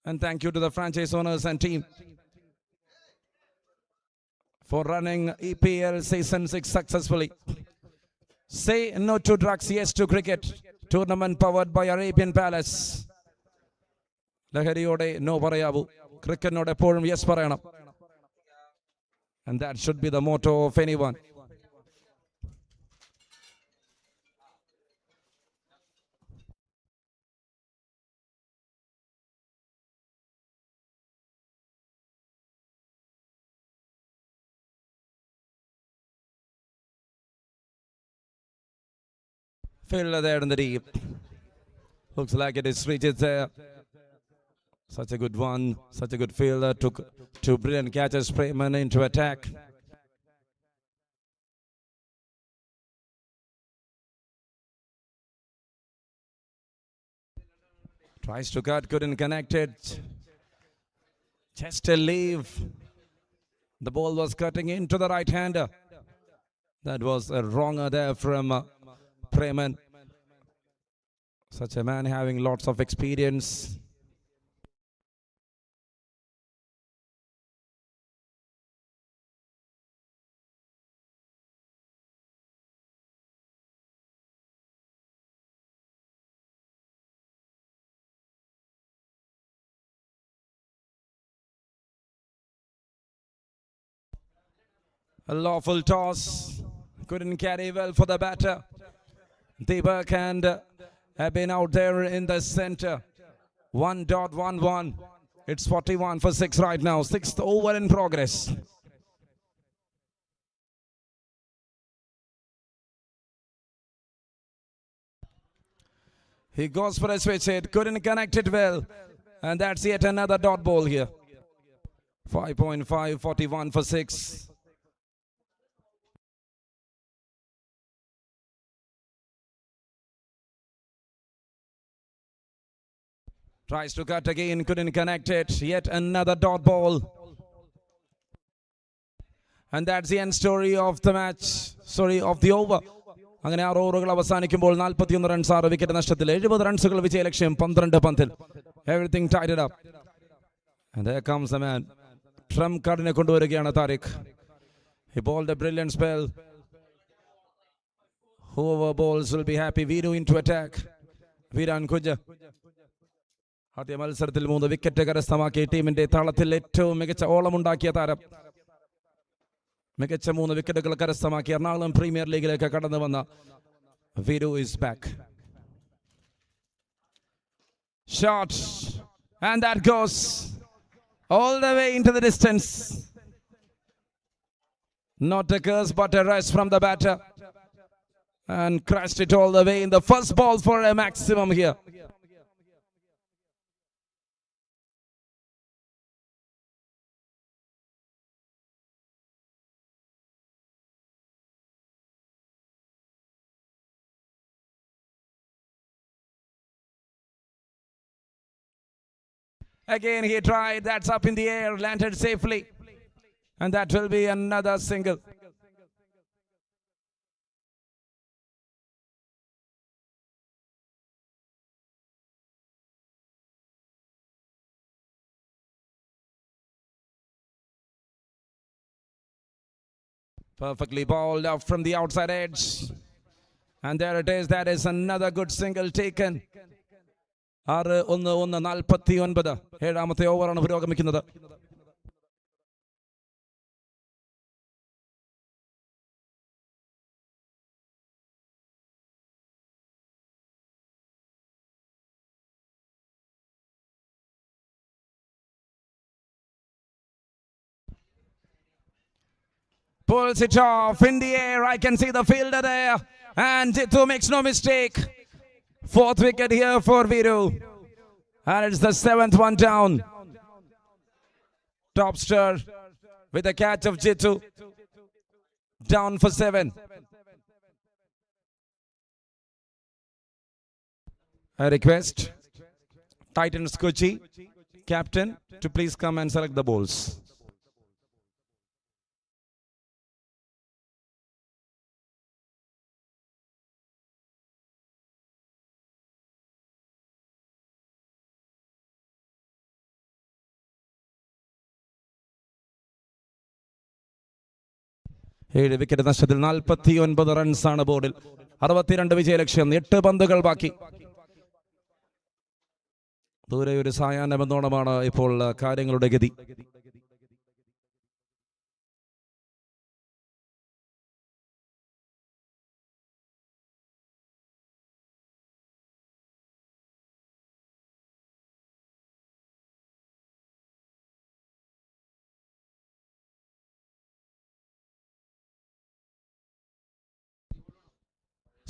And thank you to the franchise owners and team for running EPL Season 6 successfully. Say no to drugs, yes to cricket. Tournament powered by Arabian Palace. ലഹരിയോടെ no പറയാവൂ, ക്രിക്കറ്റിനോട് എപ്പോഴും yes പറയണം. And that should be the motto of anyone. Fielder there in the deep. Looks like it is reached there. Such a good one, such a good fielder. Took two brilliant catches, Prayman into attack. Tries to cut, couldn't connect it. Just a leave. The ball was cutting into the right-hander. That was a wronger there from Prayman. Such a man having lots of experience. A lawful toss. Couldn't carry well for the batter. Deepak and have been out there in the center. 1.11. It's 41 for 6 right now. 6th over in progress. He goes for a switch hit. Couldn't connect it well. And that's yet another dot ball here. 5.5, 41 for 6. Tries to cut again, couldn't connect it. Yet another dot ball. And that's the end story of the match. Story of the over. അങ്ങനെ 6 ഓവറുകൾ അവസാനിക്കുമ്പോൾ 41 runs 6 wicket നഷ്ടത്തിൽ 70 റൺസുകൾ വിജയലക്ഷ്യം 12 പന്തിൽ. Everything tied it up. And there comes the man. Trump കാർഡിനെ കൊണ്ടുവരികയാണ് Tariq. He bowled a brilliant spell. Whoever bowls will be happy. Viru into attack. Viran Kuja. ആദ്യ മത്സരത്തിൽ 3 wicket കരസ്ഥമാക്കി ടീമിന്റെ താളത്തിൽ ഏറ്റവും മികച്ച ഓളമുണ്ടാക്കിയ താരം. മികച്ച 3 വിക്കറ്റുകൾ കരസ്ഥമാക്കി എറണാകുളം പ്രീമിയർ ലീഗിലേക്ക് കടന്നു വന്ന വിരു is back. Shot, and that goes all the way into the distance. Not a curse but a rest from the batter, and crashed it all the way in the first ball for a maximum here. Again he tried, that's up in the air, landed safely. And that will be another single. Perfectly bowled out from the outside edge. And there it is, that is another good single taken. 6-1-1-49. 7ാമത്തെ ഓവറാണ് പുരോഗമിക്കുന്നത്. Pulls it off in the air. I can see the fielder there. And Jithu makes no mistake. 4th wicket here for Viru. And it's the 7th one down. Topster with a catch of Jithu. Down for 7. I request Titans Kochi, captain, to please come and select the balls. ഏഴ് wicket നഷ്ടത്തിൽ 49 റൺസാണ് ബോർഡിൽ. 62 വിജയലക്ഷ്യം. 8 പന്തുകൾ ബാക്കി. ദൂരെ ഒരു സായാഹ്നമെന്നോണമാണ് ഇപ്പോൾ കാര്യങ്ങളുടെ ഗതി.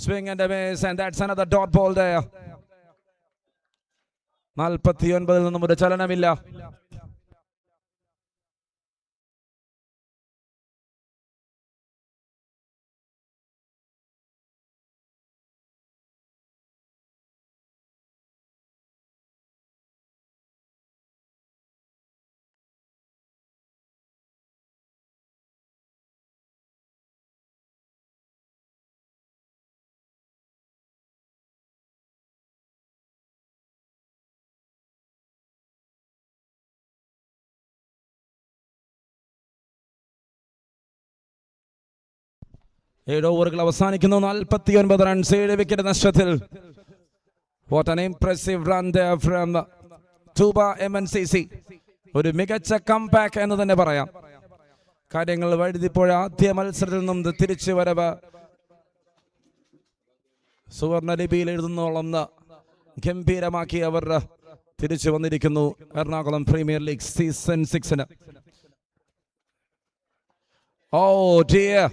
Swing and a miss, and that's another dot ball there. 49 നിന്നും ഒരു ചലനമില്ല. ഏഴ് ഓവറുകൾ അവസാനിക്കുന്നു. 49 റൺസ്, 7 വിക്കറ്റ് നഷ്ടത്തിൽ. What an impressive run there from Tuba MNCC. ഒരു മികച്ച കംബാക്ക് എന്ന് തന്നെ പറയാം. കാര്യങ്ങൾ വഴുതിപ്പോയ ആദ്യ മത്സരത്തിൽ നിന്നും തിരിച്ചു വരവ് സുവർണ ലിപിയിൽ എഴുതുന്നോളം ഗംഭീരമാക്കി അവർ തിരിച്ചു വന്നിരിക്കുന്നു Ernakulam premier league season 6. Oh dear.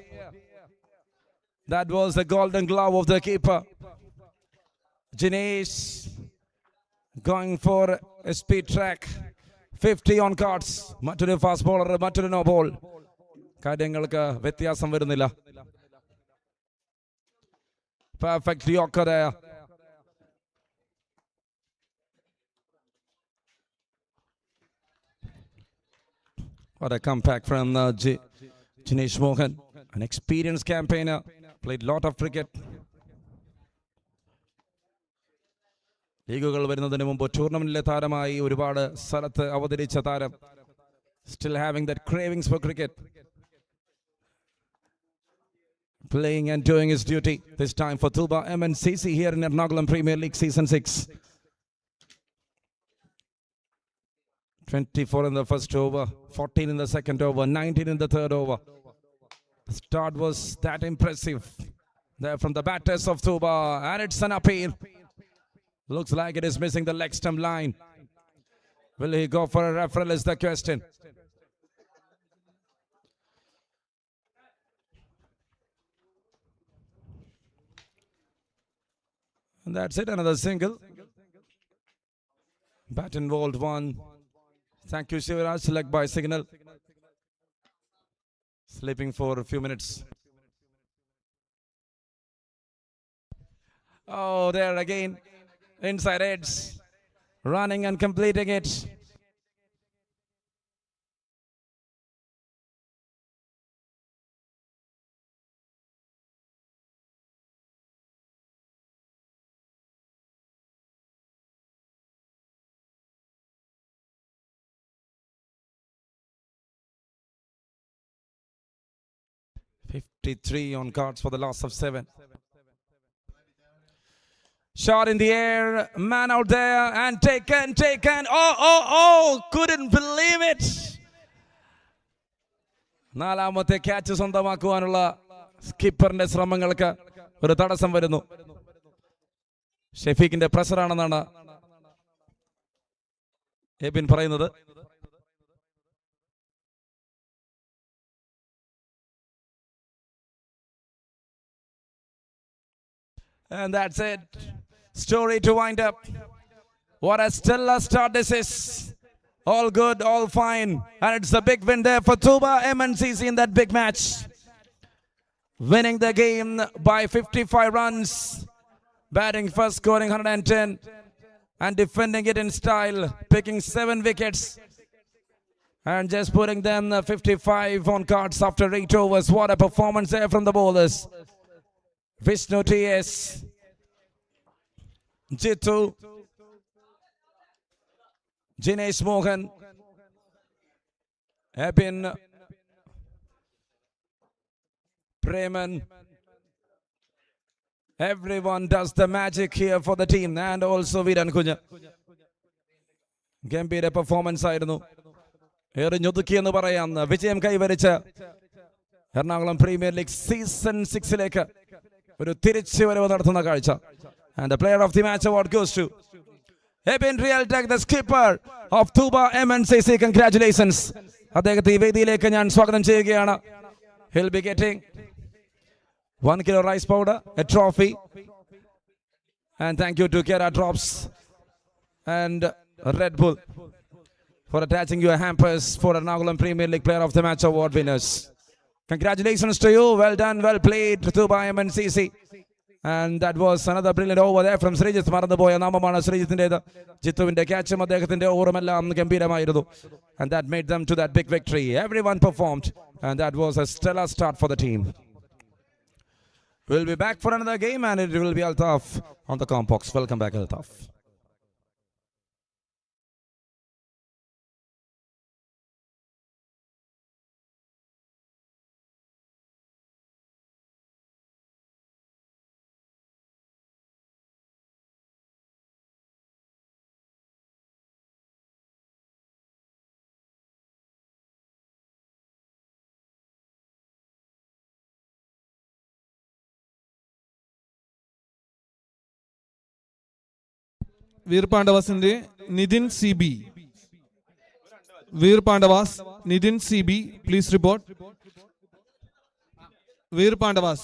That was the golden glove of the keeper. Jinesh going for a speed track. 50 on cards. മറ്റൊരു ഫാസ്റ്റ് ബോളർ, മറ്റൊരു നോ ബോൾ. കാര്യങ്ങൾക്ക് വ്യത്യാസം വരുന്നില്ല. Perfect yorker there. What a comeback from Jinesh Mohan, an experienced campaigner. Played lot of cricket. ലീഗുകൾ വരുന്നതിന് മുമ്പ് ടൂർണമെന്റിലെ താരമായി ഒരുപാട് സ്ഥലത്ത് അവതരിച്ച താരം. Still having that cravings for cricket. Playing and doing his duty. This time for Tuba MNCC here in Ernakulam Premier League Season 6. 24 in the first over, 14 in the second over, 19 in the third over. The start was that impressive there from the batters of Tuba, and it's an appeal. Looks like it is missing the leg stump line. Will he go for a referral is the question. And that's it, another single. Bat involved one. Thank you, Shivaraj. Select by signal. Sleeping for a few minutes. Oh, there again. Inside edge. Running and completing it. .53 on cards for the loss of 7. Shot in the air, man out there, and taken. Oh, couldn't believe it. നാലാമത്തെ catch സ്വന്തമാക്കുവാനുള്ള സ്കിപ്പറിന്റെ ശ്രമങ്ങൾക്ക് ഒരു തടസ്സം വരുന്നു. ഷെഫീഖിന്റെ പ്രഷറാണെന്നാണ് എബിൻ പറയുന്നത്. And that's it. Story to wind up. What a stellar start this is. All good, all fine. And it's a big win there for Tuba MNCC in that big match. Winning the game by 55 runs. Batting first, scoring 110. And defending it in style. Picking 7 wickets. And just putting them 55 on cards after 8 overs. What a performance there from the bowlers. Vishnu TS, Jitu, Jinesh Mohan, Ebin, Preman. Everyone does the magic here for the team, and also Viran Kunya. ഗംഭീര performance ആയിരുന്നു. എറിഞ്ഞൊതുക്കിയെന്ന് പറയാം. വിജയം കൈവരിച്ച Ernakulam premier league season 6 ഒരു തിരിച്ചുവരവ് നടത്തുന്ന കാഴ്ച. And the player of the match award goes to Ebin Realtek, the skipper of Tuba MNCC. Congratulations. അദ്ദേഹത്തെ ഈ വേദിയിലേക്ക് ഞാൻ സ്വാഗതം ചെയ്യുകയാണ്. He'll be getting 1 kilo rice powder, a trophy, and thank you to Kera Drops and Red Bull for attaching your hampers for Ernakulam Premier League Player of the Match award winners. Congratulations to you. Well done, well played, Tuba MNCC. And that was another brilliant over there from Srijith. മറന്നുപോയ നാമമാണ് ശ്രീജിത്തിൻ്റെത്. ജിത്തുവിന്റെ ക്യാച്ചും അദ്ദേഹത്തിന്റെ ഓവറുമെല്ലാം ഗംഭീരമായിരുന്നു. And that made them to that big victory. Everyone performed, and that was a stellar start for the team. We'll be back for another game, and it will be Altaf on the Compox. Welcome back, Altaf. Vir Pandavasinde Nidin CB. Vir Pandavas Nidin CB, please report. Vir Pandavas.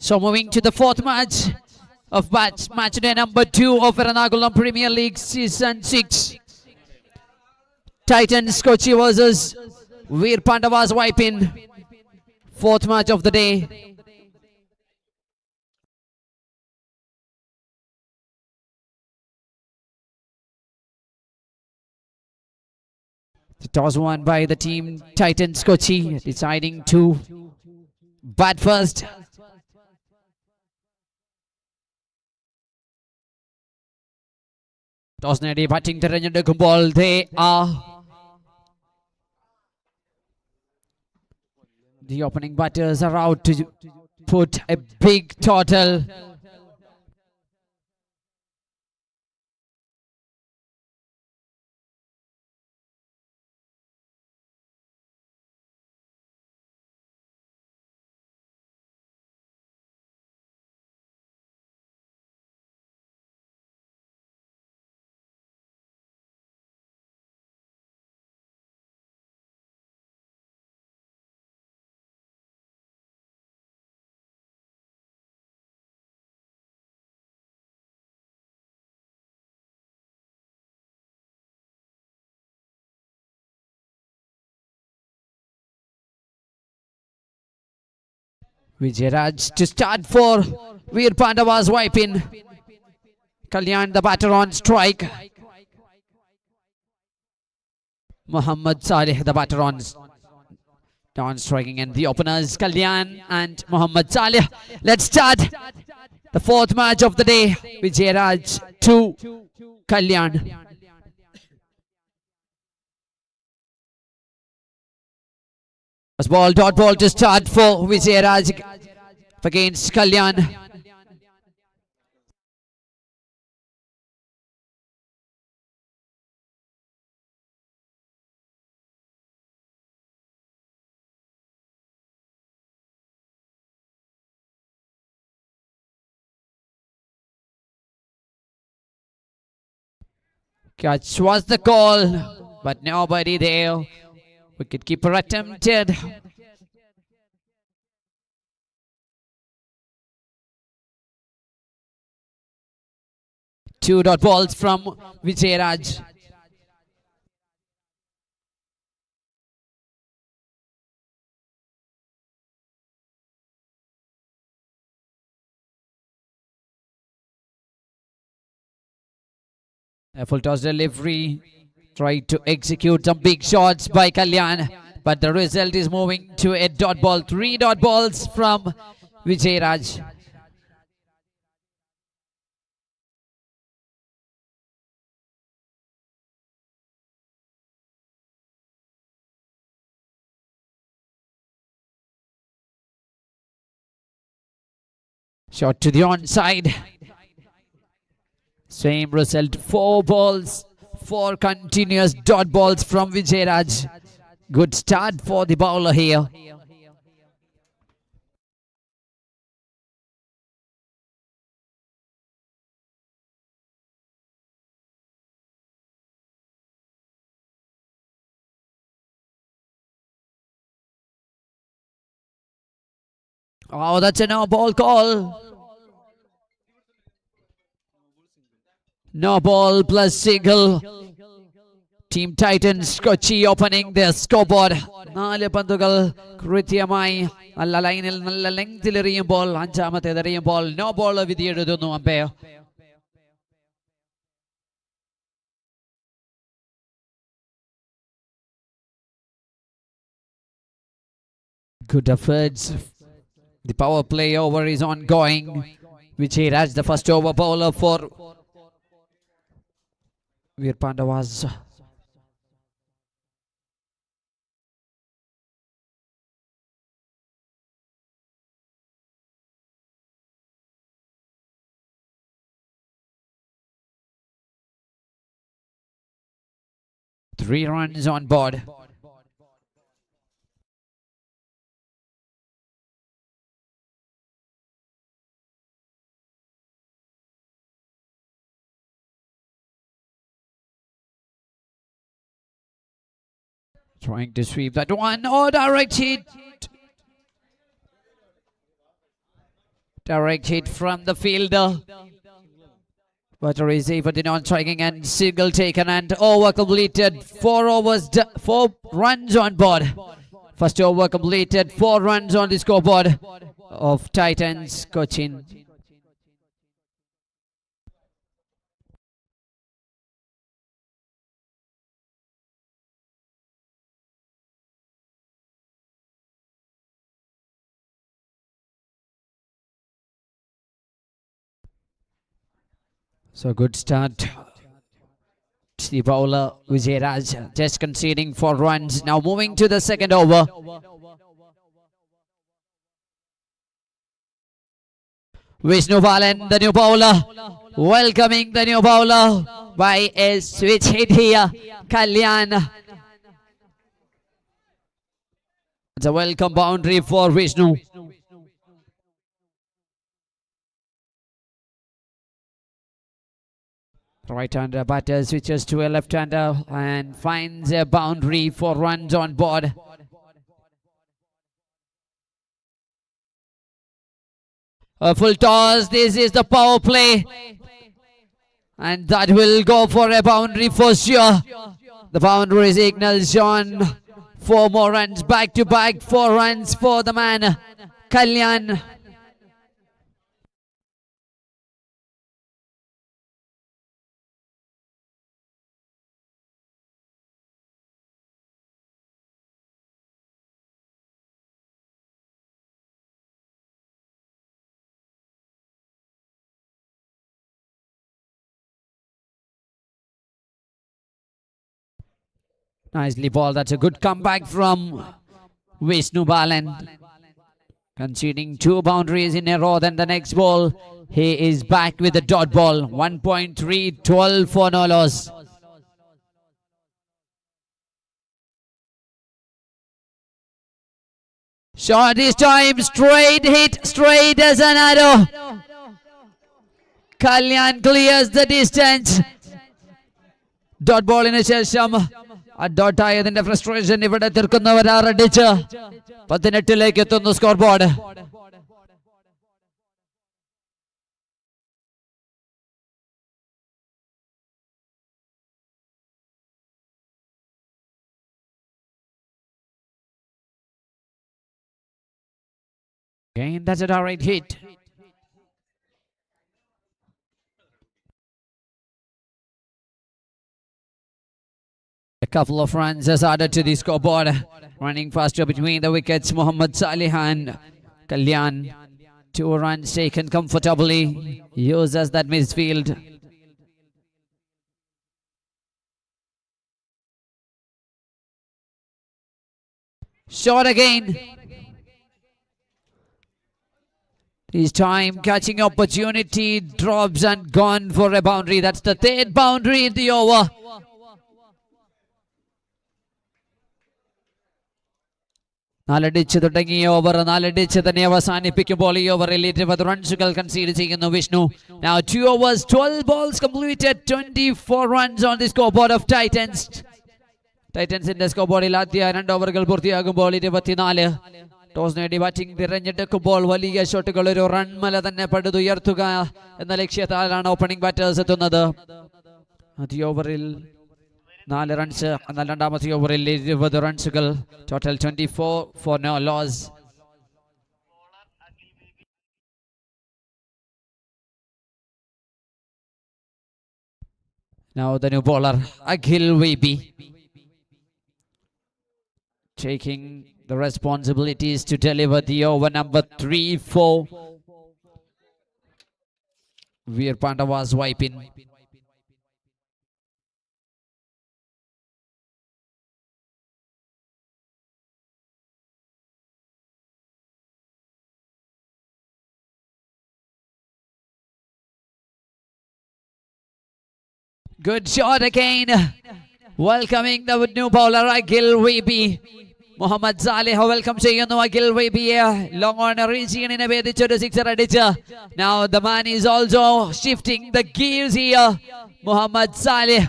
So moving to the fourth match of match day number 2 of Ernakulam Premier League Season 6. Titans Kochi versus Vir Pavas Wiping. Fourth match of the day. The toss won by the team Titans Kochi, deciding to bat first. Toss നേടി batting തിരഞ്ഞെടുക്കുമ്പോൾ the opening batters are out to put a big total. Vijayaraj to start for Vir Pavas Wiping. Kalyan the batter on strike. Muhammad Saleh the batter on striking, and the openers Kalyan and Muhammad Saleh. Let's start the fourth match of the day. Vijayaraj to Kalyan. Ball, dot ball to start for Vijayaraj against Kalyan. Catch was the call, but nobody there. Wicketkeeper attempted. Two dot balls from Vijayaraj. A full toss delivery. Tried to execute some big shots by Kalyan, but the result is moving to a dot ball. 3 dot balls from Vijayaraj. Shot to the onside. Same result, 4 balls. 4 continuous dot balls from Vijayaraj. Good start for the bowler here. Oh, that's a no ball call. No ball plus single. Team Titans Kochi opening their scoreboard. 4 പന്തുകൾ കൃത്യമായി നല്ല ലൈനിൽ നല്ല ലെങ്തിൽ എറിയുമ്പോൾ, അഞ്ചാമത്തേത് എറിയുമ്പോൾ no ball വിധി എഴുതുന്നു umpire. Good efforts. The power play over is ongoing. Vijayaraj, the first over bowler for Vir Pavas. Three runs on board. Trying to sweep that one. Oh, direct hit. Direct hit from the fielder. But a receiver did not striking and single taken and over completed. 4 overs, 4 runs on board. First over completed, 4 runs on the scoreboard of Titans Cochin. So good start. The bowler Vijay just conceding 4 runs. Now moving to the second over. Vishnu Balan, the new bowler, welcoming the new bowler by a switch hit here. Kalyan. It's a welcome boundary for Vishnu. Right-hander batter switches to a left-hander and finds a boundary for runs on board. A full toss. This is the power play. And that will go for a boundary for sure. The boundary signals on 4 more runs. Back to back 4 runs for the man, Kalyan. Nicely ball. That's a good comeback from Vishnu Balan. Conceding 2 boundaries in a row. Then the next ball, he is back with the dot ball. 1.3, 12 for no loss. Shot this time. Straight hit. Straight as an arrow. Kalyan clears the distance. Dot ball in a ശേഷം dot ആയതിന്റെ frustration ഇവിടെ തീർക്കുന്നവരടിച്ച് 18 എത്തുന്നു score board. Again, that's a direct hit. A couple of runs has added to the scoreboard. Running faster between the wickets, Muhammad Salih and Kalyan. 2 runs taken comfortably. Uses that midfield. Shot again. This time catching opportunity, drops and gone for a boundary. That's the 3rd boundary in the over. നാലടിച്ച് തുടങ്ങിയ over 4 തന്നെ അവസാനിപ്പിക്കുമ്പോൾ ഈ ഓവറിൽ 20 റൺസുകൾ concede ചെയ്യുന്നു Vishnu. Now 2 overs, 12 balls completed, 24 runs on the scoreboard of Titans. ടൈറ്റൻസിന്റെ സ്കോർബോർഡിൽ ആദ്യ 2 ഓവറുകൾ പൂർത്തിയാകുമ്പോൾ 24. Toss നേടി batting തിരഞ്ഞെടുക്കുമ്പോൾ വലിയ ഷോട്ടുകൾ ഒരു റൺമല തന്നെ പടുതുയർത്തുക എന്ന ലക്ഷ്യത്താലാണ് ഓപ്പണിംഗ് ബാറ്റേഴ്സ് എത്തുന്നത്. ആദ്യ ഓവറിൽ 4 runs, എന്നാൽ രണ്ടാമത്തെ ഓവറിൽ 20 റൺസുകൾ. Total 24 for no loss. Now the new bowler Akhil Webi taking the responsibilities to deliver the over number 3 for Vir Pavas wiping. Good shot again. Welcoming the new bowler Akhil Webi. Muhammad Saleh welcome ചെയ്യുന്നു Akhil Webiയെ. Long on regionിനെ ഭേദിച്ചൊരു 6 അടിച്ച്. Now the man is also shifting the gears here. Muhammad Saleh.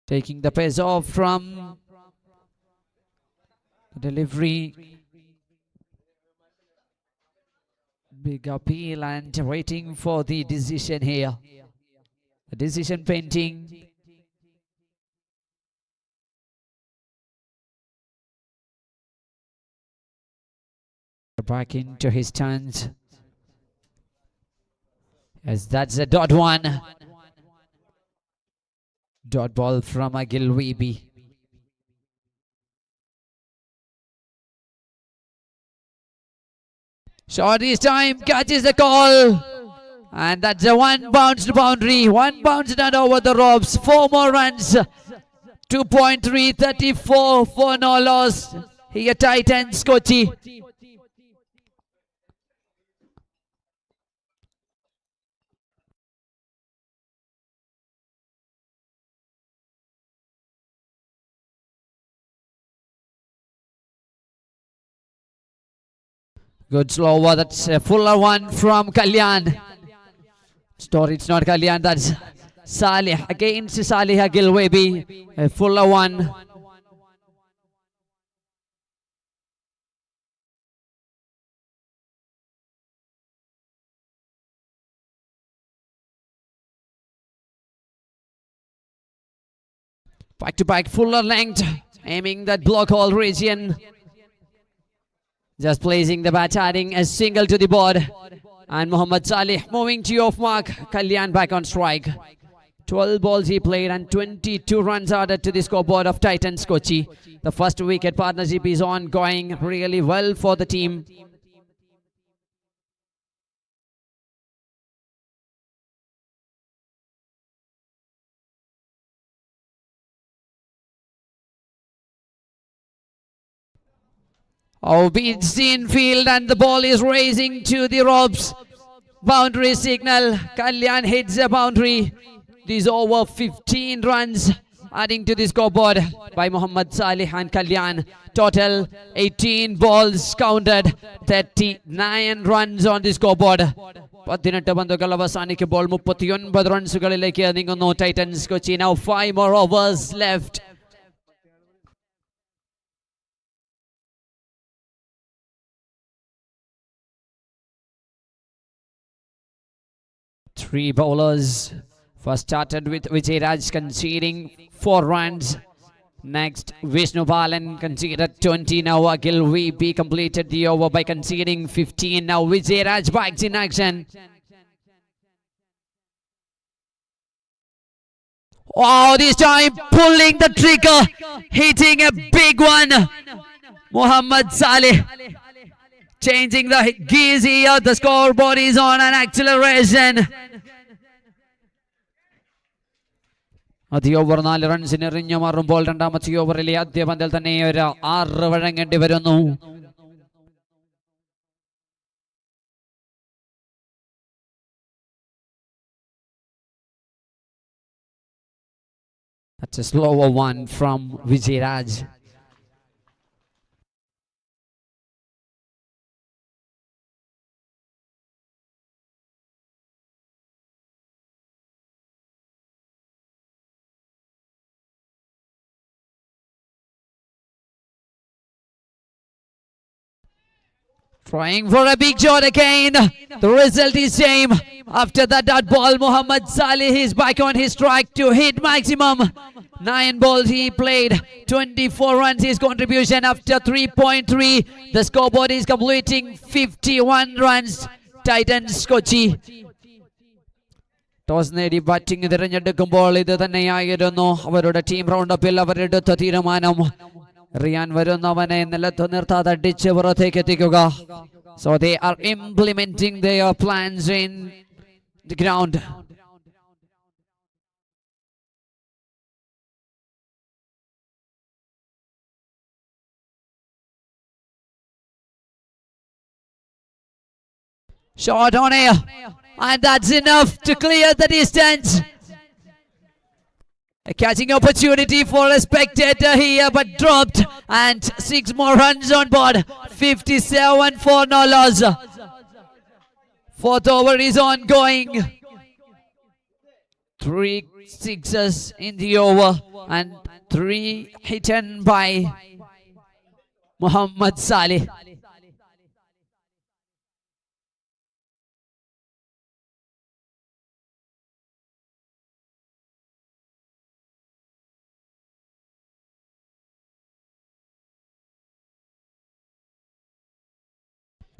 Taking the pace off from the delivery. Big appeal and waiting for the decision here. The decision pending. Back into his stance. Yes, that's a dot one. Dot ball from Agil Weeby. Short this time, catches the call. And that's a one bounced boundary. One bounced and over the ropes. 4 more runs. 2.3, 34 for no loss. Here Titans, Kochi. Good slow over. That's a fuller one from Kalyan. Story, it's not Kalyan. That's Salih against Salih Agil Weeby. A fuller one. Back to back, fuller length. Aiming that block hole region. Just placing the bat, adding a single to the board. And Muhammad Salih moving to off mark. Kalyan back on strike. 12 balls he played and 22 runs added to the scoreboard of Titans Kochi. The first wicket partnership is ongoing really well for the team. Oh, beats in field and the ball is racing to the ropes. Boundary signal. Kalyan hits a boundary. These over 15 runs adding to the scoreboard by Muhammad Salih and Kalyan. Total 18 balls counted. 39 runs on the scoreboard. 18 പന്തുകൾ അവസാനിക്കുമ്പോൾ 39 റൺസുകളിലേക്ക് നീങ്ങുന്നു Titans Kochi. Now 5 more overs left. Three bowlers. First started with Vijay Raj conceding 4 runs. Next, Vishnu Balan conceded 20. Now Agil VP completed the over by conceding 15. Now Vijay Raj backs in action. Oh, this time pulling the trigger, hitting a big one. Muhammad Saleh changing the gears here. The scoreboard is on an acceleration. ആദ്യ over 4 റൺസിന് എറിഞ്ഞു മാറുമ്പോൾ രണ്ടാമത്തെ ഓവറിലെ ആദ്യ പന്തിൽ തന്നെ ഒരു 6 വഴങ്ങേണ്ടി വരുന്നു. That's a slower one from Vijay Raj. Trying for a big shot again. The result is same. After that dot ball, Muhammad Saleh is back on his track to hit maximum. 9 balls he played. 24 runs his contribution after 3.3. The scoreboard is completing 51 runs. Titans Kochi. Toss നേടി batting തിരഞ്ഞെടുക്കുമ്പോൾ ഇത് തന്നെയായിരുന്നു അവരുടെ team റൗണ്ടപ്പിൽ അവരെടുത്ത തീരുമാനം. റിയാൻ വരുന്നവനെ നിലത്ത് നിർത്താതെ അടിച്ച് പുറത്തേക്ക് എത്തിക്കുക. So they are implementing their plans in the ground. Shot on air, and that's enough to clear the distance. A catching opportunity for a spectator here, but dropped, and 6 more runs on board. 57 for no loss. 4th over is ongoing. 3 sixes in the over and 3 hidden by Muhammad Saleh.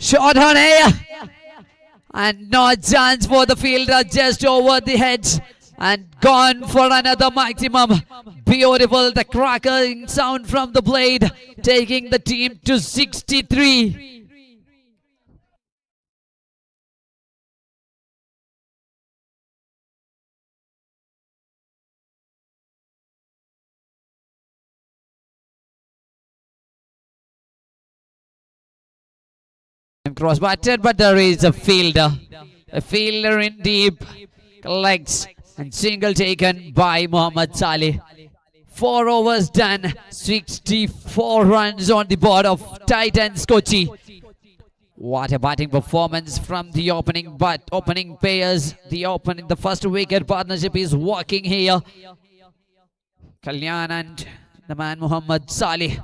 Shot on air and no chance for the fielder, just over the heads and gone for another maximum. Beautiful, the crackling sound from the blade, taking the team to 63. Cross batted, but there is a fielder. A fielder in deep, collects and single taken by Muhammad Saleh. 4 overs done, 64 runs on the board of Titans Kochi. What a batting performance from the opening players. The first wicket partnership is working here. Kalyan and the man Muhammad Saleh.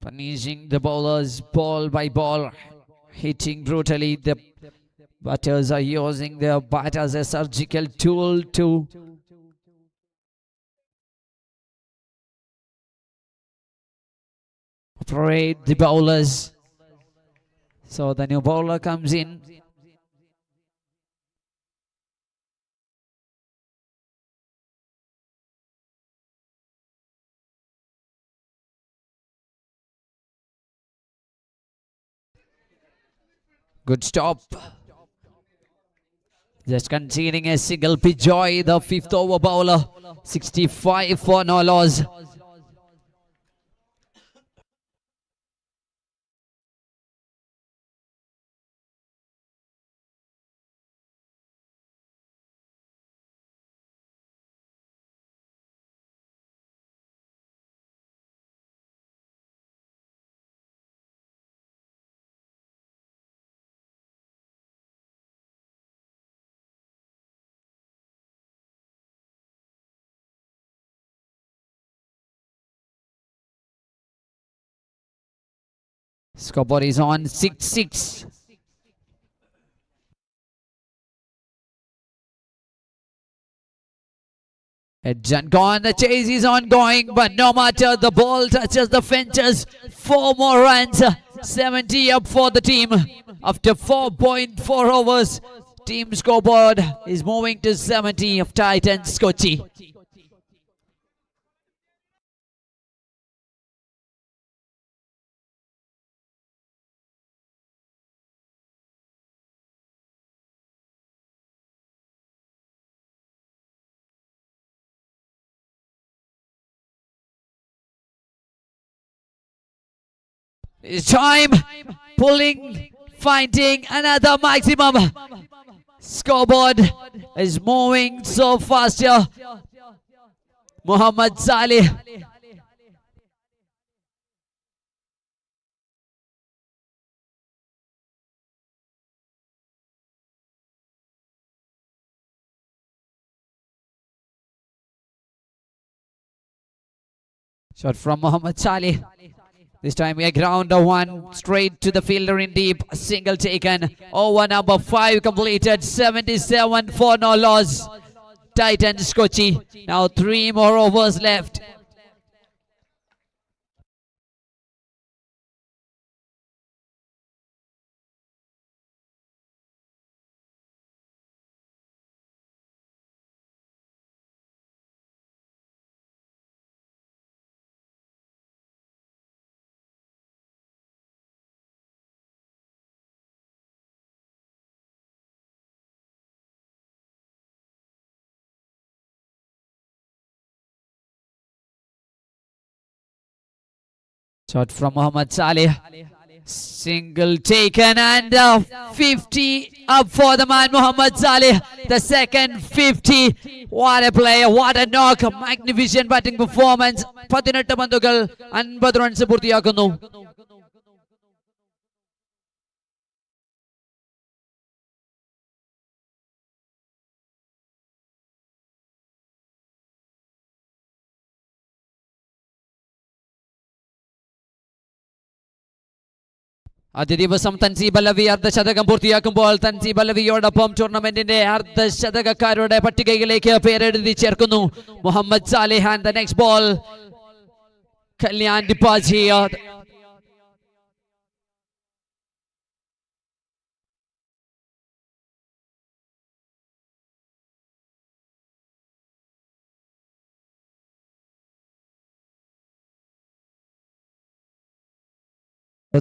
Punishing the bowlers ball by ball, hitting brutally. The batters are using their bat as a surgical tool to operate the bowlers. So the new bowler comes in. Good stop. Just conceding a single pitch joy, the 5th over bowler. 65 for no loss. Scoreboard is on 6-6. Edjan gone, the chase is ongoing, but no matter, the ball touches the fences. 4 more runs, 70 up for the team. After 4.4 overs, team scoreboard is moving to 70 of Titans Kochi. It's time, pulling, finding another maximum. Scoreboard is moving so fast here. Muhammad Saleh. Shot from Muhammad Saleh. This time we are ground one straight to the fielder in deep. Single taken. Over number 5 completed. 77 for no loss. Titans Kochi. Now 3 more overs left. Shot from Muhammad Saleh. Single taken and 50 up for the man Muhammad Saleh. The second 50. What a play, what a knock. Magnificent batting performance. 18 പന്തുകൾ 50 runs പൂർത്തിയാക്കുന്നു. ആദ്യ ദിവസം തൻസീബ് അലവി അർദ്ധശതകം പൂർത്തിയാക്കുമ്പോൾ തൻസീബ് അലവിയോടൊപ്പം ടൂർണമെന്റിന്റെ അർദ്ധശതകക്കാരുടെ പട്ടികയിലേക്ക് പേരെഴുതി ചേർക്കുന്നു Muhammad Salih. And the next ball Kalyan ഡിപ്പാജി.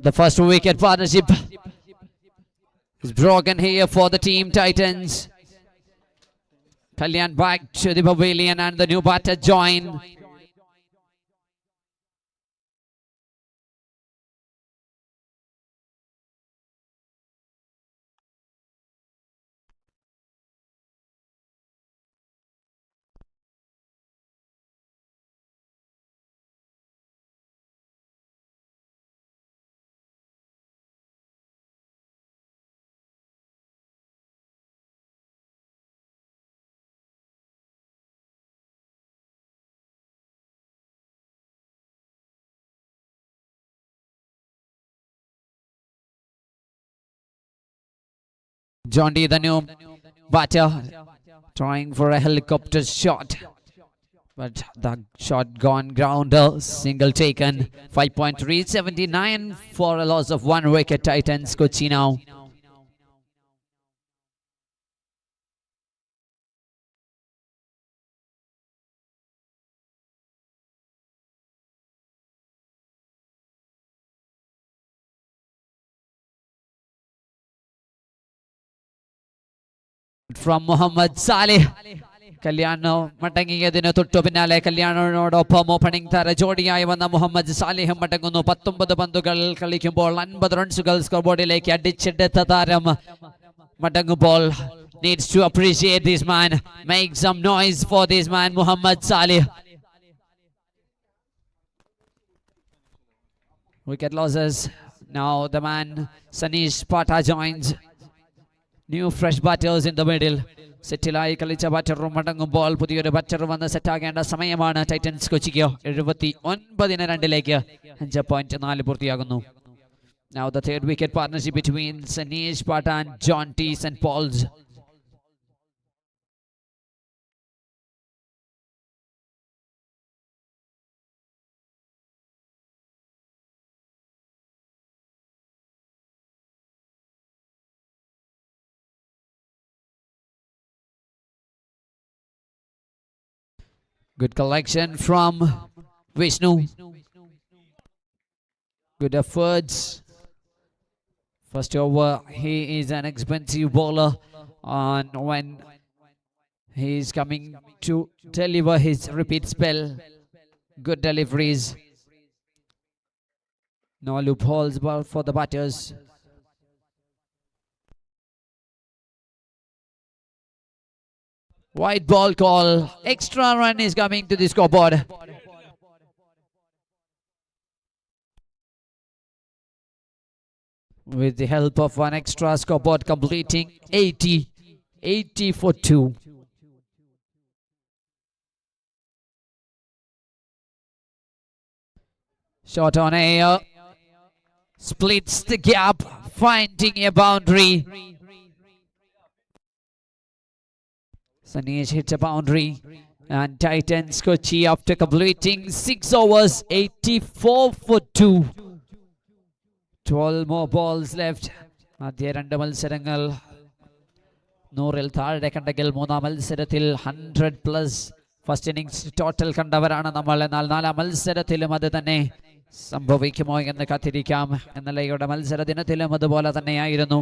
The first wicket partnership is broken here for the team Titans. Kalyan back to the pavilion and the new batter join. John D, the new batter, trying for a helicopter shot, but the shot gone grounder. Single taken. 5.379 for a loss of 1 wicket. Titans Kochi now. From Muhammad Saleh. കല്യാണോ മടങ്ങിയതിന് തൊട്ടു പിന്നാലെ കല്യാണോടൊപ്പം opening താര ജോഡിയായി വന്ന മുഹമ്മദ് സാലിഹും മടങ്ങുന്നു. 19 പന്തുകൾ കളിക്കുമ്പോൾ 50 റൺസുകൾ score ബോർഡിലേക്ക് അടിച്ചെടുത്ത താരം മടങ്ങുമ്പോൾ needs to appreciate this man. Make some noise for this man, Muhammad Saleh. Wicket losses. Now the man Sanish Pata joins. New fresh batters in the middle. സെറ്റിലായി കളിച്ച ബാറ്ററും മടങ്ങുമ്പോൾ പുതിയൊരു ബാറ്റർ വന്ന് സെറ്റാകേണ്ട സമയമാണ് ടൈറ്റൻസ് കൊച്ചിക്ക്. 79-2 5.4 പൂർത്തിയാകുന്നു. Now the third wicket partnership between Sanish Pata and John T. St. Paul's. Good collection from Vishnu. Good efforts. First over, he is an expensive bowler, and when he is coming to deliver his repeat spell, good deliveries. No loopholes for the batters. White ball call. Extra run is coming to the scoreboard. With the help of an extra scoreboard completing 80 for 2. Shot on air. Splits the gap, finding a boundary. Sanish hits a boundary, and Titans Kochi after completing 6 overs, 84 for 2. 12 more balls left. ആദ്യ 2 മത്സരങ്ങൾ 100-ൽ താഴെ കണ്ടെങ്കിൽ മൂന്നാം മത്സരത്തിൽ 100+ first innings total കണ്ടവരാണ് നമ്മൾ. എന്നാൽ 4ാം മത്സരത്തിലും അത് തന്നെ സംഭവിക്കുമോ എന്ന് കാത്തിരിക്കാം. ഇന്നലെയുടെ മത്സര ദിനത്തിലും അതുപോലെ തന്നെയായിരുന്നു.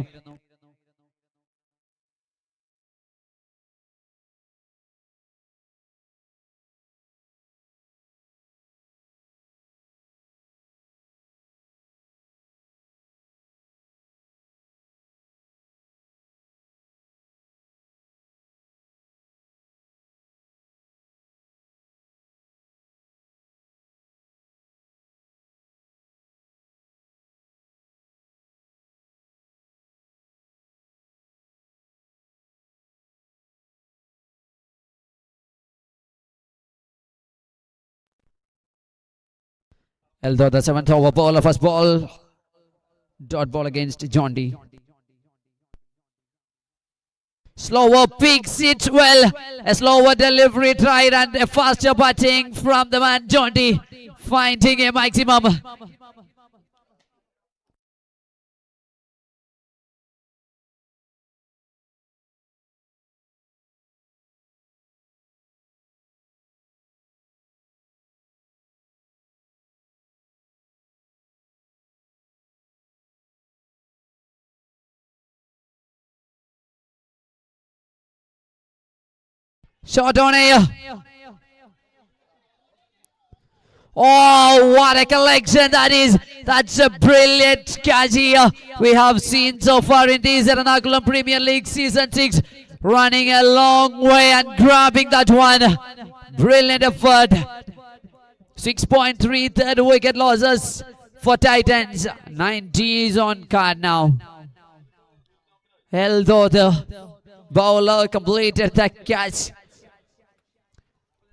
Although the 7th over ball, first ball Dot ball against John D. Slower picks it well. A slower delivery tried and a faster batting from the man John D. Finding a maximum. Shot on air. Oh, what a collection that is. That's a brilliant catch here we have seen so far in this Ernakulam Premier League Season 6. Running a long way and grabbing that one. Brilliant effort. 6.3 third wicket losses for Titans. 90 is on card now. Although the bowler completed the catch.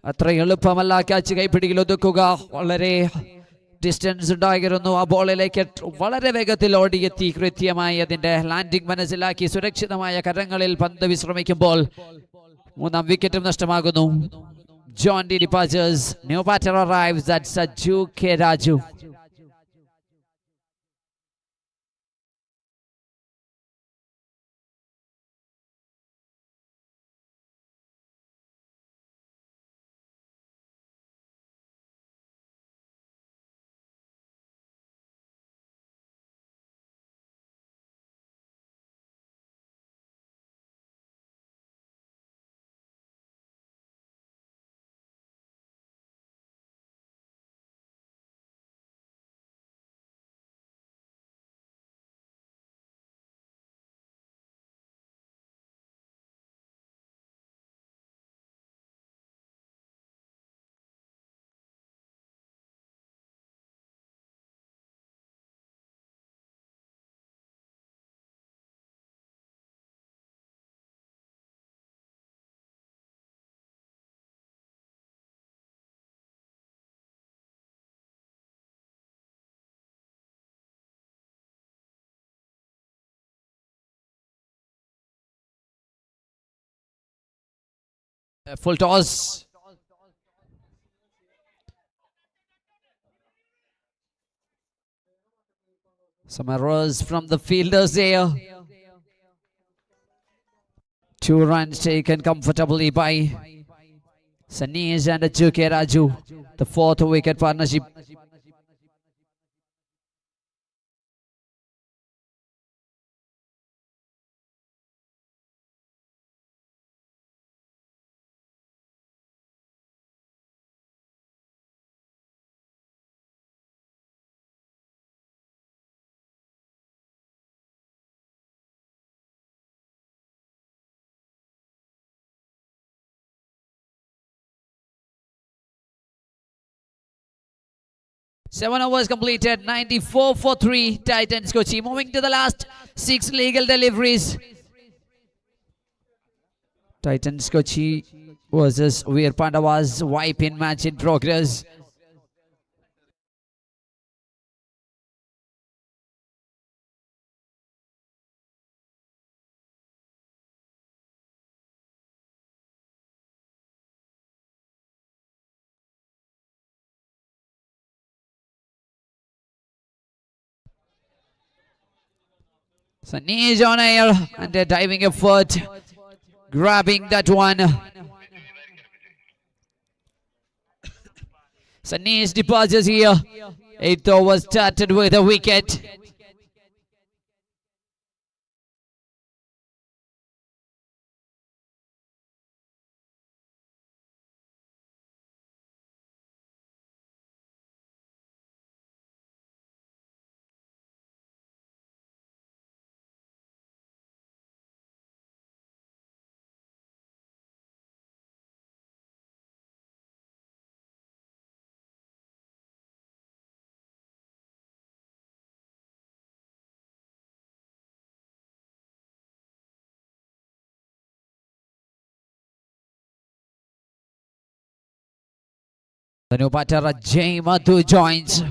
അത്ര എളുപ്പമല്ല catch കൈപ്പിടിയിൽ ഒതുക്കുക. വളരെ distance ഉണ്ടായിരുന്നു. ആ ബോളിലേക്ക് വളരെ വേഗത്തിൽ ഓടിയെത്തി കൃത്യമായി അതിന്റെ ലാൻഡിംഗ് മനസ്സിലാക്കി സുരക്ഷിതമായ കരങ്ങളിൽ പന്ത് വിശ്രമിക്കുമ്പോൾ മൂന്നാം വിക്കറ്റും നഷ്ടമാകുന്നു. John D departures. New batter arrives. That's Saju K. Raju. Full toss. Some errors from the fielders there. 2 runs taken comfortably by Sanesh and Juke Raju. The 4th wicket partnership. Seven overs completed, 94 for 3. Titans Kochi moving to the last 6 legal deliveries. Titans Kochi versus Vir Pavas wipe-in match in progress. Sanesh on air and a diving effort, grabbing that one. Sanesh departures here. 8th over started with a wicket. The new batter Jay Madhu joins.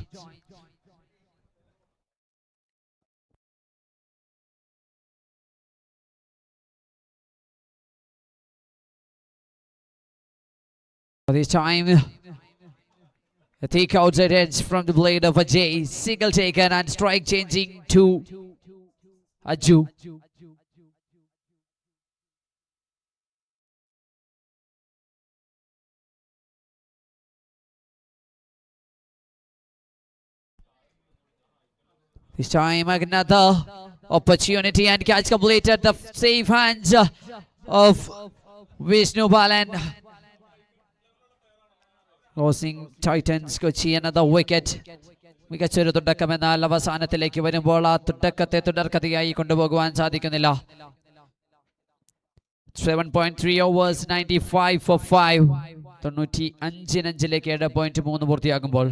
This time, a thick outside edge from the blade of Ajay. Single taken and strike changing to Aju. This time another opportunity and catch completed. The safe hands of Vishnu Balan. Closing Titans Kochi, another wicket. മികച്ചൊരു തുടക്കം എന്നാൽ അവസാനത്തിലേക്ക് വരുമ്പോൾ ആ തുടക്കത്തെ തുടർക്കഥയായി കൊണ്ടുപോകുവാൻ സാധിക്കുന്നില്ല. 7.3 overs 95 for 5. 95 7.3 പൂർത്തിയാകുമ്പോൾ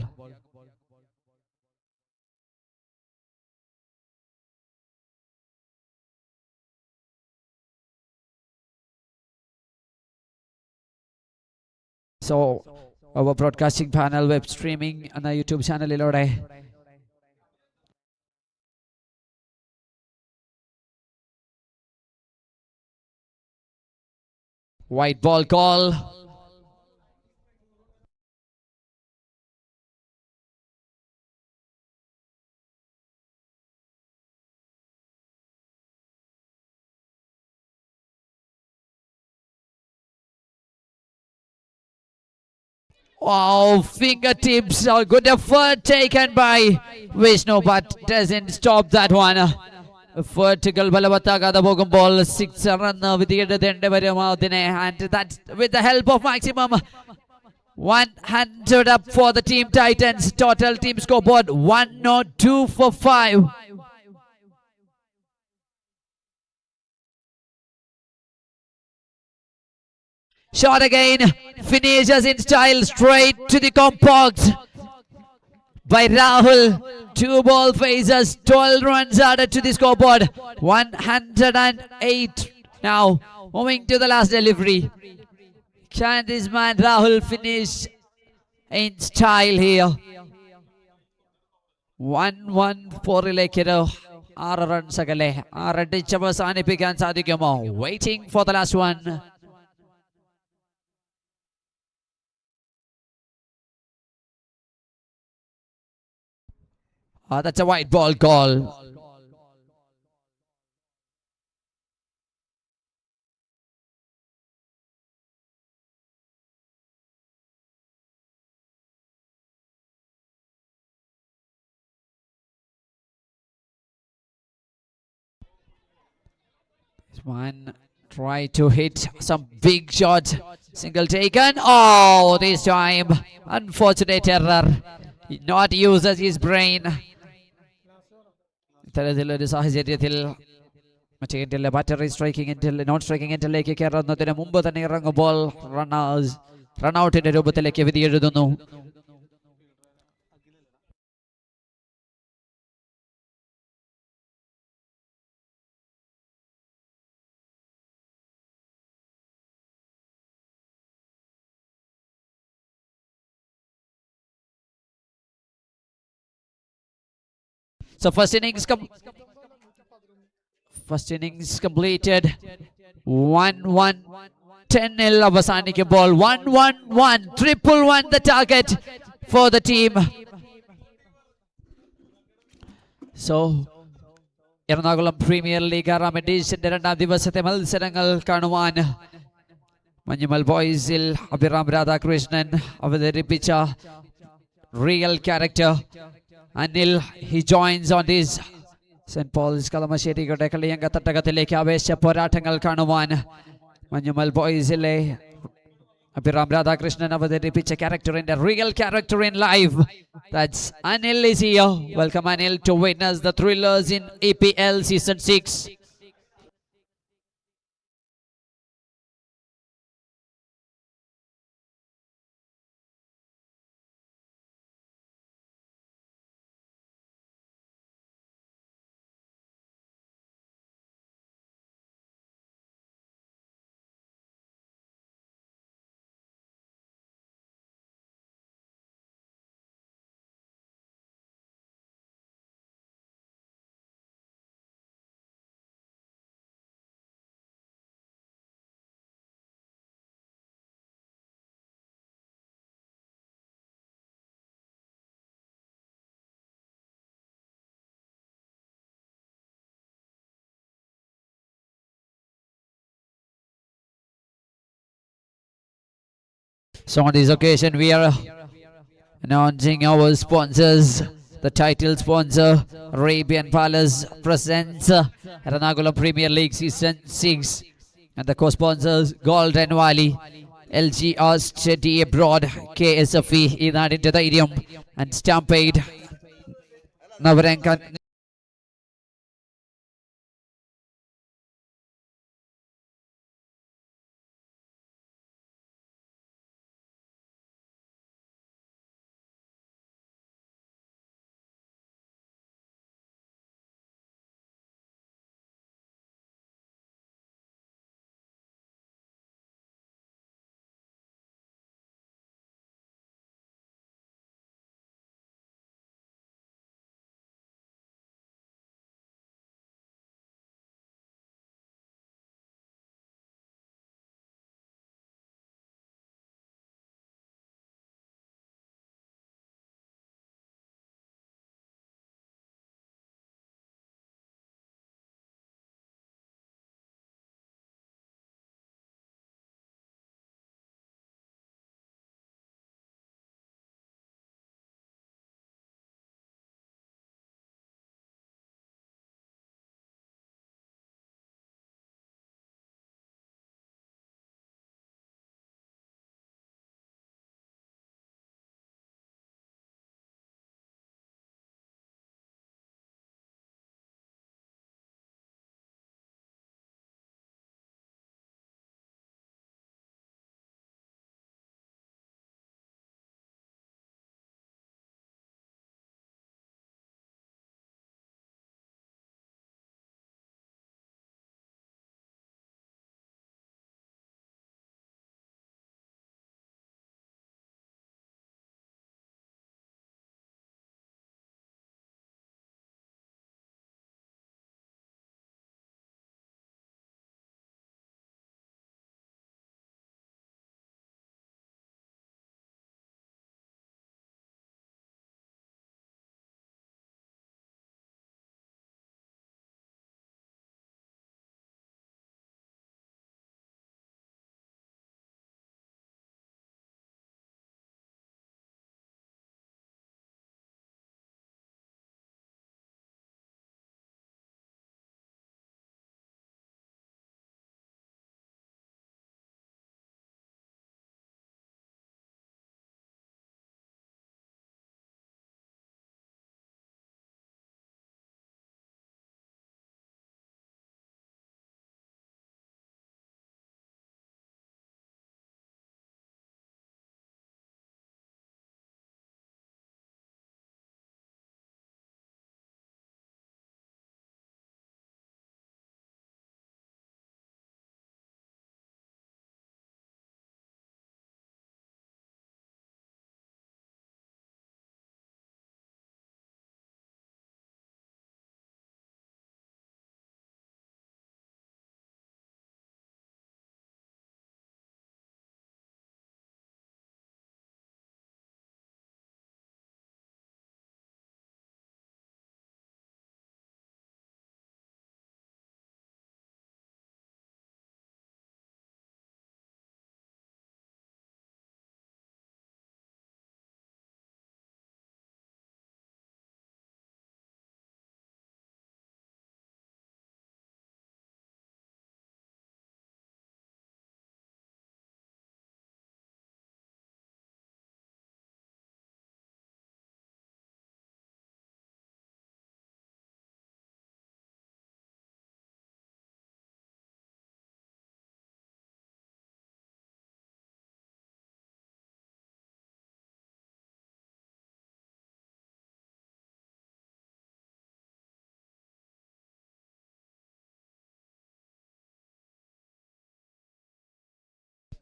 So, our broadcasting panel, web streaming on our YouTube channel ilode white ball call. Wow, fingertips, a good effort taken by Vishnu, but doesn't stop that one. Vertical ബലവത്താകാതെ പോകുമ്പോൾ 6 റൺ വിധിയെടുത്തേണ്ടി വരും അതിനെ, and that's with the help of maximum 100 up for the team Titans. Total team scoreboard 102 for 5. Shot again, finishes in style, straight to the compact by Rahul. 2 ball phases, 12 runs added to the scoreboard. 108 now, moving to the last delivery. Can this man Rahul finish in style here? 114 6 runs agale 6 അടിച്ച് അവസാനിപ്പിക്കാൻ സാധിക്കുമോ? Waiting for the last one. That's a white ball call. This one try to hit some big shot. Single taken. Oh, this time unfortunate error. He not uses his brain. ഇത്തരത്തിലൊരു സാഹചര്യത്തിൽ മറ്റേ ഇന്ത്യയിലെ battery striking ഇന്ത്യയിൽ non striking ഇന്ത്യയിലേക്ക് കയറുന്നതിന് മുമ്പ് തന്നെ ഇറങ്ങുമ്പോൾ റൺഔട്ടിന്റെ രൂപത്തിലേക്ക് വിധി എഴുതുന്നു. So first innings completed. 1-1. 10-0 അവസാനിക്കുമ്പോൾ 1-1-1. 1-1 the target for the team. So Ernakulam premier league 6ാം എഡിഷന്റെ 2ാം ദിവസത്തെ മത്സരങ്ങൾ കാണുവാൻ മഞ്ഞുമൽ ബോയ്സിൽ അഭിറാം രാധാകൃഷ്ണൻ അവതരിപ്പിച്ച real character Anil, he joins on this. St. Paul's കളമശ്ശേരിയുടെ കളിയങ്ക തട്ടകത്തിലേക്ക് ആവേശ പോരാട്ടങ്ങൾ കാണുവാൻ മഞ്ഞുമൽ ബോയ്സിലെ അഭിറാം രാധാകൃഷ്ണൻ അവതരിപ്പിച്ച ക്യാരക്ടറിന്റെ real character in live. That's Anil is here. Welcome Anil to witness the thrillers in EPL season 6. So on this occasion, we are announcing our sponsors. The title sponsor, Arabian Palace, presents Ernakulam Premier League Season 6. And the co-sponsors, Golden Valley, LGR Study Abroad, KSFE, Idadinte Dhairyam, and Stampede. Navaranka.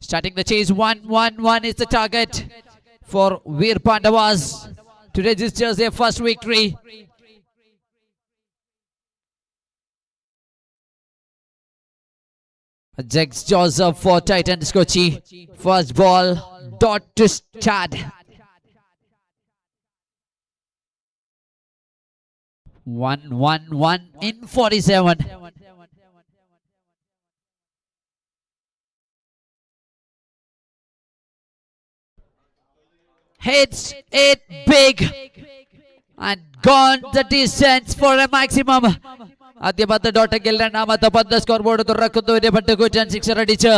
Starting the chase, 1-1-1 is the target for Vir Pavas to register their first victory. Jax Joseph for Titans Kochi. First ball, dot to start. 1-1-1 in 47. hits it big and gone the distance for a maximum. ആദ്യ പന്ത് ഡോട്ടെങ്കിൽ രണ്ടാമത്തെ പന്ത് score board തുറക്കുന്നു. പട്ടുകൂറ്റൻ sixer അടിച്ച്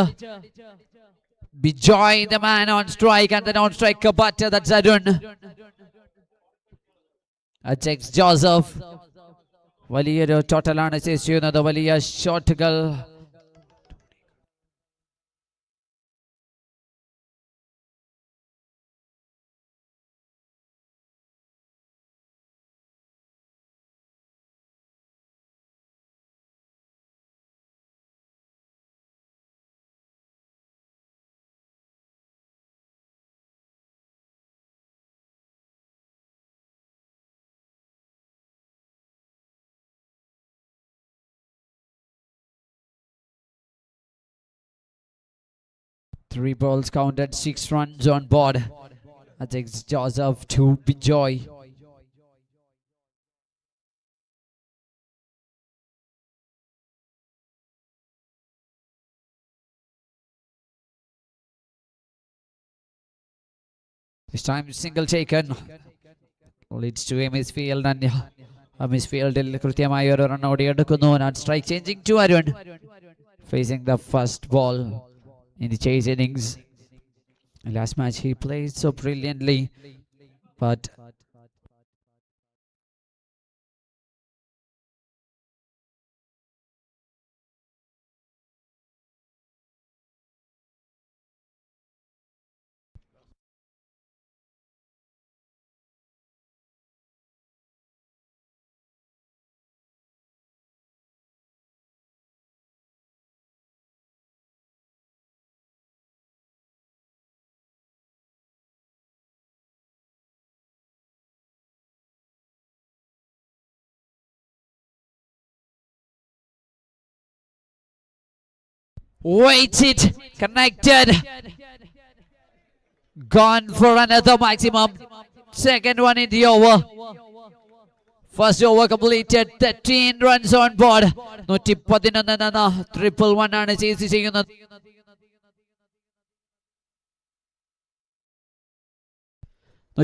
Bijoy the man on strike and the non-striker batter, that's Arun. Checks Joseph. വലിയൊരു ടോട്ടലാണ് chase ചെയ്യുന്നത്. വലിയ ഷോട്ടുകൾ Three balls counted, 6 runs on board. That takes Joseph to Bijoy. This time single taken. Leads to Ami's field and Ami's field കൃത്യമായ ഒരു run ഓടിയെടുക്കുന്നു. Not strike changing to Arun. Facing the first ball in the chase innings. Last match he played so brilliantly, but waited, connected, gone for another maximum. Second one in the over. First over completed, 13 runs on board. 111 triple one ആണ് chase ചെയ്യുന്നത്.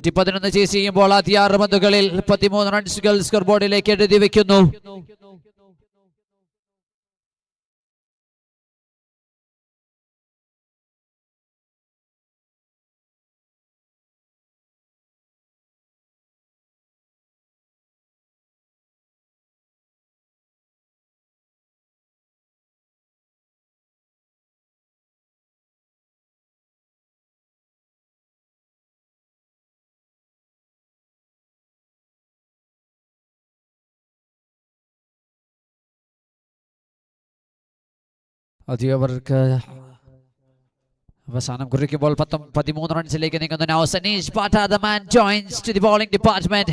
111 chase ചെയ്യുമ്പോൾ ആദ്യ 6 പന്തുകളിൽ 13 റൺസുകൾ score ബോർഡിലേക്ക് എഴുതി വെക്കുന്നു. അവർക്ക് അവസാനം കുറിക്കുമ്പോൾ 13 റൺസിലേക്ക് നീങ്ങുന്നു. Now Sanish Bhatta, the man, joins to the bowling department.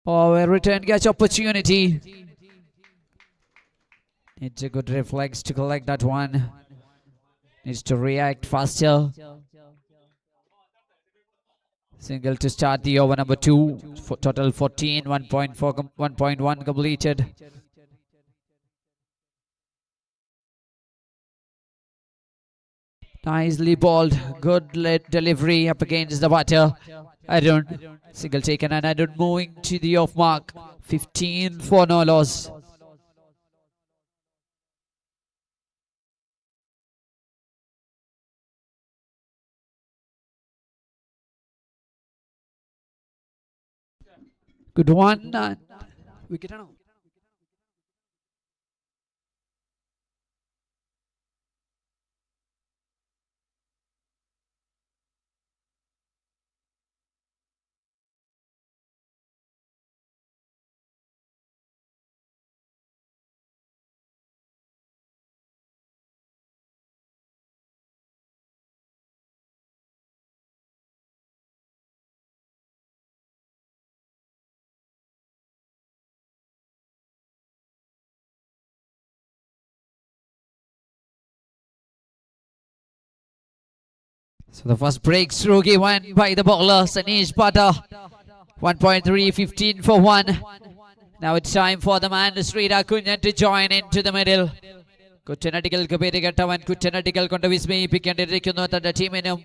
Oh, a return catch opportunity. It's a good reflex to collect that one. Needs to react faster. Single to start the over number 2. Total 14, 1.1 completed. Nicely bowled. Good delivery up against the batter. Arun. Single taken and Arun moving to the off mark. 15 for no loss. Good one. Wicket out. So the first breakthrough given by the bowler, Sanish Bhatta. 1.3, 15 for 1. Now it's time for the man, Sridhar Kunjan, to join into the middle. കുറ്റനടികൾക്ക് പേര് കേട്ടവൻ കുറ്റനടികൾ കൊണ്ട് വിസ്മയിപ്പിക്കേണ്ടിയിരിക്കുന്നു. തന്റെ ടീമിനും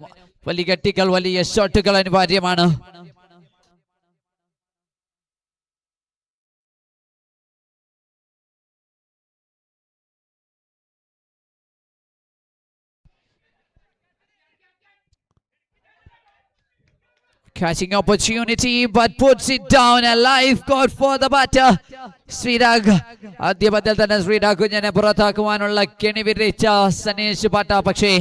വലിയ ഗട്ടികൾ, വലിയ ഷോട്ടുകൾ അനിവാര്യമാണ്. Catching opportunity but puts it down. A life got for the batter. Sreerag ആദ്യ പന്തിൽ തന്നെ ശ്രീരാഗ് കുഞ്ഞിനെ പുറത്താക്കുവാനുള്ള കെണി വിരിച്ച സനീഷ് പാട്ട. പക്ഷേ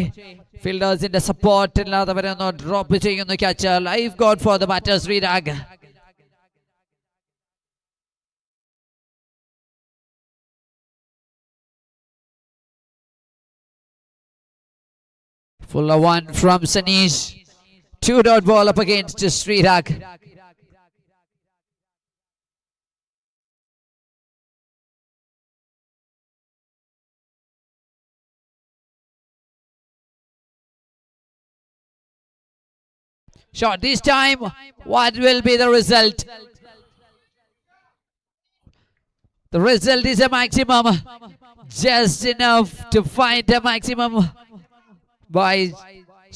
ഫീൽഡേഴ്സിന്റെ സപ്പോർട്ട് ഇല്ലാത്തവരൊന്ന് ഡ്രോപ്പ് ചെയ്യുന്നു catch. Life God for the batter Sreerag. Full one from Sanish. 2-dot ball up against Srirag. Shot this time. What will be the result? The result is a maximum. Just enough to find a maximum by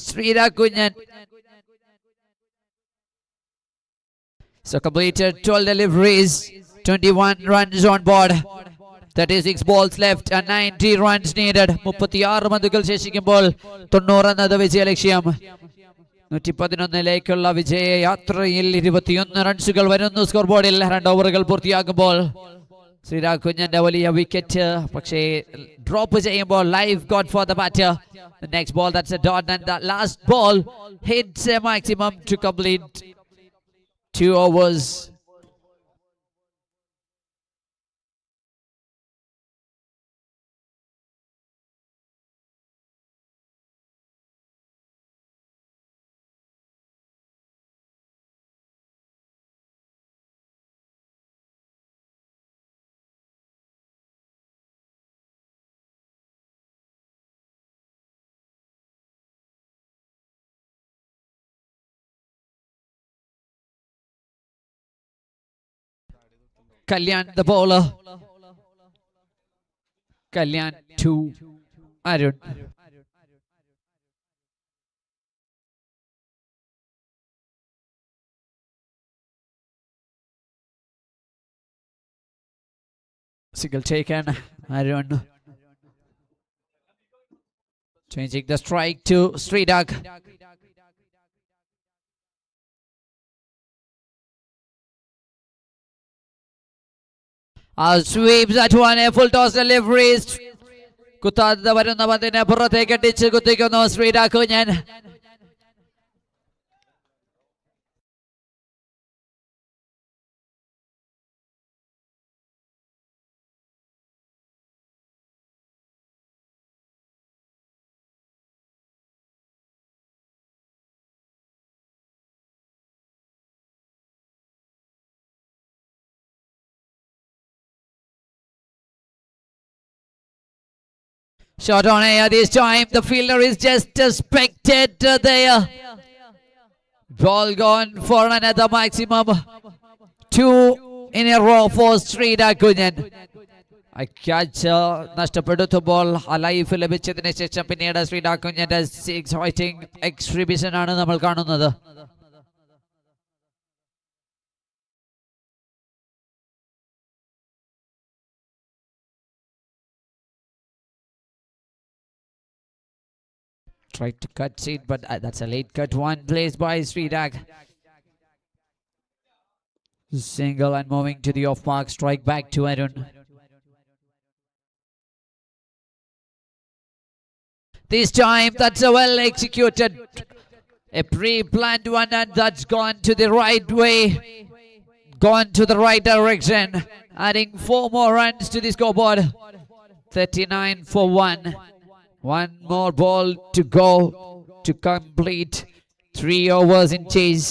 Srirag Kunjan. So completed 12 deliveries, 21 runs on board, 36 balls left and 90 runs needed. 36 പന്തുകൾ ശേഷിക്കുമ്പോൾ 90 എന്നത് വിജയലക്ഷ്യം. 111ലേക്കുള്ള വിജയ യാത്രയിൽ 21 റൺസുകൾ വരുന്നു score ബോർഡിൽ. 2 ഓവറുകൾ പൂർത്തിയാകുമ്പോൾ ശ്രീരാഗ് കുഞ്ഞന്റെ വലിയ wicket പക്ഷേ drop ചെയ്യുമ്പോൾ life God for the batter. The next ball, that's a dot, and the last ball hits a maximum to complete 2 overs. Kalyan the bowler. Kalyan to Arun. Single taken. Arun changing the strike to Sridhak. Sweeps at one, a full toss delivery. കുത്താതെ വരുന്ന പന്തിനെ പുറത്തേക്ക് അടിച്ച് കുത്തിക്കുന്നു ശ്രീരാഗ് കുഞ്ഞൻ. Shot on air this time. The fielder is just a spectator there. Ball gone for another maximum. 2 in a row for Sridhak Kunjan. A catch നഷ്ടപ്പെടുത്തുമ്പോൾ ആ life ലഭിച്ചതിന് ശേഷം പിന്നീട് Sreerag കുഞ്ഞന്റെ 6 ഹൈറ്റിംഗ് exhibition ആണ് നമ്മൾ കാണുന്നത്. Tried to cut it, but that's a late cut one placed by Sridhak. Single and moving to the off mark, strike back to Arun. This time, that's a well executed, a pre-planned one, and that's gone to the right way, gone to the right direction, adding 4 more runs to the scoreboard. 39 for 1. One more ball to go to complete 3 overs in chase.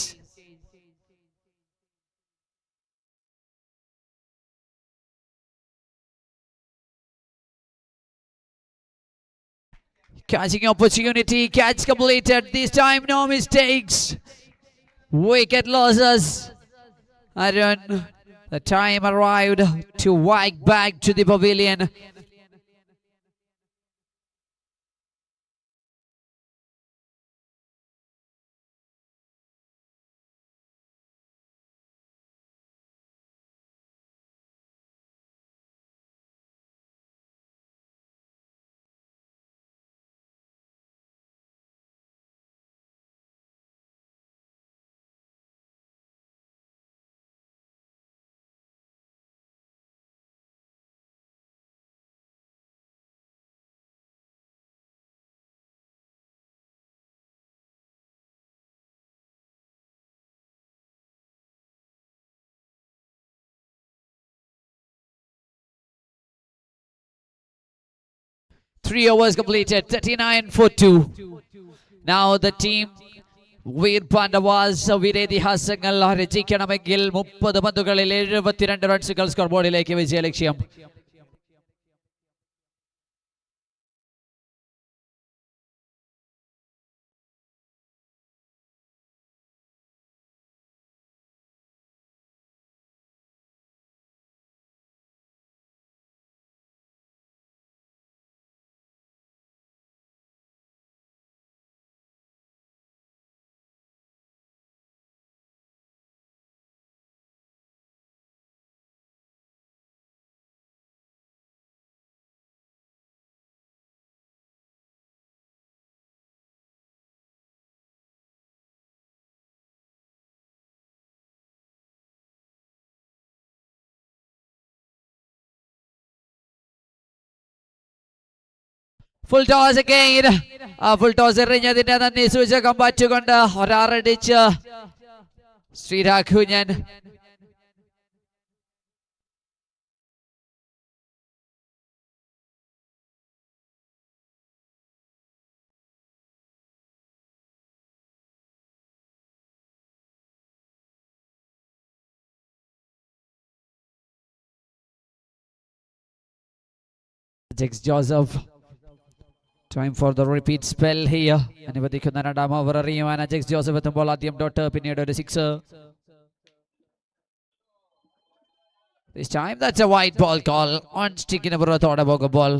Catching opportunity, catch completed. This time no mistakes. Wicket losses. Arun, the time arrived to whack back to the pavilion. 3 overs completed, 39 for 2. Now the team Vir Pavas വീരേതിഹാസങ്ങൾ രചിക്കണമെങ്കിൽ 30 പന്തുകളിൽ 72 റൺസുകൾ score ബോർഡിലേക്ക് വിജയലക്ഷ്യം. Full toss again. Full toss എറിഞ്ഞതിന്റെ നന്ദി സൂചകം പറ്റുകൊണ്ട് ഒരാറടിച്ച് ശ്രീരാഗ് കുഞ്ഞൻ. Jex Joseph. Time for the repeat spell here. അനുവദിക്കുന്ന രണ്ടാം over എറിയുവാൻ Jakes Joseph എത്തുമ്പോൾ ആദ്യം dot പിന്നീട് ഒരു 6. This time that's a white ball call. On stick-ന് പുറത്തോടെ പോകുമ്പോൾ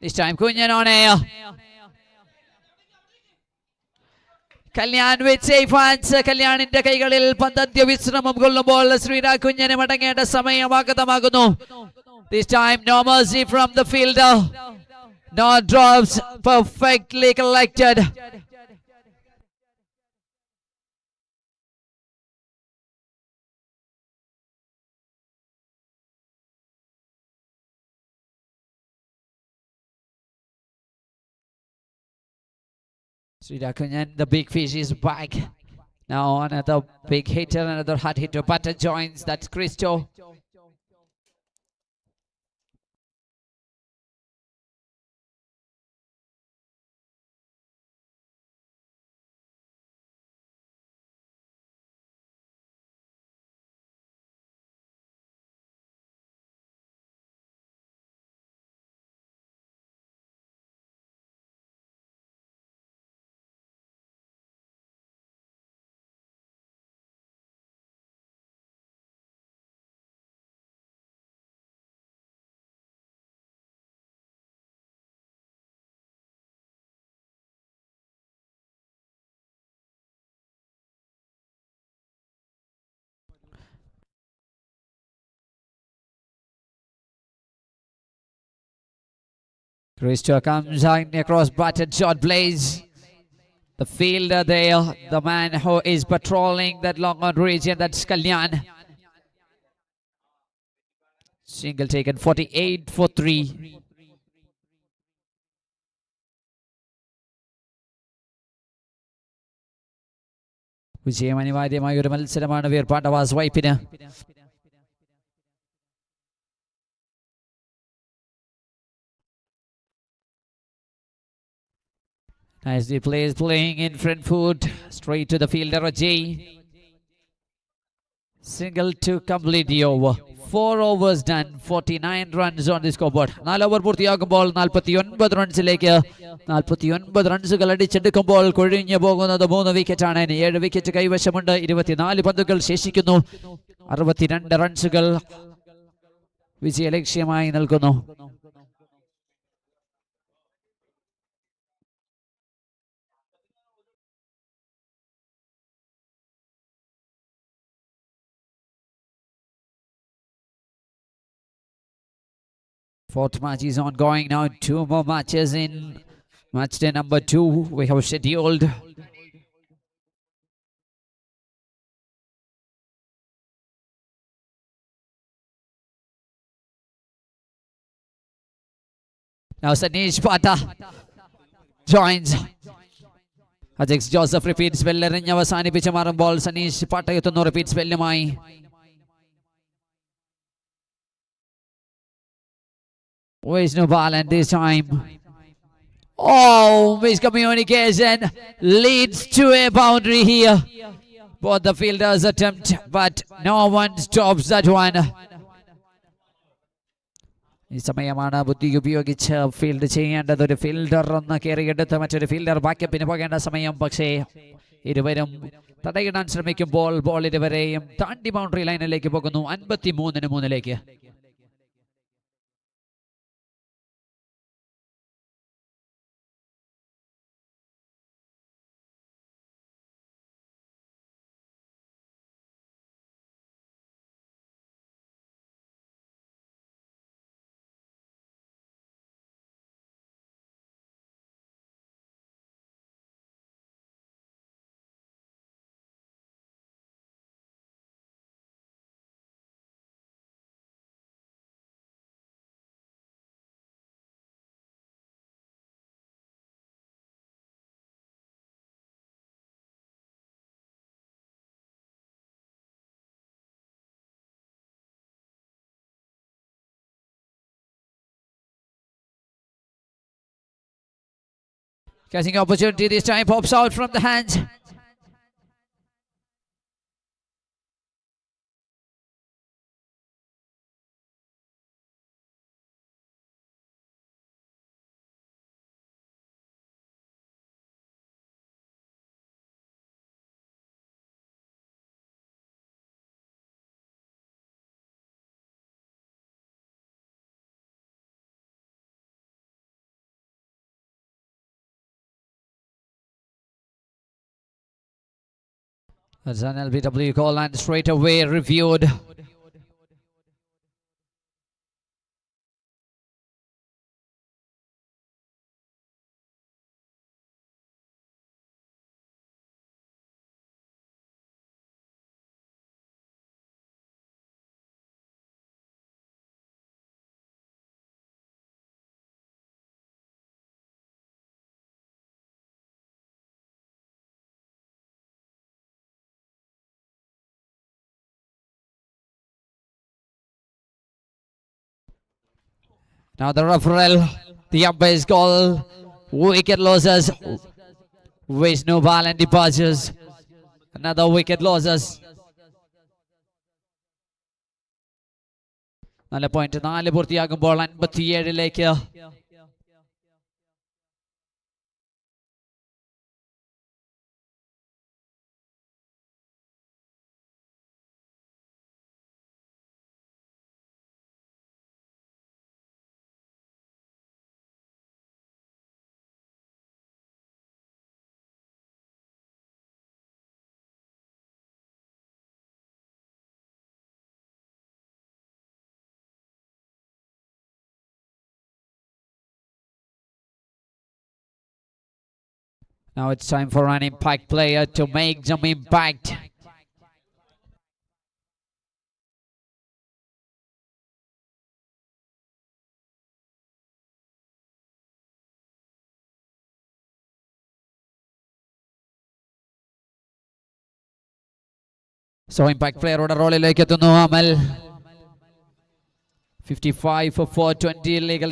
this time Kunjan on air. Kalyan with safe hands. Kalyan in the കൈകളിൽ പന്തന്ത്യ വിശ്രമം കൊള്ളുമ്പോൾ Sreerag കുഞ്ഞന് മടങ്ങേണ്ട സമയമാഗതമാകുന്നു. This time no mercy from the fielder. No drops, perfectly collected. Sridhar Kunjan, the big fish is back. Now another big hitter, another hard hitter. Butter joins, that's Christo. Christo comes in across batted short blaze. The fielder there, the man who is patrolling that long on region, that's Kalyan. Single taken, 48 for 3. വിജയം അനിവാര്യമായ ഒരു മത്സരമാണ് Veer Pandavas Vypin. As the players playing in front foot, straight to the fielder Ajay. Single to complete the over. 4 overs done, 49 runs on the scoreboard. 4 over പൂർത്തിയാകുമ്പോൾ 49 റൺസിലേക്ക് 49 റൺസുകൾ അടിച്ചെടുക്കുമ്പോൾ കൊഴിഞ്ഞു പോകുന്നത് 3 വിക്കറ്റാണ്. 7 wicket കൈവശമുണ്ട്. 24 പന്തുകൾ ശേഷിക്കുന്നു. 62 റൺസുകൾ വിജയലക്ഷ്യമായി നിൽക്കുന്നു. Fourth match is ongoing now. 2 more matches in match day number 2 we have scheduled. Now Sanish Pata joins. Ajax Joseph repeats spell എറിഞ്ഞ് അവസാനിപ്പിച്ച് മാറുമ്പോൾ സനീഷ് പാട്ട എത്തുന്നു repeat സ്പെല്ലുമായി. Where's no ball and this time? Oh, miscommunication leads to a boundary here. Both the fielders attempt, but no one stops that one. ഈ സമയമാണ് ബുദ്ധി ഉപയോഗിച്ച് field ചെയ്യേണ്ടത്. ഒരു ഫീൽഡർ ഒന്ന് കയറിയെടുത്ത് മറ്റൊരു ഫീൽഡർ ബാക്കപ്പിന് പോകേണ്ട സമയം. പക്ഷേ ഇരുവരും തടയിടാൻ ശ്രമിക്കുമ്പോൾ ബോൾ ഇരുവരെയും താണ്ടി ബൗണ്ടറി ലൈനിലേക്ക് പോകുന്നു. 53-3. Catching opportunity this time, pops out from the hands. That's an LBW call and straight away reviewed. Now the referral, the umpire's call, wicket losses, waste no ball and departures. Another wicket losses. 4 പൂർത്തിയാകുമ്പോൾ 57-ലേക്ക്. Now it's time for an impact player to make some impact. So impact player ഓടെ റോളിലേക്ക് എത്തുന്നു അമൽ. 55 for 420 legal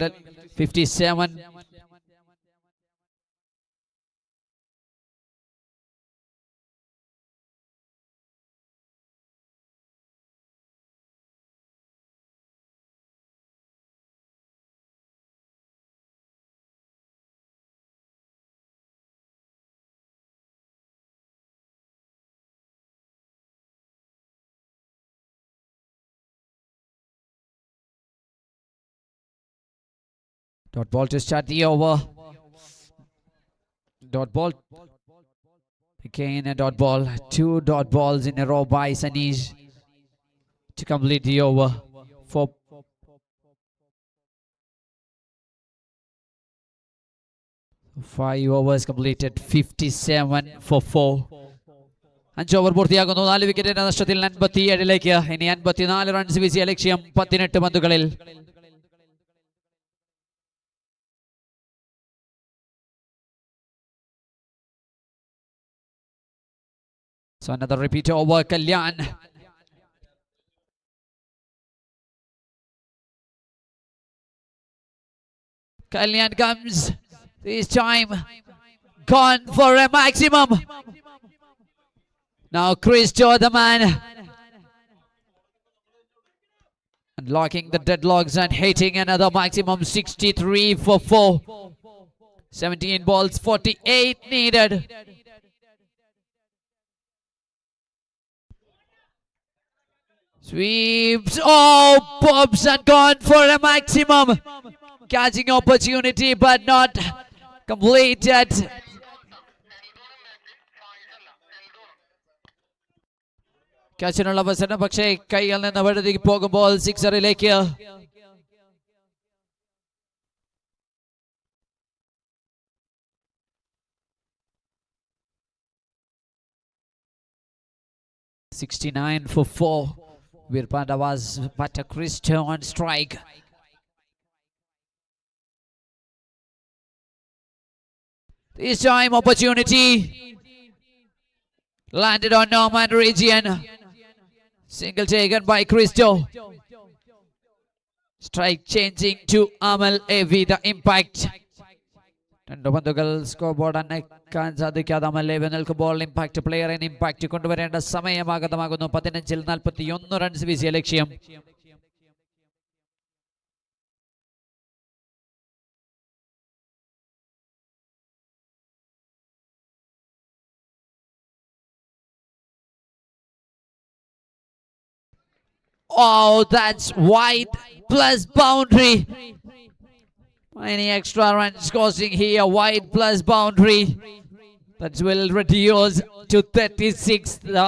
57. Dot ball to start the over. Dot ball. Again a dot ball. 2 dot balls in a row by Sanish to complete the over. 5 overs completed. 57 for 4. 5 over പൂർത്തിയാകുന്നു. 4 വിക്കറ്റിന്റെ നഷ്ടത്തിൽ 57ലേക്ക്. ഇനി 54 runs വീശിയ ലക്ഷ്യം 18 പന്തുകളിൽ. So another repeat over. Kalyan. Kalyan comes. This time gone for a maximum. Now Christo, the man, unlocking the deadlocks and hitting another maximum. 63 for 4. 17 balls, 48 needed. Sweeps. Oh, pops and gone for a maximum. Catching opportunity but not completed. Catchനുള്ള അവസരം പക്ഷേ കൈയിൽ നിന്ന് വഴുതി പോകുമ്പോൾ സിക്സറിലേക്ക്. $69 for 4. Vir Pavas but a Christo on strike. This time opportunity landed on Norman Region. Single taken by Christo. Strike changing to Amal AV. The impact. രണ്ട് പന്തുകൾ score board അനക്കാൻ സാധിക്കാതെ അമൽ AV നിൽക്കുമ്പോൾ ഇമ്പാക്ട് പ്ലെയറിന് ഇമ്പാക്ട് കൊണ്ടുവരേണ്ട സമയമാഗതമാകുന്നു. 15-ൽ 41 runs വീശിയ ലക്ഷ്യം. Oh, that's wide plus boundary. Any extra runs causing here? Wide plus boundary. That will reduce to 36. The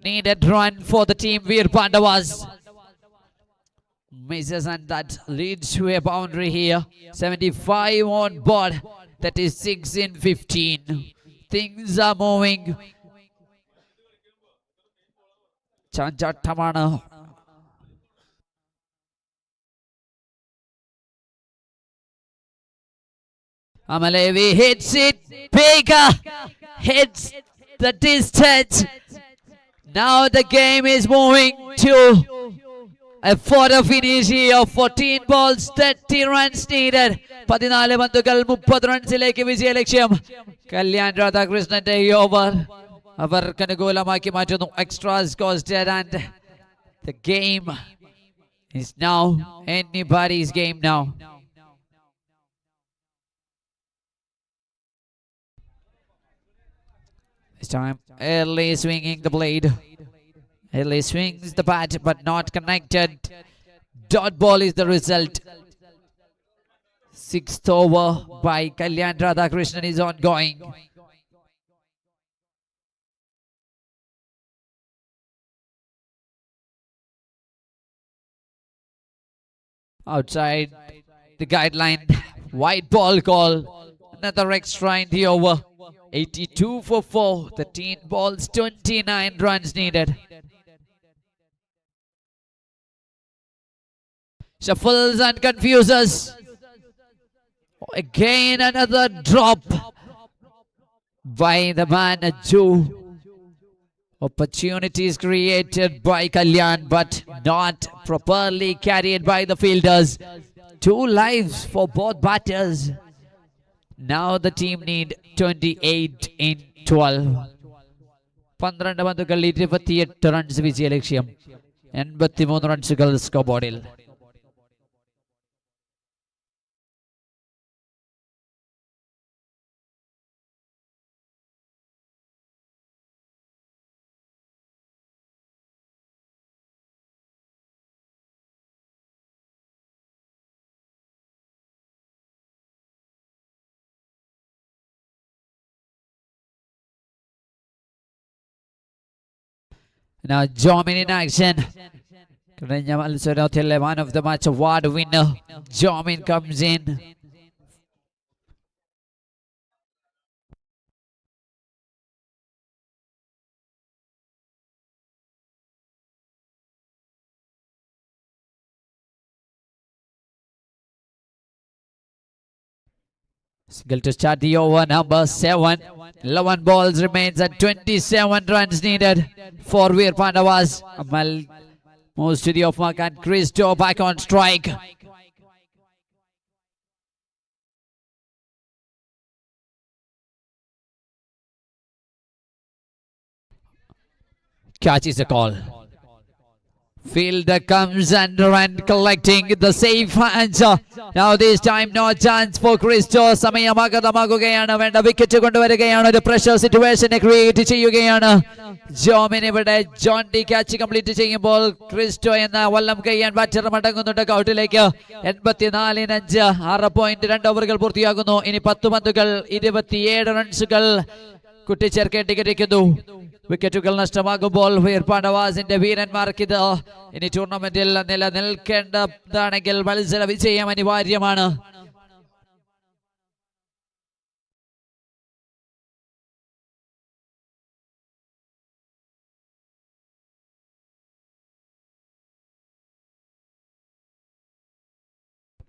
needed run for the team Vir Pavas. Misses and that leads to a boundary here. 75 on board. 36 in 15. Things are moving. ചാഞ്ചാട്ടമാണ്. Amal AV hits it bigger, hits the distance. Now the game is moving to a photo finish here. 14 balls, 30 runs needed. 14 പന്തുകൾ 30 റൺസിലേക്ക് വിജയ ലക്ഷ്യം. കല്യാൺ രാധാകൃഷ്ണന്റെ over അവർക്ക് അനുകൂലമാക്കി മാറ്റുന്നു. Extras costed and the game is now anybody's game now. This time, early swinging the blade. Early swings the bat, but not connected. Dot ball is the result. 6th over by Kalyan Radhakrishnan is ongoing. Outside the guideline, white ball call. Another extra in the over. 82 for 4. 13 balls, 29 runs needed. Shuffles and confuses. Again another drop by the man Aju. Opportunities created by Kalyan but not properly carried by the fielders. 2 lives for both batters. Now the team need 28 in 12. 12 പന്തുകൾ 28 runs വിജയ ലക്ഷ്യം. 83 റൺസുകൾ score ബോർഡിൽ. Now Jomin in action. കഴിഞ്ഞ മത്സരത്തിലെ man of the match award winner Jomin comes in. Single to start the over, number 7. 11 balls remains at 27 runs needed for Vir Pavas. Amal moves to the off mark and Christo back on strike. Catches the call. Fielder comes under and collecting the safe answer. Now this time no chance for Christo. സമയമാകതമാകുകയാണ്. വേണ്ട wicket കൊണ്ടുവരികയാണ്. ഒരു pressure സിറ്റുവേഷനെ create ചെയ്യുകയാണ്. ജോമിൻ ഇവിടെ John D catch complete ചെയ്യുമ്പോൾ Cristo എന്ന വല്ലം കയ്യാൻ batter മടങ്ങുന്നുണ്ട് കൗട്ടിലേക്ക്. 84-5 6.2 ഓവറുകൾ പൂർത്തിയാകുന്നു. ഇനി 10 പന്തുകൾ 27 റൺസുകൾ കൂട്ടിച്ചേർക്കേണ്ടിയിരിക്കുന്നു. വിക്കറ്റുകൾ നഷ്ടമാകുമ്പോൾ വീർ പാണ്ഡവാസിന്റെ വീരന്മാർക്ക് ഇത് ഇനി ടൂർണമെന്റിൽ നിലനിൽക്കേണ്ടതാണെങ്കിൽ മത്സര വിജയം അനിവാര്യമാണ്.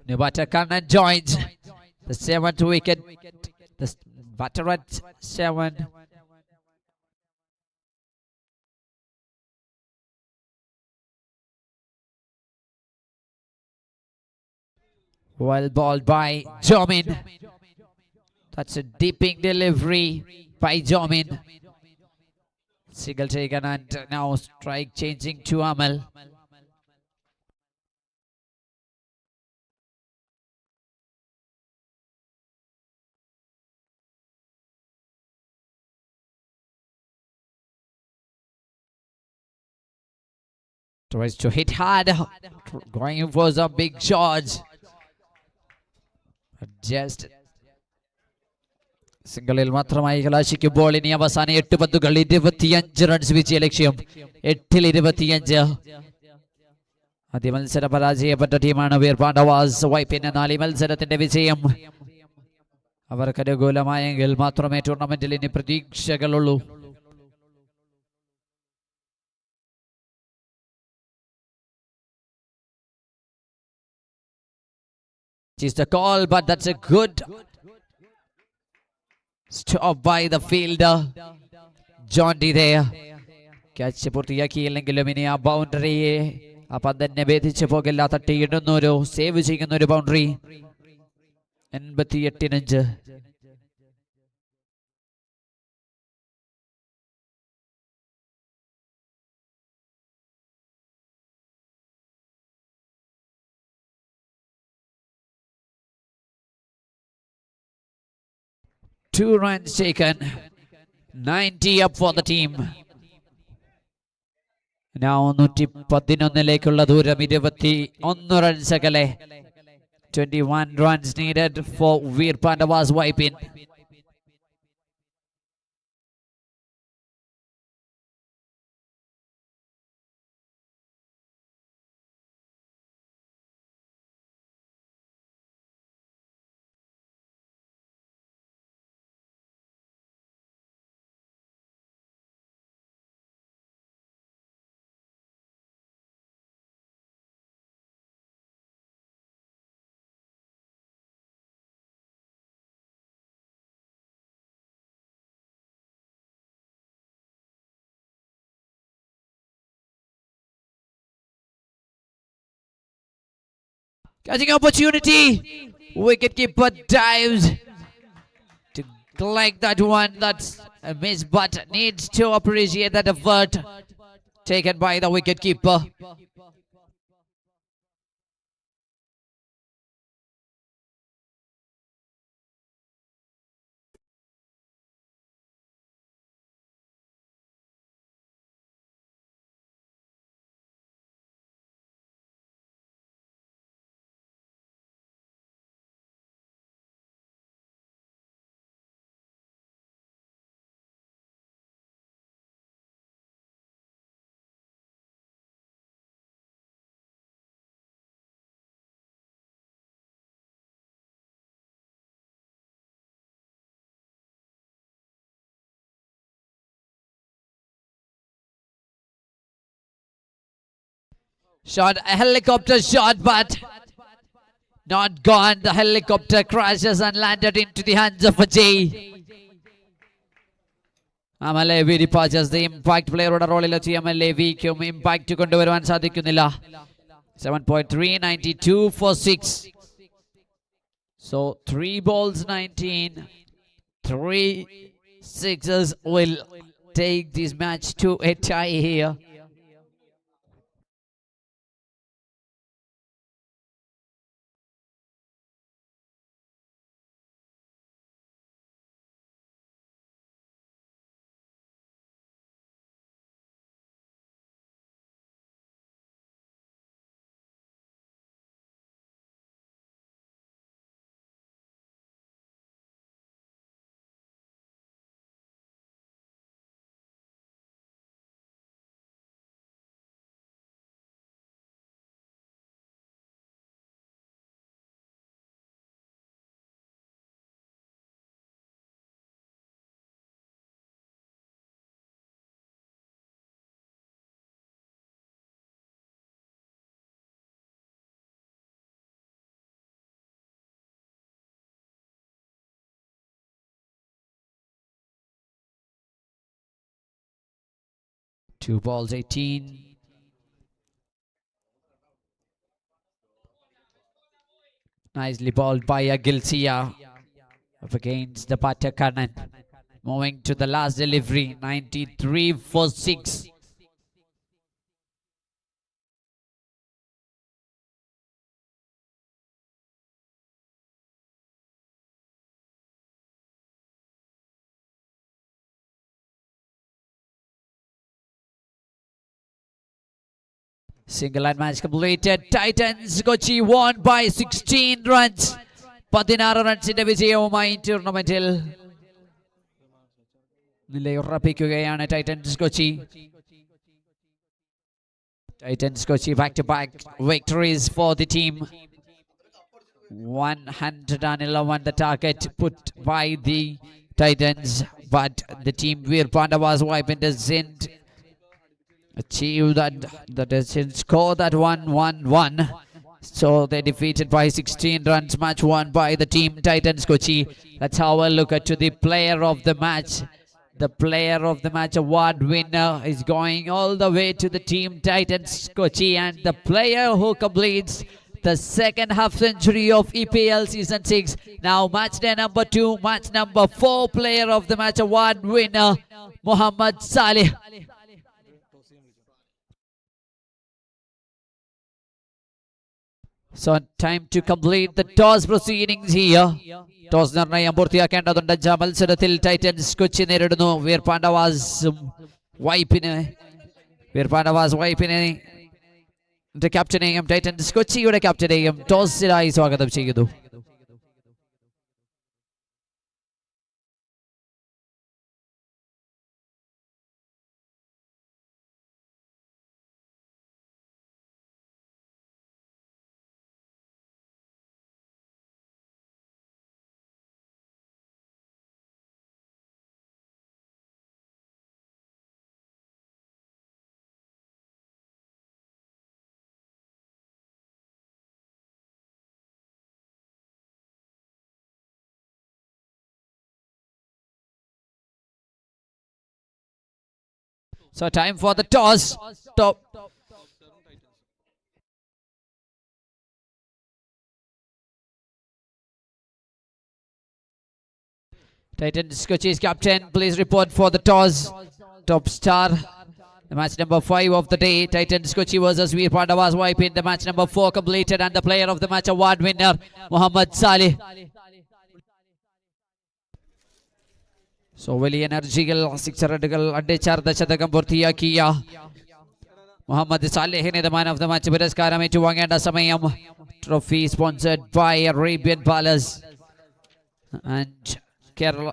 New batter Kannan joins the 7th wicket. The batter at 7. Well balled by Jomin. That's a deeping delivery by Jomin. Single taken and now strike changing to Amal. Tries to hit hard, going for some big shots. Just സിംഗിളിൽ മാത്രമായി കലാശിക്കുമ്പോൾ ഇനി അവസാന 8 പന്തുകൾ 25 runs വിജയ ലക്ഷ്യം. 8-ൽ 25. ആദ്യ മത്സരം പരാജയപ്പെട്ട ടീമാണ് വീർ പാണ്ഡവാസ്. വൈപ്പിന് 4 മത്സരത്തിന്റെ വിജയം അവർക്ക് അനുകൂലമായെങ്കിൽ മാത്രമേ ടൂർണമെന്റിൽ ഇനി പ്രതീക്ഷകളുള്ളൂ. Is the call, but that's a good stop by the fielder John D there. Catch പൂർത്തിയാക്കിയില്ലെങ്കിലും ഇനി ആ ബൗണ്ടറിയെ ആ പന്തിനെ ഭേദിച്ചു പോകില്ല. തട്ടിയിടുന്ന ഒരു സേവ് ചെയ്യുന്ന ഒരു boundary. 88-5. Two runs taken. 90 up for the team. Now 111 ദൂരം 21 റൺസ് അകലെ. 21 runs needed for Vir Pavas wipe in. Catching opportunity. Wicketkeeper dives to collect that one. That's a miss, but needs to appreciate that effort taken by the wicketkeeper. Shot, a helicopter shot, but not gone. The helicopter crashes and landed into the hands of Ajay. Amale Vir Pavas, the impact player ഓടെ റോളിലെത്തി എംഎൽഎവിക്കും impact കൊണ്ടുവരുവാൻ സാധിക്കുന്നില്ല. 7.3, 92 for 6. So 3 balls 19, 3 sixes will take this match to a tie here. Two balls 18. Nicely balled by Agilcia up against the batter Kannan. Moving to the last delivery, 93 for 6. Single and match completed. Titans Kochi won by 16 runs. 16 റൺസിന്റെ വിജയവുമായി ടൂർണമെന്റിൽ നിലയുറപ്പിക്കുകയാണ് Titans Kochi. Titans Kochi back-to-back victories for the team. 111 the target put by the Titans, but the team Vir Pavas doesn't achieve that doesn't score that 1-1-1. So they defeated by 16 runs. Match won by the team Titans Kochi. Let's have a look at the player of the match. The player of the match award winner is going all the way to the team Titans Kochi, and the player who completes the second half century of EPL season 6. Now match day number 2, match number 4, player of the match award winner Muhammad Saleh. So time to complete the toss proceedings here. Toss നിർണയം പൂർത്തിയാക്കേണ്ടതുണ്ട്. മത്സരത്തിൽ Titans Kochi നേരിടുന്നു Veer Pandavas വൈപ്പിനെ ക്യാപ്റ്റനെയും Titans കൊച്ചിയുടെ ക്യാപ്റ്റനെയും ടോസിലായി സ്വാഗതം ചെയ്യുന്നു. So time for the toss. Titans Kochi's captain, please report for the toss. Top star. The match number 5 of the day. Titans Kochi versus Vir Pavas in the match number 4 completed, and the player of the match award winner Muhammad Saleh. So വലിയ എനർജികൾ സിക്സറുകൾ അടിച്ചാർന്ന ശതകം പൂർത്തിയാക്കിയ മുഹമ്മദ് സാലിഹിന് man of the match പുരസ്കാരം ഏറ്റുവാങ്ങേണ്ട സമയം. Trophy sponsored by Arabian Palace and Kerala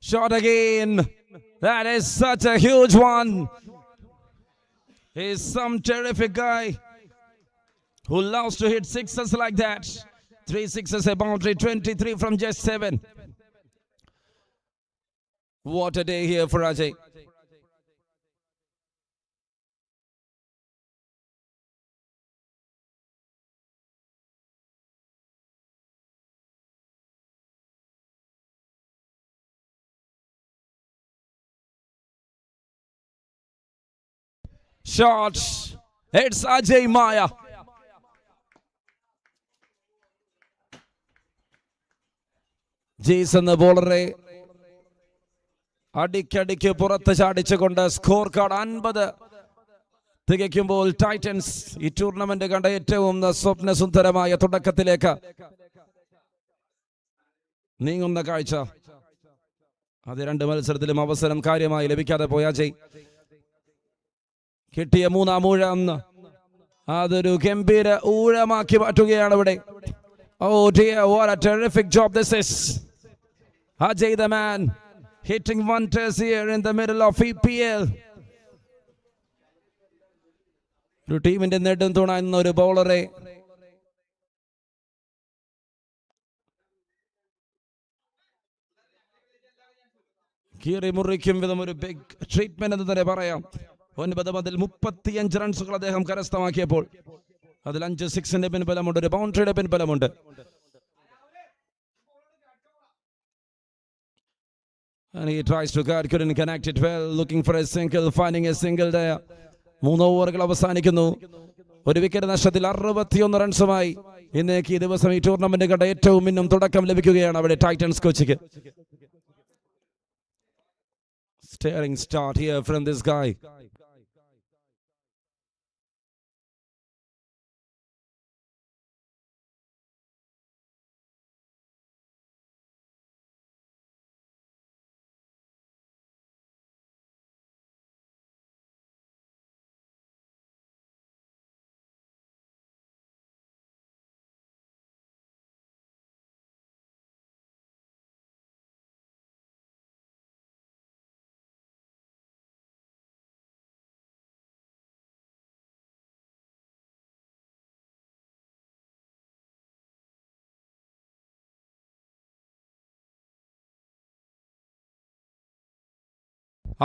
Shot again. That is such a huge one. He's some terrific guy who loves to hit sixes like that. 3 sixes, a boundary, 23 from just 7. What a day here for Ajay. Shot. It's Ajay Maya. Jason the bowler. അടിക്കടിക്ക് പുറത്ത് ചാടിച്ചുകൊണ്ട് score card 50 തികയ്ക്കുമ്പോൾ Titans ഈ tournament കണ്ട ഏറ്റവും സ്വപ്നസുന്ദരമായ തുടക്കത്തിലേക്ക് നീങ്ങുന്ന കാഴ്ച. അത് 2 മത്സരത്തിലും അവസരം കാര്യമായി ലഭിക്കാതെ പോയ അജയ് കിട്ടിയ 3-ാം ഊഴം അതൊരു ഗംഭീര ഊഴമാക്കി മാറ്റുകയാണ് ഇവിടെ. Oh dear, what a terrific job this is. Ajay the man hitting wonders here in the middle of EPL. ഒരു ടീമിന്റെ നെടും തുണയുന്ന ഒരു ബൗളറെ കീറി മുറിക്കും വിധം ഒരു ബിഗ് ട്രീറ്റ്മെന്റ് എന്ന് തന്നെ പറയാം. 9 മുതൽ 35 റൺസുകൾ അദ്ദേഹം കരസ്ഥമാക്കിയപ്പോൾ അതിൽ 5 സിക്സിന്റെ പിൻബലമുണ്ട്, ഒരു ബൗണ്ടറിയുടെ പിൻബലമുണ്ട്. And he tries to guard, couldn't connect it well, looking for a single, finding a single there. 3 ഓവറുകൾ അവസാനിക്കുന്നു. ഒരു വിക്കറ്റ് നഷ്ടത്തിൽ 61 റൺസുമായി ഇന്നേക്ക് ഈ ദിവസം ഈ ടൂർണമെന്റ് കണ്ട ഏറ്റവും മിന്നും തുടക്കം ലഭിക്കുകയാണ് അവിടെ Titans കോച്ചിക്ക്. Staring start here from this guy.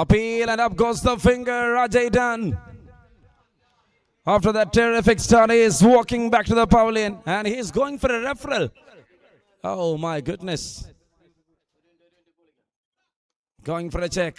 Appeal and up goes the finger. Ajay done. After that terrific start, he is walking back to the pavilion and he is going for a referral. Oh my goodness. Going for a check.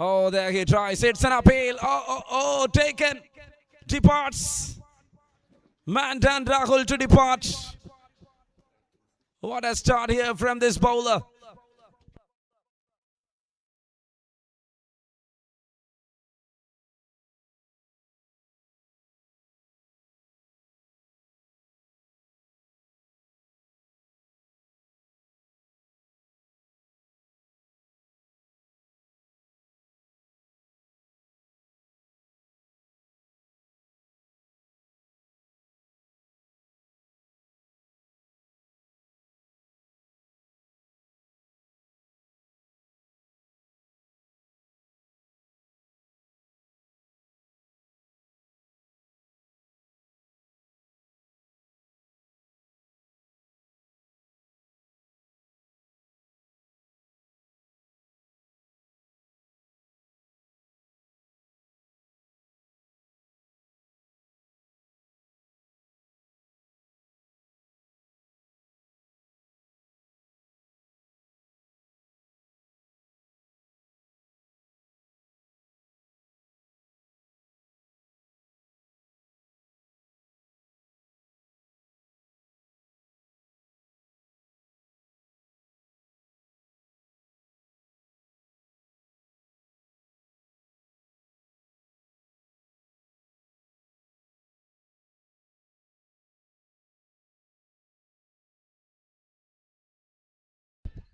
Oh, there he tries. It's an appeal. Oh, taken. Departs. Mandan Rahul to depart. What a start here from this bowler.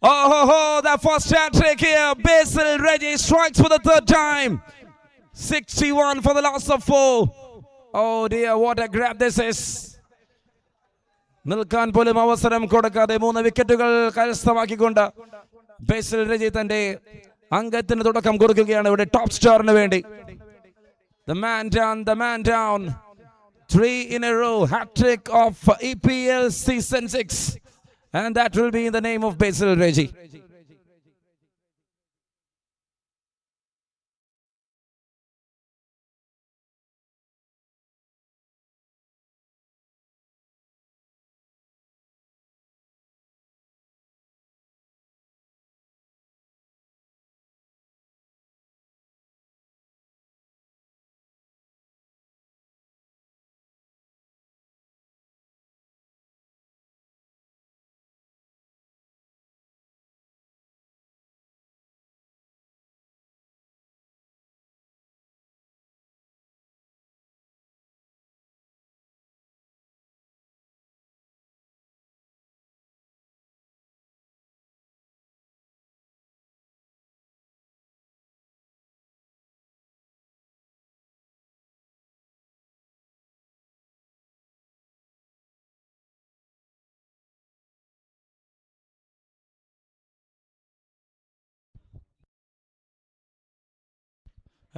Oh, the first hat trick here. Basil Reggie strikes for the third time. 61 for the loss of 4. Oh dear, what a grab this is. നിൽക്കാൻ പോലും അവസരം കൊടുക്കാതെ 3 വിക്കറ്റുകൾ കരസ്ഥമാക്കിക്കൊണ്ട് ബേസിൽ രജി തന്റെ അംഗത്തിന് തുടക്കം കൊടുക്കുകയാണ് ഇവിടെ ടോപ്പ് സ്റ്റാറിന് വേണ്ടി. The man down. 3 in a row, hat trick of EPL season 6. And that will be in the name of Basil Reggie.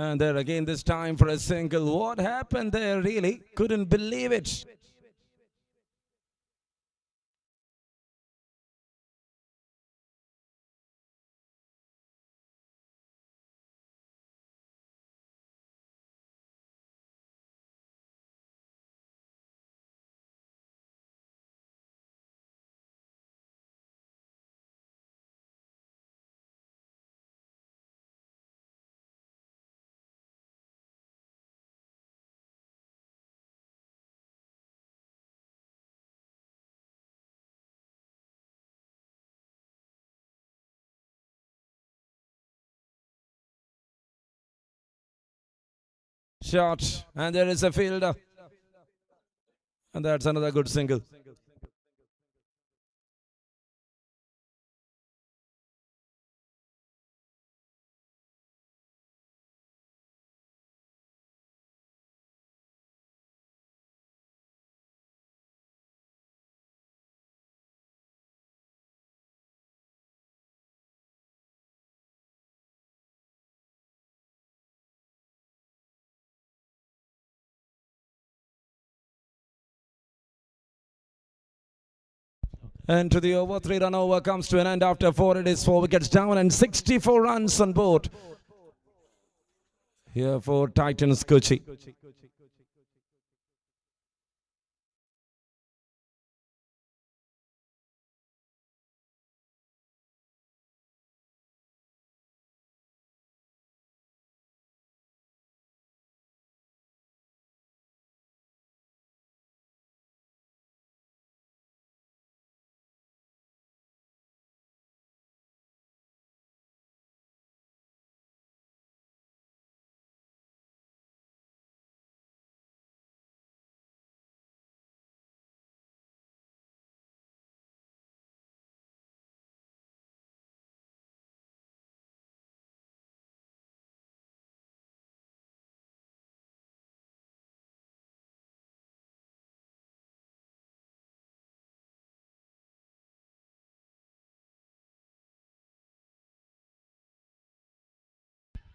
And there again this time for a single. What happened there really? Couldn't believe it. Shot, and there is a fielder. And that's another good single. And to the over, 3-run over comes to an end after 4. It is 4 wickets down and 64 runs on board here for Titans Kochi.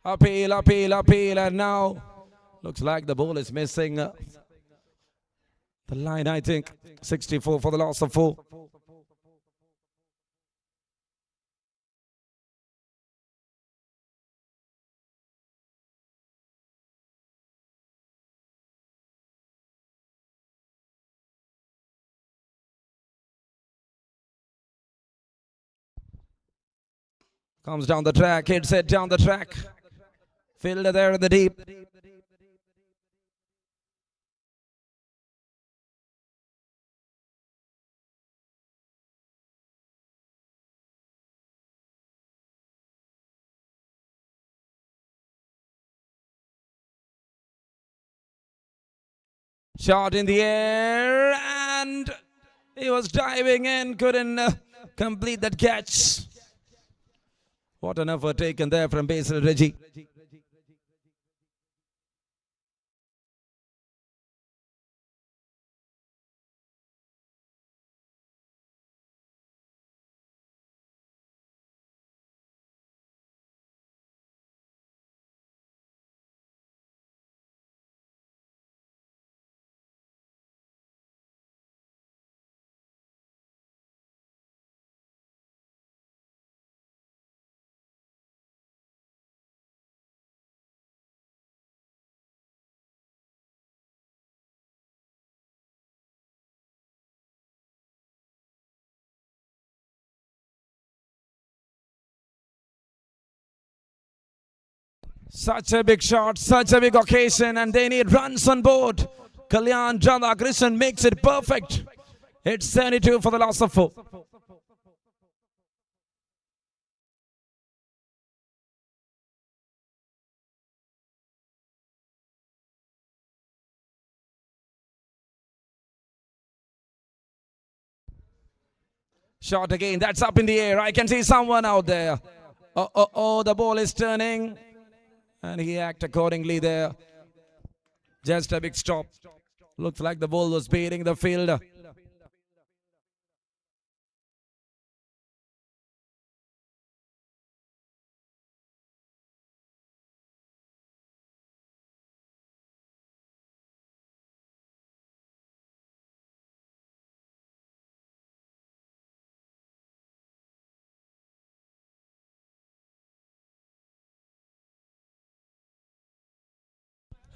Appeal, and now looks like the ball is missing the line, I think. 64 for the loss of 4. Comes down the track, hits it down the track. Fielder there in the deep. Shot in the air, and he was diving in, couldn't complete that catch. What an effort taken there from Basil Reggie. Such a big shot, such a big occasion, and they need runs on board. Kalyan Radhakrishnan makes it perfect. It's 72 for the loss of 4. Shot again, that's up in the air. I can see someone out there. Oh, the ball is turning. And he acted accordingly there. Just a big stop. Looks like the ball was beating the field.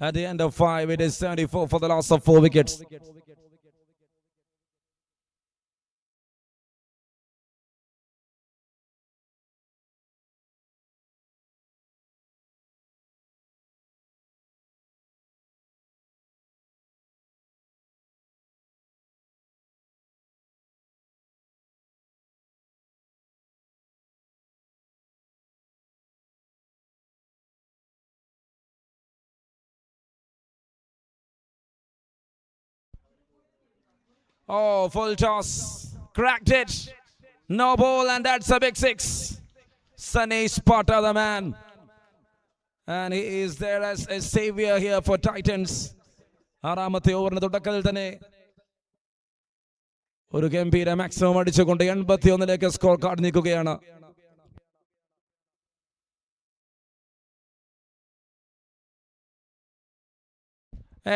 At the end of 5, it is 74 for the loss of 4 wickets. Oh, full toss. Cracked it. No ball, and that's a big 6. Sanesh Potter, the man. And he is there as a savior here for Titans. ആറാമത്തെ ഓവറിന് തുടക്കത്തിൽ തന്നെ ഒരു ഗംഭീര maximum അടിച്ചുകൊണ്ട് 81 score card നീക്കുകയാണ്.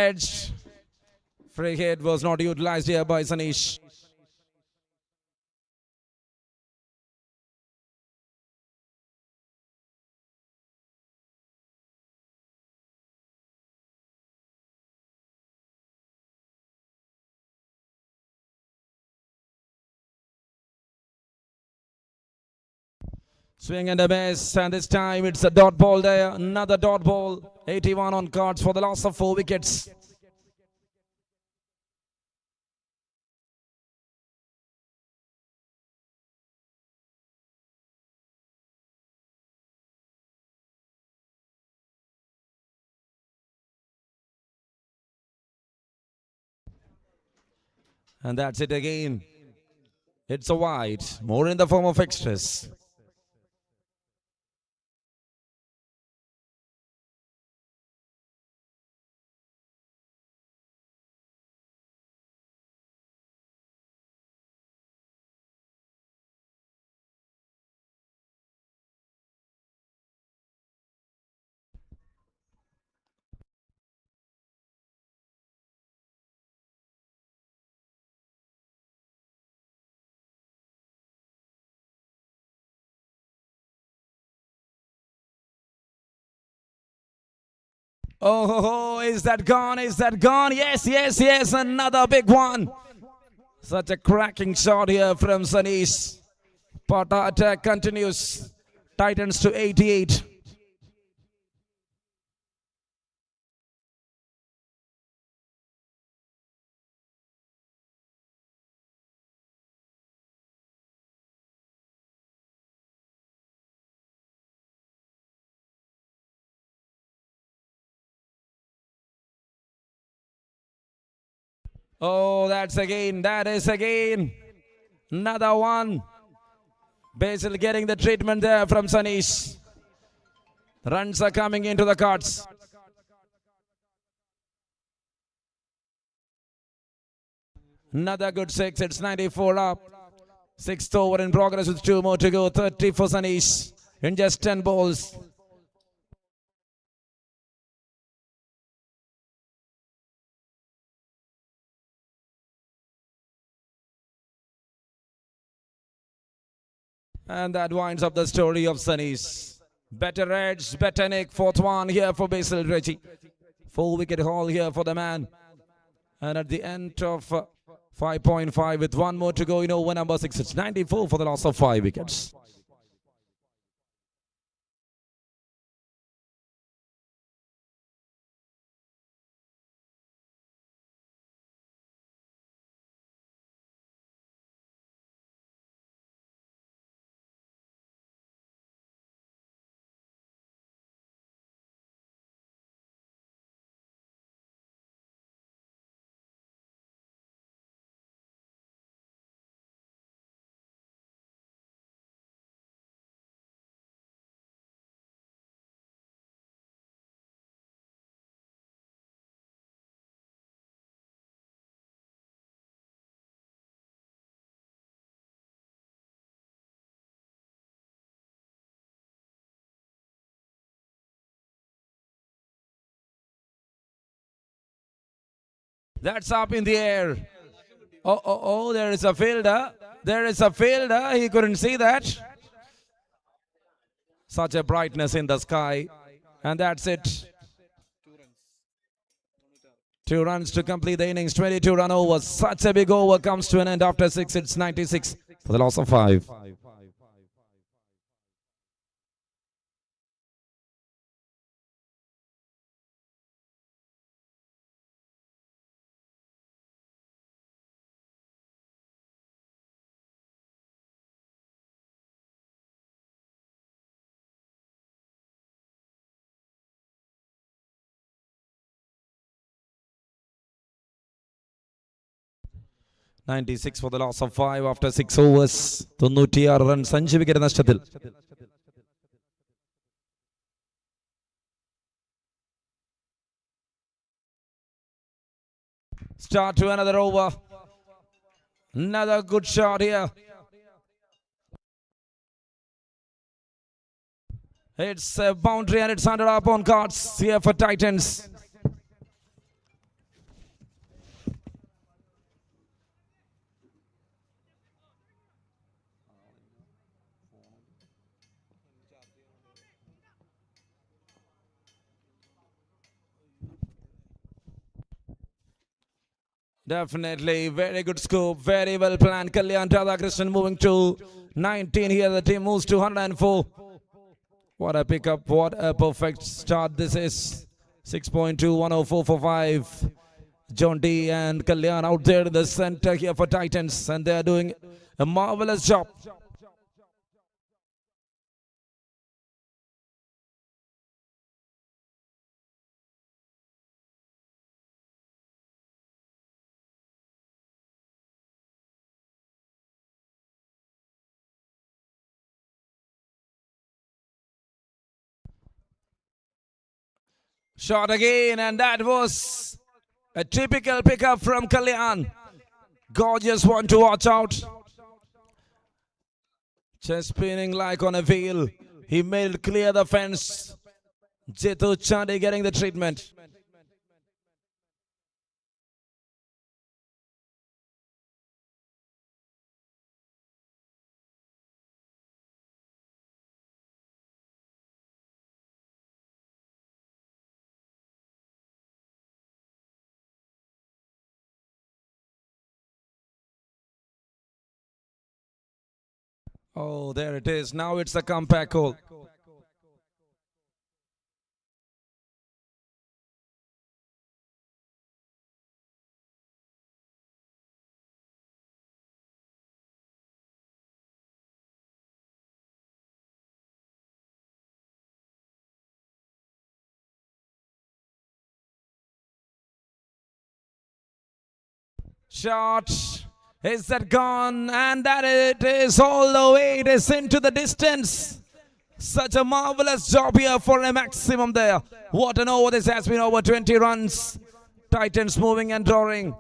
Edge. Free hit was not utilized here by Sanesh. Swing and a miss, and this time it's a dot ball there. Another dot ball. 81 on cards for the loss of 4 wickets. And that's it again. It's a wide, more in the form of extras. Oh, ho, ho, is that gone? Is that gone? Yes, yes, yes. Another big one. Such a cracking shot here from Sanish. Pata attack continues. Titans to 88. Oh, that is again. Another one. Basil getting the treatment there from Sanish. Runs are coming into the cards. Another good six. It's 94 up. Sixth over in progress with 2 more to go. 30 for Sanish in just 10 balls. And that winds up the story of Sunny's. Better edge, better nick. Fourth one here for Basil Reggie. 4-wicket haul here for the man. And at the end of 5.5 with 1 more to go in over number 6. It's 94 for the loss of 5 wickets. That's up in the air. Oh, there is a fielder. There is a fielder. He couldn't see that. Such a brightness in the sky. And that's it. 2 runs to complete the innings. 22 run over. Such a big over comes to an end after 6. It's 96 for the loss of 5. $96 for the loss of 5 after 6 overs. 96 runs 5 wicket നഷ്ടത്തിൽ. Start to another over. Another good shot here. It's a boundary and it's under up on cards here for Titans. Definitely, very good scoop, very well planned. Kalyan Radhakrishnan moving to 19 here. The team moves to 104. What a pickup, what a perfect start this is. 6.2, 104 for 5. John D and Kalyan out there in the center here for Titans, and they are doing a marvelous job. Shot again, and that was a typical pickup from Kalyan. Gorgeous one to watch out. Just spinning like on a wheel. He made it clear the fence. Jitu Chandi getting the treatment. Oh, there it is. Now it's a comeback goal. Shot. Is that gone? And that it is all the way. It is into the distance. Such a marvelous job here for a maximum there. What an over this has been, over 20 runs. Titans moving and drawing.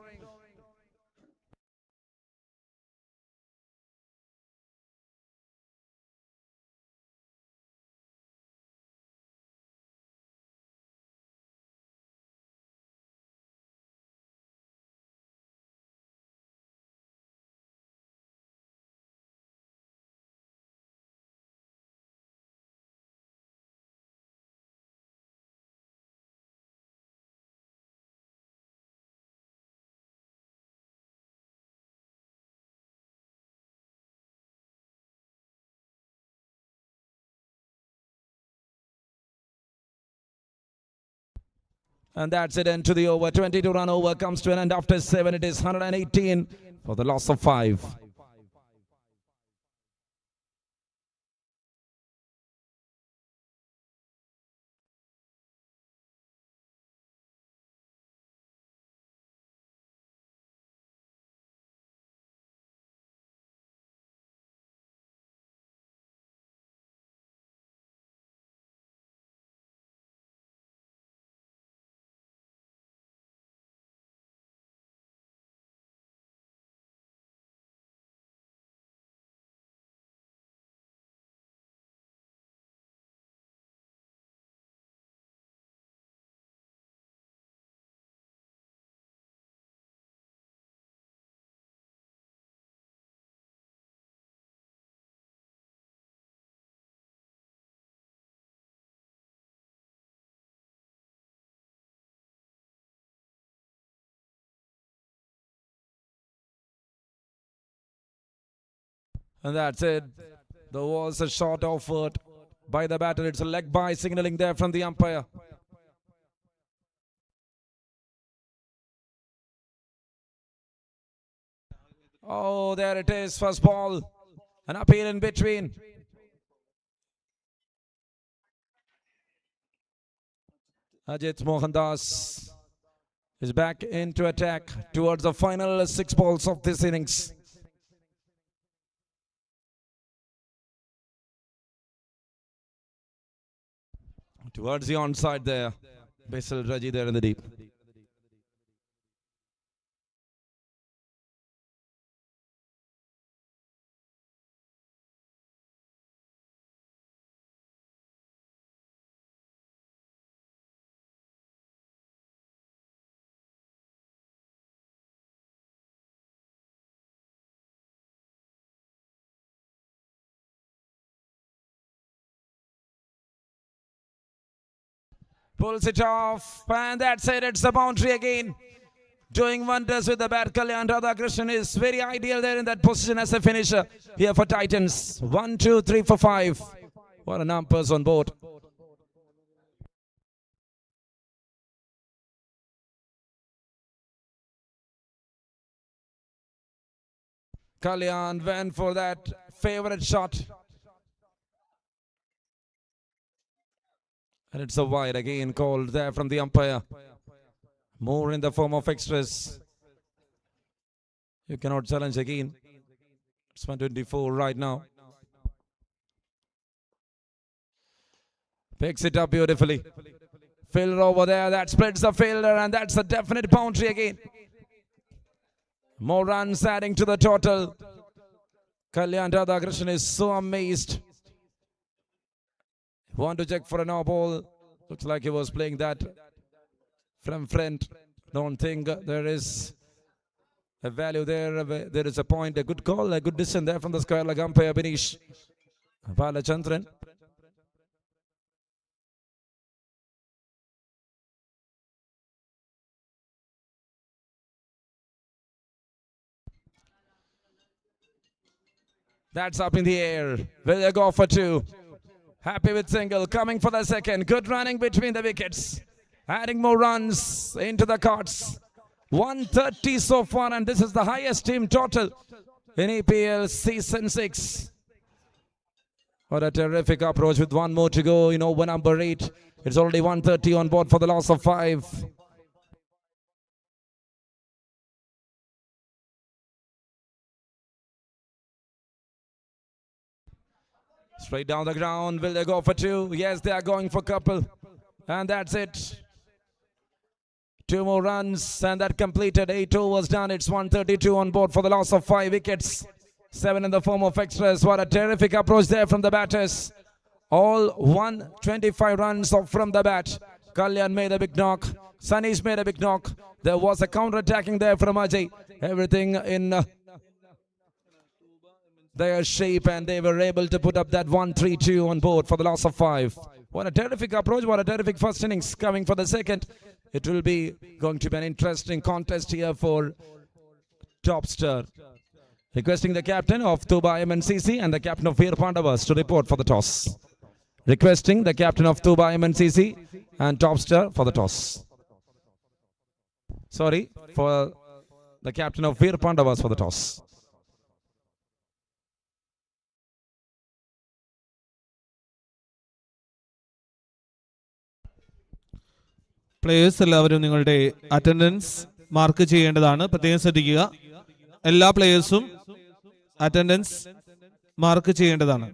And that's it, into the over. 22 run over comes to an end after 7. It is 118 for the loss of 5. And that's it. There was a shot offered by the batter. It's a leg by signaling there from the umpire. Oh, there it is. First ball. An appeal in between. Ajit Mohandas is back into attack towards the final 6 balls of this innings. Towards the onside there. Basil Raji there in the deep. Pulls it off, and that's it. It's the boundary again. Doing wonders with the bat. Kalyan Radhakrishnan is very ideal there in that position as a finisher here for Titans. 1, 2, 3, 4, 5. What a numbers on board. Kalyan went for that favorite shot. And it's a wide again called there from the umpire. More in the form of extras. You cannot challenge again. It's 124 right now. Picks it up beautifully. Fielder over there. That splits the fielder, and that's a definite boundary again. More runs adding to the total. Kalyan Radhakrishnan is so amazed. Want to check for a no ball. Looks like he was playing that from front. Don't think there is a value there. There is a point, a good call, a good decision there from the square leg umpire Binish Balachandran. That's up in the air. Will they go for two? Happy with single. Coming for the second. Good running between the wickets. Adding more runs into the cards. 130 so far, and this is the highest team total in EPL Season 6. What a terrific approach with one more to go in over number 8. It's already 130 on board for the loss of 5. Straight down the ground. Will they go for two? Yes, they are going for couple. And that's it. 2 more runs and that completed. 8 overs done. It's 132 on board for the loss of 5 wickets. 7 in the form of extras. What a terrific approach there from the batters. All 125 runs off from the bat. Kalyan made a big knock. Sunny's made a big knock. There was a counter-attacking there from Ajay. Everything in their shape, and they were able to put up that 1-3-2 on board for the loss of 5. What a terrific approach. What a terrific first innings. Coming for the second. It will be going to be an interesting contest here for top star. Requesting the captain of Tuba MNCC and the captain of Vir Pavas to report for the toss. Requesting the captain of Tuba MNCC and top star for the toss. Sorry, for the captain of Vir Pavas for the toss. Players എല്ലാവരും നിങ്ങളുടെ attendance mark ചെയ്യേണ്ടതാണ്. പ്രത്യേകം ശ്രദ്ധിക്കുക. എല്ലാ പ്ലേയേഴ്സും attendance mark ചെയ്യേണ്ടതാണ്.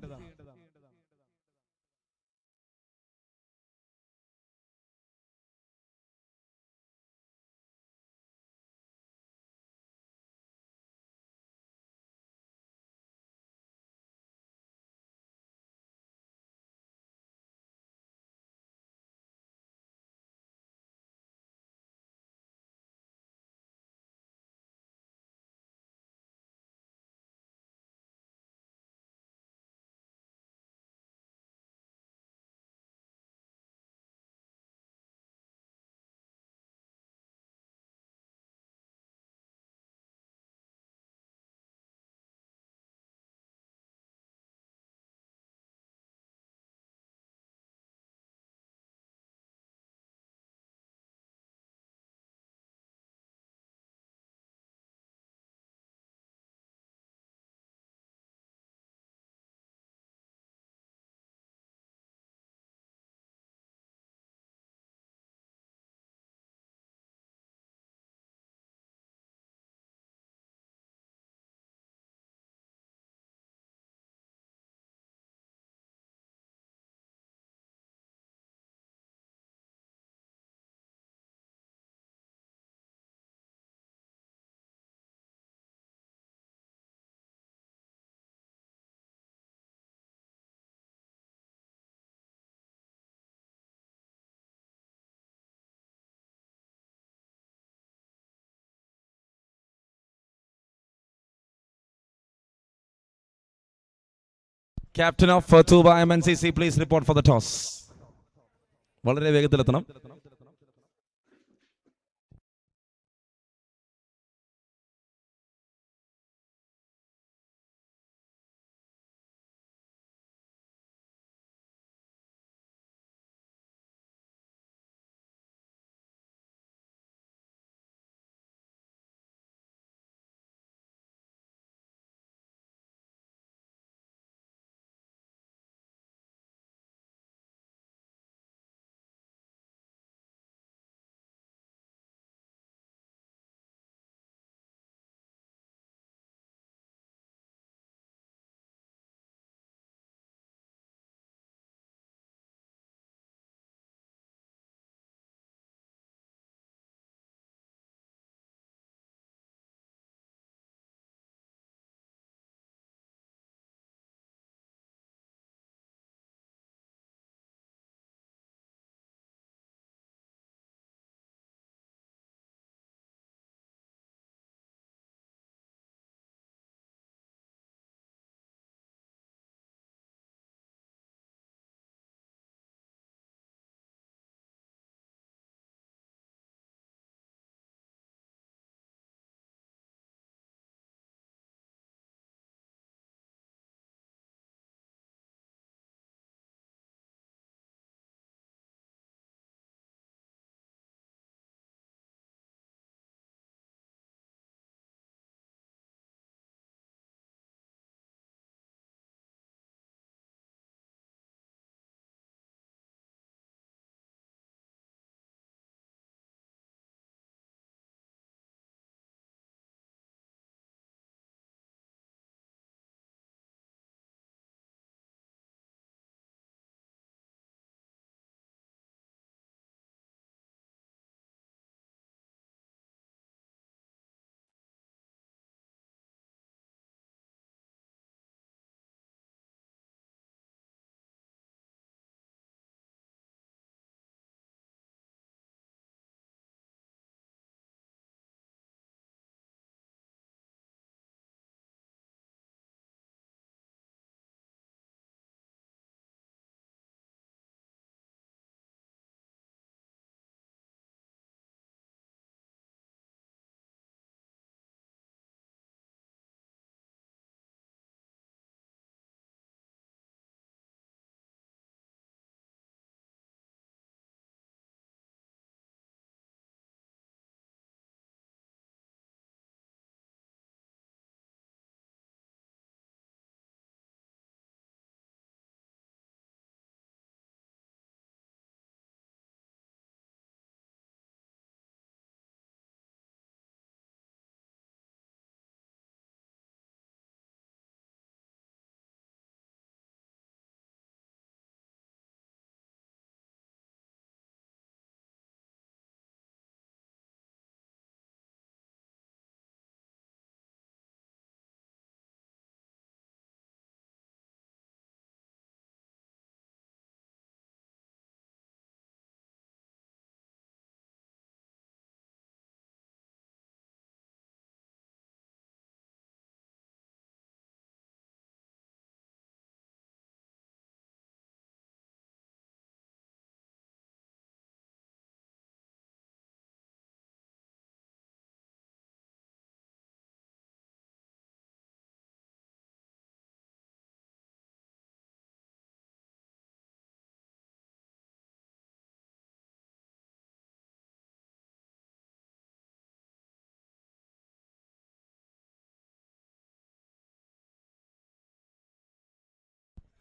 Captain of Tuba MNCC, please report for the toss. വളരെ വേഗത്തിലെത്തണം.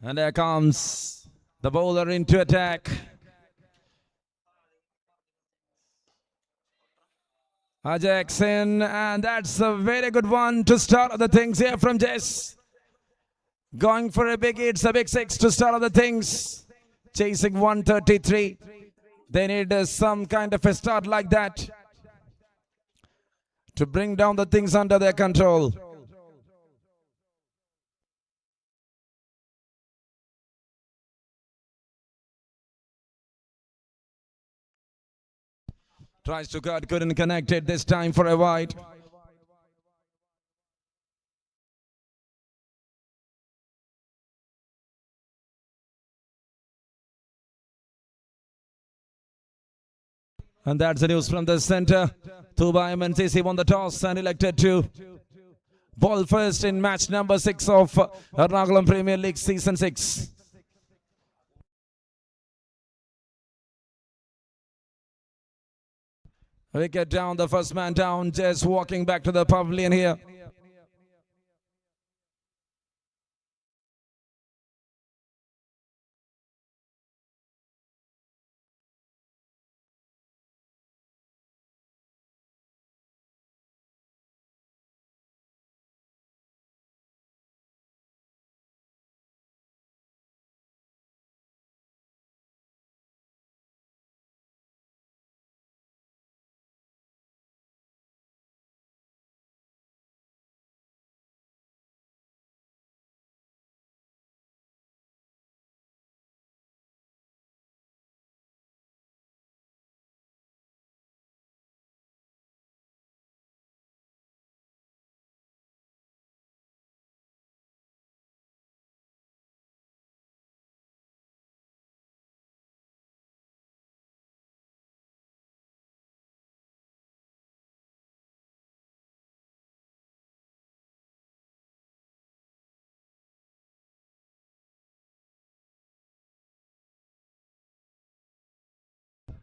And there comes the bowler into attack. Jackson, and that's a very good one to start the things here from Jess. Going for a big hit, it's a big six to start the things. Chasing 133. They need some kind of a start like that to bring down the things under their control. Tries to cut, couldn't connect it this time for a wide. And that's the news from the center. Tuba MNCC won the toss and elected to ball first in match number 6 of Ernakulam Premier League Season 6. Wicket down, the first man down, just walking back to the pavilion here.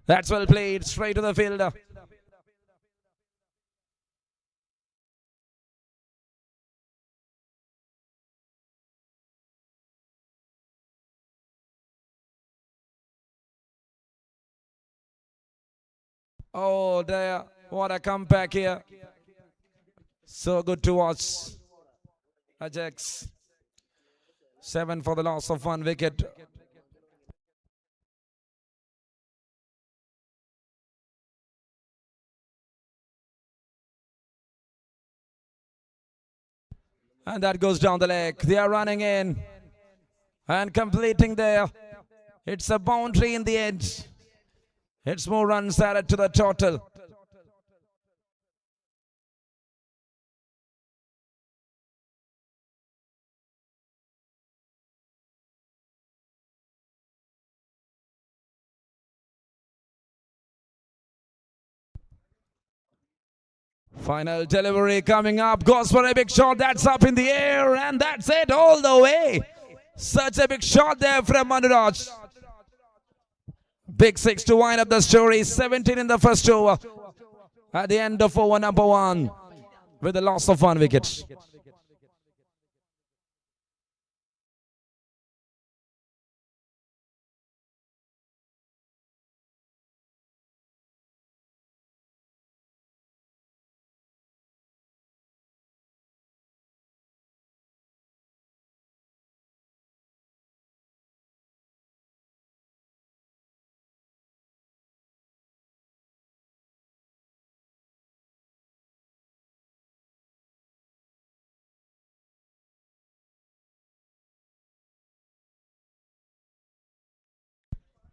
That's well played, straight to the fielder. Oh, there, what a comeback here. So good to watch. Ajax, 7 for the loss of 1 wicket. And that goes down the leg. They are running in and completing there. It's a boundary in the end. It's more runs added to the total. Final delivery coming up. Goes for a big shot. That's up in the air. And that's it all the way. Such a big shot there from Manuraj. Big 6 to wind up the story. 17 in the first over. At the end of over number 1. With the loss of 1 wicket.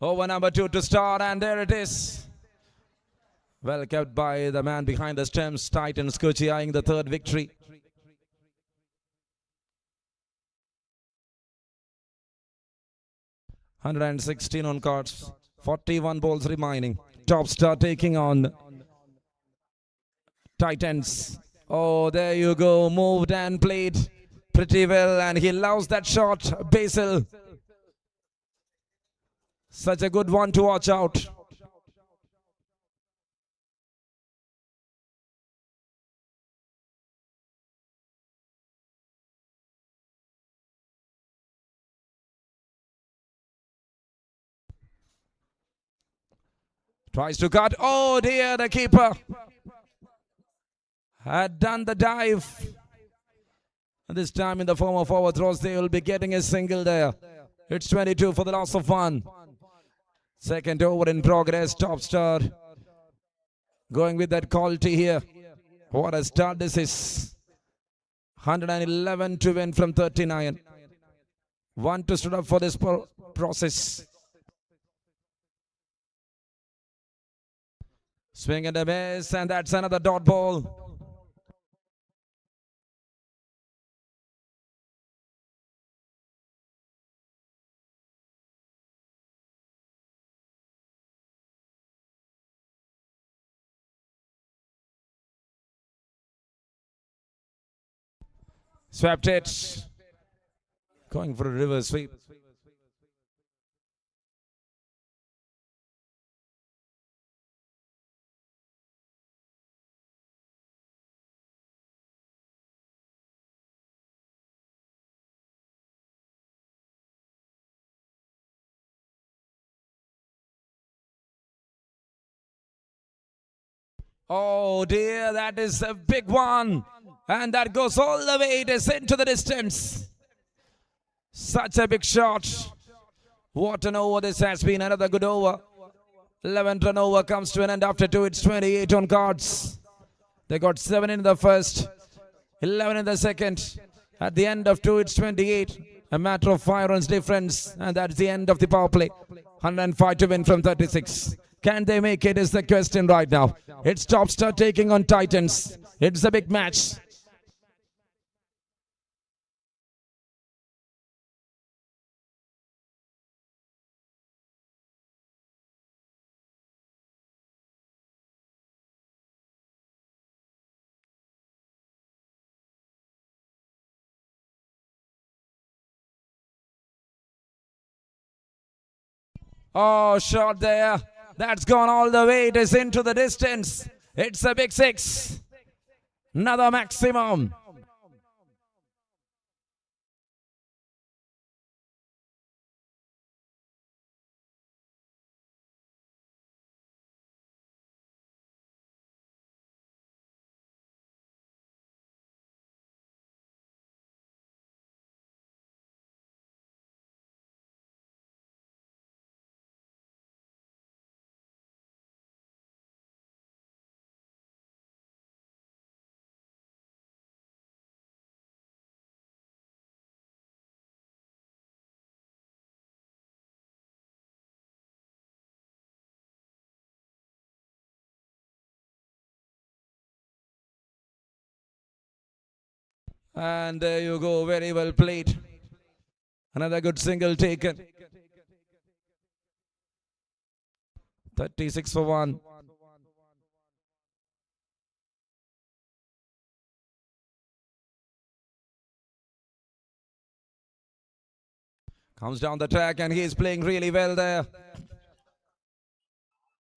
Over number 2 to start, and there it is. Well kept by the man behind the stumps, Titans Kochi eyeing the 3rd victory. (116 on cards), 41 balls remaining. Top star taking on Titans. Oh, there you go, moved and played pretty well, and he loves that shot, Basil. Such a good one to watch out. Tries to cut. Oh dear, the keeper had done the dive. This time in the form of overthrows, they will be getting a single there. It's 22 for the loss of 1. Second over in progress. Top star going with that quality here. What a start this is. 111 to win from 39. 1 to stood up for this process. Swing and a miss, and that's another dot ball. Swept it. Going for a reverse sweep. Oh dear, that is a big one. And that goes all the way. It is into the distance. Such a big shot. What an over this has been. Another good over. 11th run over comes to an end after 2. It's 28 on cards. They got 7 in the first, 11 in the second. At the end of 2, it's 28. A matter of 5 runs difference. And that's the end of the power play. 105 to win from 36. Can they make it is the question right now. It's Top Star taking on Titans. It's a big match. Oh, shot there. That's gone all the way. It is into the distance. It's a big 6. Another maximum. And there you go. Very well played. Another good single taken. 36 for 1. Comes down the track and he is playing really well there.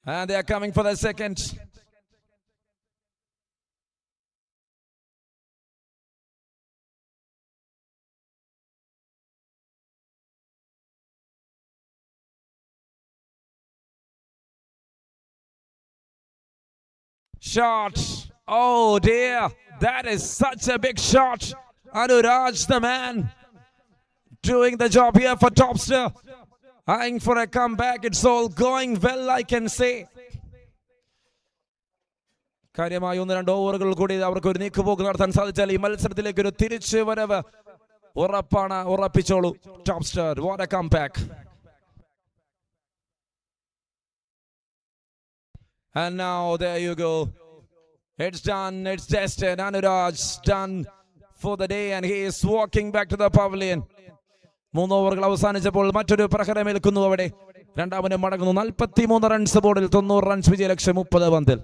And they are coming for the second. Shot. Oh dear. That is such a big shot. Anuraj, the man, doing the job here for Topster. Eyeing for a comeback. It's all going well, I can say. കാര്യമായി 1-2 ഓവറുകൾ കൂടി അവർക്ക് ഒരു നീക്കുപോക്ക് നടത്താൻ സാധിച്ചാൽ ഈ മത്സരത്തിലേക്ക് ഒരു തിരിച്ചു വരവ് ഉറപ്പാണ്. ഉറപ്പിച്ചോളൂ ടോപ്സ്റ്റർ. What a comeback. And now there you go. It's done. It's tested. Anuraj done for the day and he is walking back to the pavilion. 3 ഓവറുകൾ അവസാനിച്ചപ്പോൾ മറ്റൊരു പ്രഹരമേൽക്കുന്നു അവിടെ. രണ്ടാമനും മടങ്ങുന്നു. 43 റൺസ് ബോർഡിൽ 90 റൺസ് വിജയലക്ഷ്യം 30 പന്തിൽ.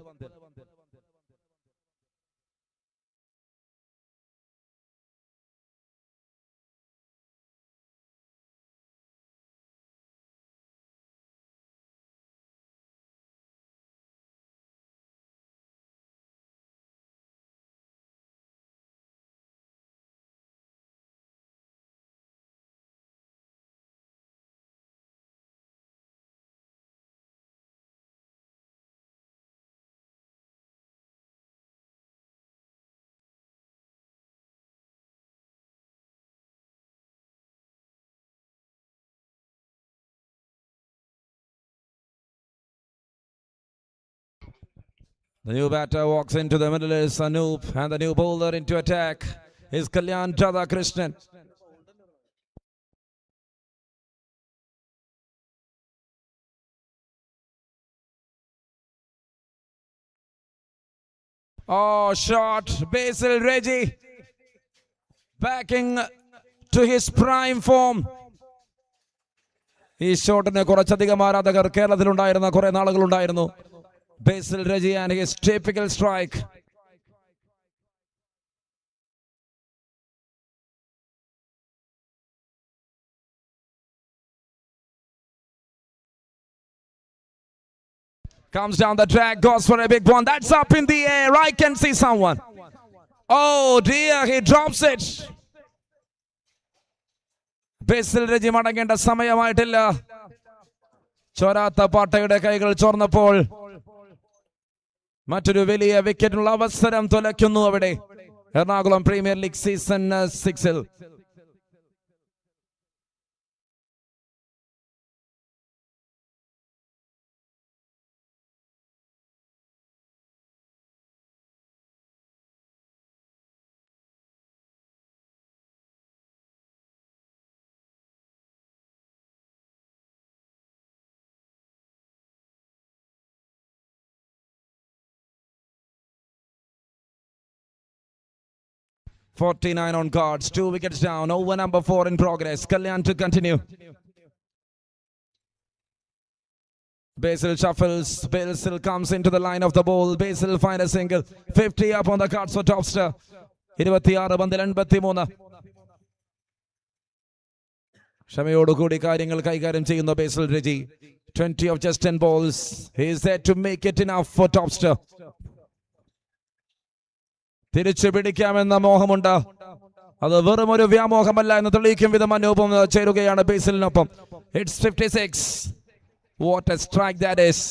The new batter walks into the middle is Anoop, and the new bowler into attack is Kalyan Radhakrishnan. Oh, shot. Basil Reggie backing to his prime form. ഈ ഷോട്ടിന് കുറച്ചധികം ആരാധകർ കേരളത്തിലുണ്ടായിരുന്ന കുറെ നാളുകളുണ്ടായിരുന്നു. Basil Reggie and his typical strike. Comes down the track, goes for a big one. That's up in the air. I can see someone. Oh dear, he drops it. Basil Reggie മടങ്ങേണ്ട സമയമായിട്ടില്ല. ചോരാത്ത പാട്ടയുടെ കൈകൾ ചോർന്നപ്പോൾ മറ്റൊരു വലിയ വിക്കറ്റിനുള്ള അവസരം തുലയ്ക്കുന്നു അവിടെ Ernakulam premier league season 6-ൽ. .49 on cards, 2 wickets down, over number 4 in progress. Kalyan to continue. Basil shuffles, Basil comes into the line of the ball. Basil find a single, 50 up on the cards for topster. 26 പന്തിൽ 83. ക്ഷമയോടുകൂടി കാര്യങ്ങൾ കൈകാര്യം ചെയ്യുന്ന Basil Reggie. 20 of just 10 balls. He is there to make it enough for topster. തിരിച്ചു പിടിക്കാമെന്ന മോഹമുണ്ട്. അത് വെറും ഒരു വ്യാമോഹമല്ല എന്ന് തെളിയിക്കും വിധം അനൂപം ചേരുകയാണ് ബേസിലിനൊപ്പം. It's 56. What a strike that is.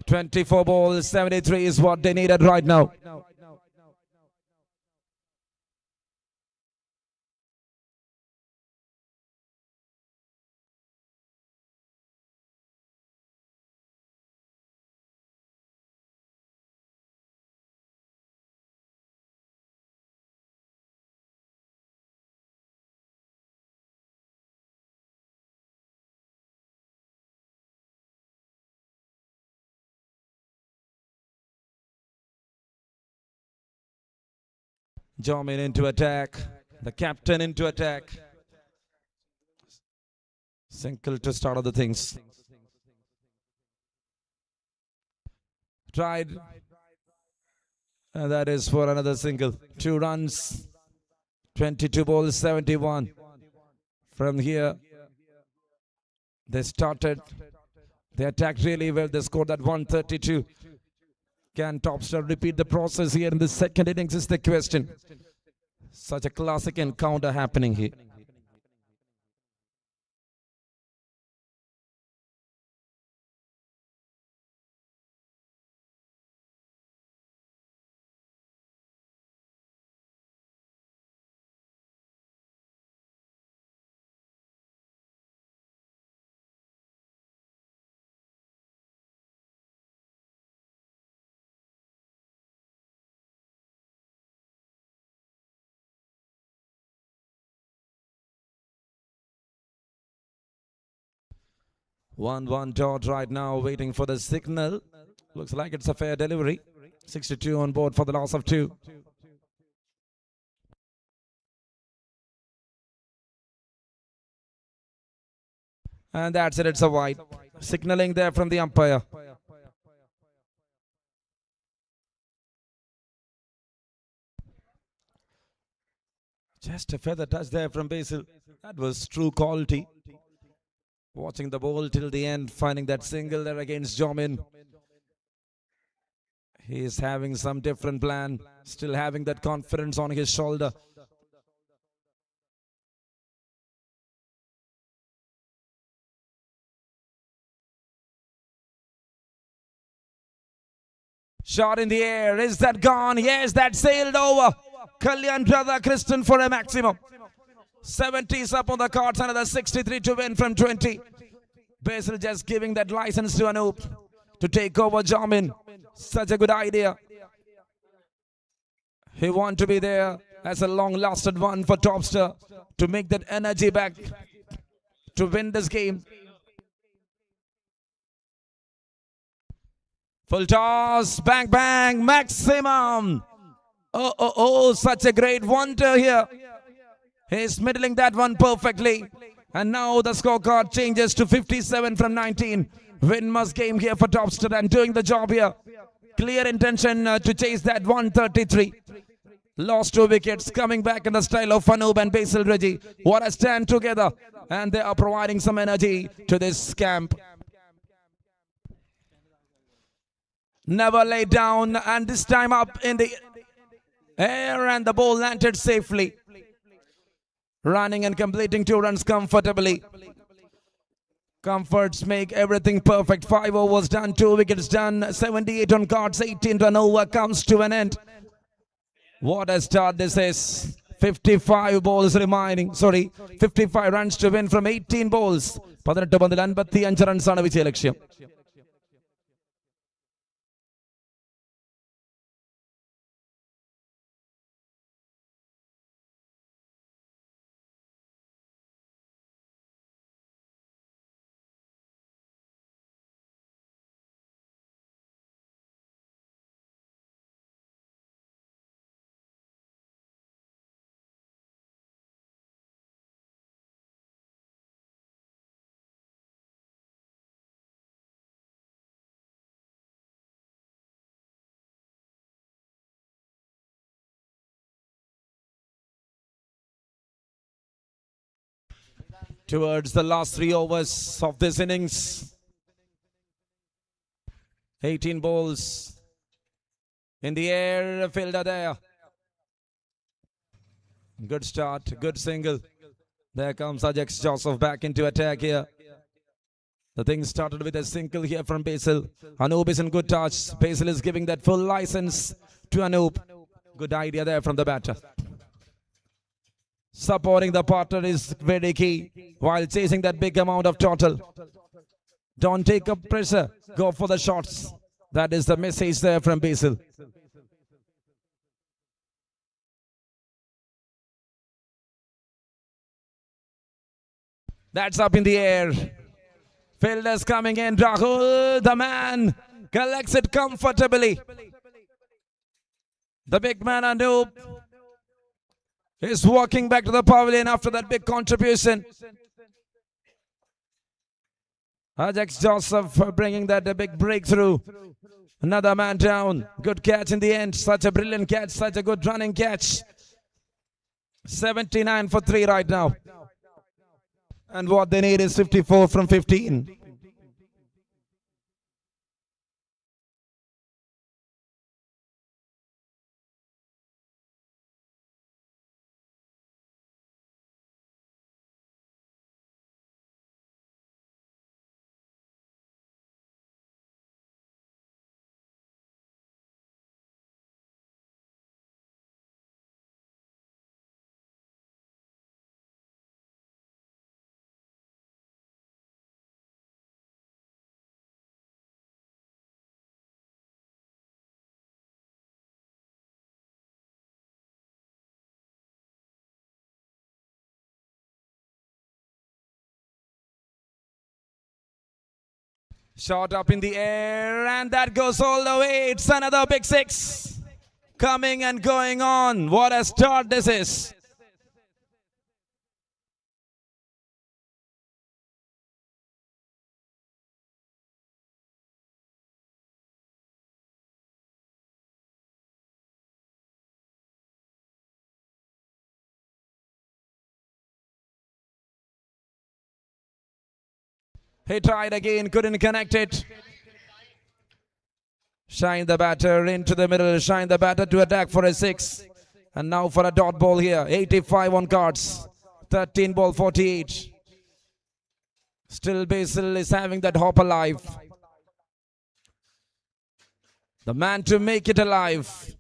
.24 balls, 73 is what they needed right now. Jomin into attack, the captain into attack. Single to start other things. Tried, and that is for another single. 2 runs, 22 balls, 71. From here, they started, they attacked really well. They scored that 132. Can topster repeat the process here in the second innings is the question. Such a classic encounter happening here. One dot right now, waiting for the signal. Looks like it's a fair delivery. 62 on board for the loss of 2. And that's it, it's a wide. Signaling there from the umpire. Just a feather touch there from Basil. That was true quality. Watching the ball till the end, finding that single there against Jomin. He is having some different plan, still having that confidence on his shoulder. Shot in the air, is that gone? Yes, that sailed over. Kalyan brother Kristen for a maximum. 70s up on the cards, another 63 to win from 20. Basil just giving that license to Anup to take over Jamin. Such a good idea. He want to be there as a long-lasted one for Topster to make that energy back to win this game. Full toss, bang, bang, maximum. Oh, such a great wonder here. He's middling that one perfectly. And now the scorecard changes to 57 from 19. Win-must game here for Topster and doing the job here. Clear intention to chase that 133. Lost 2 wickets, coming back in the style of Anup and Basil Reggie. What a stand together. And they are providing some energy to this camp. Never lay down, and this time up in the air, and the ball landed safely. Running and completing 2 runs comfortably. Comforts make everything perfect. 5 overs done, 2 wickets done, 78 on cards, 18 run over comes to an end. What a start this is. 55 balls remaining. 55 runs to win from 18 balls. 18 പന്തിൽ 55 റൺസാണ് വിജയലക്ഷ്യം. Towards the last 3 overs of this innings. 18 balls in the air, fielder there. Good start, good single. There comes Ajax Joseph back into attack here. The thing started with a single here from Basil. Anup is in good touch. Basil is giving that full license to Anup. Good idea there from the batter. Supporting the partner is very key while chasing that big amount of total. Don't take up pressure. Go for the shots. That is the message there from Basil. That's up in the air. Fielders coming in. Rahul, the man, collects it comfortably. The big man Anup is walking back to the pavilion after that big contribution. Ajax Joseph bringing that a big breakthrough. Another man down. Good catch in the end. Such a brilliant catch. Such a good running catch. 79 for 3 right now. And what they need is 54 from 15. Shot up in the air, and that goes all the way. It's another big 6. Coming and going on. What a start this is. He tried again, couldn't connect it. Shine the batter into the middle. Shine the batter to attack for a 6. And now for a dot ball here. 85 on cards. 13 ball 48. Still Basil is having that hop alive. The man to make it alive.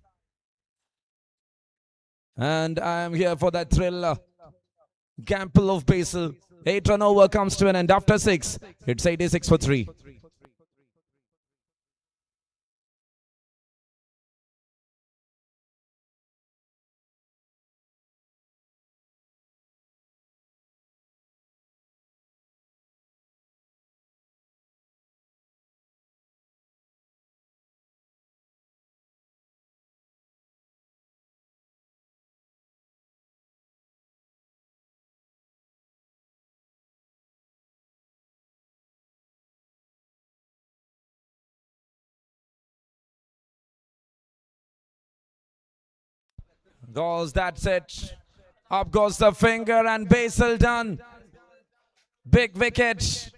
And I am here for that thrill. Gamble of Basil. 8-run over comes to an end after 6. It's 86 for 3. Goes, that's it. Up goes the finger and Basil done. Big wicket.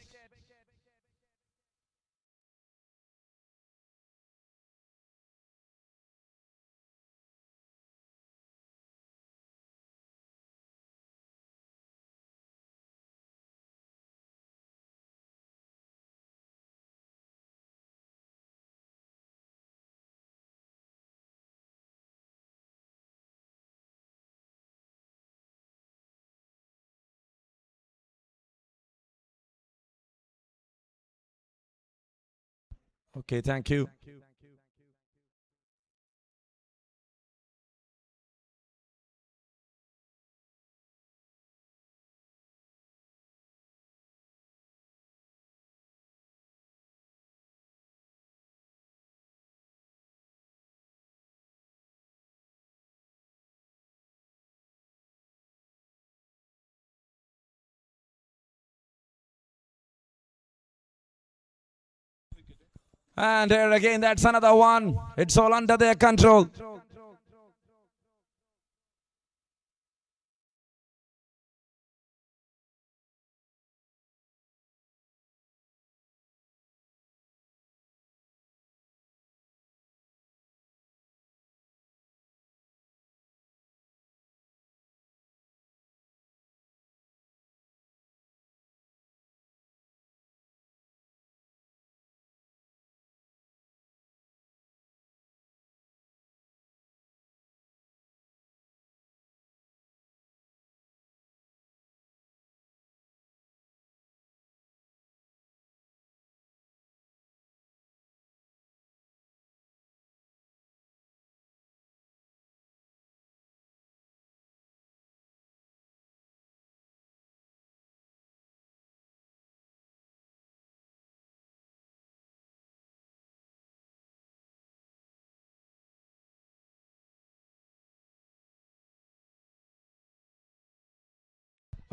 Okay, thank you. And here again, that's another one. It's all under their control.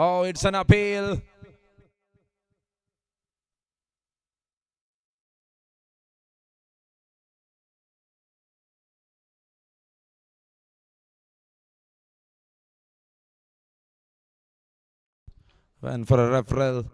Oh, it's an appeal. Went for a referral.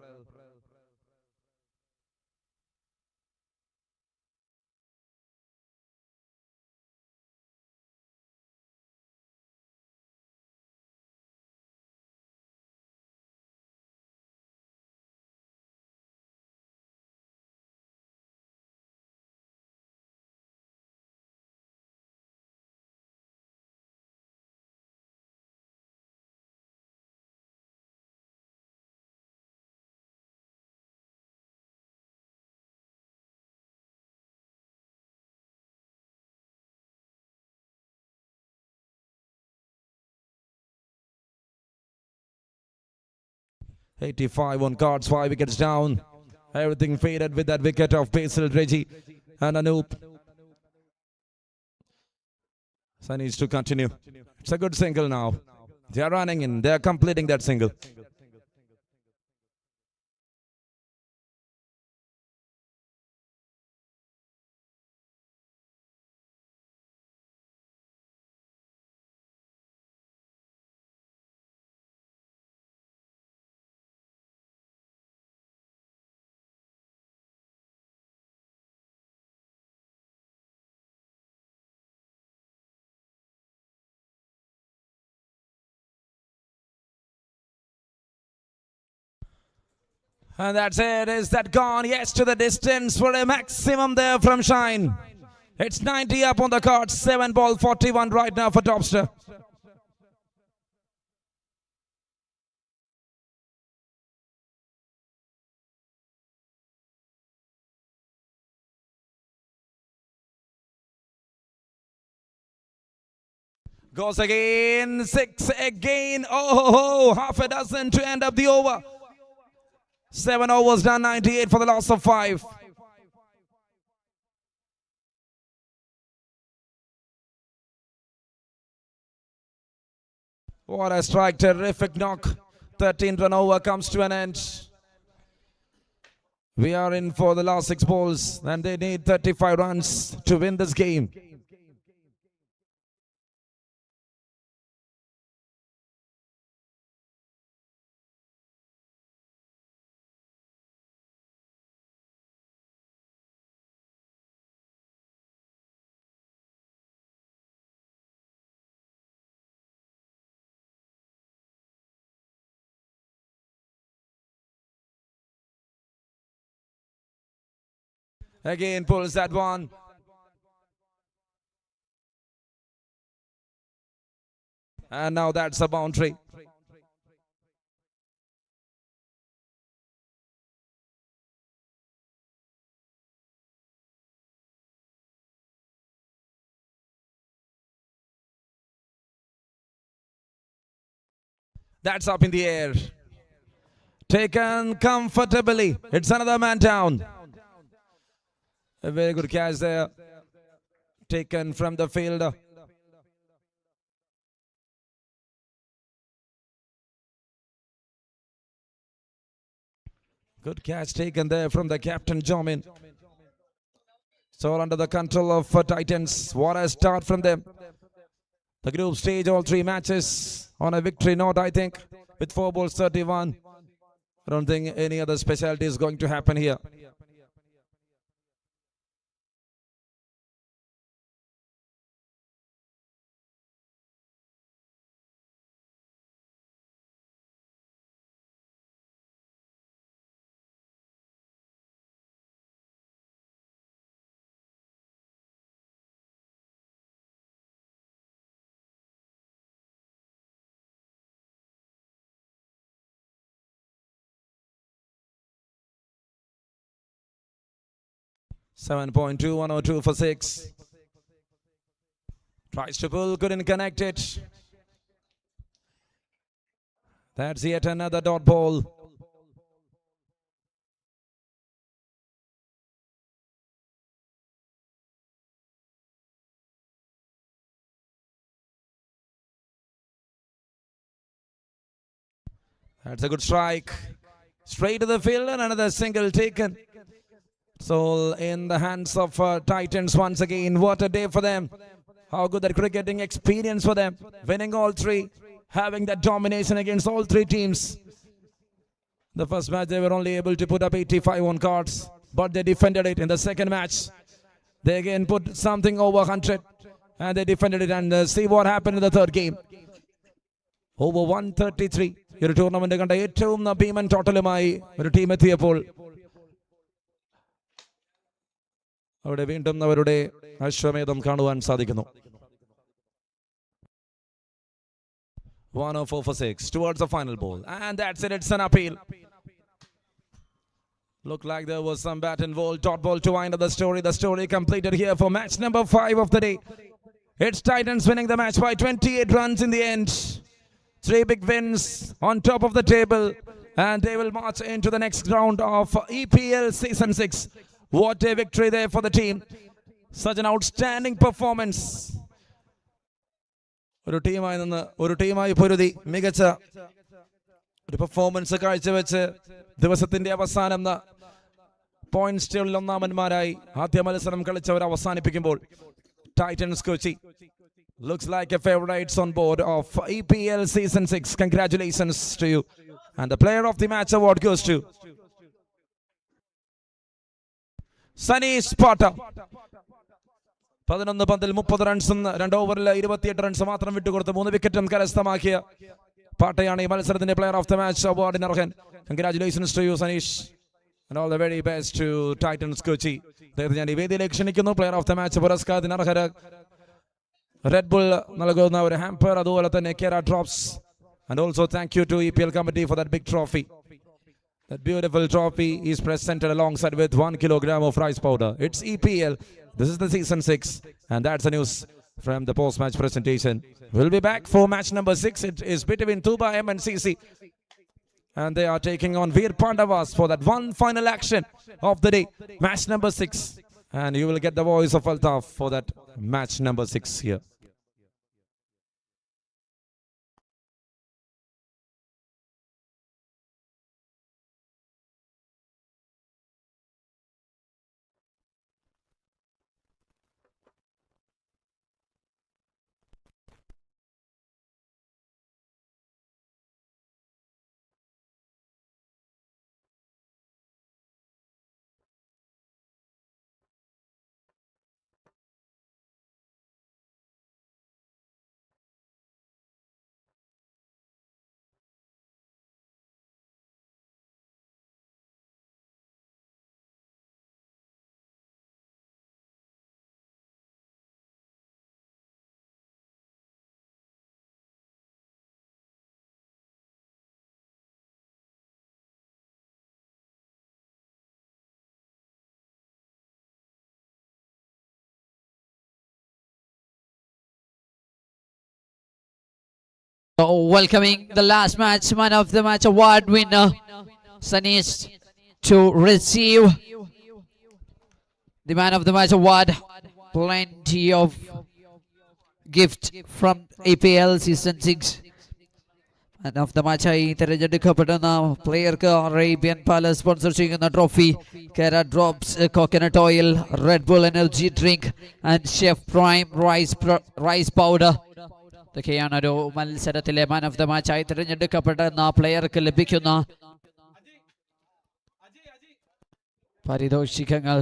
'85 on cards, 5 wickets down. Everything faded with that wicket of Basil, Reggie, and Anoop. So needs to continue. It's a good single now. They are running in. They are completing that single. And that's it. Is that gone? Yes, to the distance for a maximum there from Shine. It's 90 up on the card. 7 ball 41 right now for Topster. Goes again, 6 again. Oh, half a dozen to end up the over. 7 overs done, 98 for the loss of 5. What a strike, terrific knock. 13th run over comes to an end. We are in for the last 6 balls and they need 35 runs to win this game. Again pulls that one. And now that's a boundary. That's up in the air. Taken comfortably. It's another man down. A very good catch there. Taken from the fielder. Good catch taken there from the captain, Jomin. It's all under the control of Titans. What a start from them. The group stage, all 3 matches on a victory note, I think, with 4 balls 31. I don't think any other specialty is going to happen here. .2, 102 for 6. Tries to pull, couldn't connect it. That's yet another dot ball. That's a good strike. Straight to the field and another single taken. So in the hands of Titans once again. What a day for them. How good that cricketing experience for them. Winning all 3. Having that domination against all 3 teams. The first match they were only able to put up 85 on cards. But they defended it in the second match. They again put something over 100. And they defended it. And see what happened in the third game. Over 133. Your tournament kanda ഏറ്റവും ഭീമൻ ടോട്ടലുമായി ഒരു team എത്തിയപ്പോൾ അവിടെ വീണ്ടും അവരുടെ അശ്വമേധം കാണുവാൻ സാധിക്കുന്നു. 104 for 6 towards the final ball. And that's it. It's an appeal. Looked like there was some bat involved. Dot ball to wind up the story. The story completed here for match number 5 of the day. It's Titans winning the match by 28 runs in the end. 3 big wins on top of the table. And they will march into the next round of EPL Season 6. What a victory there for the team. Such an outstanding performance. ഒരു ടീമായി പൊരുതി മികച്ച ഒരു performance കാഴ്ചവെച്ച് ദിവസത്തിന്റെ അവസാനം points ടേബിളിൽ ഒന്നാമന്മാരായി ആദ്യ മത്സരം കളിച്ചവർ അവസാനിപ്പിക്കുമ്പോൾ Titans Kochi looks like a favorites on board of EPL Season 6. Congratulations to you. And the player of the match award goes to Sunny Sparta. 11 പന്തിൽ 30 റൺസും 2 ഓവറിൽ 28 റൺസ് മാത്രം വിട്ടുകൊടുത്ത് 3 വിക്കറ്റും കരസ്ഥമാക്കിയ പാട്ടയാണ് ഈ മത്സരത്തിന്റെ പ്ലെയർ ഓഫ് ദി മാച്ച് അവാർഡിന് അർഹൻ. Congratulations to you, Sanish. And all the very best to Titans Kochi. Player of the match Red Bull Nalagona hamper, Nekera drops. And also thank you to EPL committee for that big trophy. That beautiful trophy is presented alongside with 1 kilogram of rice powder. It's EPL. This is the season 6. And that's the news from the post-match presentation. We'll be back for match number 6. It is between Tuba MNCC. And they are taking on Vir Pavas for that one final action of the day. Match number 6. And you will get the voice of Altaf for that match number 6 here. Welcoming the last match, man of the match award winner, Sanish, to receive the man of the match award. Plenty of gift from APL season 6. Man of the match ആയി തിരഞ്ഞെടുക്കപ്പെടുന്ന പ്ലെയർക്ക് Arabian Palace sponsor ചെയ്യുന്ന trophy, Kera drops coconut oil, Red Bull energy drink and Chef prime rice powder. ഇതൊക്കെയാണ് ഒരു മത്സരത്തിലെ മാൻ of the match ആയി തിരഞ്ഞെടുക്കപ്പെടുന്ന പ്ലെയർക്ക് ലഭിക്കുന്ന പാരിതോഷികങ്ങൾ.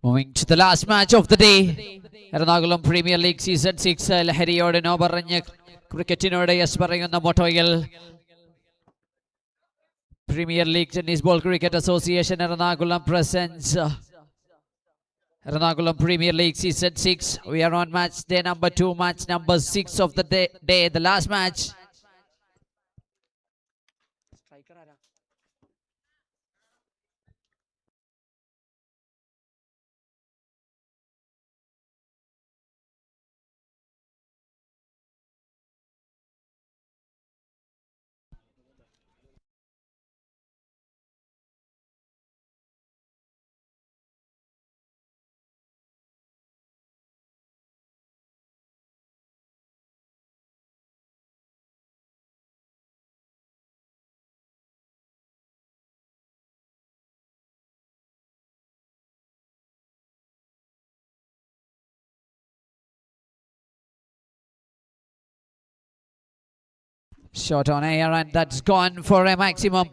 Moving to the last match of the day. Ernakulam Premier League Season 6 ലഹരിയോട് no പറഞ്ഞ് ക്രിക്കറ്റിനോട് yes പറയുന്ന മൊട്ടോയിൽ Premier League Tennis Ball Cricket Association Ernakulam presents Ernakulam Premier League Season 6. We are on match day number 2, match number 6 of the day, the last match. Shot on air and that's gone for a maximum.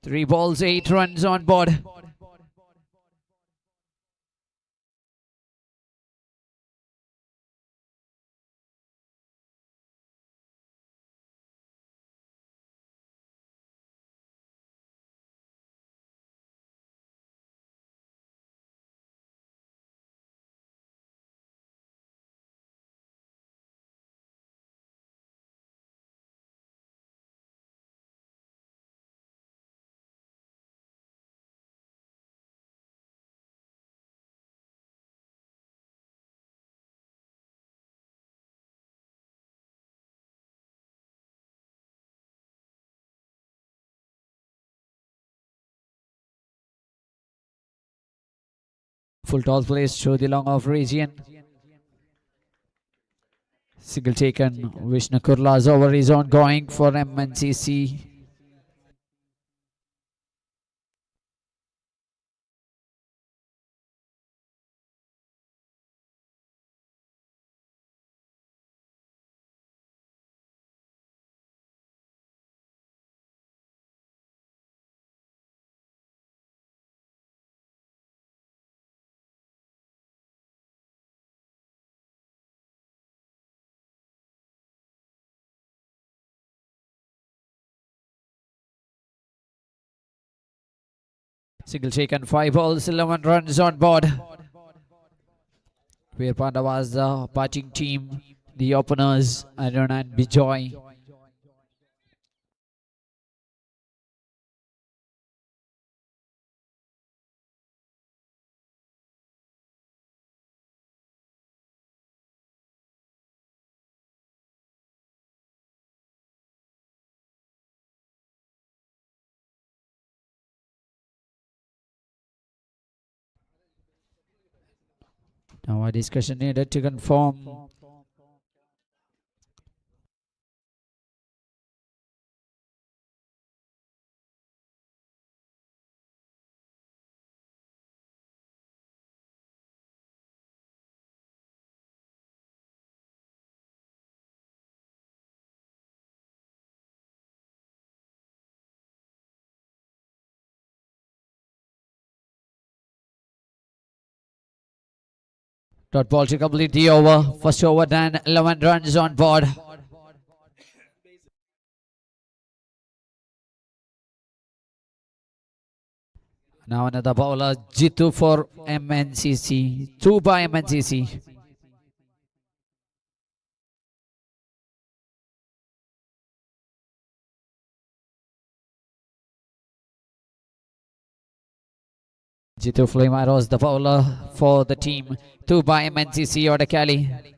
Three balls, 8 runs on board. Full toss plays through the long off region. Single taken. Vishnu Kurla's over his own going for MNCC. Single taken, 5 balls, 11 runs on board. Vir Pavas the batting team, the openers, Arun and Bijoy. Now a discussion needed to confirm. Dot ball to complete the over. First over done, 11 runs on board. Now another bowler, Jitu for MNCC. Tuba MNCC. Jitu Flimaros, the bowler for the team. Tuba MNCC Odakali.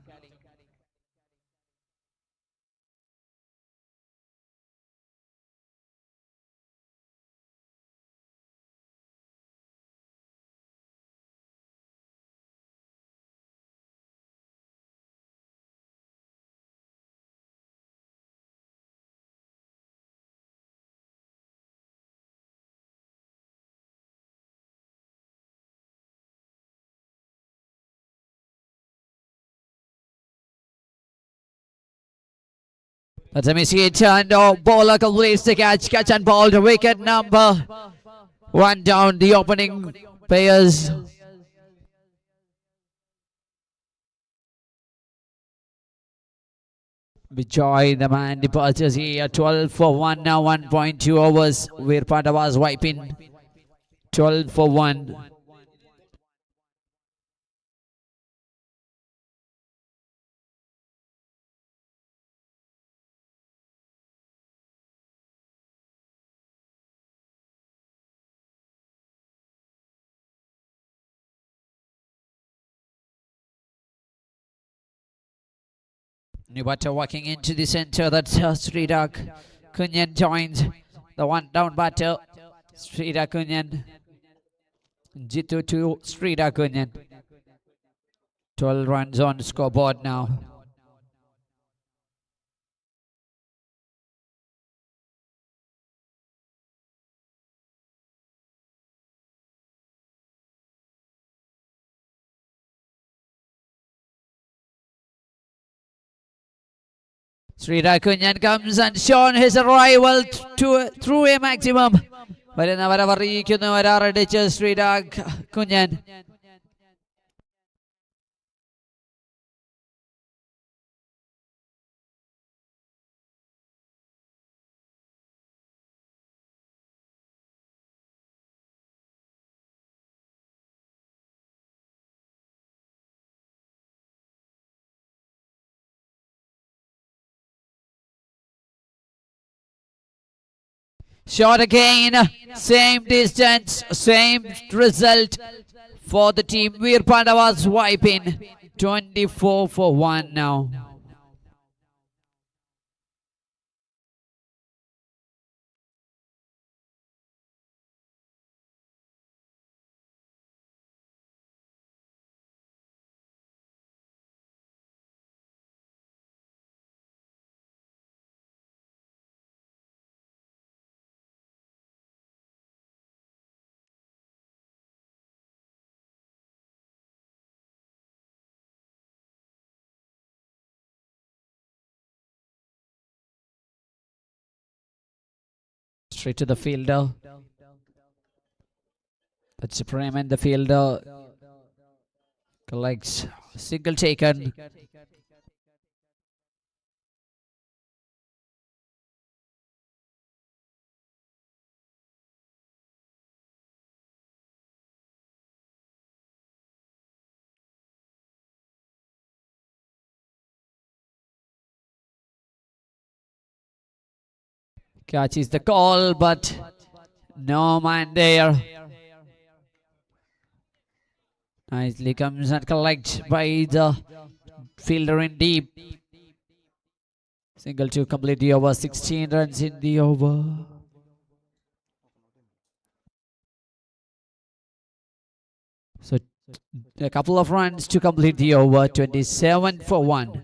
That's a missed and bowler completes the catch and ball to wicket number 1 down. The opening players. Bijoy, the man departures here. 12 for 1 now, 1.2 overs. Vir Pavas wiping. 12 for 1. New batter walking into the center. That's Sridak Kunyan joins the 1 down batter. Sridak Kunyan. Jitu to Sridak Kunyan. 12 runs on the scoreboard now. Sridak Kunyan comes and shown his arrival through a maximum. വരുന്നവരറിയിക്കുന്നു ഒരാറടിച്ച് Sreerag Kunjan. Shot again, same distance, same result for the team. Vir Pavas wiping. 24 for 1 now. Straight to the fielder. That's Supreme, the fielder collects. Single taken. Catches the call, but no man there. Nicely comes and collects by the fielder in deep. Single to complete the over. 16 runs in the over. So a couple of runs to complete the over. 27 for 1.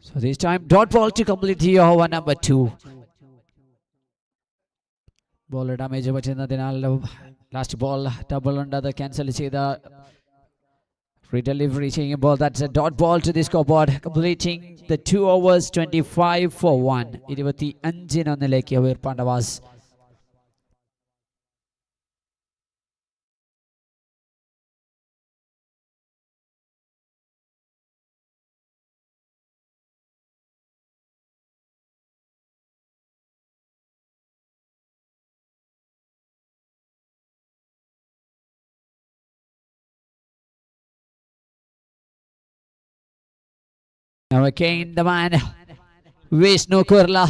So this time dot ball to complete the over number 2. Ball damage last ball double under the cancel the redelivery changing ball. That's a dot ball to the scoreboard, completing the 2 overs 25 for 1. 25 ഒന്നിലേക്ക് Vir Pavas. Now again the man Vishnu Kurla.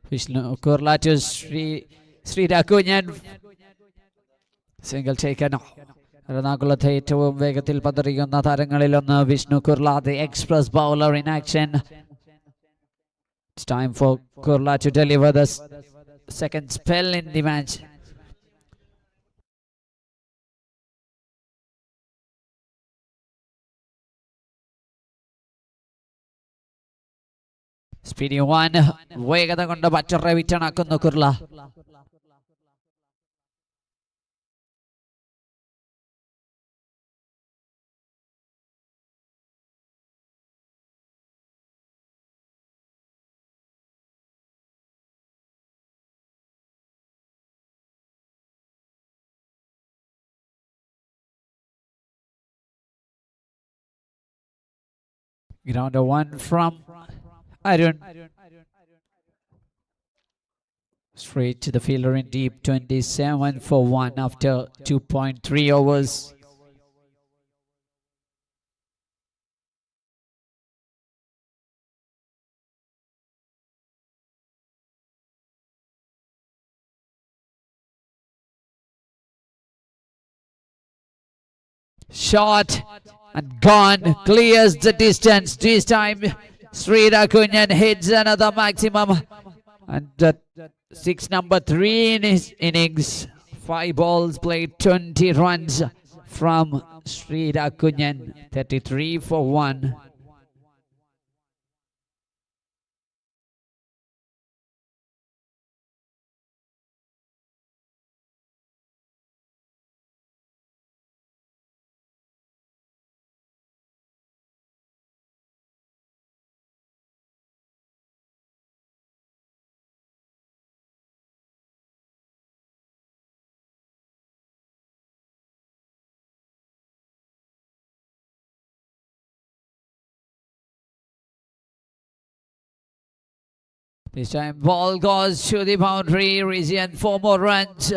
Vishnu Kurla to Sri Rakunyan. Single taken. Ernakulam ഏറ്റവും വേഗത്തിൽ പതറിയുന്ന താരങ്ങളിലൊന്ന് Vishnu Kurla, the express bowler in action. It's time for Kurla to deliver the second spell in the match. Speedy one, വേഗത കൊണ്ട് ബറ്ററെ വിറ്റണാക്കുന്നു Kurla. Grounder one from Arun. Straight to the fielder in deep, 27 for 1 after 2.3 overs. Shot and gone, clears the distance. This time Sri Rakunyan hits another maximum. And 6 number 3 in his innings. 5 balls played, 20 runs from Sri Rakunyan. 33 for 1. This time ball goes to the boundary region, 4 more runs.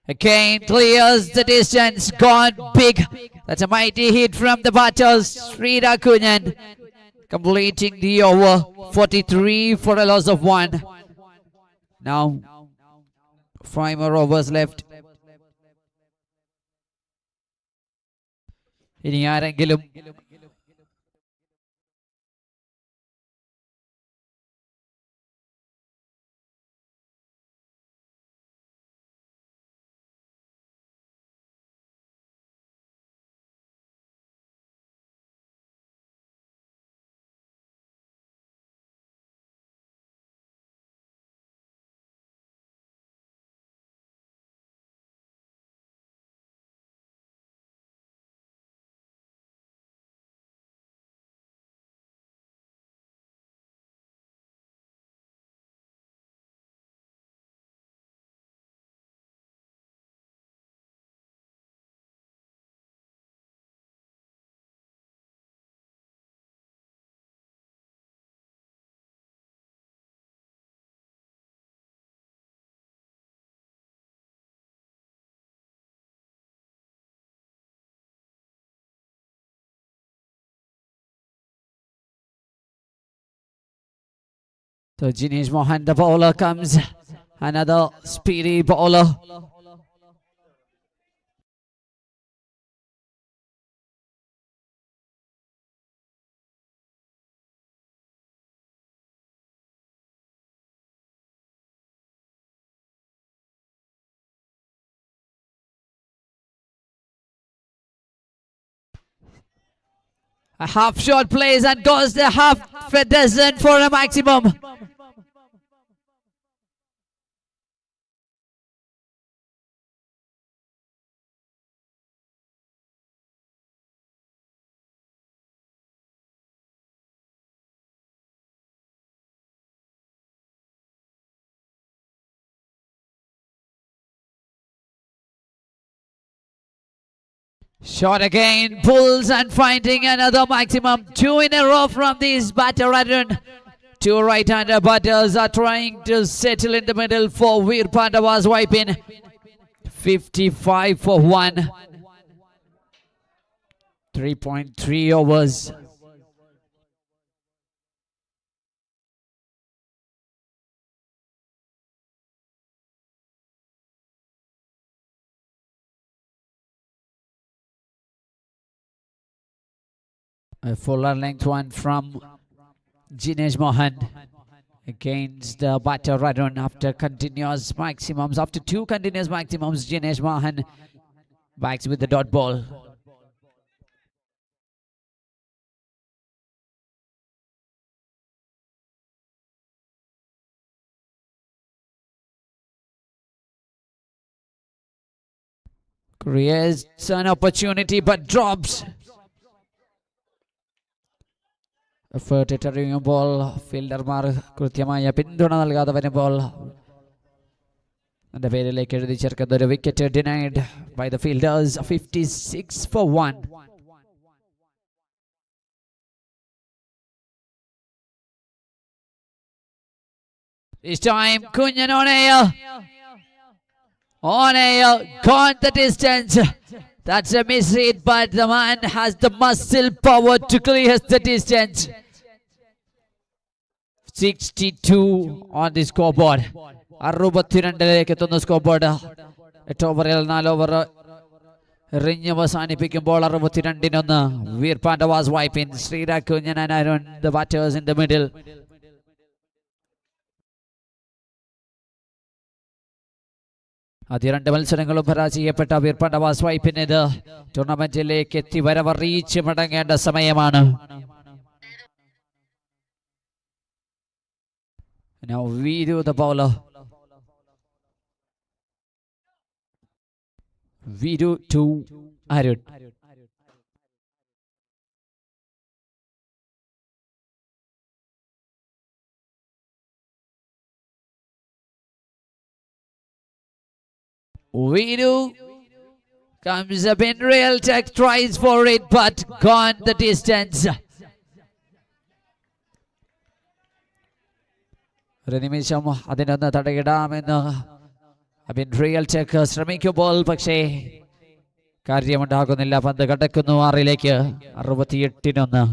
Again clears the distance, gone big. That's a mighty hit from the batters. Sri Rakunyan completing the over, 43 for a loss of 1. Now 5 more overs left. ഇനി ആരെങ്കിലും So Jinesh Mohan, the bowler, comes. Another speedy bowler. A half shot plays and goes the half a dozen for a maximum. Shot again, pulls and finding another maximum. 2 in a row from this batter run. 2 right-hander batters are trying to settle in the middle for Vir Pavas wiping. 55 for 1. 3.3 overs. A fuller length one from Jinesh Mohan against the batter run after continuous maximums. After 2 continuous maximums, Jinesh Mohan backs with the dot ball. Creates an opportunity but drops. Effort എറിയുമ്പോൾ ഫീൽഡർമാർ കൃത്യമായ പിന്തുണ നൽകാതെ വരുമ്പോൾ അതിന്റെ പേരിലേക്ക് എഴുതി ചേർക്കുന്ന ഒരു wicket denied by the fielders. 56 for 1. This time Kunjan on air. On air, gone the distance. That's a misread, but the man has the muscle power to clear the distance. 62 on the scoreboard. 62 എത്തുന്ന scoreboard. 8 ഓവറിൽ 4 over എറിഞ്ഞ് അവസാനിപ്പിക്കുമ്പോൾ 62-1. Vir Pavas wiping. Srirak Kunjan and Arun, the batters in the middle. ആദ്യ 2 മത്സരങ്ങളും പരാജയപ്പെട്ട Vir Pavas Vypin ഇത് ടൂർണമെന്റിലേക്ക് എത്തി വരവറിയിച്ച് മടങ്ങേണ്ട സമയമാണ്. Now Viru the bowler. Viru to Arun. Viru comes up in real tech, tries for it, but gone the distance. ഒരു നിമിഷം അതിനൊന്ന് തടയിടാമെന്ന് Abin real tech ശ്രമിക്കുമ്പോൾ പക്ഷേ കാര്യമുണ്ടാകുന്നില്ല. പന്ത് കടക്കുന്നു 6ലേക്ക്. 68-1.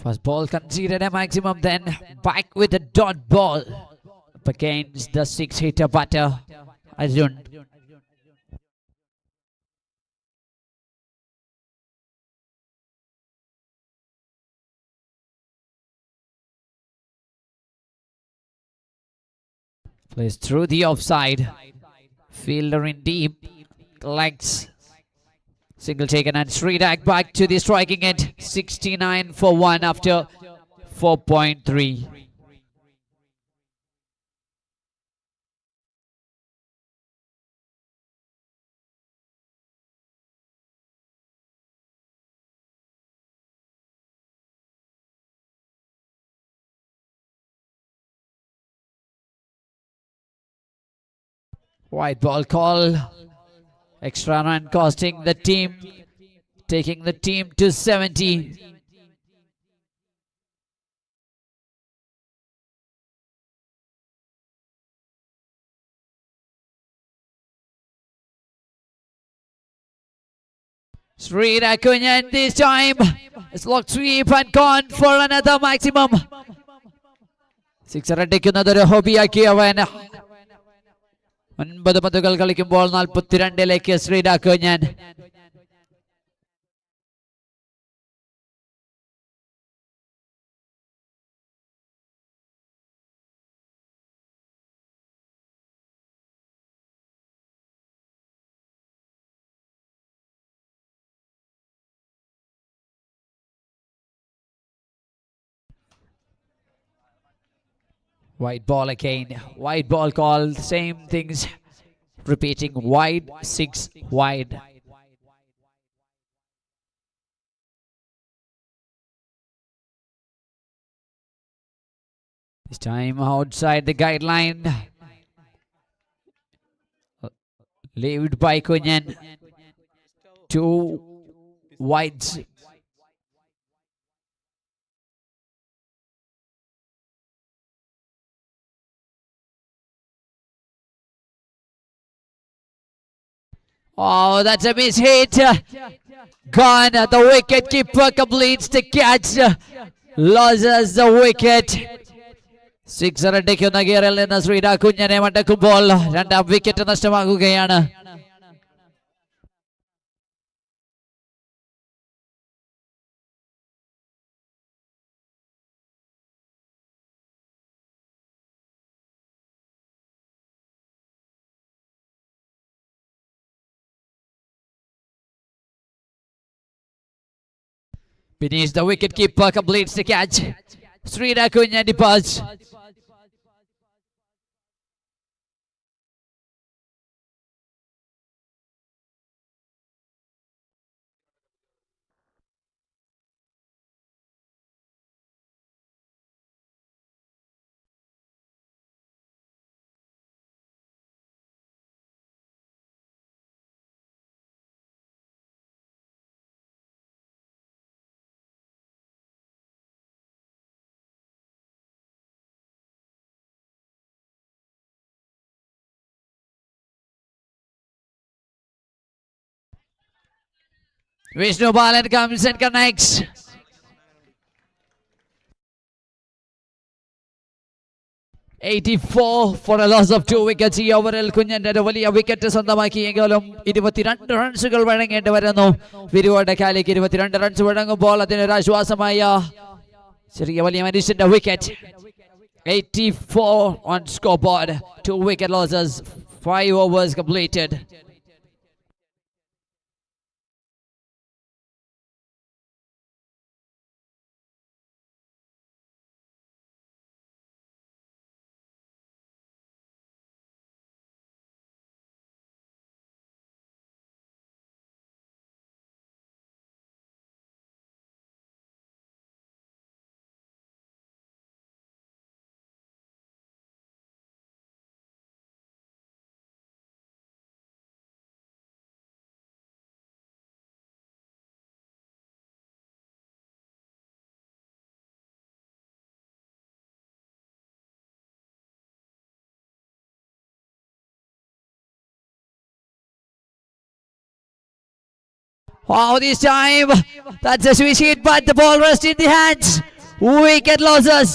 First ball conceded a maximum, then back with the dot ball up against the 6-hitter batter Arjun. Plays through the offside. Fielder in deep. Legs. Single taken and Sridak back to the striking end. 69 for 1 after 4.3. White ball call. Extra run costing the team. Taking the team to 70. Srinakunyan this time. It's locked sweep and gone for another maximum. Sixer അടിക്കുന്നതൊരു ഹോബിയാക്കി അവൻ 9 പന്തുകൾ കളിക്കുമ്പോൾ 42 Sreeraghavan. White ball again. White ball call. Same things repeating. Wide, 6 wide. This time outside the guideline. Leaved by Kunyan. 2 wides. Oh, that's a miss hit. Gone. The wicket keeper completes the catch. Loses the wicket. Sixer അടിക്കുന്ന ഗിയറിൽ നിന്ന് ശ്രീരാഘുഞ്ഞനെ മടക്കുമ്പോൾ 2ാം wicket നഷ്ടമാകുകയാണ്. Beneath the wicketkeeper completes the catch. Srinakunyan departs. Vishnu Balan comes and connects. $84 for a loss of 2 wickets. ഈ ഓവറിൽ കുഞ്ഞന്റെ ഒരു വലിയ wicket സ്വന്തമാക്കിയെങ്കിലും 22 റൺസുകൾ വഴങ്ങേണ്ടി വരുന്നു. വിരുവോടെ കാലിക്ക് 22 runs വഴങ്ങുമ്പോൾ അതിനൊരു ആശ്വാസമായ ചെറിയ വലിയ മനുഷ്യന്റെ wicket. 84 on scoreboard. 2 wicket losses. 5 overs completed. Wow, this time that's a switch hit, but the ball rests in the hands. Wicket losses.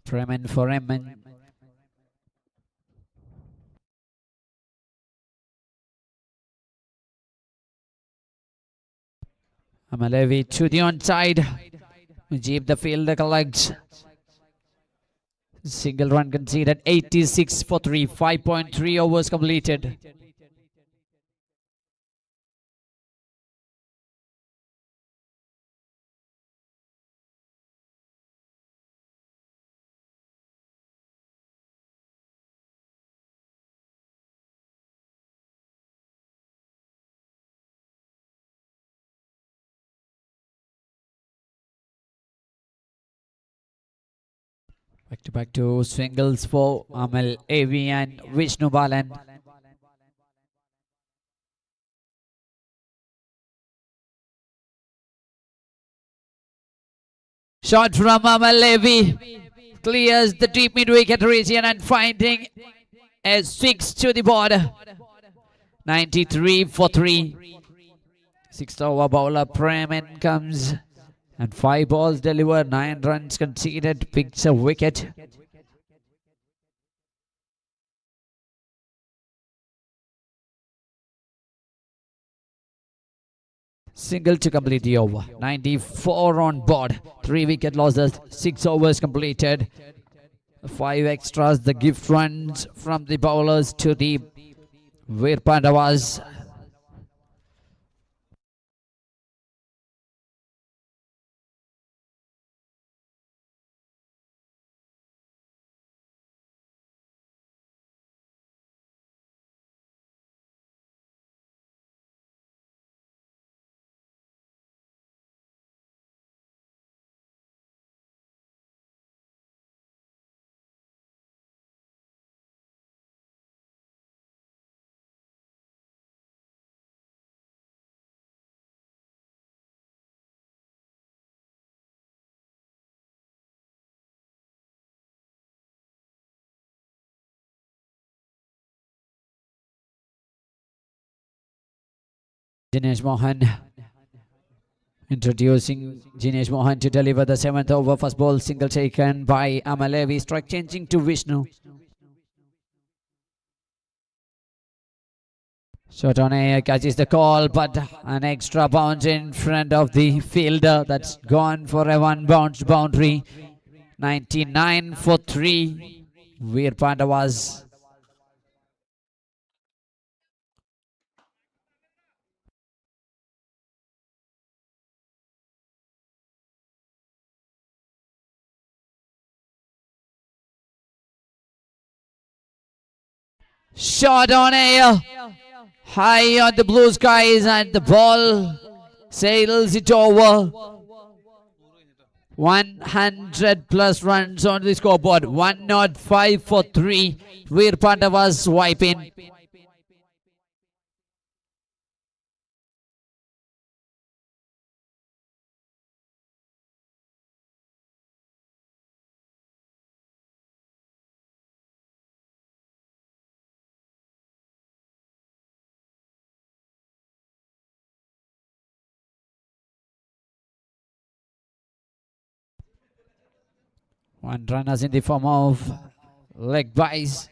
Preman for Emman. Amalevi to the onside. Mujib the fielder collects. Single run conceded. 86 for 3. 5.3 overs completed. Back to singles for Amal Avi and Vishnu Balan. Shot from Amal Avi. Clears the deep mid-wicket region and finding a 6 to the border. 93 for 3. 6th over bowler Preman comes. And 5 balls delivered, 9 runs conceded, picks a wicket. Single to complete the over. 94 on board. 3 wicket losses, 6 overs completed. 5 extras, the gift runs from the bowlers to the Vir Pavas. Jinesh Mohan introducing Jinesh Mohan to deliver the 7th over. First ball single taken by Amalevi. Strike changing to Vishnu. Shot on air, catches the call, but an extra bounce in front of the fielder. That's gone for a 1 bounce boundary. 99 for 3. Vir Pavas. Shot on air, high on the blue skies, and the ball sails it over. 100 plus runs on the scoreboard. 105 for 3. Vir Pavas wiping. One runners in the form of leg byes.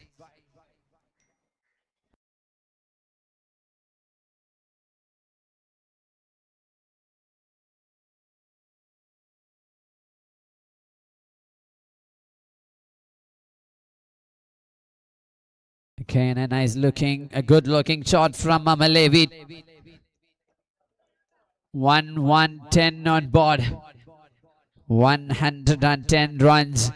Again, a nice looking, a good looking shot from Amalevi. 110 on board. 110 runs.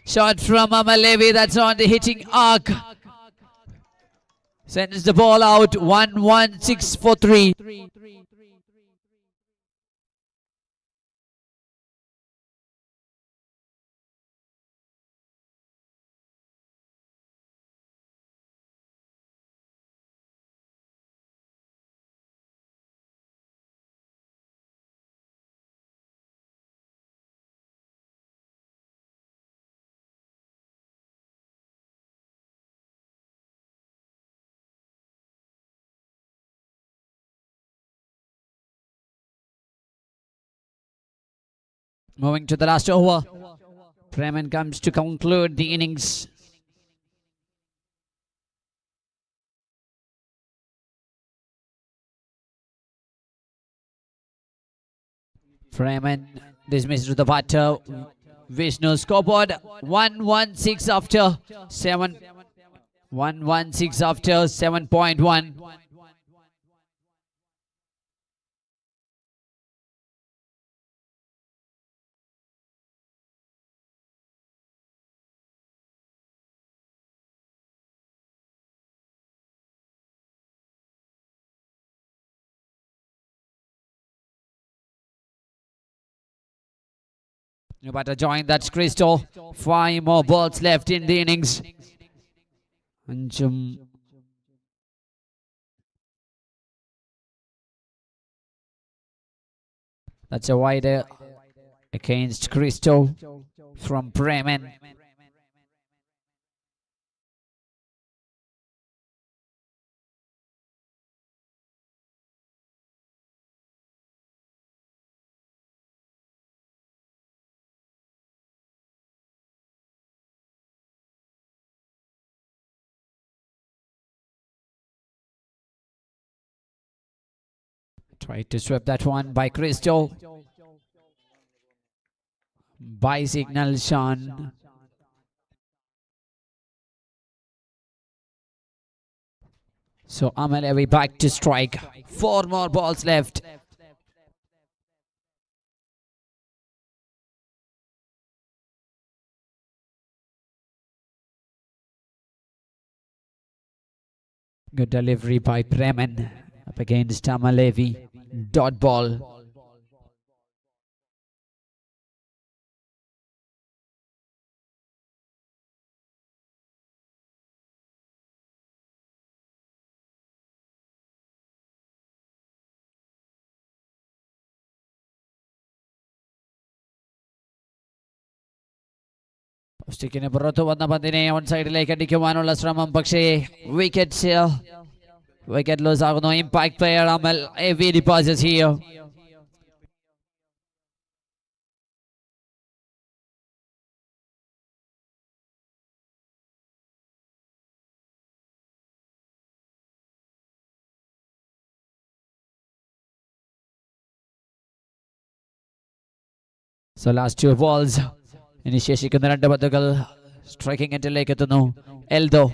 Shot from Amalevi, that's on the hitting arc. Sends the ball out. 116 for 3. Moving to the last over. Bremen comes to conclude the innings. Bremen dismissed to the batter. Vishnu scoreboard 116 after 7. 116 after 7.1. New batter joined, that's Crystal. 5 more balls left in the innings. And that's a wider against Crystal from Bremen. Tried to sweep that one by Crystal. By signal, Sean. So Amalevi back to strike. 4 more balls left. Good delivery by Bremen up against Amalevi. Dot ball. സ്റ്റിക്കിന് പുറത്തു വന്ന പന്തിനെ on സൈഡിലേക്ക് അടിക്കുവാനുള്ള ശ്രമം, പക്ഷേ wicket loss ആകുന്നു. Impact player Amal away passes here. So last 2 balls. ഇനി ശേഷിക്കുന്ന 2 പന്തുകൾ സ്ട്രൈക്കിംഗ് എൻഡിലേക്ക് എത്തുന്നു. Eldho.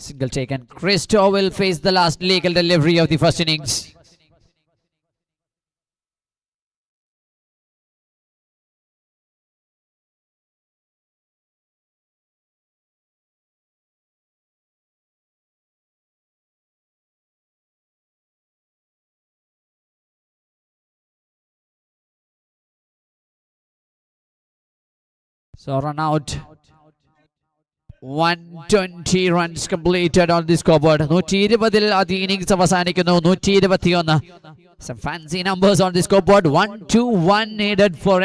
Single taken. Christo will face the last legal delivery of the first innings. So run out. 120 runs completed on the scoreboard. 120-ൽ ആദ്യ innings അവസാനിക്കുന്നു. 121. Some fancy numbers on the scoreboard. 121 needed for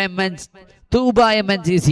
Tuba MNCC.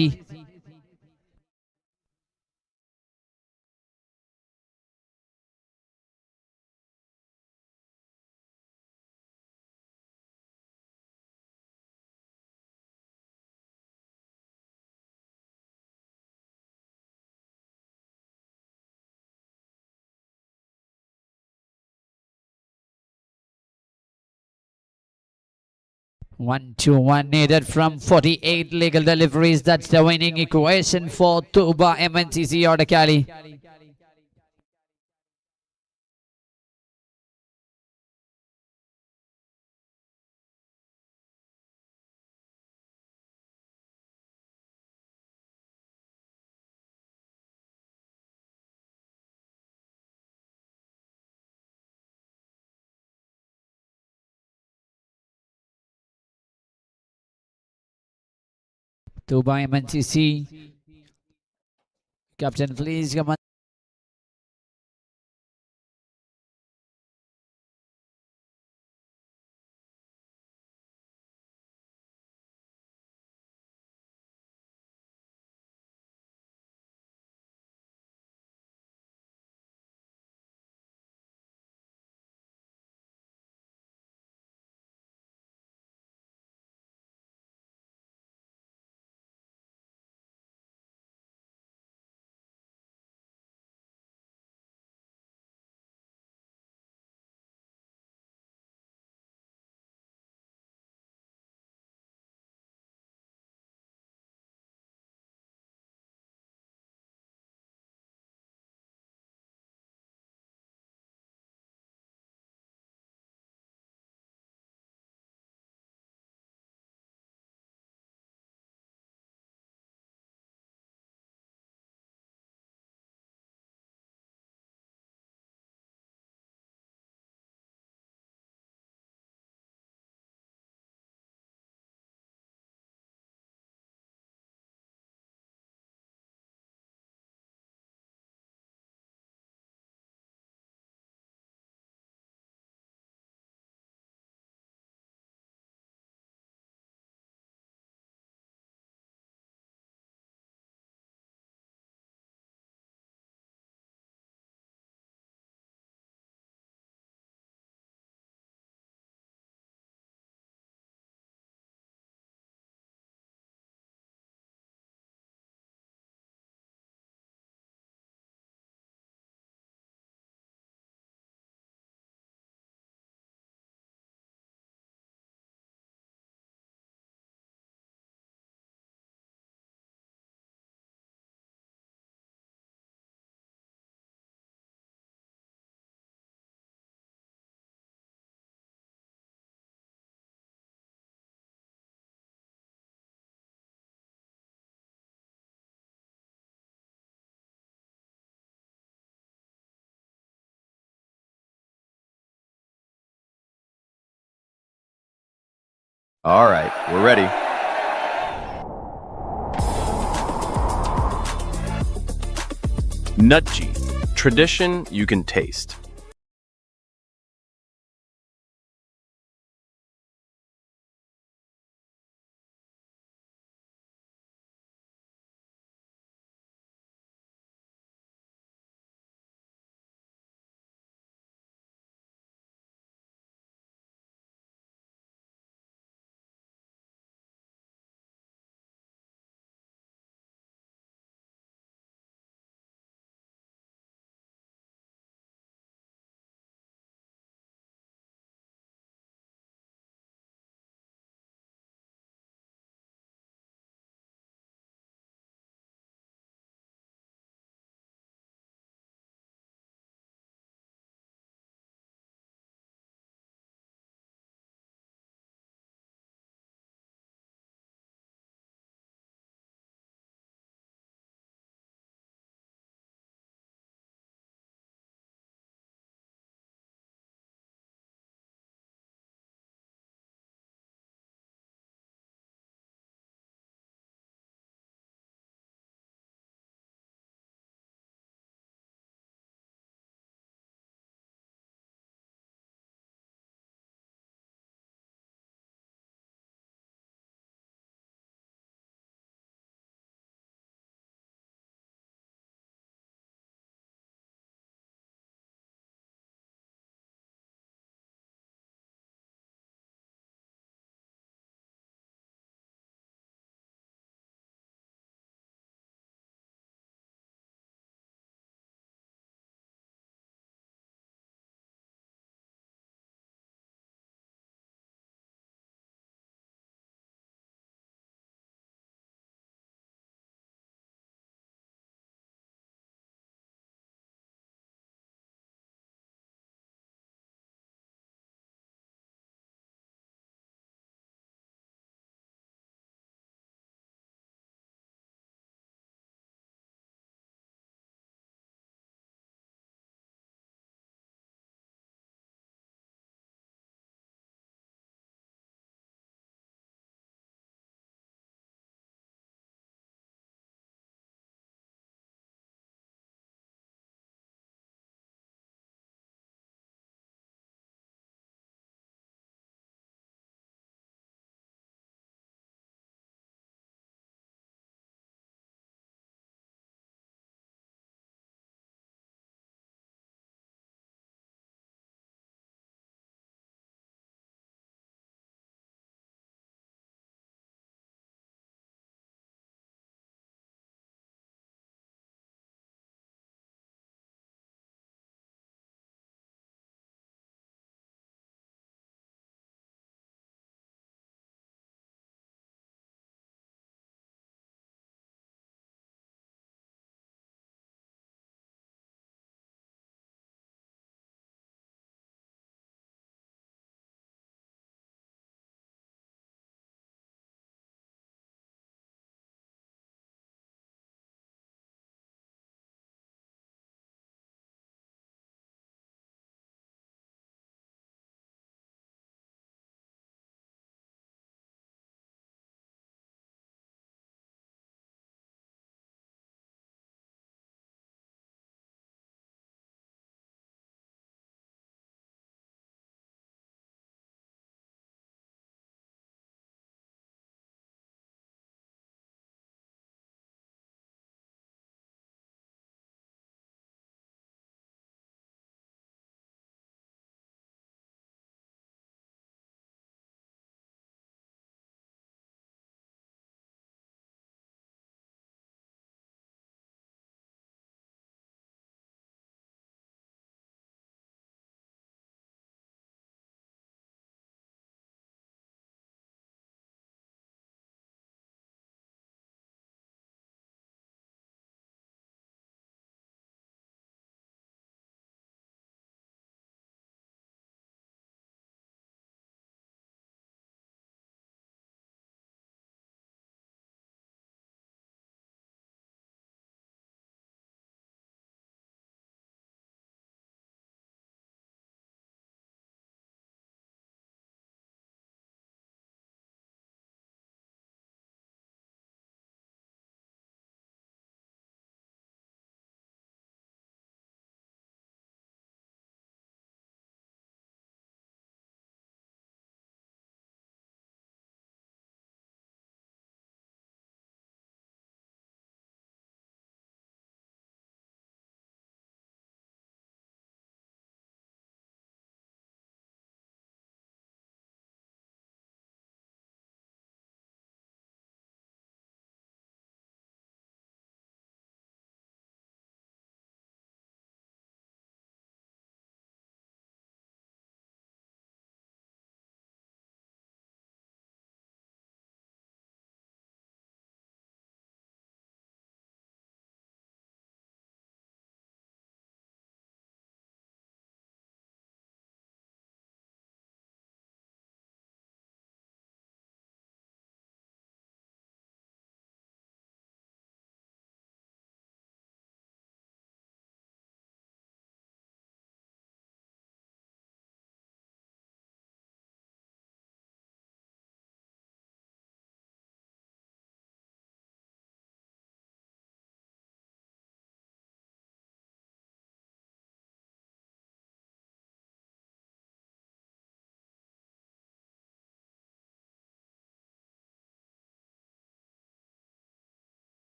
One, 2, 1 needed from 48 legal deliveries. That's the winning equation for Tuba MNCC Odakali. Tuba MNCC. Captain, please come on. All right, we're ready. Nutji. Tradition you can taste.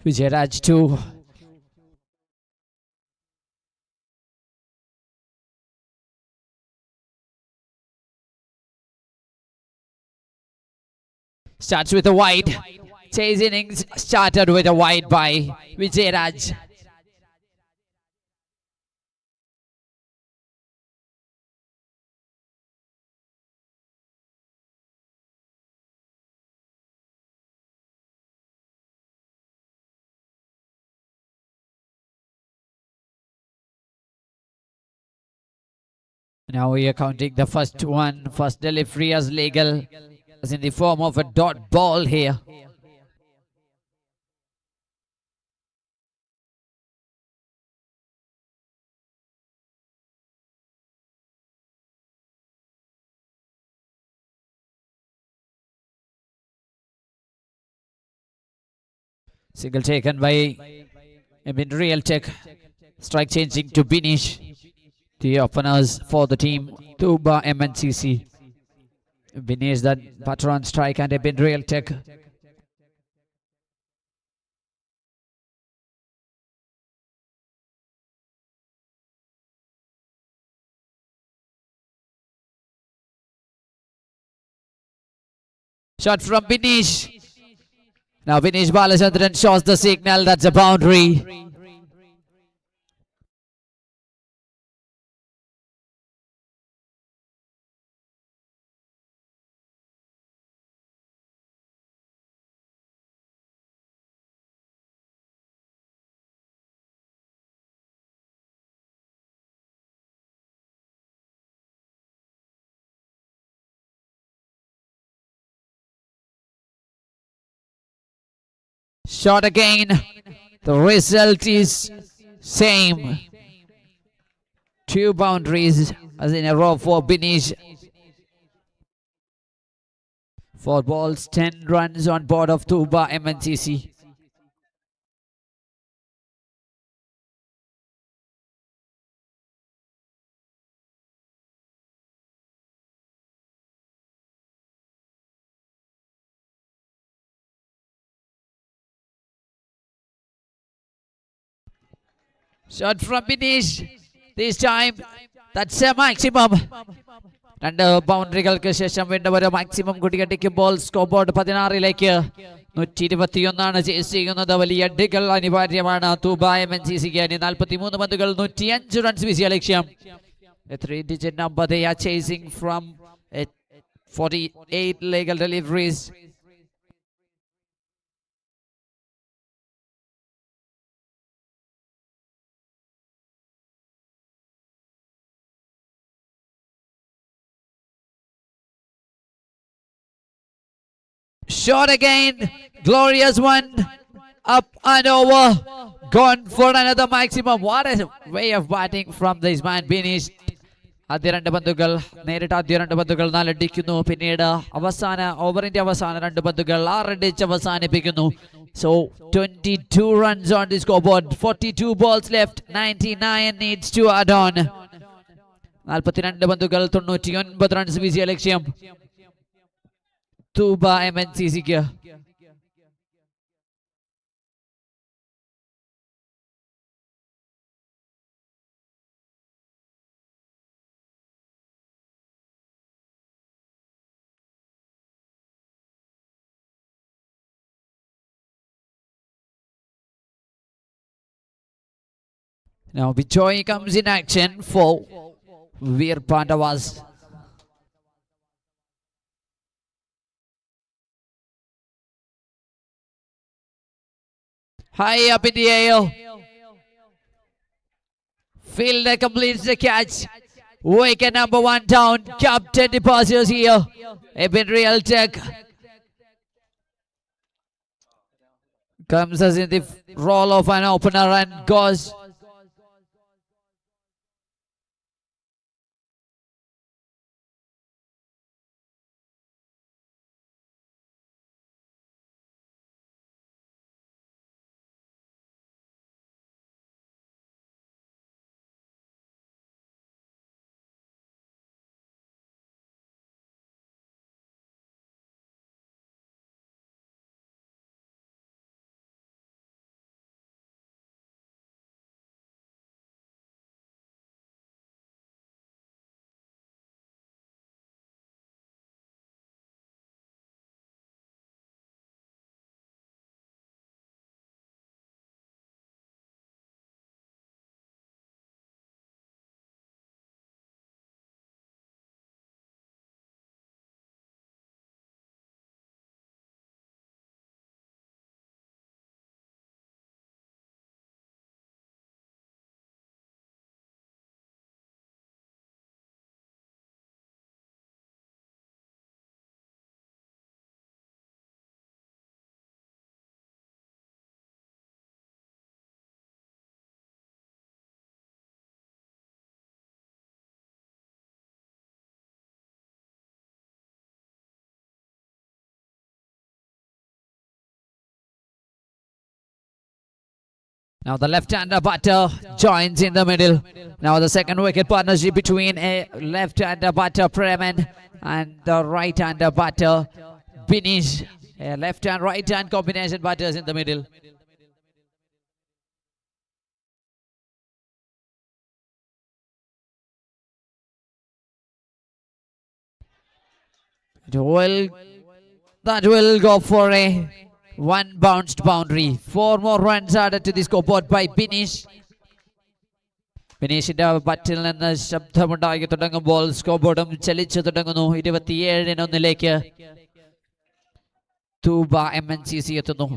Vijayaraj 2. Starts with a wide. Chase innings started with a wide by Vijayaraj. Now we are counting the first one. First delivery as legal, as in the form of a dot ball here. Single taken by Real Tech. Strike changing to Binish. The openers for the team, Tuba MNCC. Binish that butter on strike and Real Tech. Shot from Binish. Now Binish Balachandran shows the signal. That's a boundary. Shot again. The result is same. 2 boundaries as in a row for Binish. 4 balls, 10 runs on board of Tuba MNCC. Shot from Binish. This time, that's a maximum. രണ്ട് ബൗണ്ടറികൾക്ക് ശേഷം വീണ്ടും ഒരു maximum കുടികട്ടിക്കുമ്പോൾ score board 16ലേക്ക് 121 chase ചെയ്യുന്നത്. വലിയ അടികൾ അനിവാര്യമാണ് തൂബ MNCCക്ക്. 43 പന്തുകൾ 105 runs വീശിയ ലക്ഷ്യം. A 3-digit number they are chasing from 48 legal deliveries. Shot again, glorious one, up and over, gone for another maximum. What a way of batting from this man Binish. ആദ്യ 2 പന്തുകൾ നേരിട്ട് ആദ്യ 2 പന്തുകൾ 4 അടിക്കുന്നു. പിന്നീട് അവസാന ഓവറിന്റെ അവസാന 2 പന്തുകൾ 6 അടിച്ച് അവസാനിപ്പിക്കുന്നു. So 22 runs on the scoreboard, 42 balls left, 99 needs to add on. 42 പന്തുകൾ 99 റൺസ് വീശിയ ലക്ഷ്യം Thooba MNCCക്ക്. Now Bijoy comes in action for Vir Pavas. High up in the air. Fielder completes the catch. Wicket number 1 down. Captain deposits here. Real Tech comes as in the role of an opener and goes. Now the left-hander batter joins in the middle. Now the second wicket partnership between a left-hander batter Preman and the right-hander batter Binish. A left-hand, right-hand combination batters in the middle. That will go for a one bounced boundary. 4 more runs added to the scoreboard by Binish. ബിനീഷിന്റെ ബറ്റിൽ നിന്ന് ശബ്ദമുണ്ടാക്കി തുടങ്ങുമ്പോൾ സ്കോർബോർഡും ചലിച്ചു തുടങ്ങുന്നു. 27-1 Thooba MNCC എത്തുന്നു.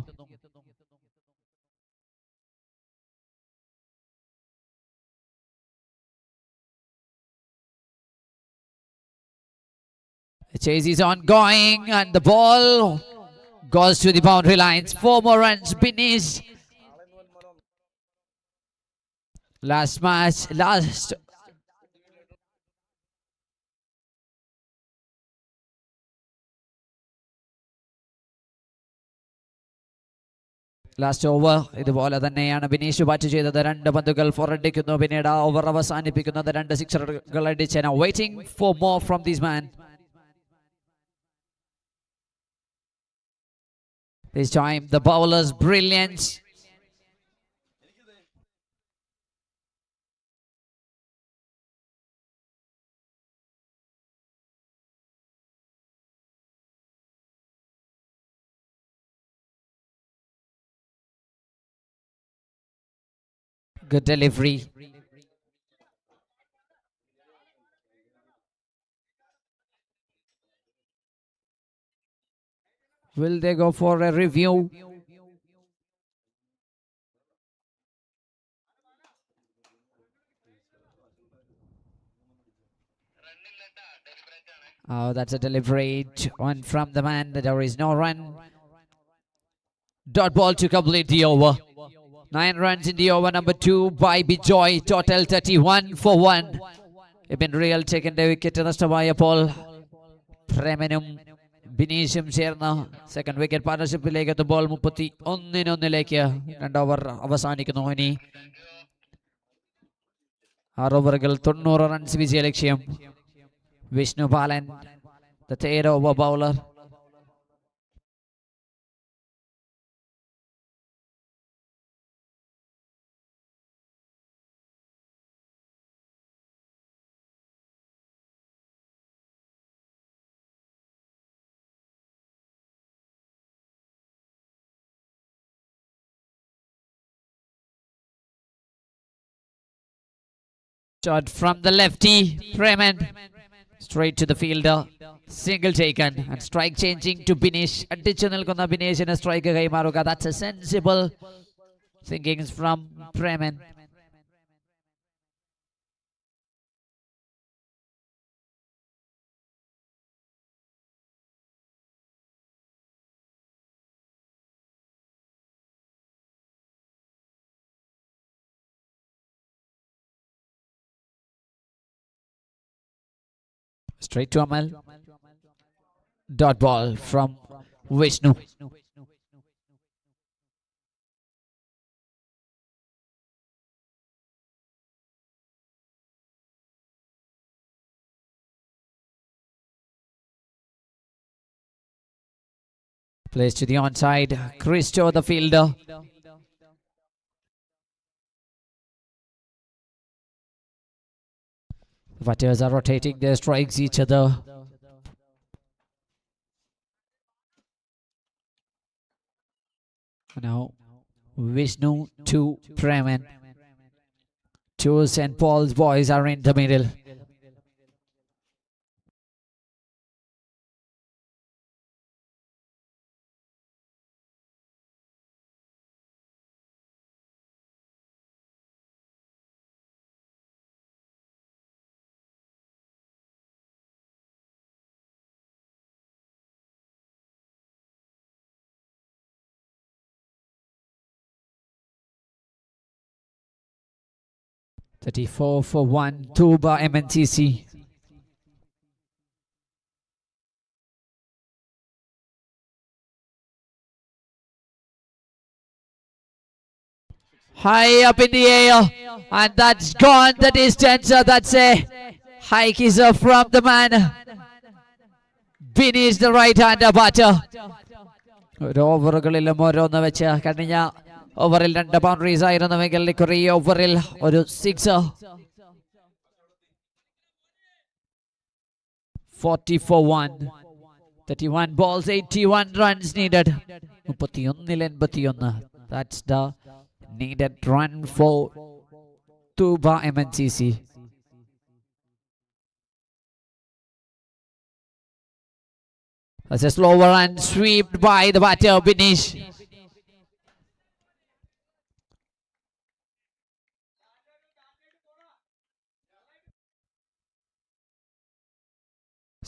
The chase is ongoing and the ball goes to the boundary lines. 4 more runs. Binish. Last match, last over ഇതുപോലെ തന്നെയാണ് Bineesh bat ചെയ്തത്. 2 പന്തുകൾ four അടിക്കുന്നു. പിന്നീട് ആ ഓവർ അവസാനിപ്പിക്കുന്നത് 2 സിക്സറുകൾ അടിച്ച്. Now waiting for more from this man. This time the bowler's brilliance. Good delivery. Will they go for a review? Oh, that's a deliberate one from the man. There is no run. Dot ball to complete the over. 9 runs in the over number 2 by Bijoy. Total 31 for 1. Ibn Real taken the wicket നഷ്ടമായപ്പോൾ പ്രേമനും ബിനീഷും ചേർന്ന second wicket പാർട്ണർഷിപ്പിലേക്ക് എത്തുമ്പോൾ 31-1 2 over അവസാനിക്കുന്നു. ഇനി 6 ഓവറുകൾ 90 runs വിജയലക്ഷ്യം. Vishnu Balan, the third over bowler. Shot from the lefty, Preman. Straight to the fielder. Single taken and strike changing to Binish. Additional kona Binish and a striker kaimaruga. That's a sensible thinking from Preman. Straight to Amal. Dot ball from Vishnu. Plays to the onside. Christo, the fielder. The batters are rotating their strikes each other. Now Vishnu to Preman. 2 St. Paul's boys are in the middle. $34 for 1. Tuba MNCC. High up in the air. And that's gone the distance. That's a high kisser from the man. Finish the right-hander batter. ഒരു ഓവറുകളിലും ഓരോന്ന് വെച്ച് കഴിഞ്ഞ ഓവറിൽ 2 boundaries ആയിരുന്നുവെങ്കിൽ ഇക്കുറി ഓവറിൽ ഒരു 6. 40 for 1. 31 balls, 81 runs needed. 31-81. That's the needed run for Tuba MNCC. That's a slower and swept by the batter, Binish.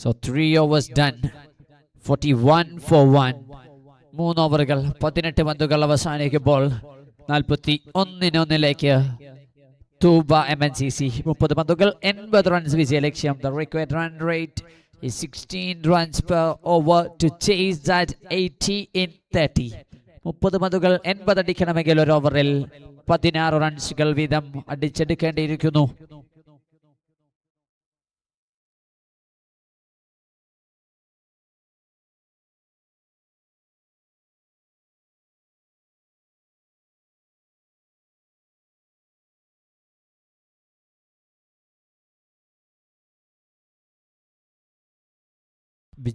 So 3 overs done. 41 for 1. 3 ഓവറുകൾ 18 പന്തുകൾ അവസാനിക്കുമ്പോൾ 41-1 Tuba MNCC 30 പന്തുകൾ 80 runs വിജയ ലക്ഷ്യം. The required run rate is 16 runs per over to chase that 80 in 30. 30 പന്തുകൾ 80 അടിക്കണമെങ്കിൽ ഒരു ഓവറിൽ 16 റൺസുകൾ വീതം അടിച്ചെടുക്കേണ്ടിയിരിക്കുന്നു.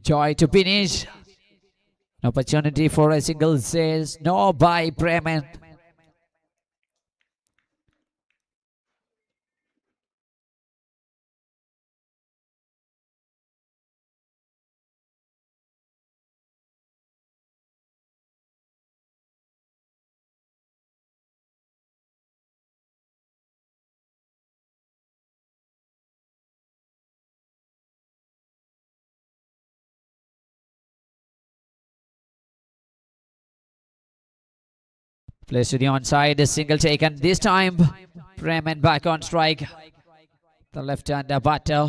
Joy to finish. An opportunity for a single says no by Bremen. Place to the onside, a single taken. This time, Bremen back on strike. The left-hander batter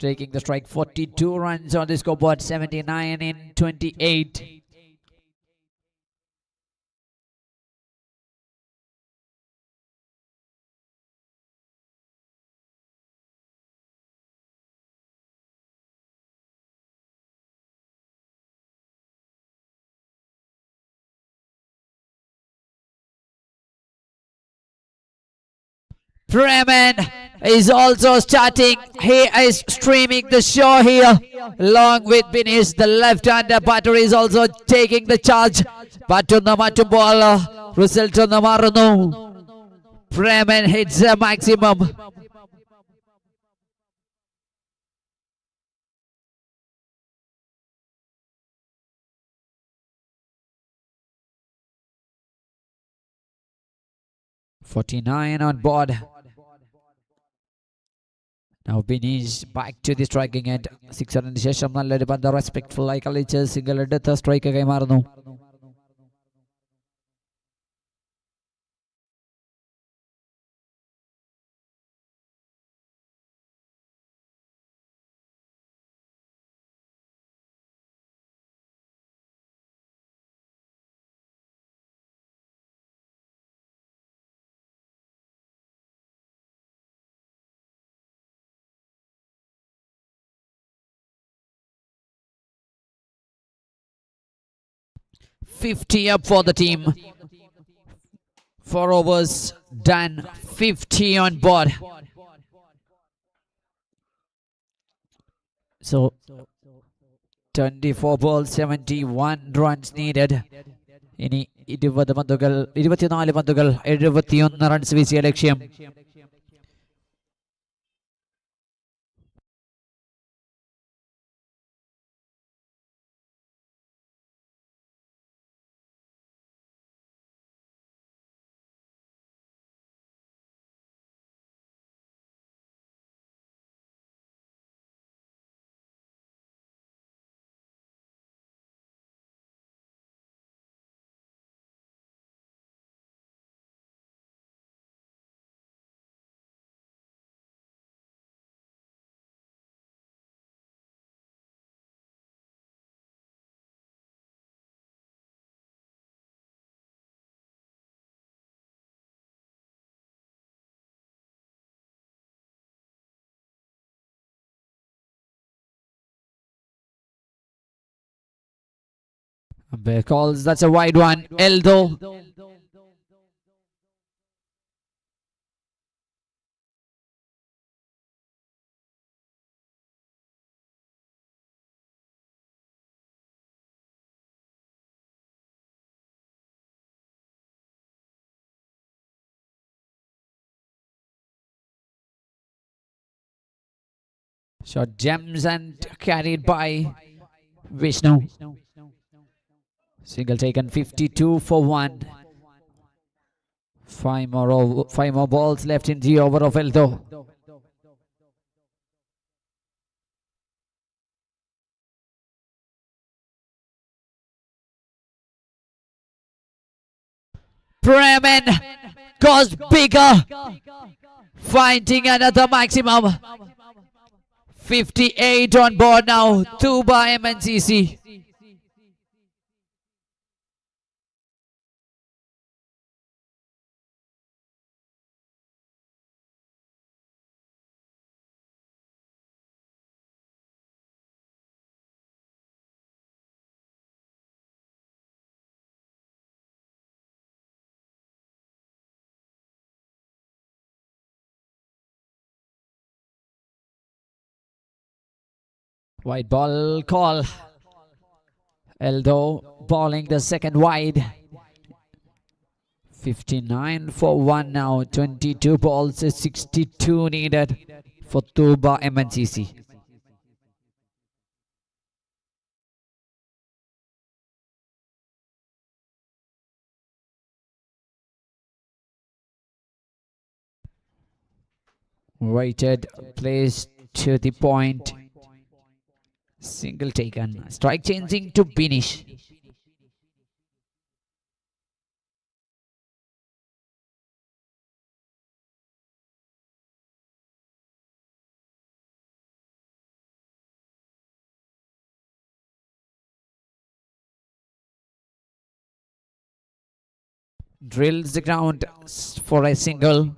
taking the strike. 42 runs on the scoreboard, 79 in 28. Bremen is also starting. He is streaming the show here along with Binis. The left-hander batter is also taking the charge. Battunna mattumbol result ഒന്ന് മാറുന്നു. Bremen hits a maximum. .49 on board. Now Binis back to the striking end. 6 റണ്ണിന് ശേഷം നല്ലൊരു പന്ത് respectful ആയി കളിച്ച് single എടുത്ത് strike കൈമാറുന്നു. .50 up for the team. 4 overs done. 50 on board. So 24 balls, 71 runs needed. ഇനി 24 പന്തുകൾ 71 റൺസ് വീശിയ ലക്ഷ്യം. Umpire calls that's a wide one. Eldo. Shot gems and carried by Vishnu. Single taken 52 for 1. Five more balls left in the over of Eldo. Bremen goes bigger, finding another maximum. 58 on board now. Tuba MNCC. Wide ball call. Eldo balling the second wide. 59 for 1 now. 22 balls, 62 needed for Tuba MNCC. Weighted, placed to the point. Single taken. Strike changing to Binish. Drills the ground for a single.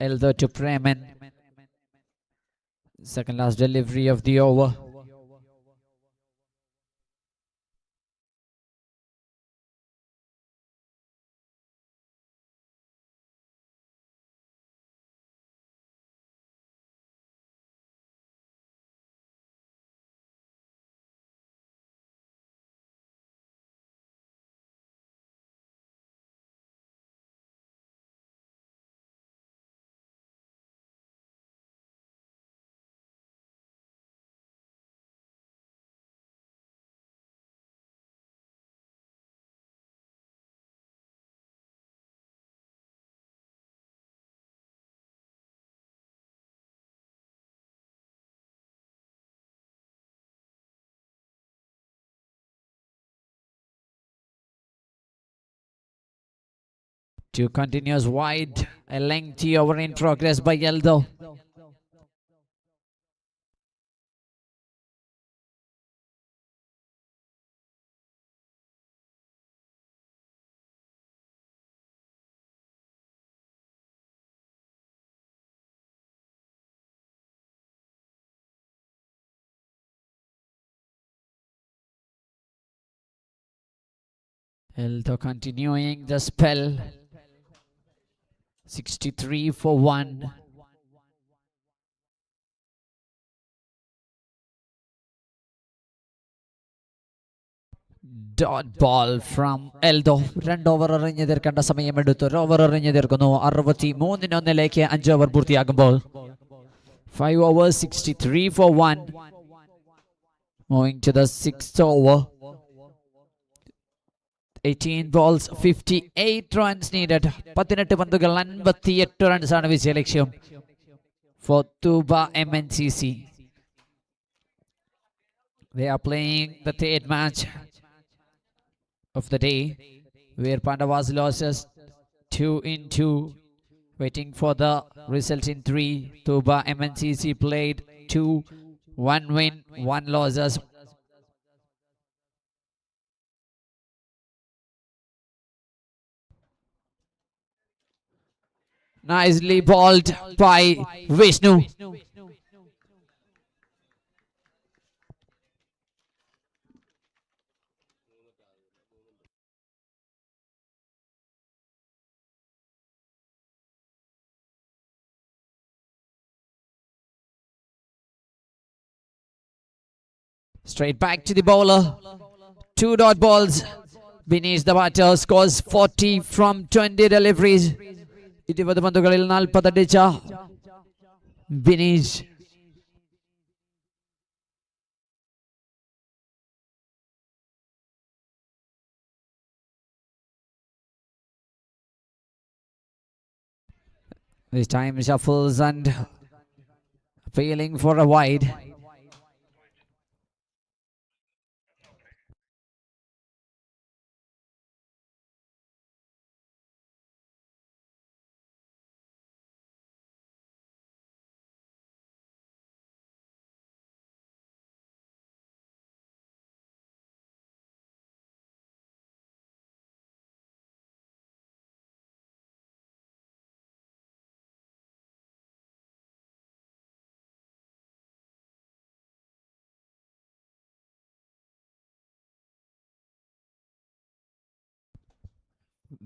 Eldo to Bremen. Second last delivery of the over. Two continuous wide, a lengthy over in progress by Eldo. Eldo continuing the spell. 63 for 1. Dot ball from Eldo. 2 over എറിഞ്ഞു തീർക്കേണ്ട സമയമെടുത്തു. 1 over എറിഞ്ഞു തീർക്കുന്നു. 63-1 5 over പൂർത്തിയാകുമ്പോൾ 5 overs 63 for 1. Moving to the 6th over. 18 balls 58 runs needed. 18 പന്തുകൾ 58 റൺസാണ് വിജയലക്ഷ്യം for Tuba MNCC. They are playing the third match of the day. Vir Pavas losses 2-2. Waiting for the result in 3. Tuba MNCC played 2. 1 win, 1 losses. Nicely balled by Vishnu. Straight back to the bowler. 2 dot balls. Beneath the batter scores 40 from 20 deliveries. 20 പന്തുകളിൽ 40 അടിച്ച Bineesh. This time shuffles and appealing for a wide.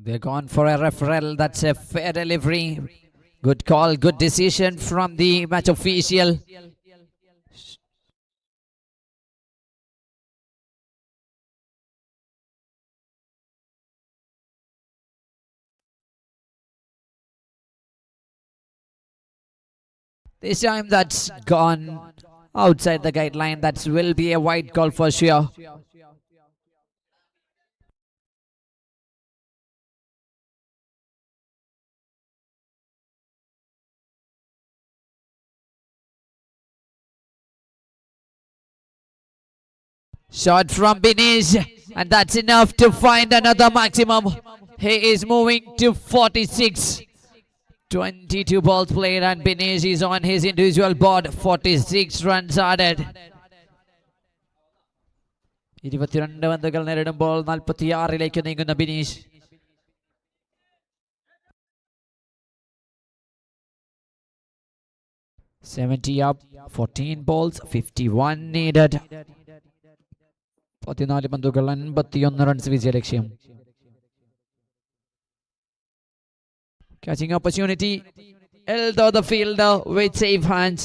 They're gone for a referral. That's a fair delivery. Good call, good decision from the match official. This time that's gone outside the guideline. That will be a wide call for sure. Shot from Binish, and that's enough to find another maximum. He is moving to 46. 22 balls played, and Binish is on his individual board. 46 runs added. 22 പന്തുകൾ നേരിടുമ്പോൾ 46 നീങ്ങുന്ന Bineesh. $70 up, 14 balls, 51 needed. 14 പന്തുകൾ 51 runs വിജയലക്ഷ്യം. Catching opportunity. Eldo the fielder with safe hands.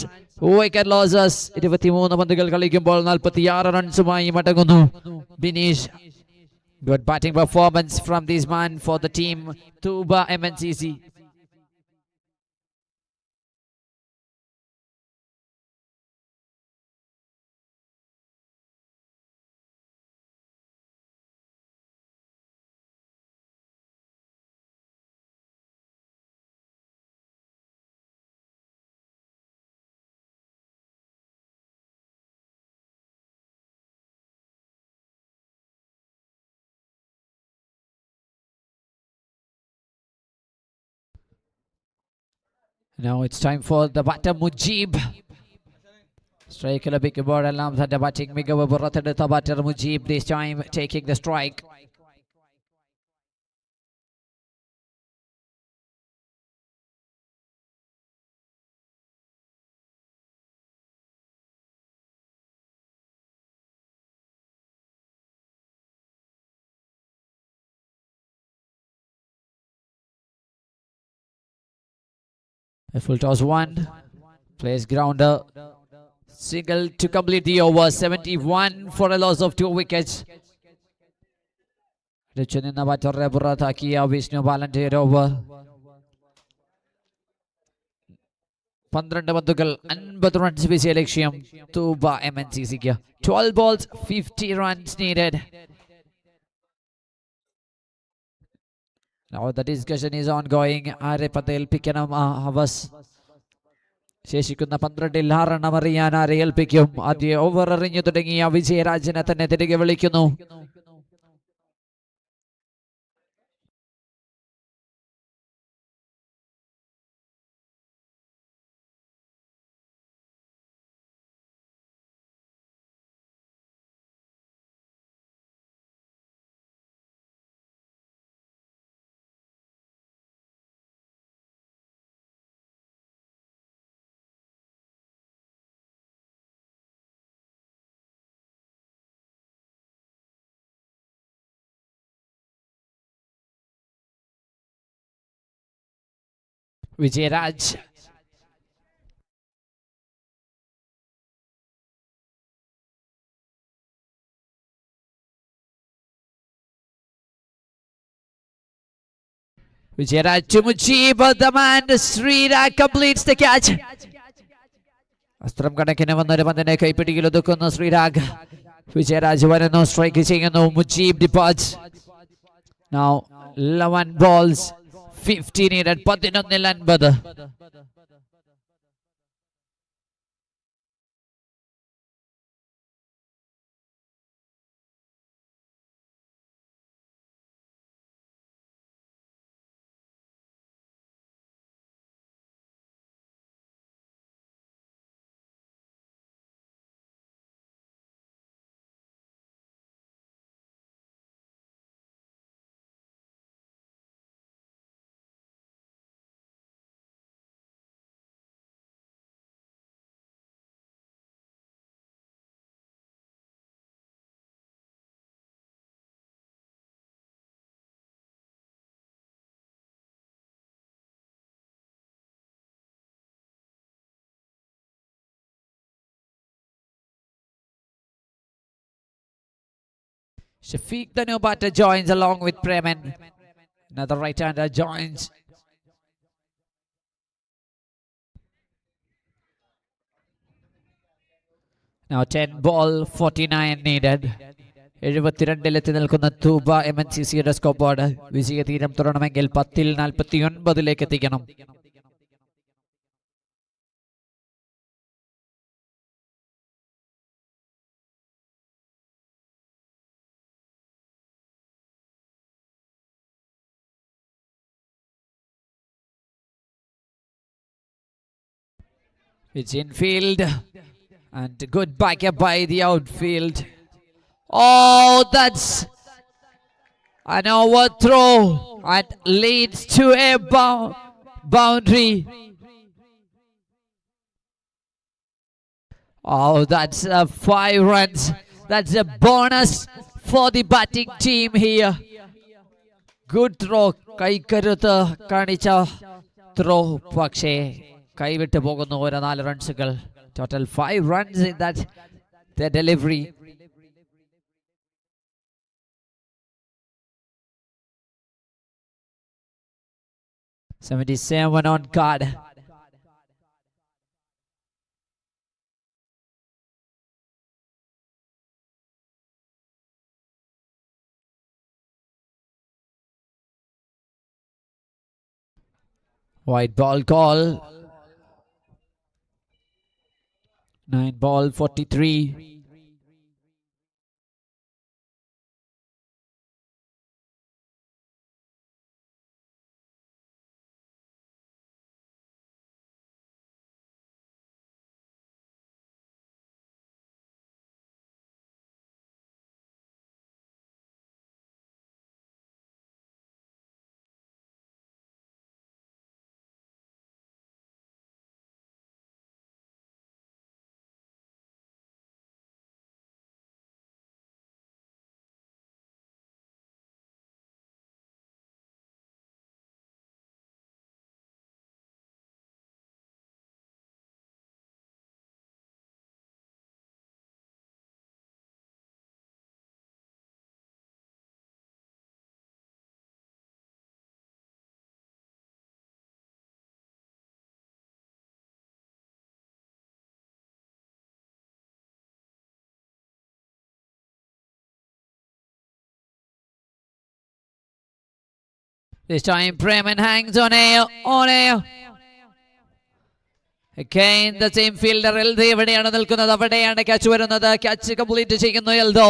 Wicket losses. 23 പന്തുകൾ കളിക്കുമ്പോൾ 46 റൺസുമായി മടങ്ങുന്നു Bineesh. Good batting performance from this man for the team Tuba MNCC. Now it's time for the batter Mujib. Strike ലഭിക്കുമ്പോൾ എല്ലാം തന്റെ batting മികവ് പുറത്തെടുത്ത batter Mujeeb, this time taking the strike. A full toss one. Plays grounder. Single to complete the over. 71 for a loss of 2 wickets. Richunina battare പുറത്താക്കിയ വിഷ്ണു ബാലന്റെ over. 12 പന്തുകൾ 50 runs വിജയലക്ഷ്യം Thooba MNCCക്ക്. 12 balls, 50 runs needed. Now the discussion is ongoing. ആരെ പന്തേൽപ്പിക്കണം ഹവസ്. ശേഷിക്കുന്ന 12-ൽ 6 എണ്ണം അറിയാൻ ആരെ ഏൽപ്പിക്കും. ആദ്യ ഓവർ എറിഞ്ഞു തുടങ്ങിയ വിജയരാജനെ തന്നെ തിരികെ വിളിക്കുന്നു. Vijayaraj. Vijayaraj to Mujib, the man Srirag completes the catch. അസ്ത്രം കണക്കിന് വന്നൊരു പന്തിനെ കൈപ്പിടിയിൽ ഒതുക്കുന്നു ശ്രീരാഗ്. വിജയരാജ് വരുന്നു, സ്ട്രൈക്ക് ചെയ്യുന്നു. Mujeeb ഡിപ്പാർട്സ്. Now 11 balls 50 needed. 11-50. Shafiq, the new batter, joins along with Preman. Another right-hander joins. Now 10 ball 49 needed. 72-ലെത്തി നിൽക്കുന്ന തൂബ MNCCയുടെ സ്കോർ ബോർഡ്. വിജയതീരം തുറണമെങ്കിൽ 10-49 എത്തിക്കണം. It's infield and good backup by the outfield. Oh, that's an overthrow and leads to a boundary. Oh, that's 5 runs. That's a bonus for the batting team here. Good throw. കൈക്കരുത്ത് കാണിച്ച throw, പക്ഷേ കൈവിട്ട് പോകുന്നു. ഒരു 4 റൺസുകൾ. Total 5 runs in that the delivery. $77 on card. White ball call. 9 ball 43. This time Preman hangs on air. Again the same fielder. Eldho എവിടെയാണ് നിൽക്കുന്നത്? അവിടെയാണ് catch വരുന്നത്. Catch complete ചെയ്യുന്നു Eldho.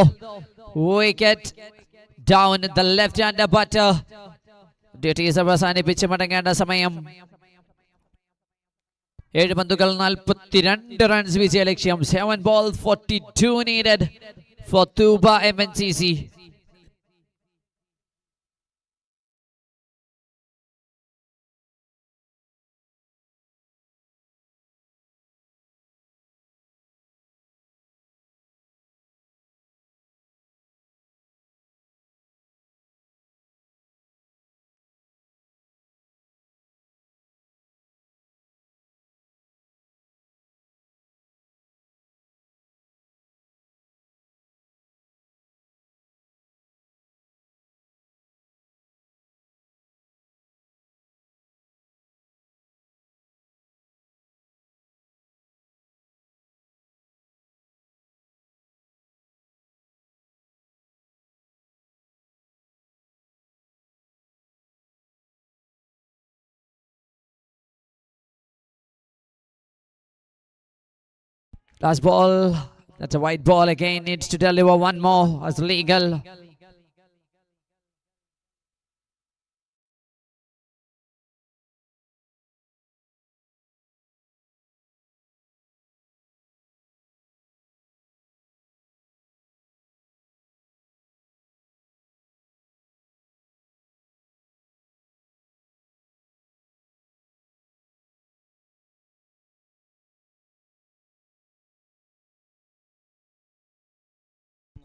Wicket down the left-hander batter. Duties അവസാനിപ്പിച്ച് മടങ്ങേണ്ട സമയം. 7 പന്തുകൾ 42 runs വിജയലക്ഷ്യം. 7 ball 42 needed for Tuba MNCC. Last ball. That's a white ball again. Needs to deliver one more as legal.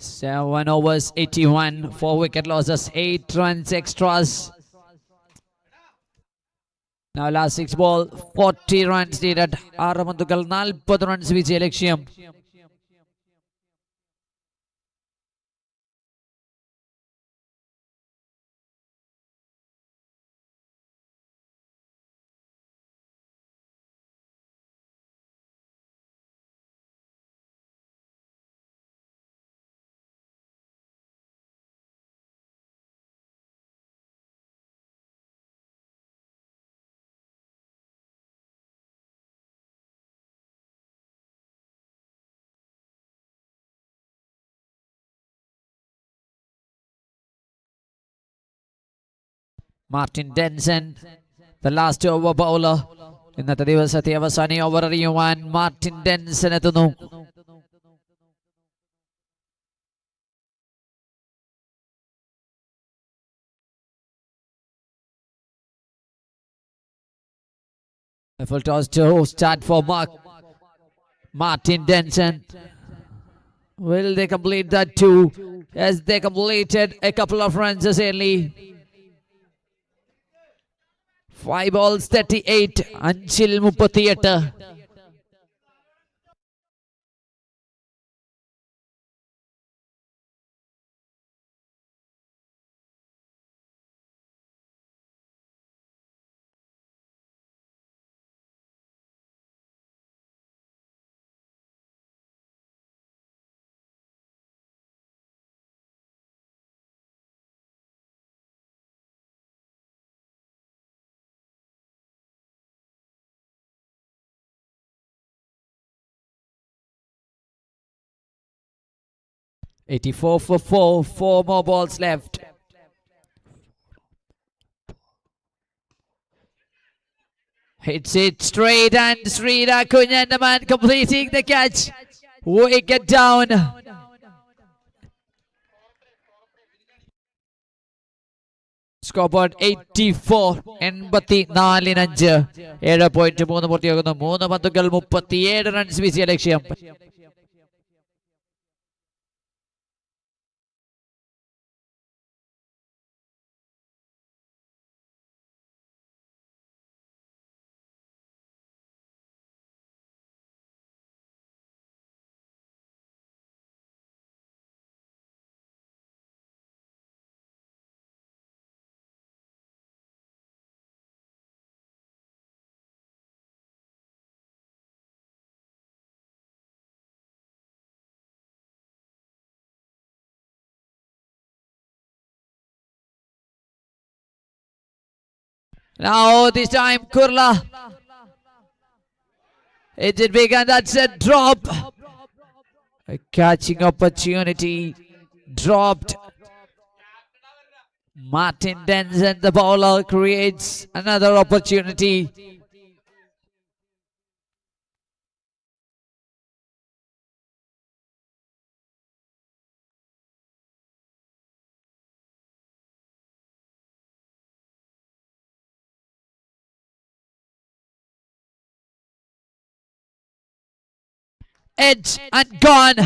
Seven overs, 81, 4 wicket losses, 8 runs extras. Now last 6 ball, 40 runs needed. 6 പന്തുകൾ 40 runs വിജയ ലക്ഷ്യം. Martin Denson, the last over bowler. ഇന്നത്തെ ദിവസത്തെ അവസാന over എറിയുവാൻ Martin Denson എത്തുന്നു. A full toss to start for Martin Denson. Will they complete that too? Yes, they completed a couple of runs as early. 5 balls, 38. 5-ൽ 38. $84 for 4. 4 more balls left. Hits it straight and Srira Kunyandaman completing the catch. Wicket down. Scoreboard 84. 84-5. 7 point 3 പൂർത്തിയാകുന്നു. 3 പന്തുകൾ 37 runs വീശിയ ലക്ഷ്യം. Now this time Kurla. It did big and that's a drop. A catching opportunity dropped. Martin Denson, the bowler, creates another opportunity. Edge and gone.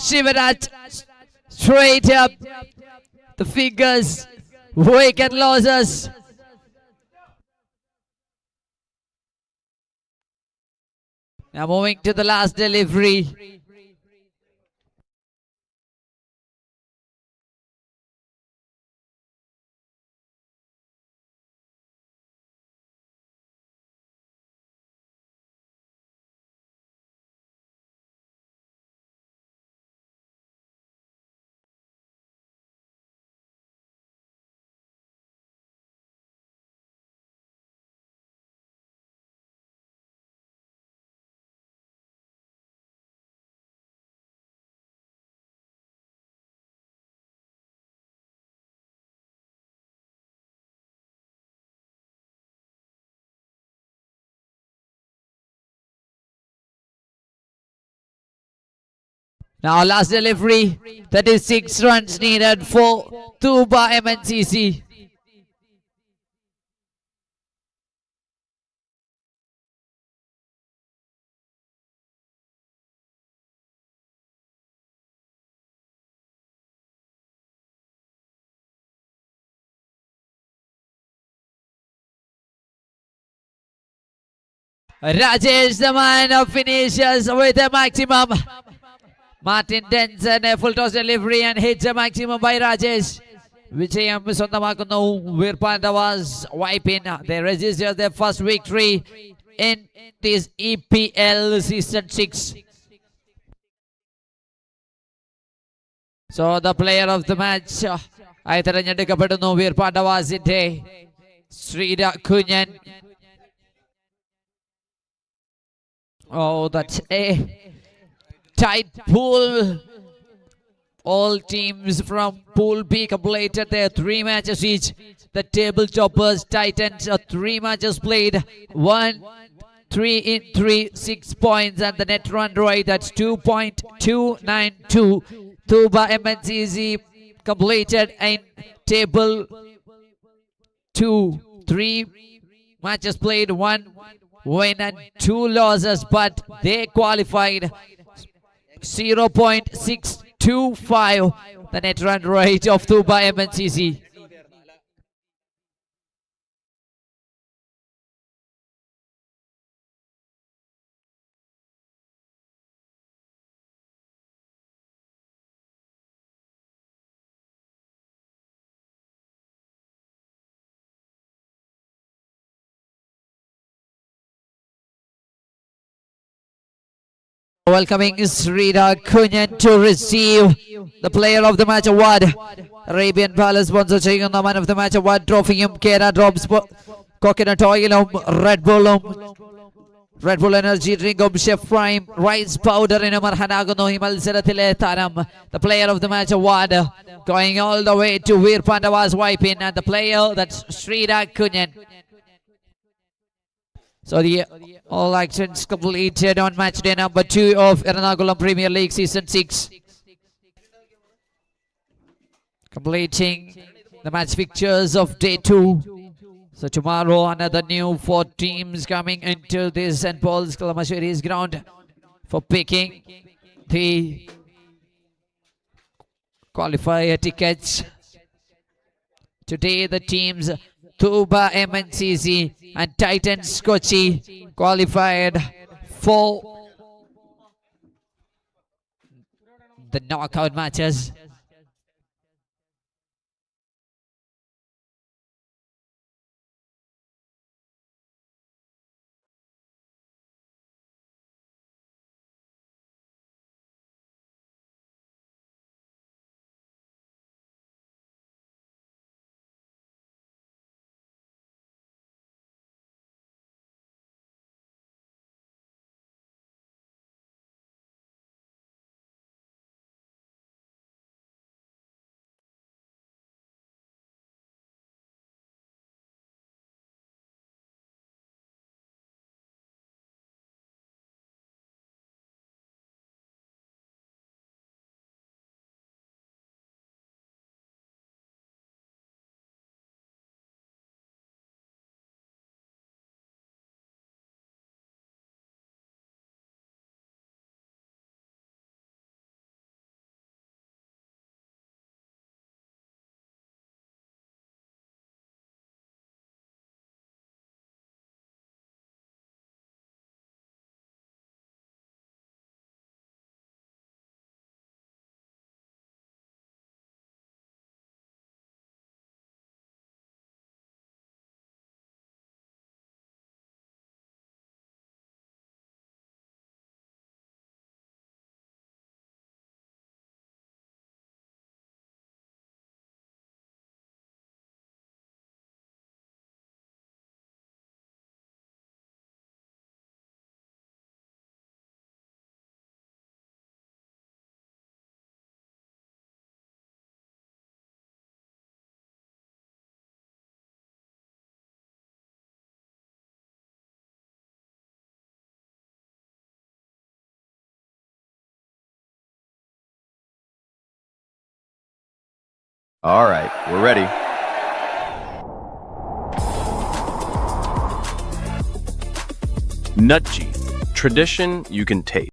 Shivarat straight up. The fingers. Wicket losses. Now moving to the last delivery. Now last delivery, 36 runs needed for Tuba MNCC. Rajesh, the man of finishes with a maximum. Martin Denson, a full toss delivery and hits a maximum by Rajesh. Vijayam സ്വന്തമാക്കുന്നു. Vir Pavas wipe in. They register their first victory in this EPL Season 6. So the player of the match ആയി തിരഞ്ഞെടുക്കപ്പെടുന്നു Vir Pavasന്റെ Ernakulam. Oh, that's a tight pool. All teams from Pool B completed their 3 matches each. The table toppers, Titans, 3 matches played. 1, 3 in 3, 6 points, and the net run rate, that's 2.292. Tuba MNCC completed in table 2, 3 matches played, 1 win and 2 losses, but they qualified 0.625, the net run rate of Tuba MNCC. Welcoming Ernakulam to receive the player of the match award. Arabian Palace sponsor ചെയ്യുന്ന man of the match award ട്രോഫിയും കേര drops coconut ഓയിലും Red Bull energy drinkum Chef Prime rice powder ഇനും അർഹനാകുന്നു ഈ മത്സരത്തിലെ താരം. The player of the match award going all the way to Vir Pavas wipe in, and the player, that's Ernakulam. So the all actions completed on match day number 2 of Ernakulam Premier League Season 6. Completing the match fixtures of day 2. So tomorrow another new 4 teams coming into this St. Paul's Kalamashwari's ground for picking the qualifier tickets. Today the teams Tuba MNCC and Titans Kochi qualified for the knockout matches. All right, we're ready. Nutji. Tradition you can taste.